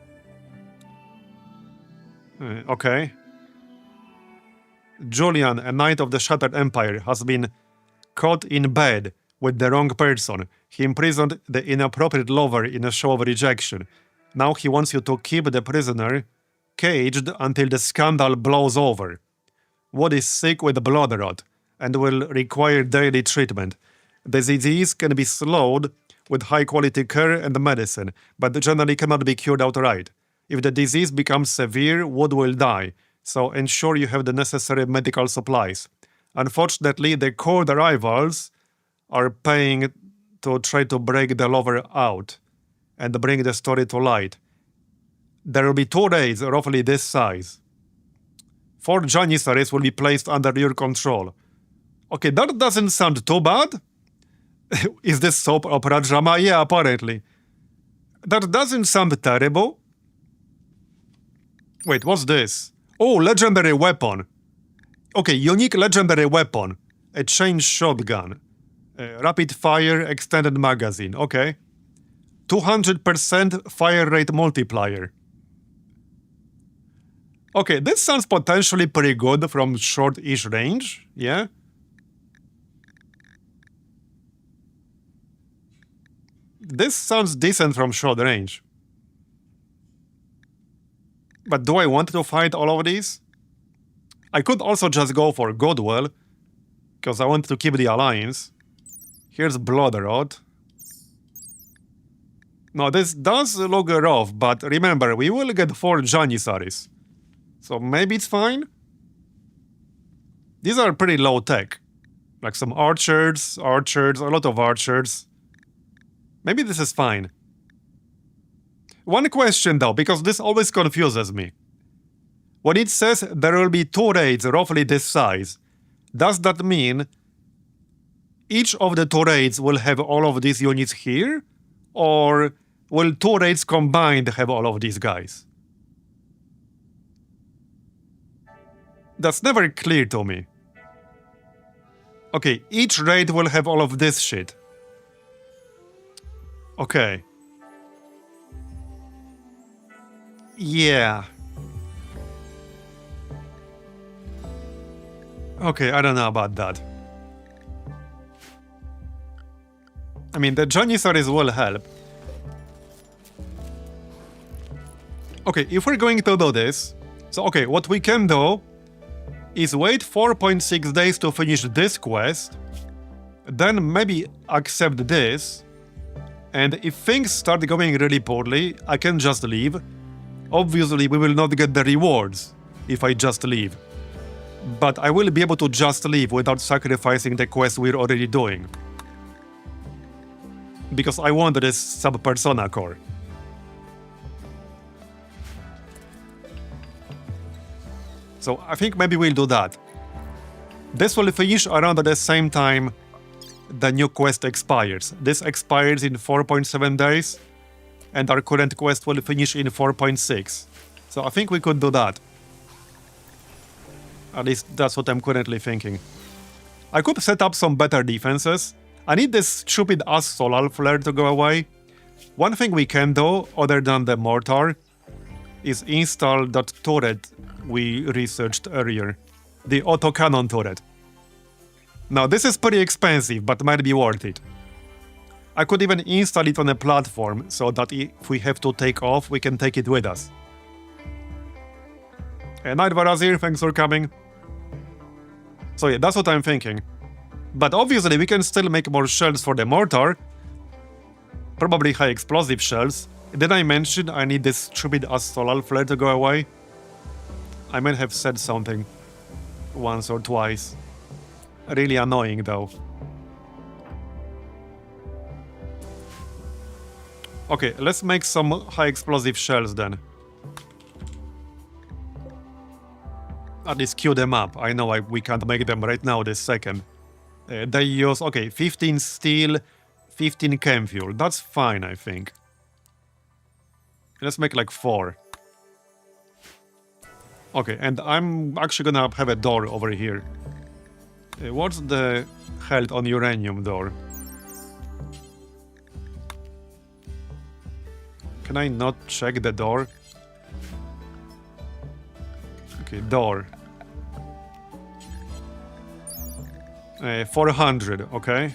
Speaker 1: Okay. Julian, a knight of the Shattered Empire, has been caught in bed with the wrong person. He imprisoned the inappropriate lover in a show of rejection. Now he wants you to keep the prisoner caged until the scandal blows over. Wood is sick with blood rot and will require daily treatment. The disease can be slowed with high-quality care and medicine, but generally cannot be cured outright. If the disease becomes severe, Wood will die, so ensure you have the necessary medical supplies. Unfortunately, the cold rivals are paying to try to break the lover out and bring the story to light. There will be 2 raids roughly this size. 4 Janissaries will be placed under your control. Okay, that doesn't sound too bad. Is this soap opera drama? Yeah, apparently. That doesn't sound terrible. Wait, what's this? Oh, legendary weapon. Okay, unique legendary weapon. A chain shotgun. Rapid fire extended magazine. Okay. 200% fire rate multiplier. Okay, this sounds potentially pretty good from short-ish range. Yeah. This sounds decent from short range. But do I want to fight all of these? I could also just go for Goodwill, because I want to keep the alliance. Here's Blood Rod. No, this does look rough, but remember, we will get 4 Janissaries. So maybe it's fine? These are pretty low tech. Like some archers, a lot of archers. Maybe this is fine. One question though, because this always confuses me. When it says there will be 2 raids roughly this size, does that mean each of the 2 raids will have all of these units here? Or will 2 raids combined have all of these guys? That's never clear to me. Okay, each raid will have all of this shit. Okay. Yeah. Okay, I don't know about that. I mean, the Janissaries will help. Okay, if we're going to do this... So, okay, what we can do is wait 4.6 days to finish this quest, then maybe accept this, and if things start going really poorly, I can just leave. Obviously, we will not get the rewards if I just leave. But I will be able to just leave without sacrificing the quest we're already doing. Because I want this sub-persona core. So I think maybe we'll do that. This will finish around the same time the new quest expires. This expires in 4.7 days, and our current quest will finish in 4.6. So I think we could do that. At least that's what I'm currently thinking. I could set up some better defenses. I need this stupid ass solar flare to go away. One thing we can do, other than the mortar, is install that turret we researched earlier. The autocannon turret. Now this is pretty expensive, but might be worth it. I could even install it on a platform, so that if we have to take off, we can take it with us. Night Varazir, thanks for coming. So yeah, that's what I'm thinking. But obviously we can still make more shells for the mortar. Probably high explosive shells. Did I mention I need this stupid ass solar flare to go away? I might have said something once or twice. Really annoying though. Okay, let's make some high explosive shells then. At least queue them up. I know we can't make them right now this second. They use, okay, 15 steel, 15 chem fuel. That's fine, I think. Let's make like 4. Okay, and I'm actually gonna have a door over here. What's the health on uranium door? Can I not check the door? Okay, door. 400, okay.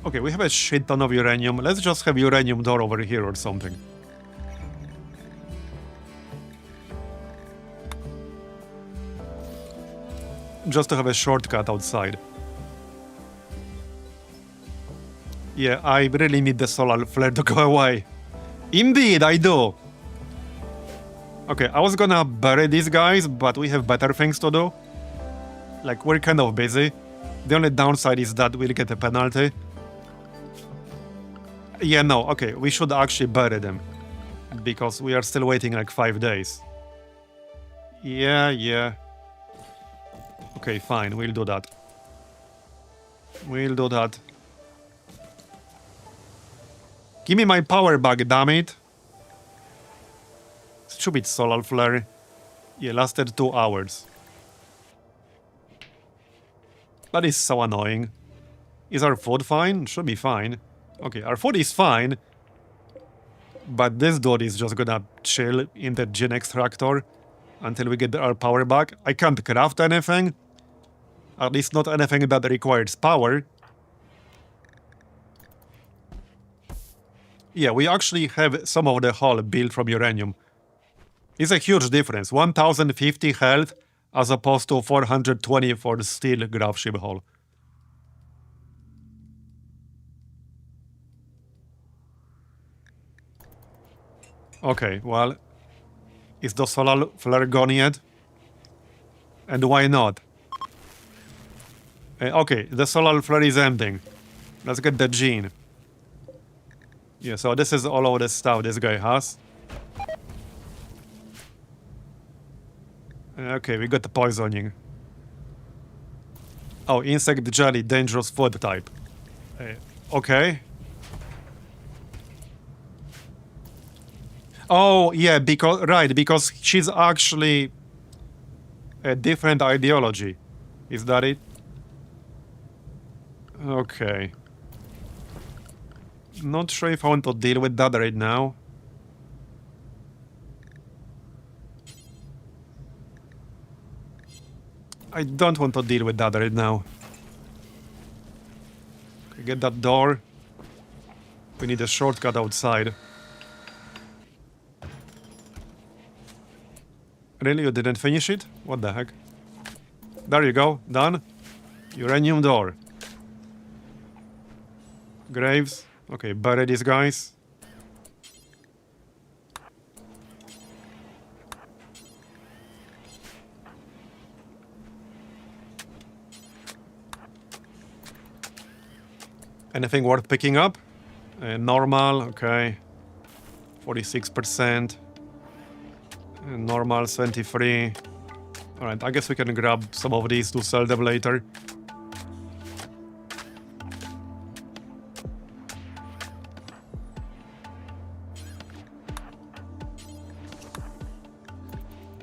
Speaker 1: Okay, we have a shit ton of uranium. Let's just have uranium door over here or something. Just to have a shortcut outside. Yeah, I really need the solar flare to go away. Indeed, I do. Okay, I was gonna bury these guys, but we have better things to do. Like, we're kind of busy. The only downside is that we'll get a penalty. Yeah, no, okay, we should actually bury them. Because we are still waiting like 5 days. Yeah. Okay, fine, we'll do that. We'll do that. Give me my power back, damn it. Stupid solar flare. Yeah, lasted 2 hours. That is so annoying. Is our food fine? Should be fine. Okay, our food is fine. But this dude is just gonna chill in the gene extractor until we get our power back. I can't craft anything. At least not anything that requires power. Yeah, we actually have some of the hull built from uranium. It's a huge difference. 1050 health as opposed to 420 for the steel graph ship hull. Okay, well, is the solar flare gone yet? And why not? Okay, the solar flare is ending. Let's get the gene. Yeah, so this is all of the stuff this guy has. Okay, we got the poisoning. Oh, insect jelly, dangerous food type. Okay. Oh, yeah, because she's actually a different ideology. Is that it? Okay. Not sure if I want to deal with that right now. I don't want to deal with that right now. Okay, get that door. We need a shortcut outside. Really? You didn't finish it? What the heck? There you go. Done. Uranium door. Graves. Okay, bury these guys. Anything worth picking up? Normal, okay. 46%. Normal, 23. Alright, I guess we can grab some of these to sell them later.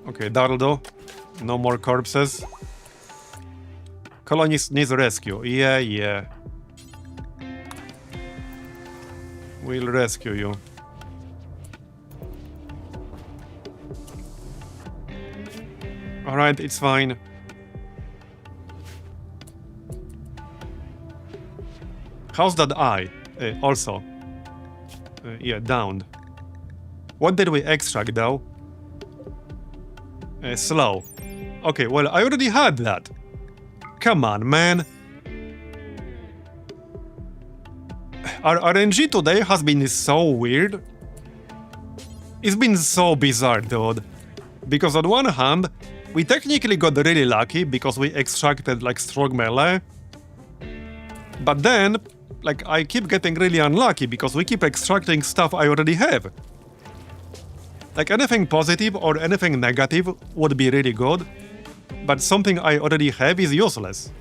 Speaker 1: Okay, that'll do. No more corpses. Colony needs rescue. Yeah. We'll rescue you. Alright, it's fine. How's that eye? Also. Yeah, downed. What did we extract though? Slow. Okay, well, I already had that. Come on, man. Our RNG today has been so weird. It's been so bizarre, dude. Because on one hand, we technically got really lucky because we extracted like strong melee. But then, like, I keep getting really unlucky because we keep extracting stuff I already have. Like, anything positive or anything negative would be really good, but something I already have is useless.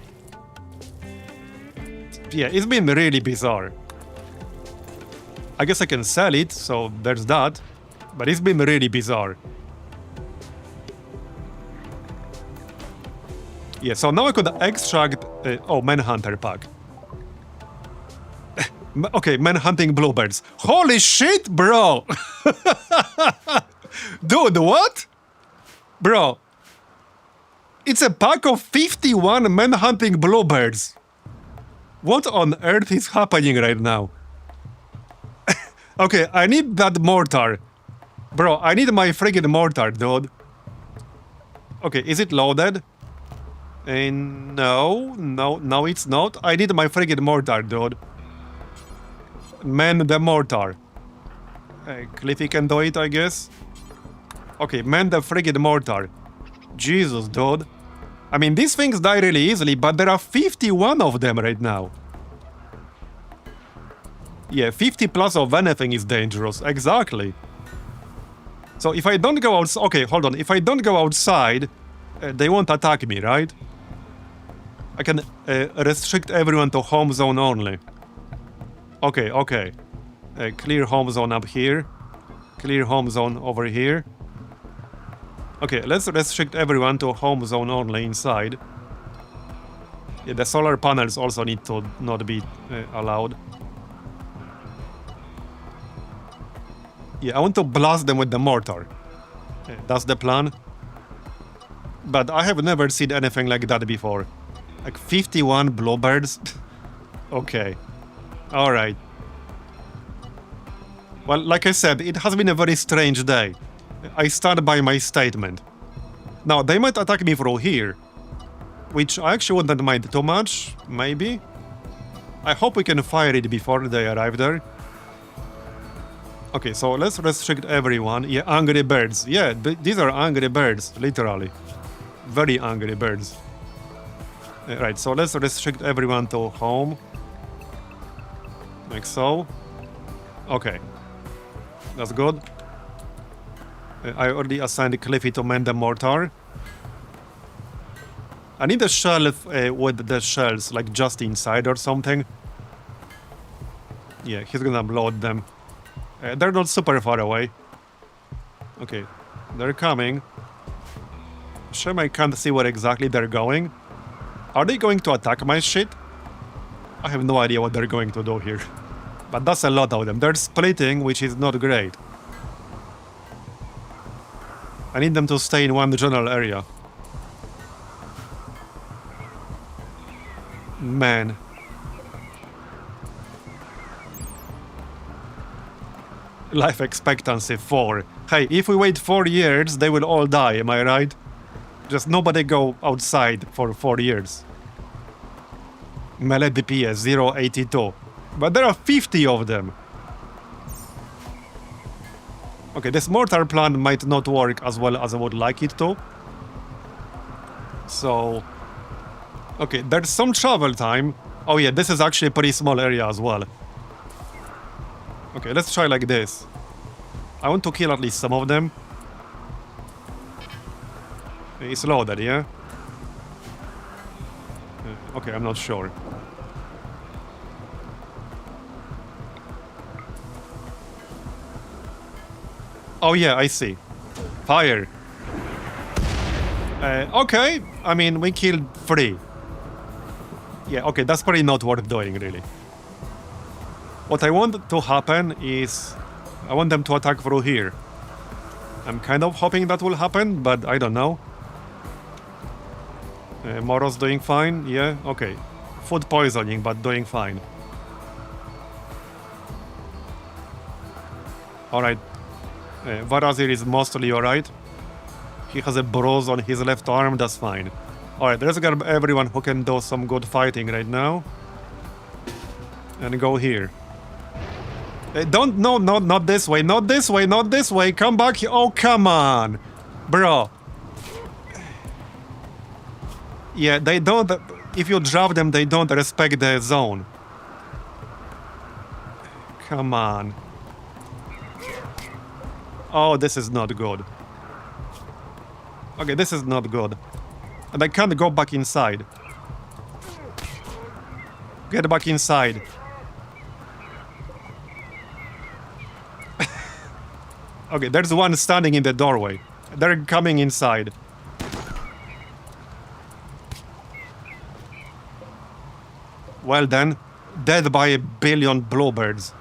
Speaker 1: Yeah, it's been really bizarre. I guess I can sell it, so there's that, but it's been really bizarre. Yeah, so now I could extract... oh, Manhunter pack. Okay, man-hunting bluebirds. Holy shit, bro! Dude, what? Bro. It's a pack of 51 man-hunting bluebirds. What on earth is happening right now? Okay, I need that mortar. Bro, I need my friggin' mortar, dude. Okay, is it loaded? No, it's not. I need my friggin' mortar, dude. Man the mortar. Cliffy can do it, I guess. Okay, man the friggin' mortar. Jesus, dude. I mean, these things die really easily, but there are 51 of them right now. Yeah, 50 plus of anything is dangerous. Exactly. So if I don't go outside... Okay, hold on. If I don't go outside, they won't attack me, right? I can restrict everyone to home zone only. Okay. Clear home zone up here. Clear home zone over here. Okay, let's restrict everyone to home zone only inside. Yeah, the solar panels also need to not be allowed. Yeah, I want to blast them with the mortar. That's the plan. But I have never seen anything like that before. Like 51 bluebirds? Okay. Alright. Well, like I said, it has been a very strange day. I stand by my statement. Now, they might attack me through here, which I actually wouldn't mind too much, maybe. I hope we can fire it before they arrive there. Okay, so let's restrict everyone. Yeah, angry birds. Yeah, these are angry birds, literally. Very angry birds. Right, so let's restrict everyone to home. Like so. Okay. That's good. I already assigned Cliffy to mend the mortar. I need a shelf with the shells, like just inside or something. Yeah, he's gonna load them. They're not super far away. Okay, they're coming. Shame I can't see where exactly they're going. Are they going to attack my shit? I have no idea what they're going to do here. But that's a lot of them. They're splitting, which is not great. I need them to stay in one general area. Man. Life expectancy 4. Hey, if we wait 4 years, they will all die, am I right? Just nobody go outside for 4 years. Melee DPS 0.82. But there are 50 of them. Okay, this mortar plan might not work as well as I would like it to. So... Okay, there's some travel time. Oh yeah, this is actually a pretty small area as well. Okay, let's try like this. I want to kill at least some of them. It's loaded, yeah? Okay, I'm not sure. Oh yeah, I see. Fire. Okay, I mean, we killed 3. Yeah, okay, that's probably not worth doing, really. What I want to happen is... I want them to attack through here. I'm kind of hoping that will happen, but I don't know. Moro's doing fine, yeah, okay. Food poisoning, but doing fine. Alright. Varazir is mostly alright. He has a bruise on his left arm, that's fine. Alright, let's grab everyone who can do some good fighting right now. And go here. Don't, no, not this way, not this way, not this way, come back here. Oh, come on, bro. Yeah, they don't, if you drop them, they don't respect the zone. Come on. Oh, this is not good. Okay, this is not good. And I can't go back inside. Get back inside. Okay, there's one standing in the doorway. They're coming inside. Well then, dead by a billion bluebirds.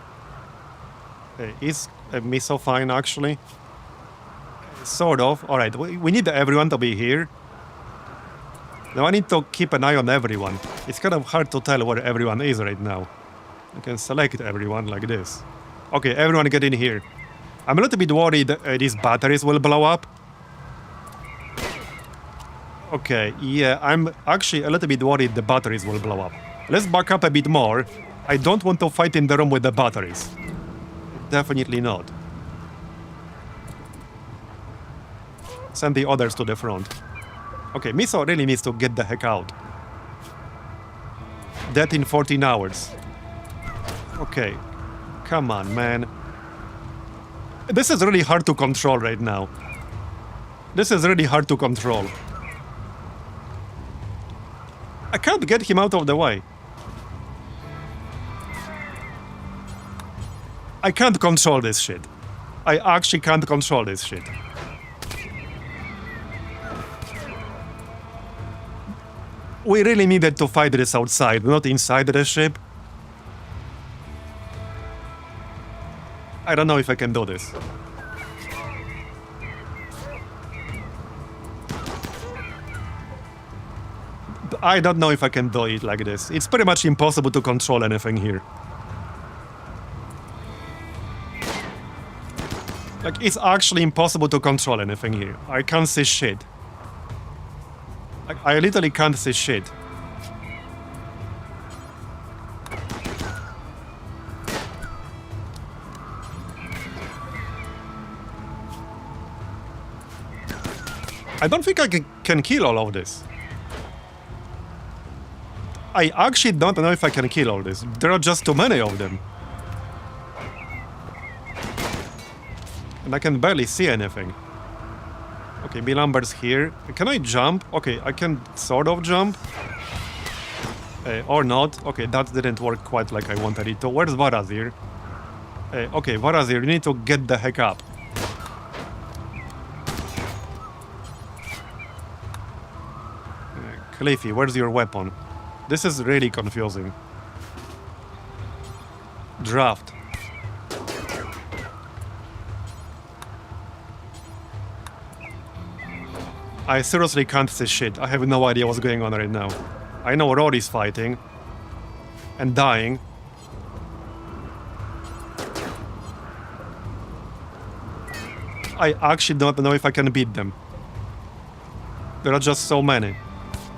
Speaker 1: Is Miso fine, actually? Sort of. Alright, we need everyone to be here. Now I need to keep an eye on everyone. It's kind of hard to tell where everyone is right now. I can select everyone like this. Okay, everyone get in here. I'm a little bit worried these batteries will blow up. Okay, yeah, I'm actually a little bit worried the batteries will blow up. Let's back up a bit more. I don't want to fight in the room with the batteries. Definitely not. Send the others to the front. Okay, Miso really needs to get the heck out. Death in 14 hours. Okay. Come on, man. This is really hard to control right now. This is really hard to control. I can't get him out of the way. I can't control this shit. I actually can't control this shit. We really needed to fight this outside, not inside the ship. I don't know if I can do this. I don't know if I can do it like this. It's pretty much impossible to control anything here. Like, it's actually impossible to control anything here. I can't see shit. Like, I literally can't see shit. I don't think I can kill all of this. I actually don't know if I can kill all this. There are just too many of them. And I can barely see anything. Okay, Bilamber's here. Can I jump? Okay, I can sort of jump. Or not. Okay, that didn't work quite like I wanted it to. Where's Marbozir? Okay, Marbozir, you need to get the heck up. Cliffy, where's your weapon? This is really confusing. Draft. I seriously can't see shit. I have no idea what's going on right now. I know Rory's fighting. And dying. I actually don't know if I can beat them. There are just so many.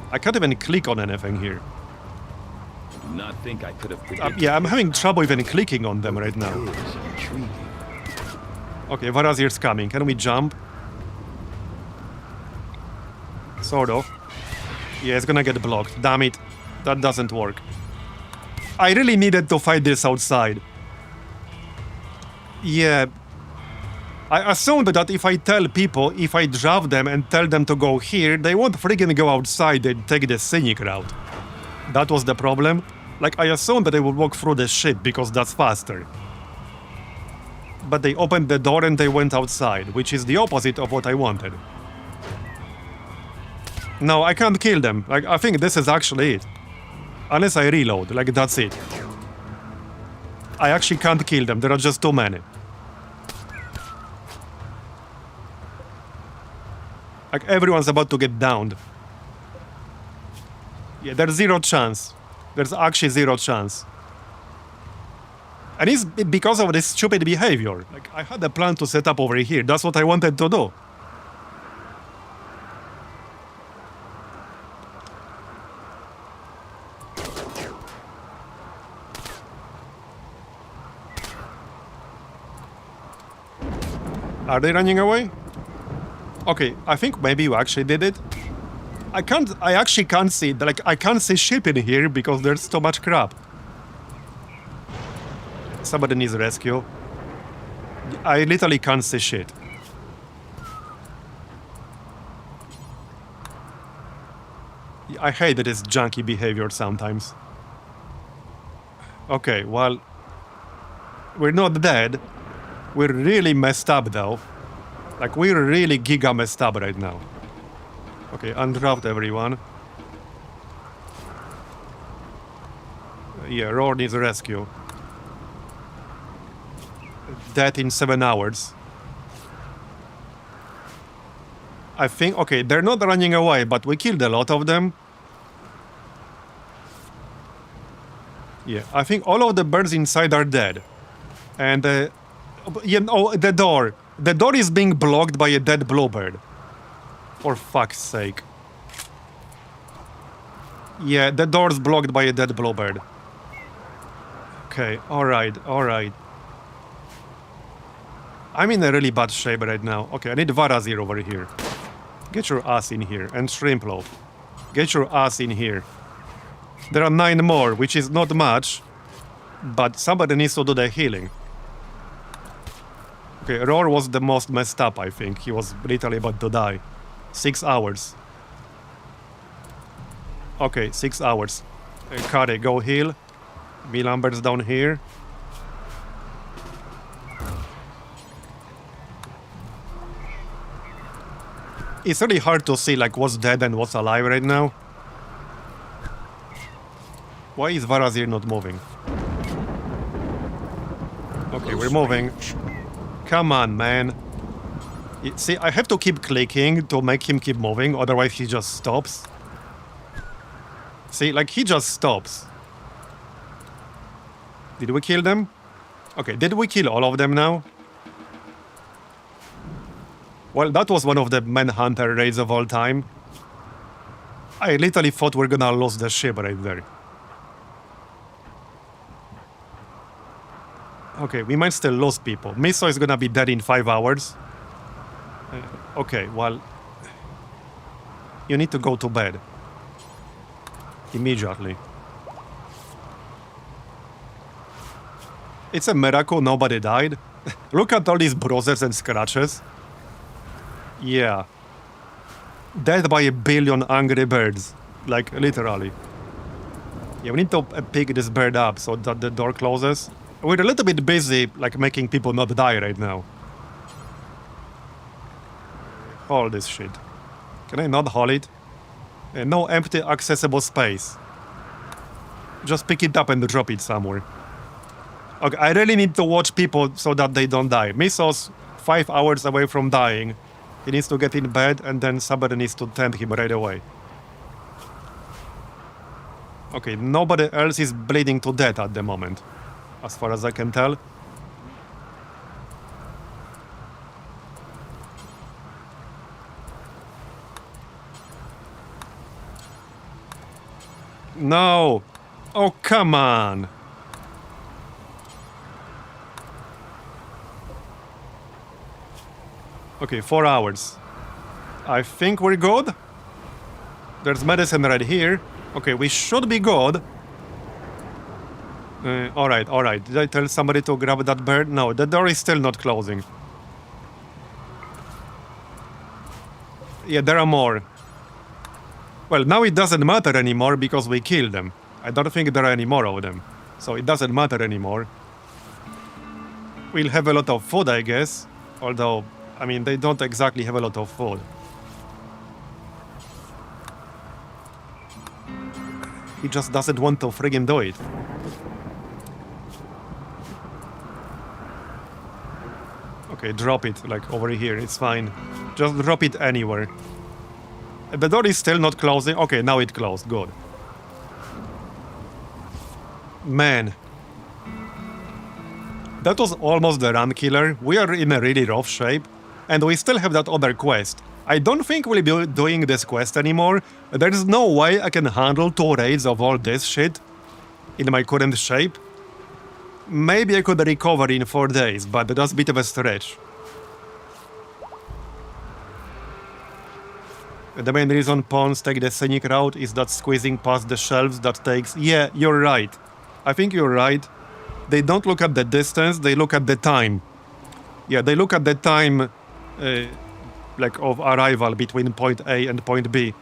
Speaker 1: I can't even click on anything here.
Speaker 3: I do not think I could have predicted.
Speaker 1: Yeah, I'm having trouble even clicking on them right now.
Speaker 3: It is intriguing.
Speaker 1: Okay, Marbozir's coming. Can we jump? Sort of. Yeah, it's gonna get blocked. Damn it. That doesn't work. I really needed to fight this outside. Yeah. I assumed that if I tell people, if I draft them and tell them to go here, they won't freaking go outside and take the scenic route. That was the problem. Like, I assumed that they would walk through the ship because that's faster. But they opened the door and they went outside, which is the opposite of what I wanted. No, I can't kill them. Like, I think this is actually it. Unless I reload, like, that's it. I actually can't kill them, there are just too many. Like, everyone's about to get downed. Yeah, there's zero chance. There's actually zero chance. And it's because of this stupid behavior. Like, I had a plan to set up over here. That's what I wanted to do. Are they running away? Okay, I think maybe you actually did it. I actually can't see, like, I can't see ship in here because there's too much crap. Somebody needs rescue. I literally can't see shit. I hate this junky behavior sometimes. Okay, well, we're not dead. We're really messed up though. Like, we're really giga messed up right now. Okay, undraft everyone. Yeah, Roar needs a rescue. Dead in 7 hours. I think, okay, they're not running away, but we killed a lot of them. Yeah, I think all of the birds inside are dead. And, you know, the door. The door is being blocked by a dead bluebird. For fuck's sake. Yeah, the door's blocked by a dead bluebird. Okay, alright, alright. I'm in a really bad shape right now. Okay, I need Marbozir over here. Get your ass in here. And Shrimploaf. Get your ass in here. There are 9 more, which is not much. But somebody needs to do the healing. Okay, Roar was the most messed up, I think. He was literally about to die. 6 hours. Okay, 6 hours. Kare, go heal. Bilamber's down here. It's really hard to see like what's dead and what's alive right now. Why is Marbozir not moving? Okay, we're moving. Come on, man. See, I have to keep clicking to make him keep moving, otherwise he just stops. See, like, he just stops. Did we kill them? Okay, did we kill all of them now? Well, that was one of the Manhunter raids of all time. I literally thought we're gonna lose the ship right there. Okay, we might still lose people. Miso is gonna be dead in 5 hours. Okay, well... You need to go to bed. Immediately. It's a miracle nobody died. Look at all these bruises and scratches. Yeah. Dead by a billion angry birds. Like, literally. Yeah, we need to pick this bird up so that the door closes. We're a little bit busy, like, making people not die right now. Hold this shit. Can I not hold it? No empty accessible space. Just pick it up and drop it somewhere. Okay, I really need to watch people so that they don't die. Miso's 5 hours away from dying. He needs to get in bed and then somebody needs to tend him right away. Okay, nobody else is bleeding to death at the moment, as far as I can tell. No! Oh, come on! Okay, 4 hours. I think we're good. There's medicine right here. Okay, we should be good. Alright, alright. Did I tell somebody to grab that bird? No, the door is still not closing. Yeah, there are more. Well, now it doesn't matter anymore because we killed them. I don't think there are any more of them. So it doesn't matter anymore. We'll have a lot of food, I guess. Although, I mean, they don't exactly have a lot of food. He just doesn't want to friggin' do it. Okay, drop it, like, over here, it's fine. Just drop it anywhere. The door is still not closing. Okay, now it closed, good. Man. That was almost the run killer. We are in a really rough shape. And we still have that other quest. I don't think we'll be doing this quest anymore. There's no way I can handle 2 raids of all this shit in my current shape. Maybe I could recover in 4 days, but that's a bit of a stretch. The main reason pawns take the scenic route is that squeezing past the shelves that takes... Yeah, you're right. I think you're right. They don't look at the distance, they look at the time. Yeah, they look at the time... like of arrival between point A and point B.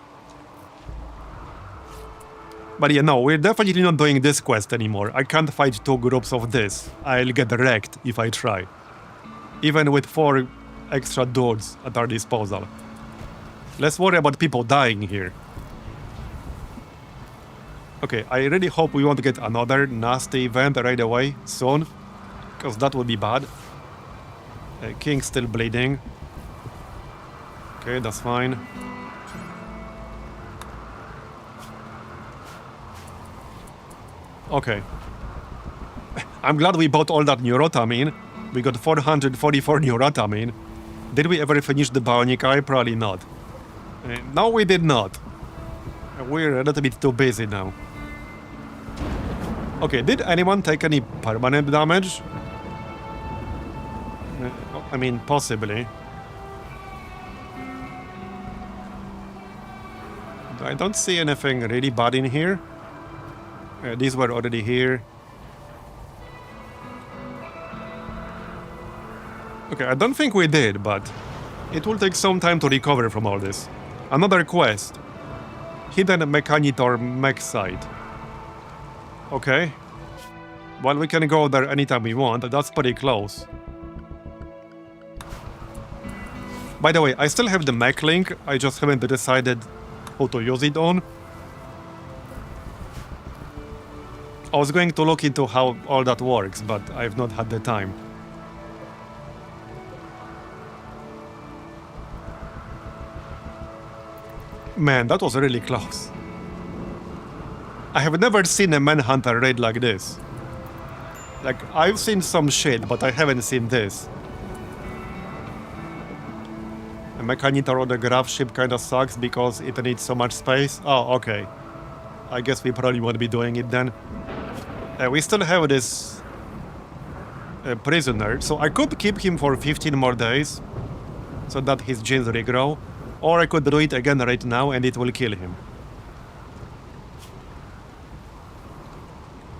Speaker 1: But yeah, no, we're definitely not doing this quest anymore. I can't fight 2 groups of this. I'll get wrecked if I try. Even with 4 extra dudes at our disposal. Let's worry about people dying here. Okay, I really hope we won't get another nasty event right away, soon. Because that would be bad. King's still bleeding. Okay, that's fine. Okay. I'm glad we bought all that neurotamine. We got 444 neurotamine. Did we ever finish the bionic eye? Probably not. No, we did not. We're a little bit too busy now. Okay, did anyone take any permanent damage? I mean, possibly. I don't see anything really bad in here. These were already here. Okay, I don't think we did, but it will take some time to recover from all this. Another quest. Hidden Mechanoid or mech site. Okay. Well, we can go there anytime we want. That's pretty close. By the way, I still have the mech link. I just haven't decided who to use it on. I was going to look into how all that works, but I've not had the time. Man, that was really close. I have never seen a Manhunter raid like this. Like, I've seen some shit, but I haven't seen this. Mechanitor on the graph ship kind of sucks because it needs so much space. Oh, okay. I guess we probably won't be doing it then. We still have this prisoner, so I could keep him for 15 more days so that his genes regrow, or I could do it again right now and it will kill him.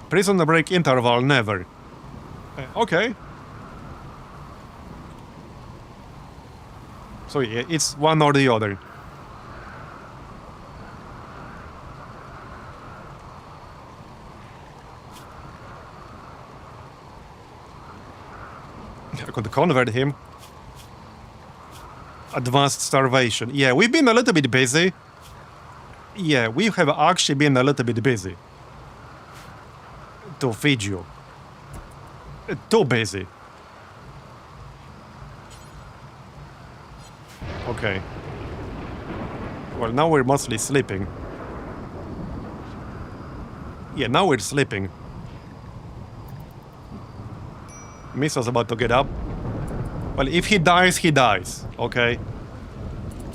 Speaker 1: Prison break interval, never. Okay. So yeah, it's one or the other. I could convert him. Advanced starvation. Yeah, we've been a little bit busy. Yeah, we have actually been a little bit busy. To feed you. Too busy. Okay. Well, now we're mostly sleeping. Yeah, now we're sleeping. Miso's about to get up. Well, if he dies, he dies. Okay?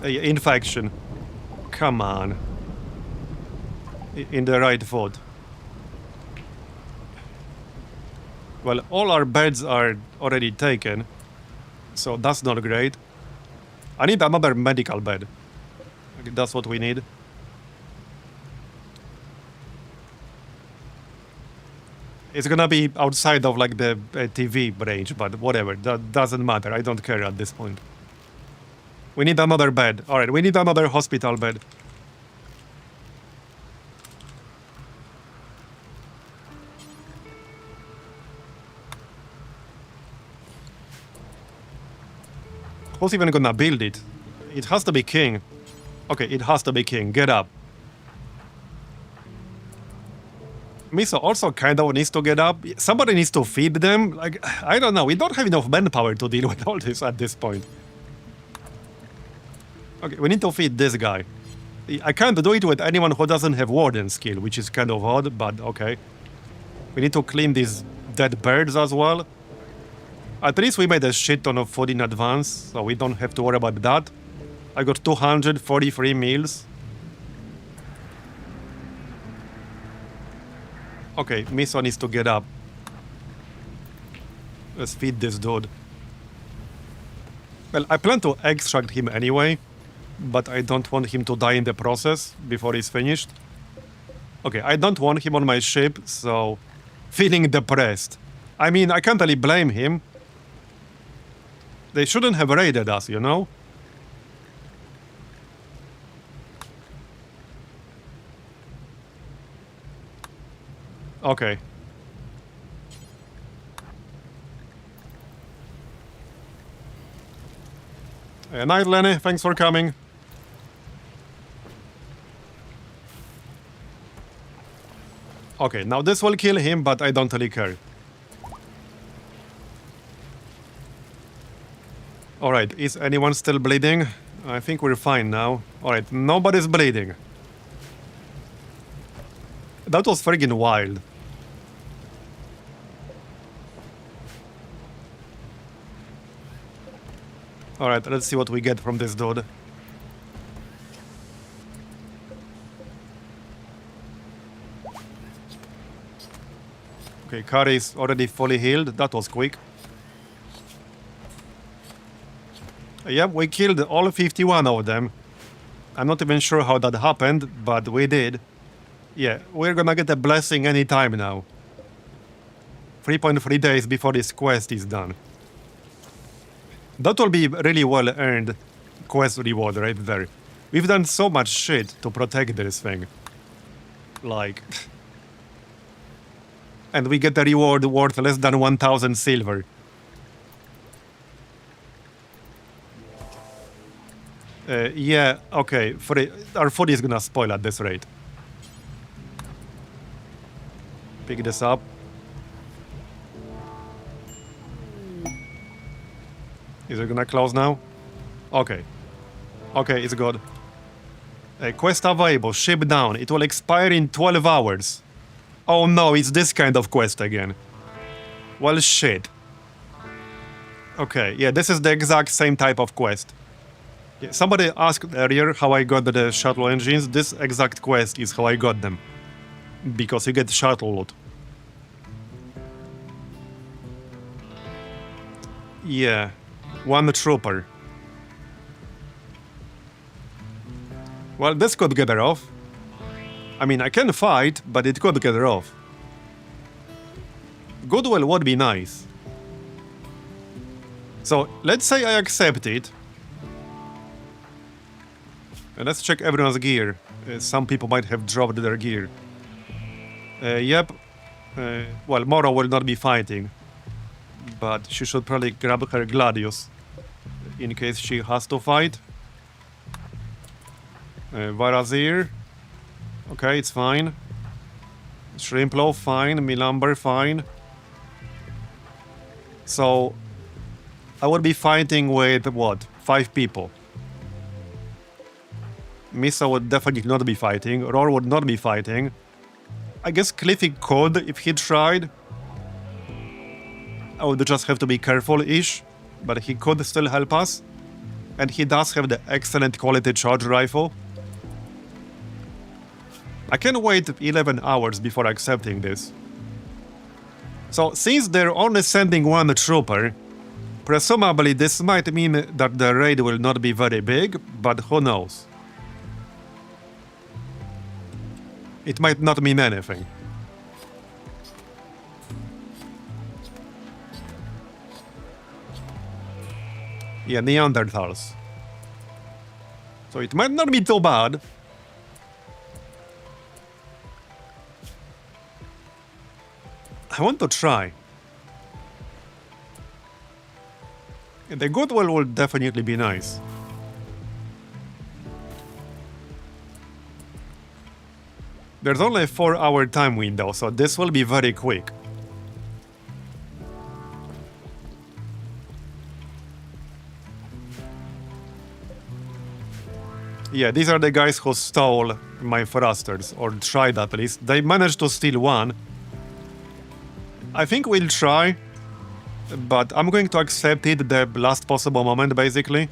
Speaker 1: Infection. Come on. In the right foot. Well, all our beds are already taken. So that's not great. I need another medical bed. That's what we need. It's gonna be outside of like the TV range, but whatever. That doesn't matter. I don't care at this point. We need another bed. Alright, we need another hospital bed. Who's even gonna build it? It has to be King. Okay, it has to be King. Get up. Miso also kind of needs to get up. Somebody needs to feed them. Like, I don't know. We don't have enough manpower to deal with all this at this point. Okay, we need to feed this guy. I can't do it with anyone who doesn't have warden skill, which is kind of odd, but okay. We need to clean these dead birds as well. At least we made a shit ton of food in advance, so we don't have to worry about that. I got 243 meals. Okay, Miso needs to get up. Let's feed this dude. Well, I plan to extract him anyway, but I don't want him to die in the process before he's finished. Okay, I don't want him on my ship, so... Feeling depressed. I mean, I can't really blame him. They shouldn't have raided us, you know? Okay. Night, Lenny. Thanks for coming. Okay, now this will kill him, but I don't really care. Alright, is anyone still bleeding? I think we're fine now. Alright, nobody's bleeding. That was friggin' wild. Alright, let's see what we get from this dude. Okay, Kari's already fully healed. That was quick. Yep, we killed all 51 of them. I'm not even sure how that happened, but we did. Yeah, we're gonna get a blessing anytime now. 3.3 days before this quest is done. That will be really well earned quest reward right there. We've done so much shit to protect this thing. Like... and we get a reward worth less than 1,000 silver. Yeah, okay, our food is gonna spoil at this rate. Pick this up. Is it gonna close now? Okay. Okay, it's good. Quest available, ship down. It will expire in 12 hours. Oh no, it's this kind of quest again. Well, shit. Okay, yeah, this is the exact same type of quest. Yeah, somebody asked earlier how I got the shuttle engines. This exact quest is how I got them. Because you get shuttle loot. Yeah, one trooper. Well, this could get her off. I mean, I can fight, but it could get her off. Goodwill would be nice. So, let's say I accept it. And let's check everyone's gear. Some people might have dropped their gear. Yep. Well, Moro will not be fighting. But she should probably grab her Gladius. In case she has to fight. Varazir. Okay, it's fine. Shrimplow, fine. Milamber, fine. So, I would be fighting with, what, 5 people. Misa would definitely not be fighting. Roar would not be fighting. I guess Cliffy could if he tried. I would just have to be careful-ish. But he could still help us. And he does have the excellent quality charge rifle. I can wait 11 hours before accepting this. So, since they're only sending one trooper, presumably this might mean that the raid will not be very big, but who knows? It might not mean anything. Yeah, Neanderthals. So it might not be too bad. I want to try. The Goodwill will definitely be nice. There's only a 4-hour time window, so this will be very quick. Yeah, these are the guys who stole my thrusters, or tried at least. They managed to steal one. I think we'll try, but I'm going to accept it the last possible moment, basically.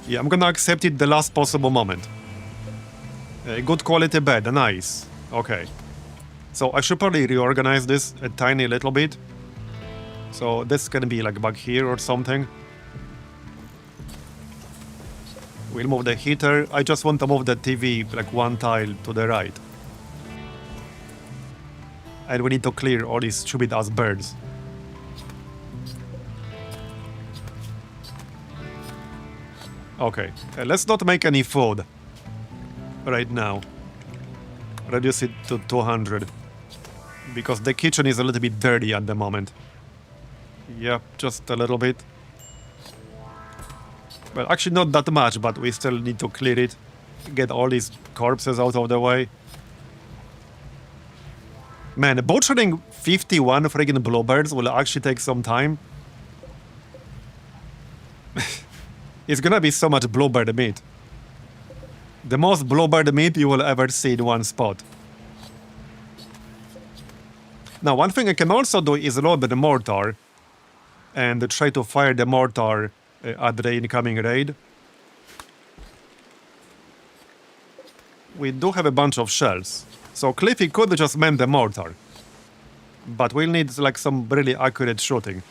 Speaker 1: Yeah, I'm gonna accept it the last possible moment. Good quality bed, nice. Okay. So I should probably reorganize this a tiny little bit. So this can be like back here or something. We'll move the heater. I just want to move the TV like one tile to the right. And we need to clear all these stupid ass birds. Okay, let's not make any food right now. Reduce it to 200. Because the kitchen is a little bit dirty at the moment. Yep, just a little bit. Well, actually not that much, but we still need to clear it. Get all these corpses out of the way. Man, butchering 51 friggin' bluebirds will actually take some time. It's gonna be so much bluebird meat. The most bluebird meat you will ever see in one spot. Now, one thing I can also do is load the mortar and try to fire the mortar at the incoming raid. We do have a bunch of shells, so Cliffy could just man the mortar. But we'll need like some really accurate shooting.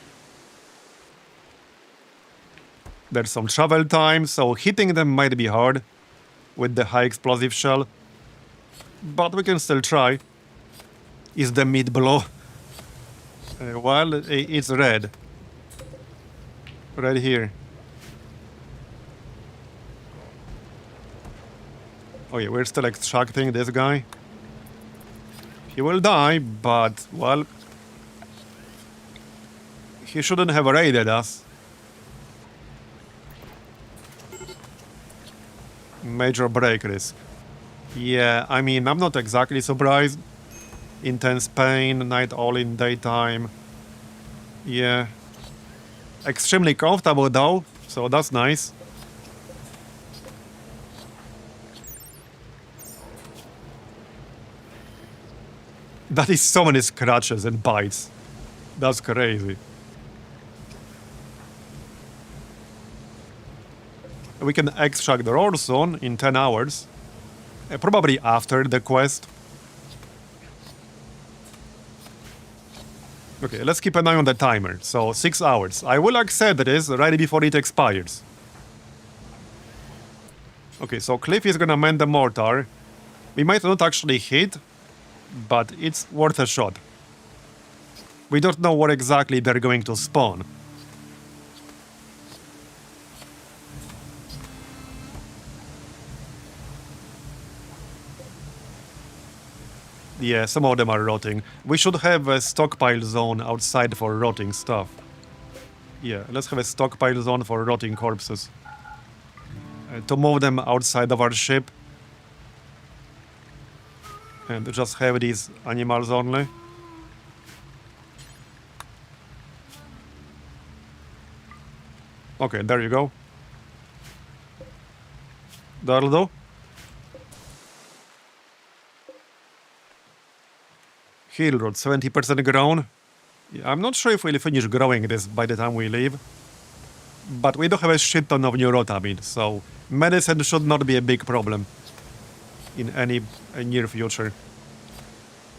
Speaker 1: There's some travel time, so hitting them might be hard with the high explosive shell. But we can still try. Is the meat blue? Well, it's red. Right here. Oh yeah, we're still extracting this guy. He will die, but, well... he shouldn't have raided us. Major break risk. Yeah, I mean, I'm not exactly surprised. Intense pain, night all in daytime. Yeah. Extremely comfortable though, so that's nice. That is so many scratches and bites. That's crazy. We can extract the ore soon, in 10 hours. Probably after the quest. Okay, let's keep an eye on the timer. So, 6 hours. I will accept this right before it expires. Okay, so Cliff is gonna mend the mortar. We might not actually hit, but it's worth a shot. We don't know where exactly they're going to spawn. Yeah, some of them are rotting. We should have a stockpile zone outside for rotting stuff. Yeah, let's have a stockpile zone for rotting corpses. To move them outside of our ship. And just have these animals only. Okay, there you go. That'll do. Heal root, 70% grown. Yeah, I'm not sure if we'll finish growing this by the time we leave. But we do have a shit ton of new rotamid, so medicine should not be a big problem in any near future.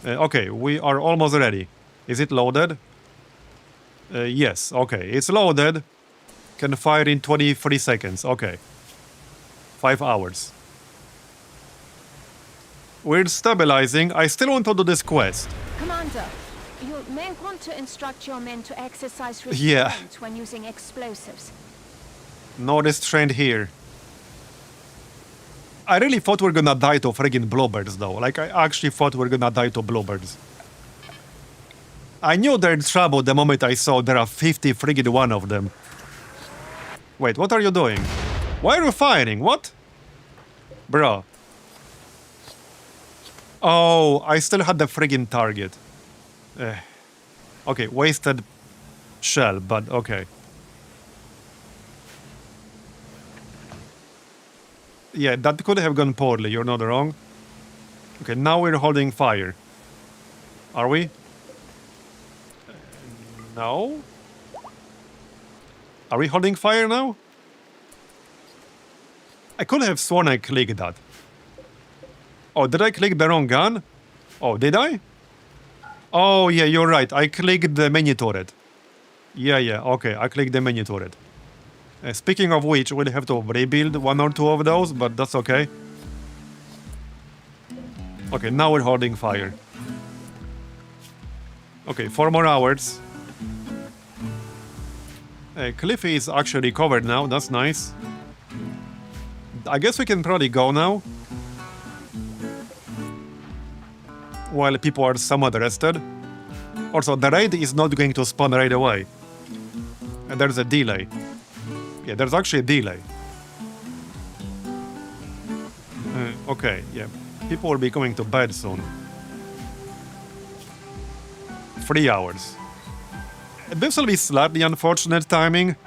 Speaker 1: Okay, we are almost ready. Is it loaded? Yes, okay, it's loaded. Can fire in 23 seconds, okay. 5 hours. We're stabilizing. I still want to do this quest.
Speaker 2: Commander, you may want to instruct your men to exercise
Speaker 1: Yeah.
Speaker 2: restraint when using explosives.
Speaker 1: No restraint here. I really thought we were gonna die to friggin' bluebirds, though. Like, I actually thought we were gonna die to bluebirds. I knew they're in trouble the moment I saw there are 50 friggin' one of them. Wait, what are you doing? Why are you firing? What? Bro. Oh, I still had the friggin' target. Okay, wasted shell, but okay. Yeah, that could have gone poorly, you're not wrong. Okay, now we're holding fire. Are we? No? Are we holding fire now? I could have sworn I clicked that. Oh, did I click the wrong gun? Oh, did I? Oh, yeah, you're right. I clicked the mini turret. Yeah, okay, I clicked the mini turret. Speaking of which, we'll have to rebuild 1 or 2 of those, but that's okay. Okay, now we're holding fire. Okay, 4 more hours. Cliffy is actually covered now, that's nice. I guess we can probably go now. While people are somewhat rested. Also, the raid is not going to spawn right away. And there's a delay. Yeah, there's actually a delay. Okay, yeah. People will be going to bed soon. 3 hours. This will be slightly unfortunate timing,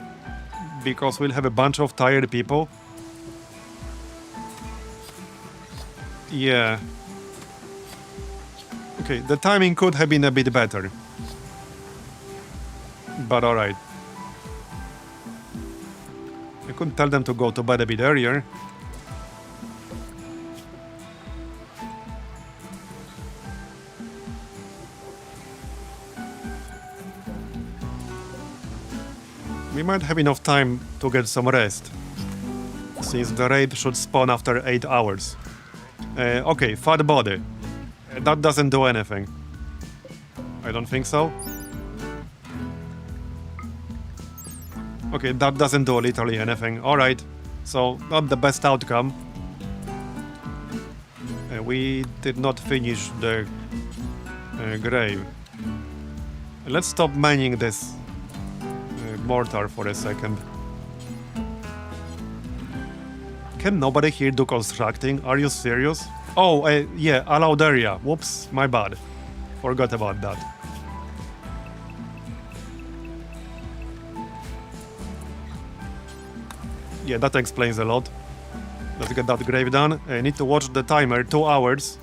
Speaker 1: because we'll have a bunch of tired people. Yeah. Okay, the timing could have been a bit better. But alright. I couldn't tell them to go to bed a bit earlier. We might have enough time to get some rest, since the raid should spawn after 8 hours. Okay, fat body. That doesn't do anything. I don't think so. Okay, that doesn't do literally anything. Alright, so not the best outcome. We did not finish the grave. Let's stop mining this mortar for a second. Can nobody here do constructing? Are you serious? Oh, yeah, allowed area. Whoops, my bad. Forgot about that. Yeah, that explains a lot. Let's get that grave done. I need to watch the timer, 2 hours.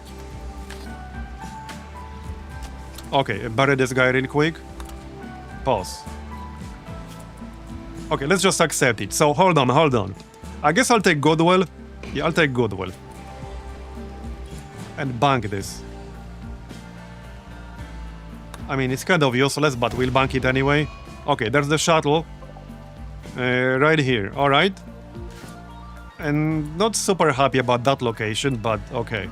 Speaker 1: Okay, bury this guy real quick. Pause. Okay, let's just accept it. So, hold on. I guess I'll take Goodwill. Yeah, I'll take Goodwill. And bank this. I mean, it's kind of useless, but we'll bank it anyway. Okay, there's the shuttle. Right here, alright. And not super happy about that location, but okay.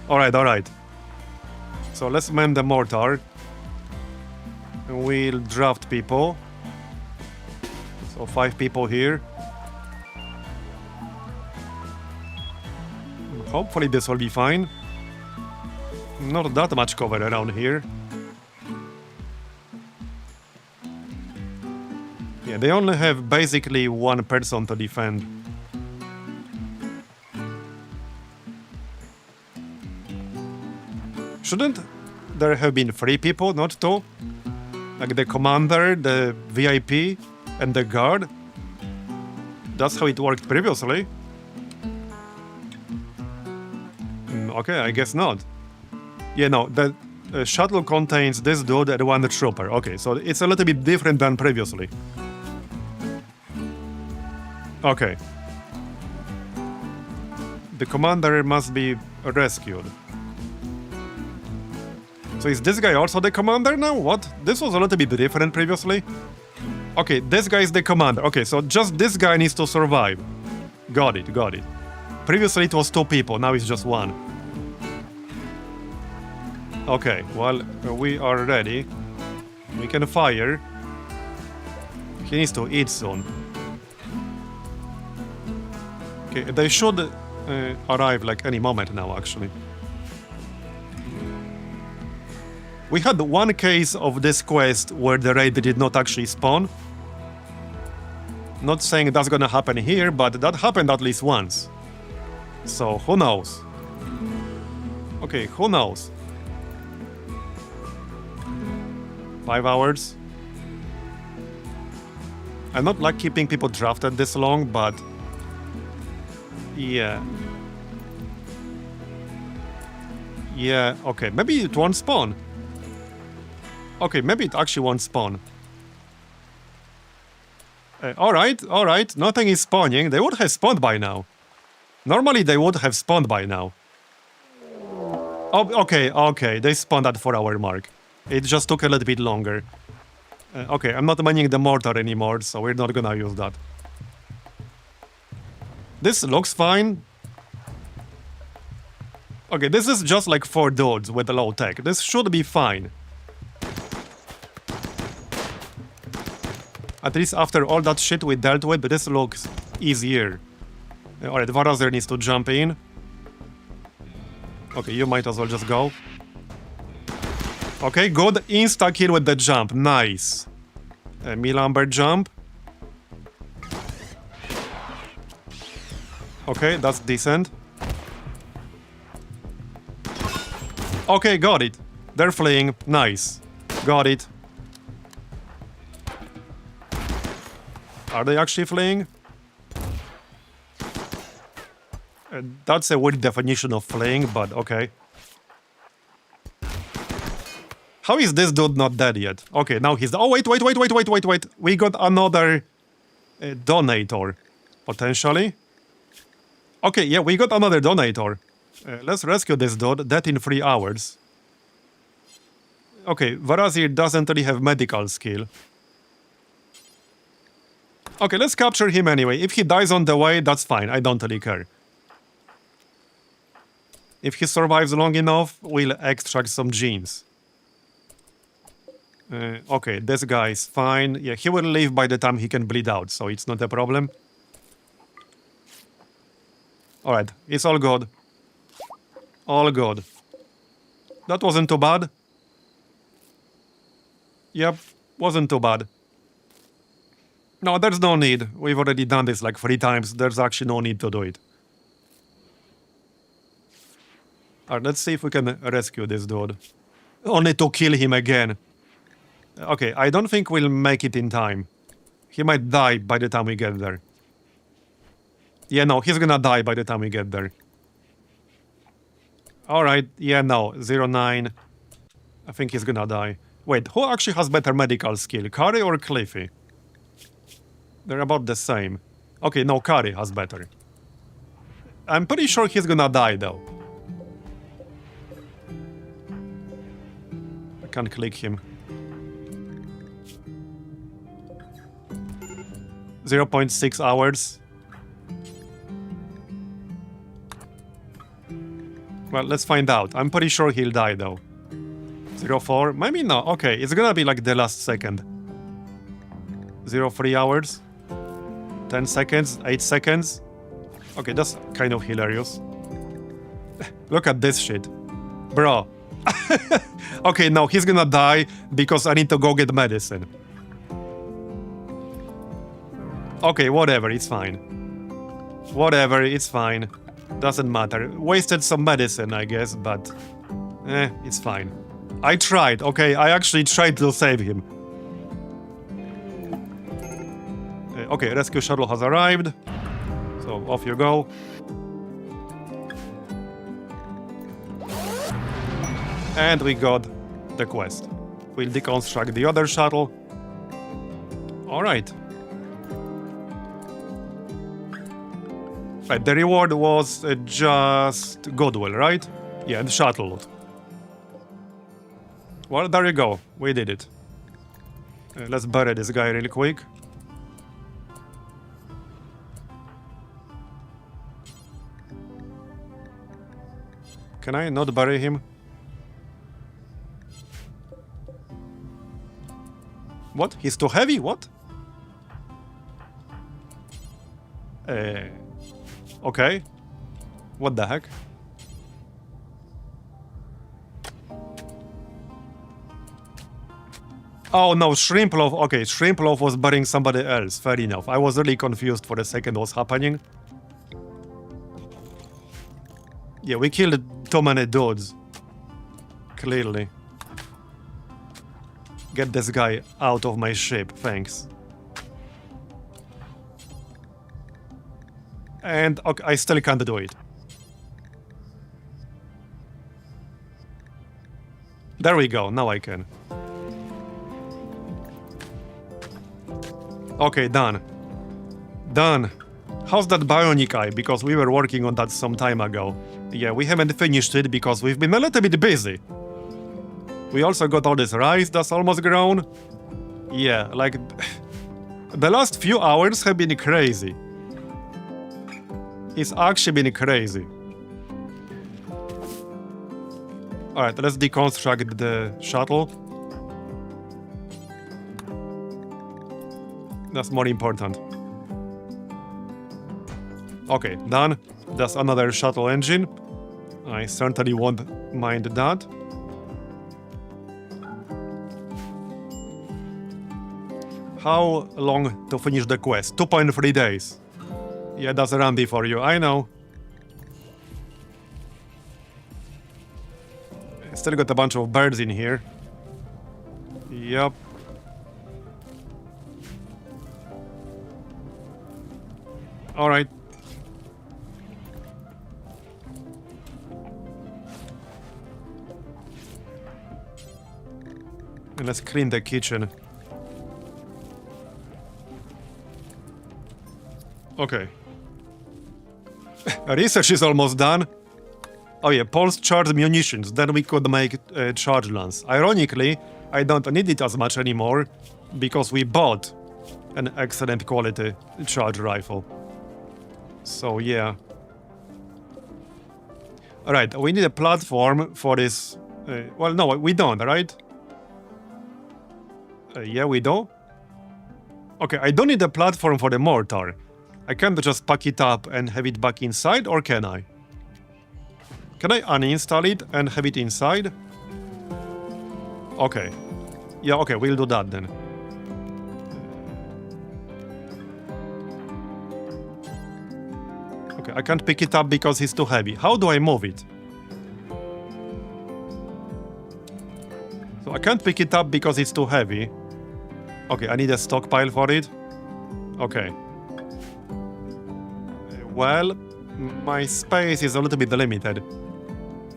Speaker 1: Alright. So let's man the mortar. We'll draft people. So 5 people here. Hopefully this will be fine. Not that much cover around here. Yeah, they only have basically 1 person to defend. Shouldn't there have been 3 people, not 2? Like the commander, the VIP, and the guard? That's how it worked previously. Okay, I guess not. Yeah, no, the shuttle contains this dude and 1 trooper. Okay, so it's a little bit different than previously. Okay. The commander must be rescued. So is this guy also the commander now? What? This was a little bit different previously. Okay, this guy is the commander. Okay, so just this guy needs to survive. Got it. Previously it was 2 people, now it's just 1. Okay, well, we are ready. We can fire. He needs to eat soon. Okay, they should arrive like any moment now, actually. We had 1 case of this quest where the raid did not actually spawn. Not saying that's gonna happen here, but that happened at least once. So, who knows? Okay, who knows? 5 hours. I'm not like keeping people drafted this long, but... Yeah. Yeah, okay, maybe it won't spawn. Okay, maybe it actually won't spawn. Alright, nothing is spawning. They would have spawned by now. Normally they would have spawned by now. Oh, okay, they spawned at 4-hour mark. It just took a little bit longer. Okay, I'm not mining the mortar anymore, so we're not gonna use that. This looks fine. Okay, this is just like 4 dudes with a low tech. This should be fine. At least after all that shit we dealt with, this looks easier. Alright, Marbozir needs to jump in. Okay, you might as well just go. Okay, good. Insta-kill with the jump. Nice. Milamber jump. Okay, that's decent. Okay, got it. They're fleeing. Nice. Got it. Are they actually fleeing? That's a weird definition of fleeing, but okay. How is this dude not dead yet? Okay, now he's... Oh, wait. We got another donator, potentially. Okay, yeah, we got another donator. Let's rescue this dude. Dead in 3 hours. Okay, Marbozir doesn't really have medical skill. Okay, let's capture him anyway. If he dies on the way, that's fine. I don't really care. If he survives long enough, we'll extract some genes. Okay, this guy's fine. Yeah, he will leave by the time he can bleed out, so it's not a problem. Alright, it's all good. All good. That wasn't too bad. Yep, wasn't too bad. No, there's no need. We've already done this like 3 times. There's actually no need to do it. Alright, let's see if we can rescue this dude. Only to kill him again. Okay, I don't think we'll make it in time. He might die by the time we get there. Yeah, no, he's gonna die by the time we get there. Alright, yeah, no, 09. I think he's gonna die. Wait, who actually has better medical skill, Curry or Cliffy? They're about the same. Okay, no, Kari has better. I'm pretty sure he's gonna die, though. I can't click him. 0.6 hours. Well, let's find out. I'm pretty sure he'll die, though. 0.4? Maybe not. Okay, it's gonna be like the last second. 0.3 hours. 10 seconds. 8 seconds. Okay, that's kind of hilarious. Look at this shit. Bro. Okay, no, he's gonna die because I need to go get medicine. Okay, whatever, it's fine. Whatever, it's fine. Doesn't matter. Wasted some medicine, I guess, but... it's fine. I tried, okay? I actually tried to save him. Okay, rescue shuttle has arrived. So, off you go. And we got the quest. We'll deconstruct the other shuttle. Alright. Right, the reward was just goodwill, right? Yeah, and shuttle loot. Well, there you go. We did it. Let's bury this guy really quick. Can I not bury him? What? He's too heavy? What? Okay. What the heck? Oh no, Shrimp Loaf. Okay, Shrimp Loaf was burying somebody else. Fair enough. I was really confused for a second what's happening. Yeah, we killed too many dudes. Clearly. Get this guy out of my ship, thanks. And okay, I still can't do it. There we go, now I can. Okay, done. Done. How's that bionic eye? Because we were working on that some time ago. Yeah, we haven't finished it because we've been a little bit busy. We also got all this rice that's almost grown. Yeah, like... the last few hours have been crazy. It's actually been crazy. Alright, let's deconstruct the shuttle. That's more important. Okay, done. That's another shuttle engine. I certainly won't mind that. How long to finish the quest? 2.3 days. Yeah, that's Randy for you, I know. Still got a bunch of birds in here. Yup. Alright. And let's clean the kitchen. Okay. Research is almost done. Oh yeah, pulse charged munitions. Then we could make charge lance. Ironically, I don't need it as much anymore because we bought an excellent quality charge rifle. So yeah. Alright, we need a platform for this... well, no, we don't, right? Yeah, we do? Okay, I don't need a platform for the mortar. I can't just pack it up and have it back inside, or can I? Can I uninstall it and have it inside? Okay. Yeah, okay, we'll do that then. Okay, I can't pick it up because it's too heavy. How do I move it? So I can't pick it up because it's too heavy. Okay, I need a stockpile for it. Okay. Well, my space is a little bit limited.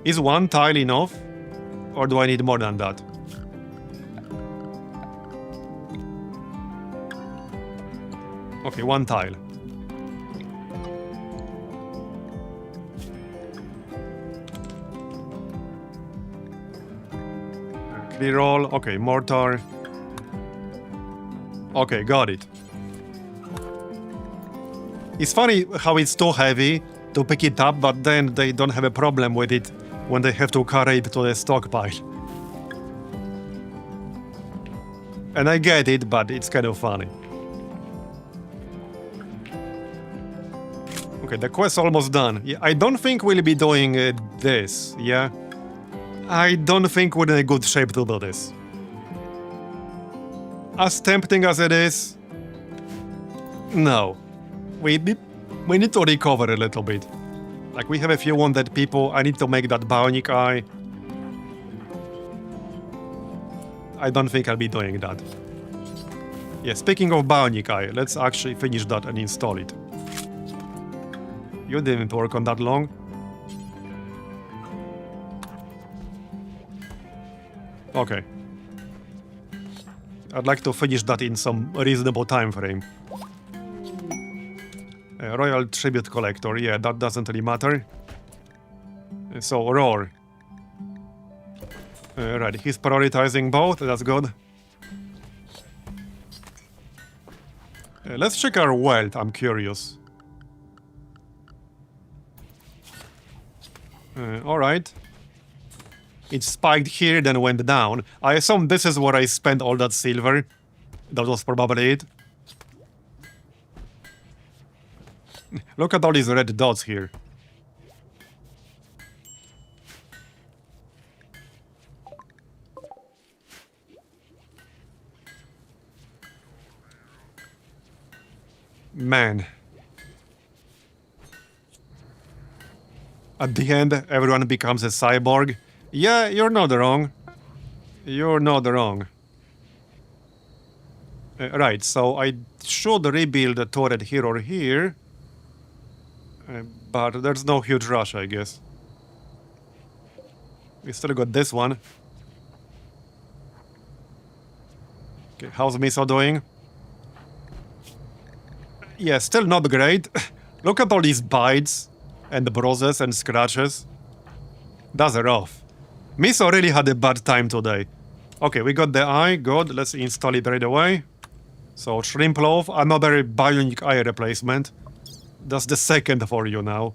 Speaker 1: Is one tile enough? Or do I need more than that? Okay, one tile. Clear all. Okay, mortar. Okay, got it. It's funny how it's too heavy to pick it up, but then they don't have a problem with it when they have to carry it to the stockpile. And I get it, but it's kind of funny. Okay, the quest's almost done. Yeah, I don't think we'll be doing this, yeah? I don't think we're in a good shape to do this. As tempting as it is, no. We need to recover a little bit. Like, we have a few wounded people. I need to make that bionic eye. I don't think I'll be doing that. Yeah, speaking of bionic eye, let's actually finish that and install it. You didn't work on that long. Okay. I'd like to finish that in some reasonable time frame. Royal Tribute Collector, yeah, that doesn't really matter. So, Roar. Right, he's prioritizing both, that's good. Let's check our wealth, I'm curious. Alright. It spiked here, then went down. I assume this is where I spent all that silver. That was probably it. Look at all these red dots here. Man. At the end, everyone becomes a cyborg. Yeah, you're not wrong. You're not wrong. Right, so I should rebuild a turret here or here. But there's no huge rush, I guess. We still got this one. Okay, how's Miso doing? Yeah, still not great. Look at all these bites and bruises and scratches. That's rough. Miso really had a bad time today. Okay, we got the eye, good. Let's install it right away. So, Shrimp Loaf, another bionic eye replacement. That's the second for you now.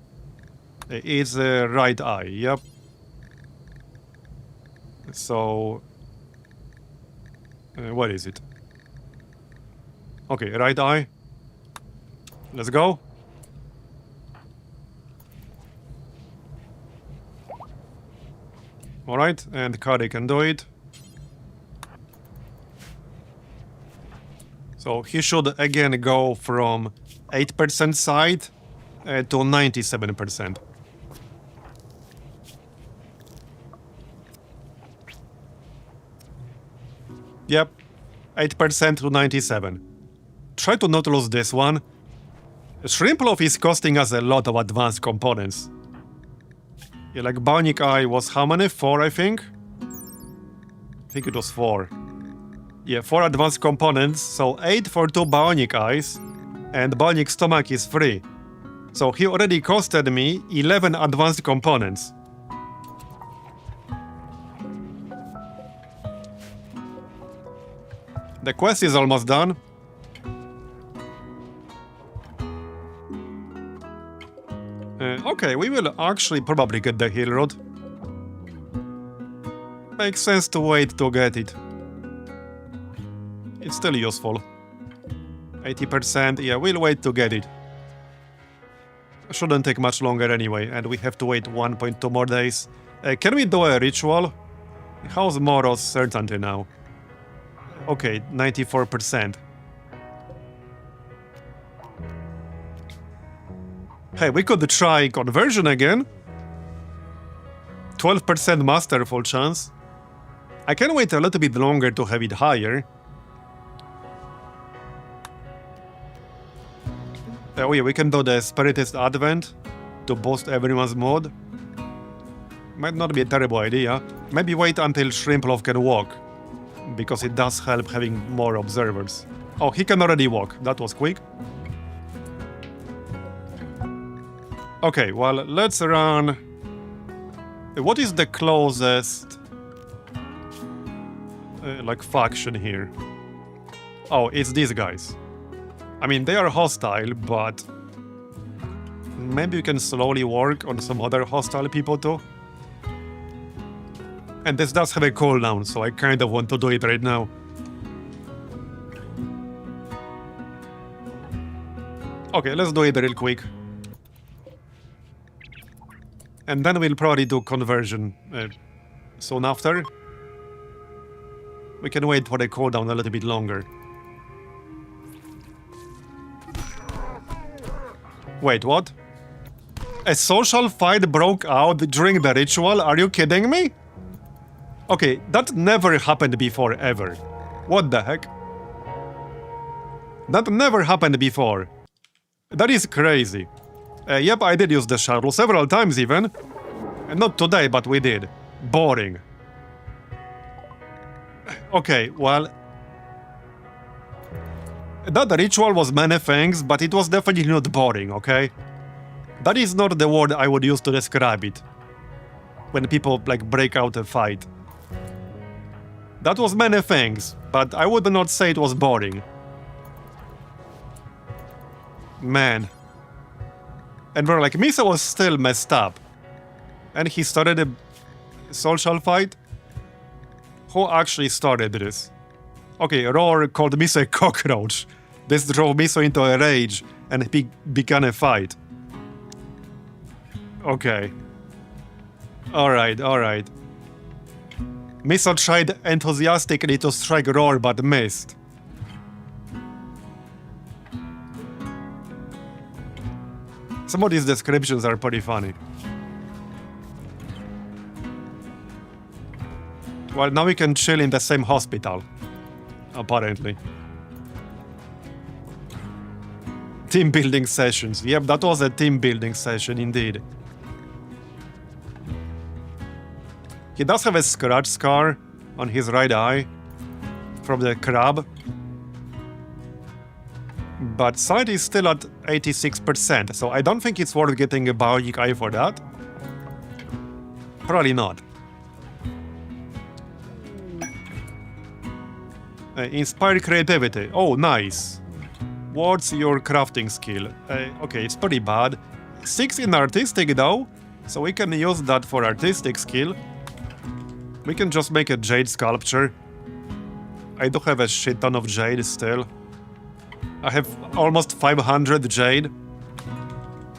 Speaker 1: It's the right eye, yep. So... where is it? Okay, right eye. Let's go. Alright, and Kari can do it. So he should again go from 8% side to 97%. Yep, 8% to 97. Try to not lose this one. Shrimp Loaf is costing us a lot of advanced components. Yeah, like Bionic Eye was how many? 4, I think? I think it was 4. Yeah, 4 advanced components, so 8 for 2 Bionic Eyes, and Bionic Stomach is free. So he already costed me 11 advanced components. The quest is almost done. Okay, we will actually probably get the heal rod. Makes sense to wait to get it. It's still useful. 80%, yeah, we'll wait to get it. Shouldn't take much longer anyway, and we have to wait 1.2 more days. Can we do a ritual? How's Moro's certainty now? Okay, 94%. Hey, we could try conversion again. 12% masterful chance. I can wait a little bit longer to have it higher. Oh yeah, we can do the Spiritist Advent to boost everyone's mood. Might not be a terrible idea. Maybe wait until Shrimp Loaf can walk, because it does help having more observers. Oh, he can already walk. That was quick. Okay, well, let's run... What is the closest... like, faction here? Oh, it's these guys. I mean, they are hostile, but... maybe we can slowly work on some other hostile people too. And this does have a cooldown, so I kind of want to do it right now. Okay, let's do it real quick. And then we'll probably do conversion soon after. We can wait for the cooldown a little bit longer. Wait, what? A social fight broke out during the ritual? Are you kidding me? Okay, that never happened before, ever. What the heck? That never happened before. That is crazy. Yep, I did use the shuttle several times even. Not today, but we did. Boring. Okay, well... that ritual was many things, but it was definitely not boring, okay? That is not the word I would use to describe it. When people, like, break out a fight. That was many things, but I would not say it was boring. Man. And we're like, Misa was still messed up. And he started a social fight? Who actually started this? Okay, Roar called Misa a cockroach. This drove Misa into a rage, and he began a fight. Okay. Alright, alright. Misa tried enthusiastically to strike Roar, but missed. Some of these descriptions are pretty funny. Well, now we can chill in the same hospital. Apparently. Team building sessions. Yep, that was a team building session indeed. He does have a scratch scar on his right eye from the crab. But sight is still at 86%, so I don't think it's worth getting a bionic eye for that. Probably not. Inspire creativity. Oh, nice. What's your crafting skill? Okay, it's pretty bad. 6 in artistic though, so we can use that for artistic skill. We can just make a jade sculpture. I do have a shit ton of jade still. I have almost 500 jade,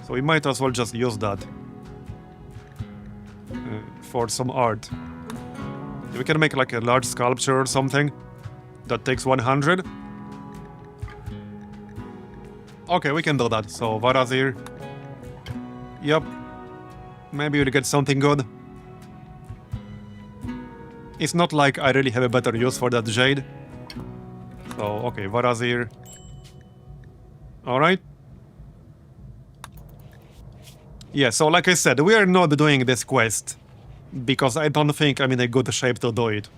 Speaker 1: so we might as well just use that for some art. We can make like a large sculpture or something that takes 100. Okay, we can do that. So Marbozir. Yep. Maybe we'll get something good. It's not like I really have a better use for that jade. So, okay, Marbozir. Alright. Yeah, so like I said, we are not doing this quest because I don't think I'm in a good shape to do it.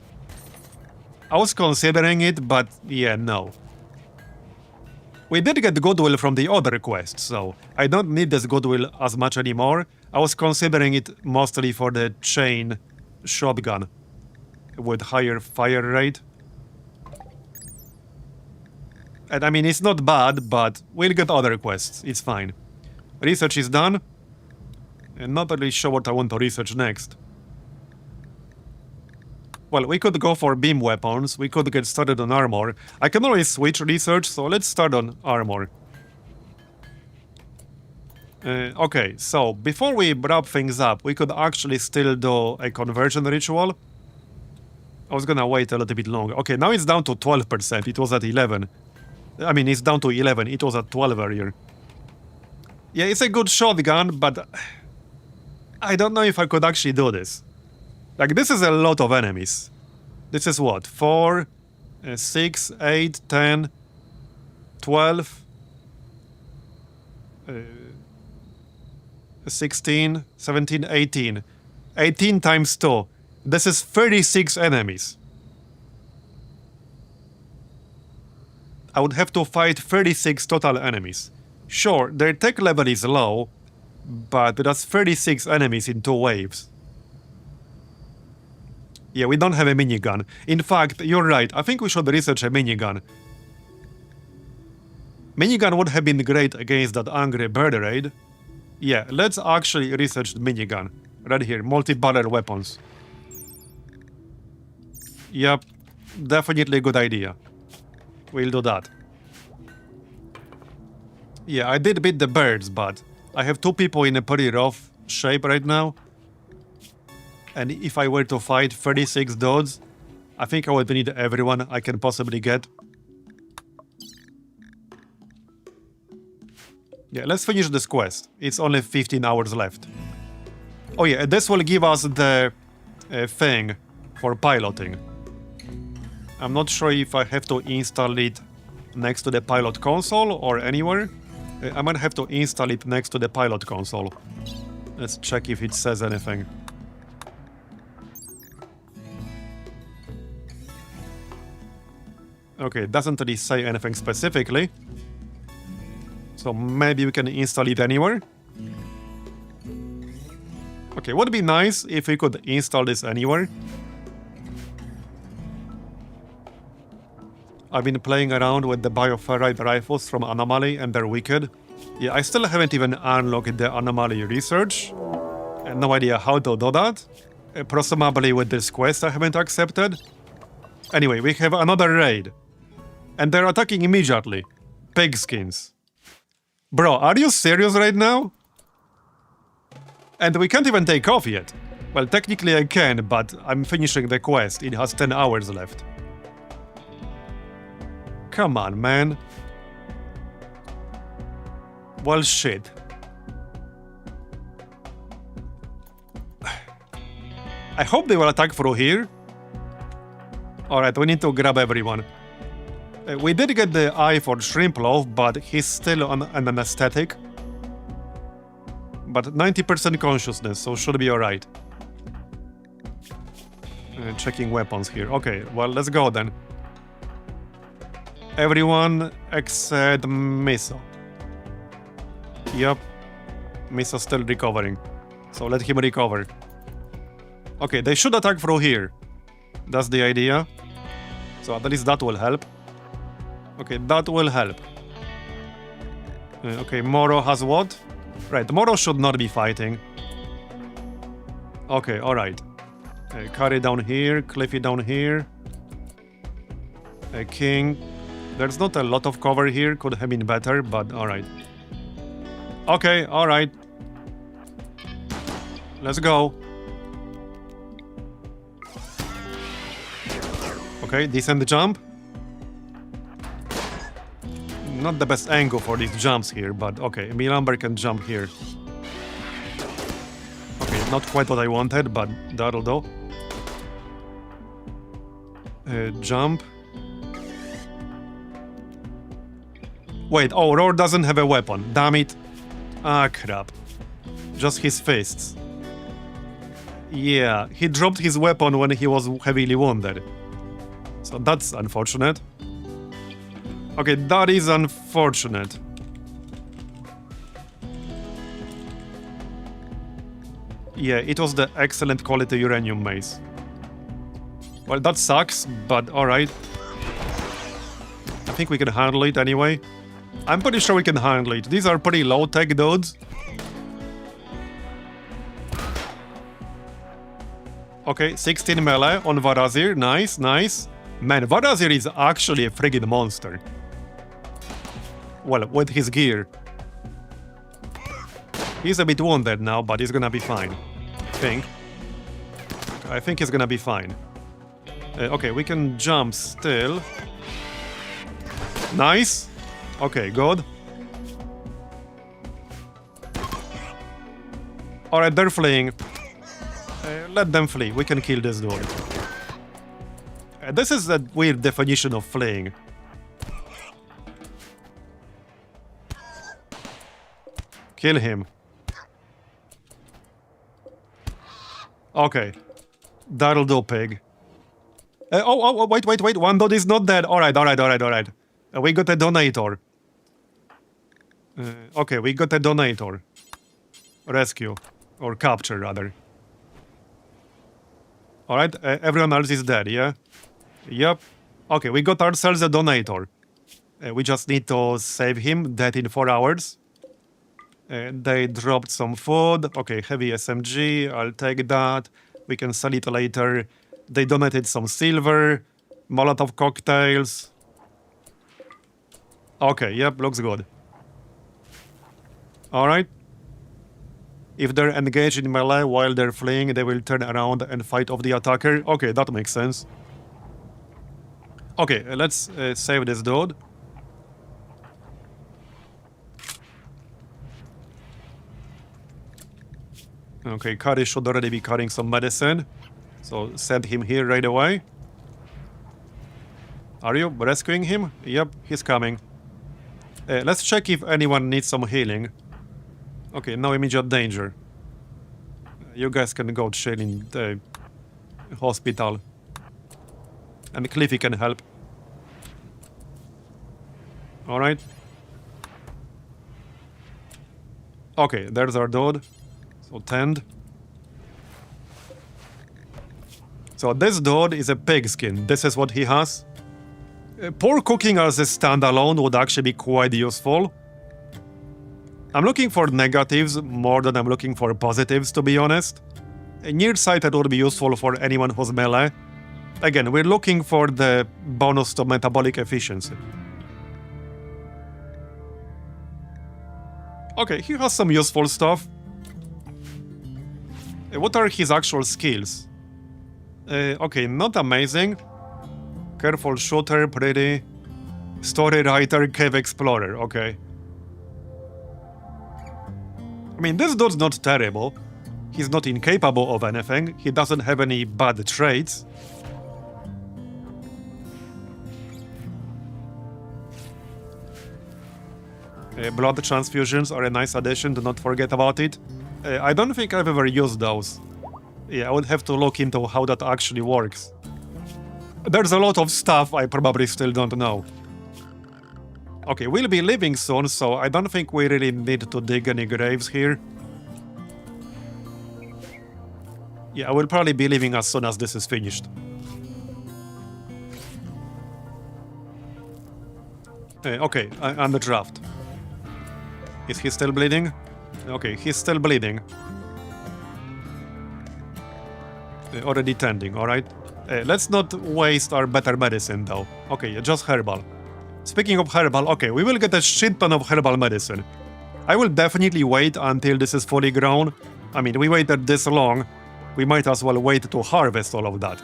Speaker 1: I was considering it, but yeah, no. We did get goodwill from the other quest, so I don't need this goodwill as much anymore. I was considering it mostly for the chain shotgun with higher fire rate. And I mean, it's not bad, but we'll get other quests. It's fine. Research is done. And not really sure what I want to research next. Well, we could go for beam weapons. We could get started on armor. I can always switch research, so let's start on armor. Okay, so before we wrap things up, we could actually still do a conversion ritual. I was gonna wait a little bit longer. Okay, now it's down to 12%. It was at 11. I mean, it's down to 11. It was at 12 earlier. Yeah, it's a good shotgun, but I don't know if I could actually do this. Like, this is a lot of enemies. This is what? 4, 6, 8, 10, 12, 16, 17, 18. 18 times 2. This is 36 enemies. I would have to fight 36 total enemies. Sure, their tech level is low, But that's 36 enemies in 2 waves. Yeah, we don't have a minigun. In fact, you're right. I think we should research a minigun. Minigun would have been great against that angry bird raid. Yeah, let's actually research the minigun. Right here, multi-barrel weapons. Yep, definitely a good idea. We'll do that. Yeah, I did beat the birds, but I have 2 people in a pretty rough shape right now. And if I were to fight 36 dudes, I think I would need everyone I can possibly get. Yeah, let's finish this quest. It's only 15 hours left. Oh yeah, this will give us the thing for piloting. I'm not sure if I have to install it next to the pilot console or anywhere. I might have to install it next to the pilot console. Let's check if it says anything. Okay, it doesn't really say anything specifically. So maybe we can install it anywhere. Okay, would be nice if we could install this anywhere. I've been playing around with the bioferrite rifles from Anomaly and they're wicked. Yeah, I still haven't even unlocked the Anomaly research. And no idea how to do that. Presumably with this quest I haven't accepted. Anyway, we have another raid. And they're attacking immediately. Pigskins. Bro, are you serious right now? And we can't even take off yet. Well, technically I can, but I'm finishing the quest. It has 10 hours left. Come on, man. Well, shit. I hope they will attack through here. Alright, we need to grab everyone. We did get the eye for Shrimp Loaf, but he's still on an anesthetic. But 90% consciousness, so should be alright. Checking weapons here. Okay, well, let's go then. Everyone except Miso. Yep. Miso's still recovering. So let him recover. Okay, they should attack through here. That's the idea. So at least that will help. Okay, that will help. Okay, Moro has what? Right, Moro should not be fighting. Okay, alright. Carry down here, Cliffy down here. King. There's not a lot of cover here, could have been better, but alright. Okay, alright. Let's go. Okay, decent jump. Not the best angle for these jumps here, but okay, Milamber can jump here. Okay, not quite what I wanted, but that'll do. Jump. Wait, oh, Roar doesn't have a weapon. Damn it. Ah, crap. Just his fists. Yeah, he dropped his weapon when he was heavily wounded. So that's unfortunate. Okay, that is unfortunate. Yeah, it was the excellent quality uranium mace. Well, that sucks, but alright. I think we can handle it anyway. I'm pretty sure we can handle it. These are pretty low-tech dudes. Okay, 16 melee on Varazir. Nice, nice. Man, Varazir is actually a friggin' monster. Well, with his gear. He's a bit wounded now, but he's gonna be fine. I think he's gonna be fine. Okay, we can jump still. Nice. Okay, good. Alright, they're fleeing. Let them flee. We can kill this dude. This is a weird definition of fleeing. Kill him. Okay. That'll do, pig. Wait. One dude is not dead. Alright. We got a donator. Okay, we got a donator. rescue. Or capture, rather. Alright, everyone else is dead, yeah? Yep. Okay, we got ourselves a donator. We just need to save him, dead in 4 hours. They dropped some food. Okay, heavy SMG, I'll take that. We can sell it later. They donated some silver, Molotov cocktails. Okay, yep, looks good. Alright. If they're engaged in melee while they're fleeing, they will turn around and fight off the attacker. Okay, that makes sense. Okay, let's save this dude. Okay, Kari should already be carrying some medicine. So send him here right away. Are you rescuing him? Yep, he's coming. Let's check if anyone needs some healing. Okay, no immediate danger. You guys can go chill in the hospital. And Cliffy can help. Alright. Okay, there's our dude. So tend. So this dude is a pigskin. This is what he has. Poor cooking as a standalone would actually be quite useful. I'm looking for negatives more than I'm looking for positives, to be honest. Nearsighted would be useful for anyone who's melee. Again, we're looking for the bonus to metabolic efficiency. Okay, he has some useful stuff. What are his actual skills? Okay, not amazing. Careful shooter, pretty. Story writer, cave explorer, okay. I mean, this dude's not terrible. He's not incapable of anything. He doesn't have any bad traits. Blood transfusions are a nice addition, do not forget about it. I don't think I've ever used those. Yeah, I would have to look into how that actually works. There's a lot of stuff I probably still don't know. Okay, we'll be leaving soon, so I don't think we really need to dig any graves here. Yeah, I will probably be leaving as soon as this is finished. Okay, and the draft. Is he still bleeding? Okay, he's still bleeding. Already tending, alright? Let's not waste our better medicine, though. Okay, just herbal. Speaking of herbal, okay, we will get a shit ton of herbal medicine. I will definitely wait until this is fully grown. I mean, we waited this long. We might as well wait to harvest all of that.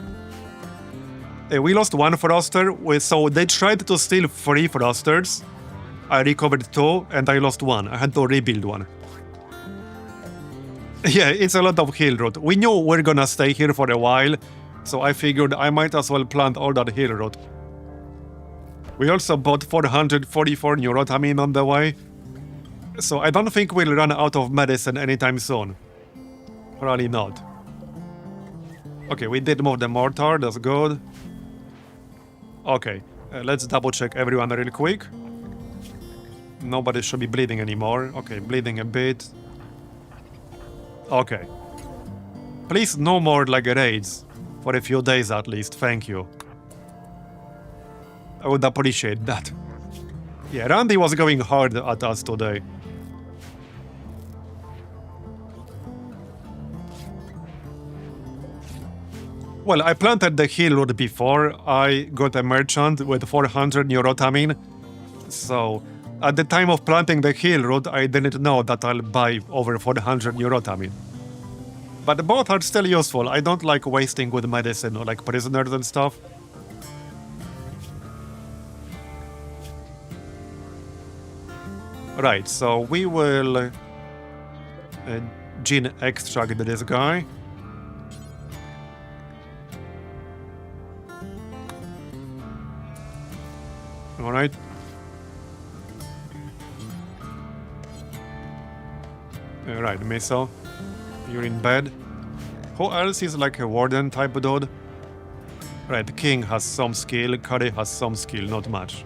Speaker 1: We lost one froster, so they tried to steal 3 frosters. I recovered 2, and I lost 1. I had to rebuild 1. Yeah, it's a lot of hill root. We knew we're gonna stay here for a while, so I figured I might as well plant all that hill root. We also bought 444 neurotamine on the way, so I don't think we'll run out of medicine anytime soon. Probably not. Okay, we did move the mortar, that's good. Okay, let's double check everyone real quick. Nobody should be bleeding anymore. Okay, bleeding a bit. Okay. Please no more like raids. For a few days at least, thank you. I would appreciate that. Yeah, Randy was going hard at us today. Well, I planted the hill root before. I got a merchant with 400 neurotamine. So, at the time of planting the hill root, I didn't know that I'll buy over 400 neurotamine. But both are still useful. I don't like wasting good medicine or like prisoners and stuff. Right, so we will gene extract this guy. Alright. Right, Missile. You're in bed. Who else is like a warden type dude? Right, King has some skill, Curry has some skill, not much.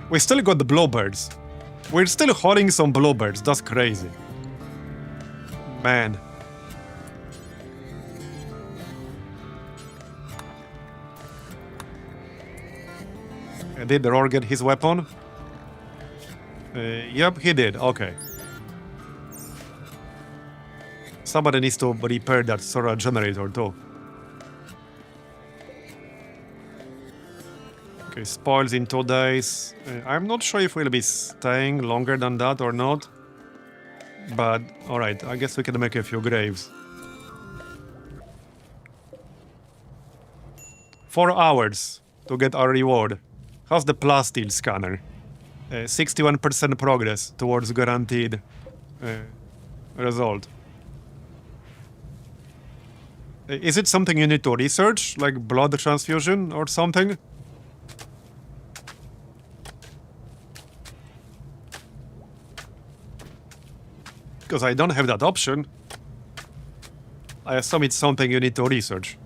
Speaker 1: We still got the bluebirds. We're still holding some bluebirds. That's crazy. Man. Did the Roar get his weapon? Yep, he did. Okay. Somebody needs to repair that solar generator too. Okay, spoils in 2 days. I'm not sure if we'll be staying longer than that or not. But, alright, I guess we can make a few graves. 4 hours to get our reward. How's the plasteel scanner? 61% progress towards guaranteed result. Is it something you need to research, like blood transfusion or something? Because I don't have that option. I assume it's something you need to research.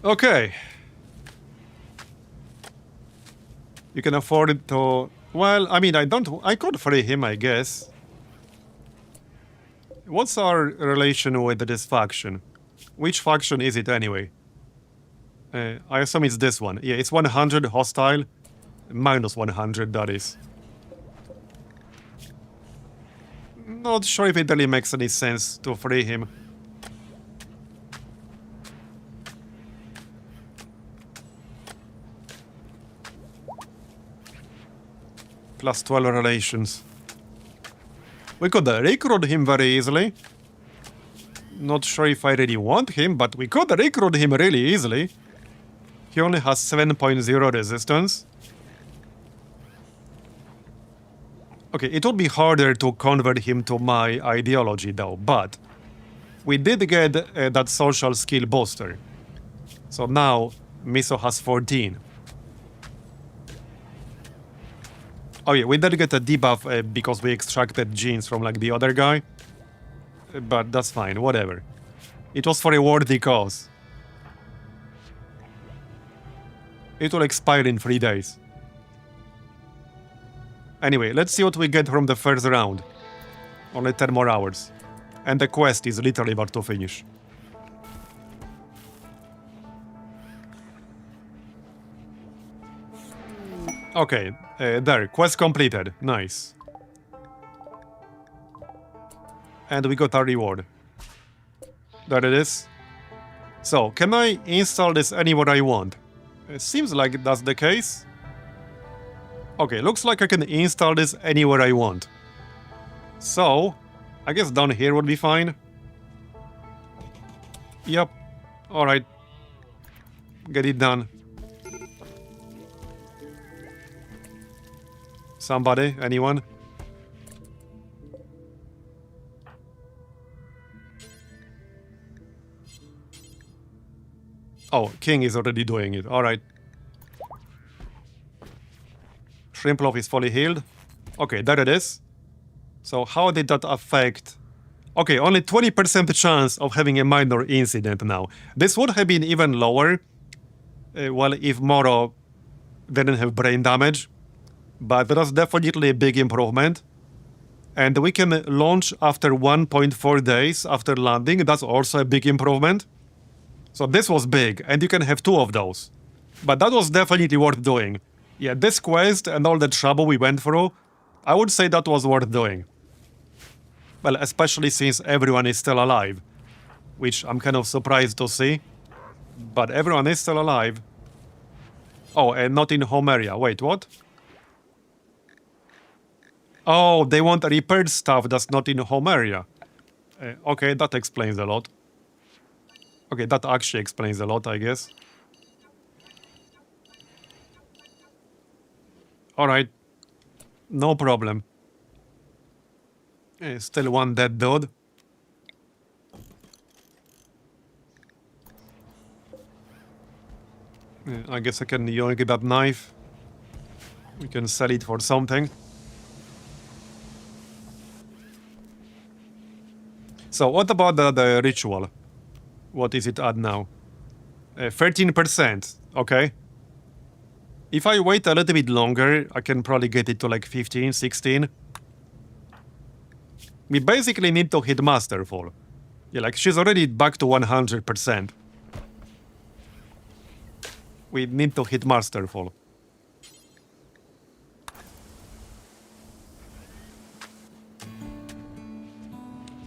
Speaker 1: Okay. You can afford it to... Well, I mean, I could free him, I guess. What's our relation with this faction? Which faction is it anyway? I assume it's this one. Yeah, it's 100 hostile. Minus 100, that is. Not sure if it really makes any sense to free him. Plus 12 relations. We could recruit him very easily. Not sure if I really want him, but we could recruit him really easily. He only has 7.0 resistance. Okay, it would be harder to convert him to my ideology though, but we did get that social skill booster. So now Miso has 14. Oh yeah, we did get a debuff because we extracted genes from like the other guy. But that's fine, whatever. It was for a worthy cause. It will expire in 3 days. Anyway, let's see what we get from the first round. Only 10 more hours. And the quest is literally about to finish. Okay, there, quest completed. Nice. And we got our reward. There it is. So, can I install this anywhere I want? It seems like that's the case. Okay, looks like I can install this anywhere I want. So, I guess down here would be fine. Yep. Alright. Get it done. Somebody? Anyone? Oh, King is already doing it. Alright. Shrimploff is fully healed. Okay, there it is. So how did that affect... Okay, only 20% chance of having a minor incident now. This would have been even lower, well, if Moro didn't have brain damage. But that's definitely a big improvement. And we can launch after 1.4 days after landing. That's also a big improvement. So this was big, and you can have 2 of those. But that was definitely worth doing. Yeah, this quest and all the trouble we went through, I would say that was worth doing. Well, especially since everyone is still alive. Which I'm kind of surprised to see. But everyone is still alive. Oh, and not in home area. Wait, what? Oh, they want repaired stuff that's not in home area. Okay, that explains a lot. Okay, that actually explains a lot, I guess. Alright. No problem. Still one dead dude. I guess I can yoink that knife. We can sell it for something. So what about the ritual? What is it at now? 13%, okay. If I wait a little bit longer, I can probably get it to like 15, 16. We basically need to hit Masterful. Yeah, like she's already back to 100%. We need to hit Masterful.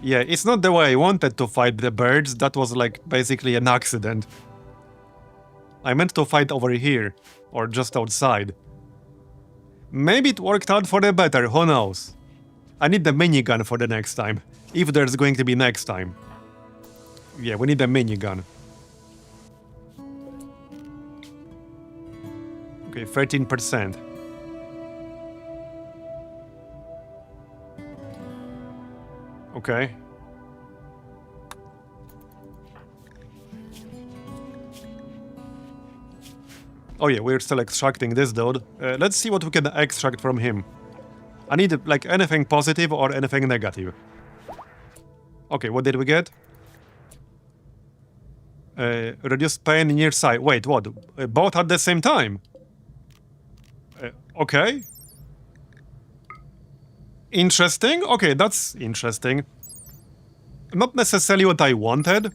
Speaker 1: Yeah, it's not the way I wanted to fight the birds. That was like basically an accident. I meant to fight over here, or just outside. Maybe it worked out for the better, who knows? I need the minigun for the next time, if there's going to be next time. Yeah, we need a minigun. Okay, 13%. Okay. Oh yeah, we're still extracting this dude. Let's see what we can extract from him. I need like anything positive or anything negative. Okay, what did we get? Reduce pain near side. Wait, what? Both at the same time? Okay. Interesting. Okay, that's interesting. Not necessarily what I wanted,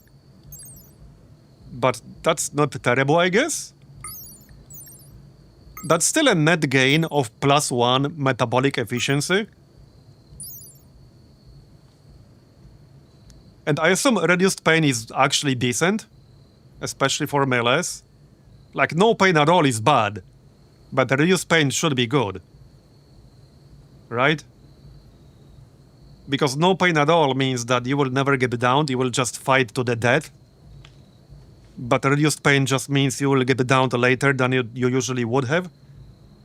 Speaker 1: but that's not terrible, I guess. That's still a net gain of +1 metabolic efficiency. And I assume reduced pain is actually decent, especially for melees. Like, no pain at all is bad, but the reduced pain should be good. Right? Because no pain at all means that you will never get downed, you will just fight to the death. But reduced pain just means you will get downed later than you usually would have.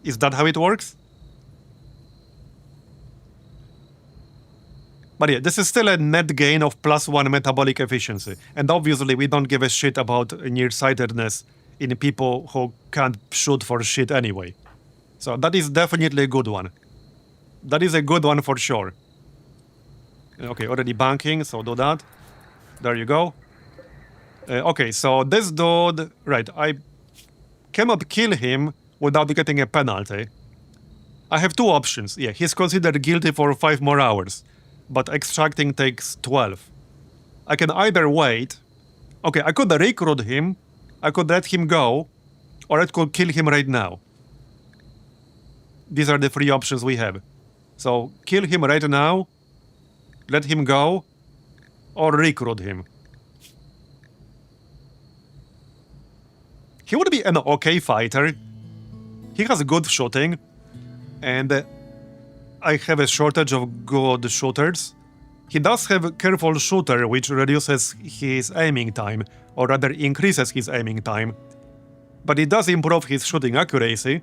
Speaker 1: Is that how it works? But yeah, this is still a net gain of +1 metabolic efficiency. And obviously we don't give a shit about nearsightedness in people who can't shoot for shit anyway. So that is definitely a good one. That is a good one for sure. Okay, already banking, so do that. There you go. Okay, so this dude... Right, I cannot kill him without getting a penalty. I have two options. Yeah, he's considered guilty for 5 more hours, but extracting takes 12. I can either wait... Okay, I could recruit him, I could let him go, or I could kill him right now. These are the 3 options we have. So, kill him right now, let him go, or recruit him. He would be an okay fighter. He has good shooting, and I have a shortage of good shooters. He does have Careful Shooter, which reduces his aiming time, or rather increases his aiming time. But it does improve his shooting accuracy.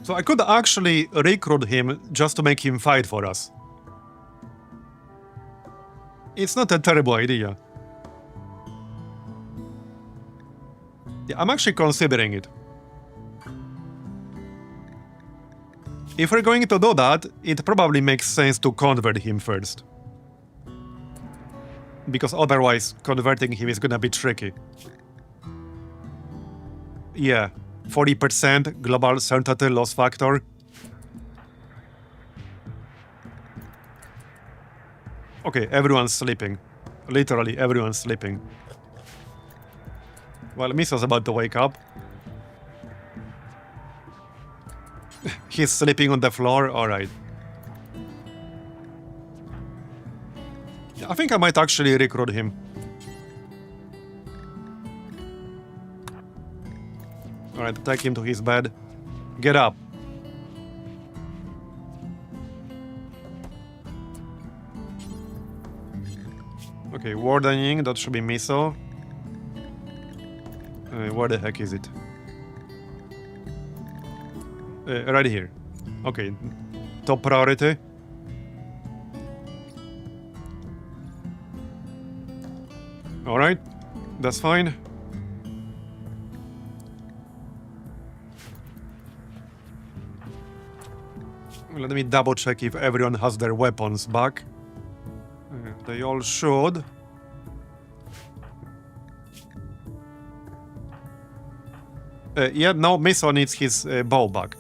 Speaker 1: So I could actually recruit him just to make him fight for us. It's not a terrible idea. Yeah, I'm actually considering it. If we're going to do that, it probably makes sense to convert him first. Because otherwise, converting him is gonna be tricky. Yeah, 40% global certainty loss factor. Okay, everyone's sleeping. Literally, everyone's sleeping. Well, Miso's about to wake up. He's sleeping on the floor, alright. I think I might actually recruit him. Alright, take him to his bed. Get up. Okay, wardening, that should be Miso. Where the heck is it? Right here. Okay, top priority. Alright, that's fine. Let me double check if everyone has their weapons back. They all should. Yeah, no, Miso needs his bow back.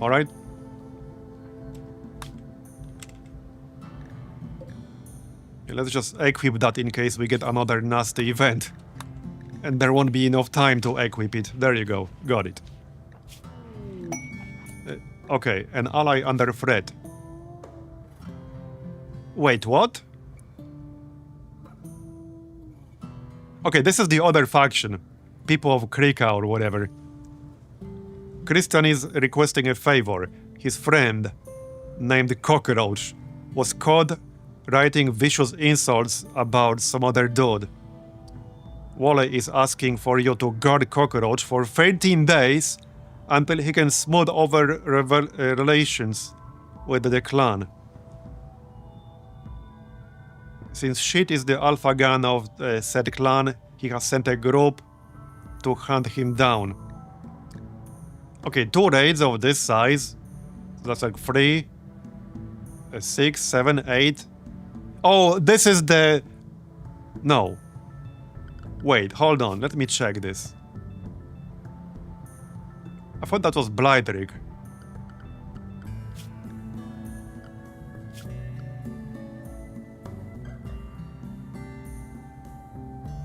Speaker 1: Alright? Let's just equip that in case we get another nasty event. And there won't be enough time to equip it. There you go. Got it. Okay, an ally under threat. Wait, what? Okay, this is the other faction. People of Krika or whatever. Christian is requesting a favor. His friend, named Cockroach, was caught writing vicious insults about some other dude. Wally is asking for you to guard Cockroach for 13 days until he can smooth over relations with the clan. Since Shit is the alpha gun of said clan, he has sent a group to hunt him down. Okay, 2 raids of this size. So that's like 3, 6, 7, 8. Oh, this is the... No. Wait, hold on. Let me check this. I thought that was Blythric.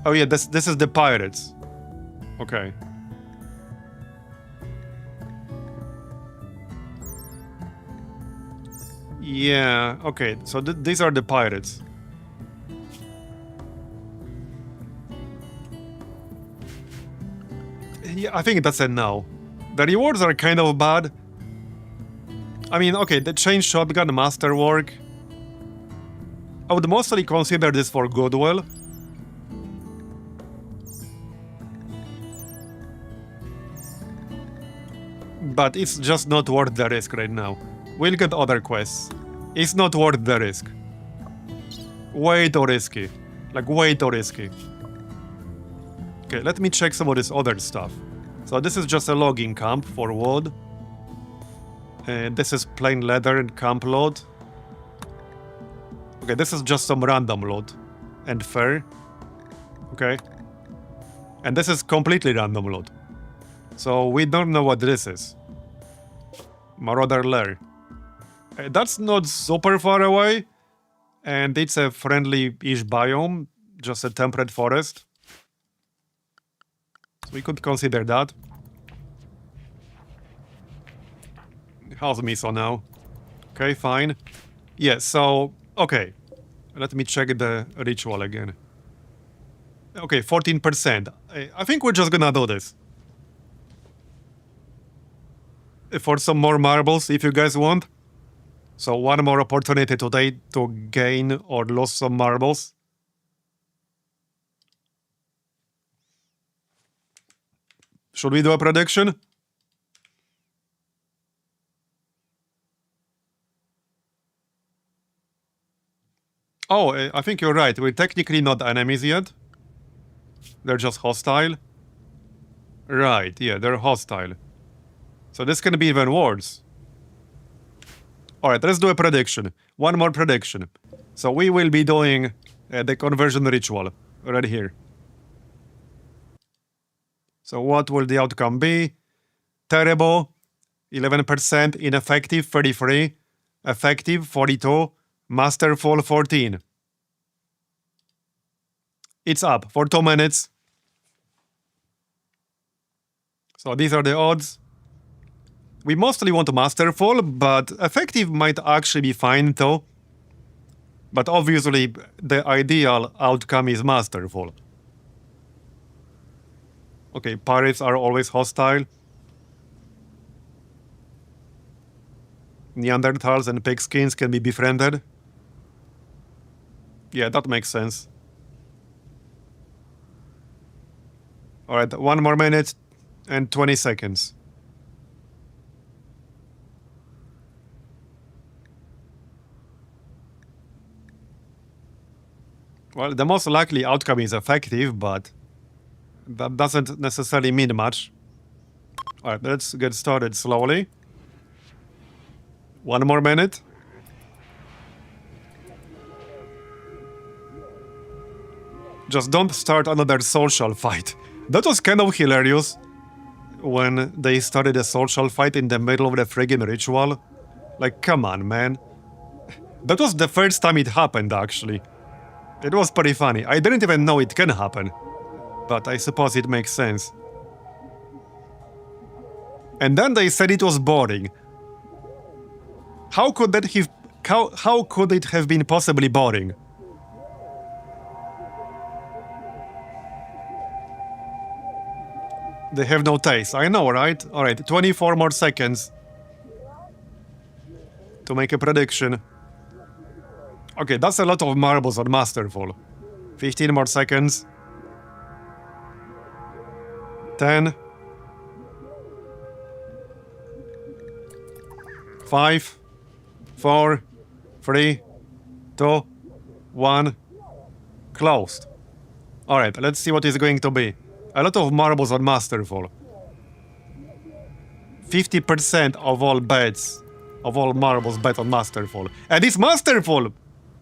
Speaker 1: Oh yeah, this is the pirates. Okay. Yeah, okay. So these are the pirates. Yeah, I think that's a no. The rewards are kind of bad. I mean, okay, the chain shotgun masterwork. I would mostly consider this for goodwill. But it's just not worth the risk right now. We'll get other quests. It's not worth the risk. Way too risky. Like, way too risky. Okay, let me check some of this other stuff. So this is just a logging camp for wood. And this is plain leather and camp load. Okay, this is just some random loot. And fur. Okay. And this is completely random loot. So we don't know what this is. Marauder Lair. That's not super far away. And it's a friendly-ish biome. Just a temperate forest. So we could consider that. How's Miso now? Okay, fine. Yeah, so... Okay. Let me check the ritual again. Okay, 14%. I think we're just gonna do this. For some more marbles, if you guys want. So one more opportunity today to gain or lose some marbles. Should we do a prediction? Oh, I think you're right. We're technically not enemies yet. They're just hostile. Right, yeah, they're hostile. So this can be even worse. Alright, let's do a prediction. One more prediction. So we will be doing the conversion ritual right here. So what will the outcome be? Terrible, 11%, ineffective, 33, effective, 42, masterful, 14. It's up for 2 minutes. So these are the odds. We mostly want masterful, but effective might actually be fine too. But obviously, the ideal outcome is masterful. Okay, pirates are always hostile. Neanderthals and pigskins can be befriended. Yeah, that makes sense. Alright, 1 more minute and 20 seconds. Well, the most likely outcome is effective, but that doesn't necessarily mean much. Alright, let's get started slowly. 1 more minute. Just don't start another social fight. That was kind of hilarious when they started a social fight in the middle of the friggin' ritual. Like, come on, man. That was the first time it happened, actually. It was pretty funny. I didn't even know it can happen. But I suppose it makes sense. And then they said it was boring. How could that have... How could it have been possibly boring? They have no taste. I know, right? Alright, 24 more seconds to make a prediction. Okay, that's a lot of marbles on Masterful. 15 more seconds. 10. 5. 4. 3. 2. 1. Closed. Alright, let's see what it's going to be. A lot of marbles on Masterful. 50% of all bets, of all marbles bet on Masterful. And it's Masterful!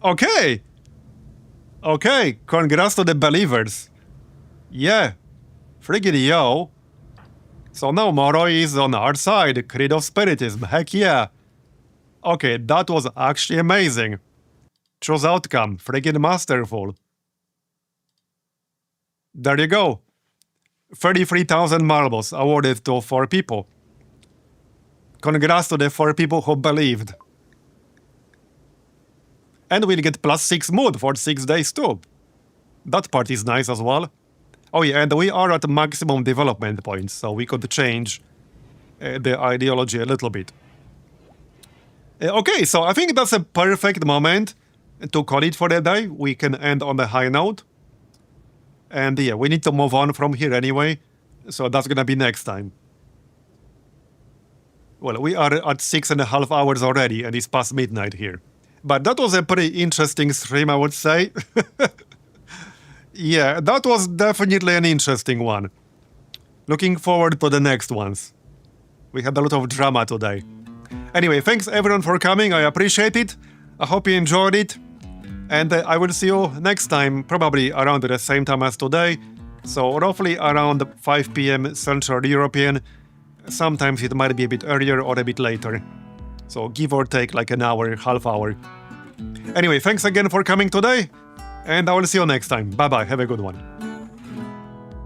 Speaker 1: Okay! Okay, congrats to the believers. Yeah. Friggin' yo. So now Moro is on our side. Creed of Spiritism, heck yeah. Okay, that was actually amazing. Choose outcome, friggin' Masterful. There you go. 33,000 marbles awarded to 4 people. Congrats to the 4 people who believed. And we'll get +6 mood for 6 days too. That part is nice as well. Oh yeah, and we are at maximum development points, so we could change the ideology a little bit. Okay, so I think that's a perfect moment to call it for the day. We can end on a high note. And yeah, we need to move on from here anyway, so that's gonna be next time. Well, we are at 6.5 hours already, and it's past midnight here. But that was a pretty interesting stream, I would say. Yeah, that was definitely an interesting one. Looking forward to the next ones. We had a lot of drama today. Anyway, thanks everyone for coming, I appreciate it. I hope you enjoyed it. And I will see you next time, probably around the same time as today. So roughly around 5 PM Central European. Sometimes it might be a bit earlier or a bit later. So give or take like an hour, half hour. Anyway, thanks again for coming today. And I will see you next time. Bye bye, have a good one.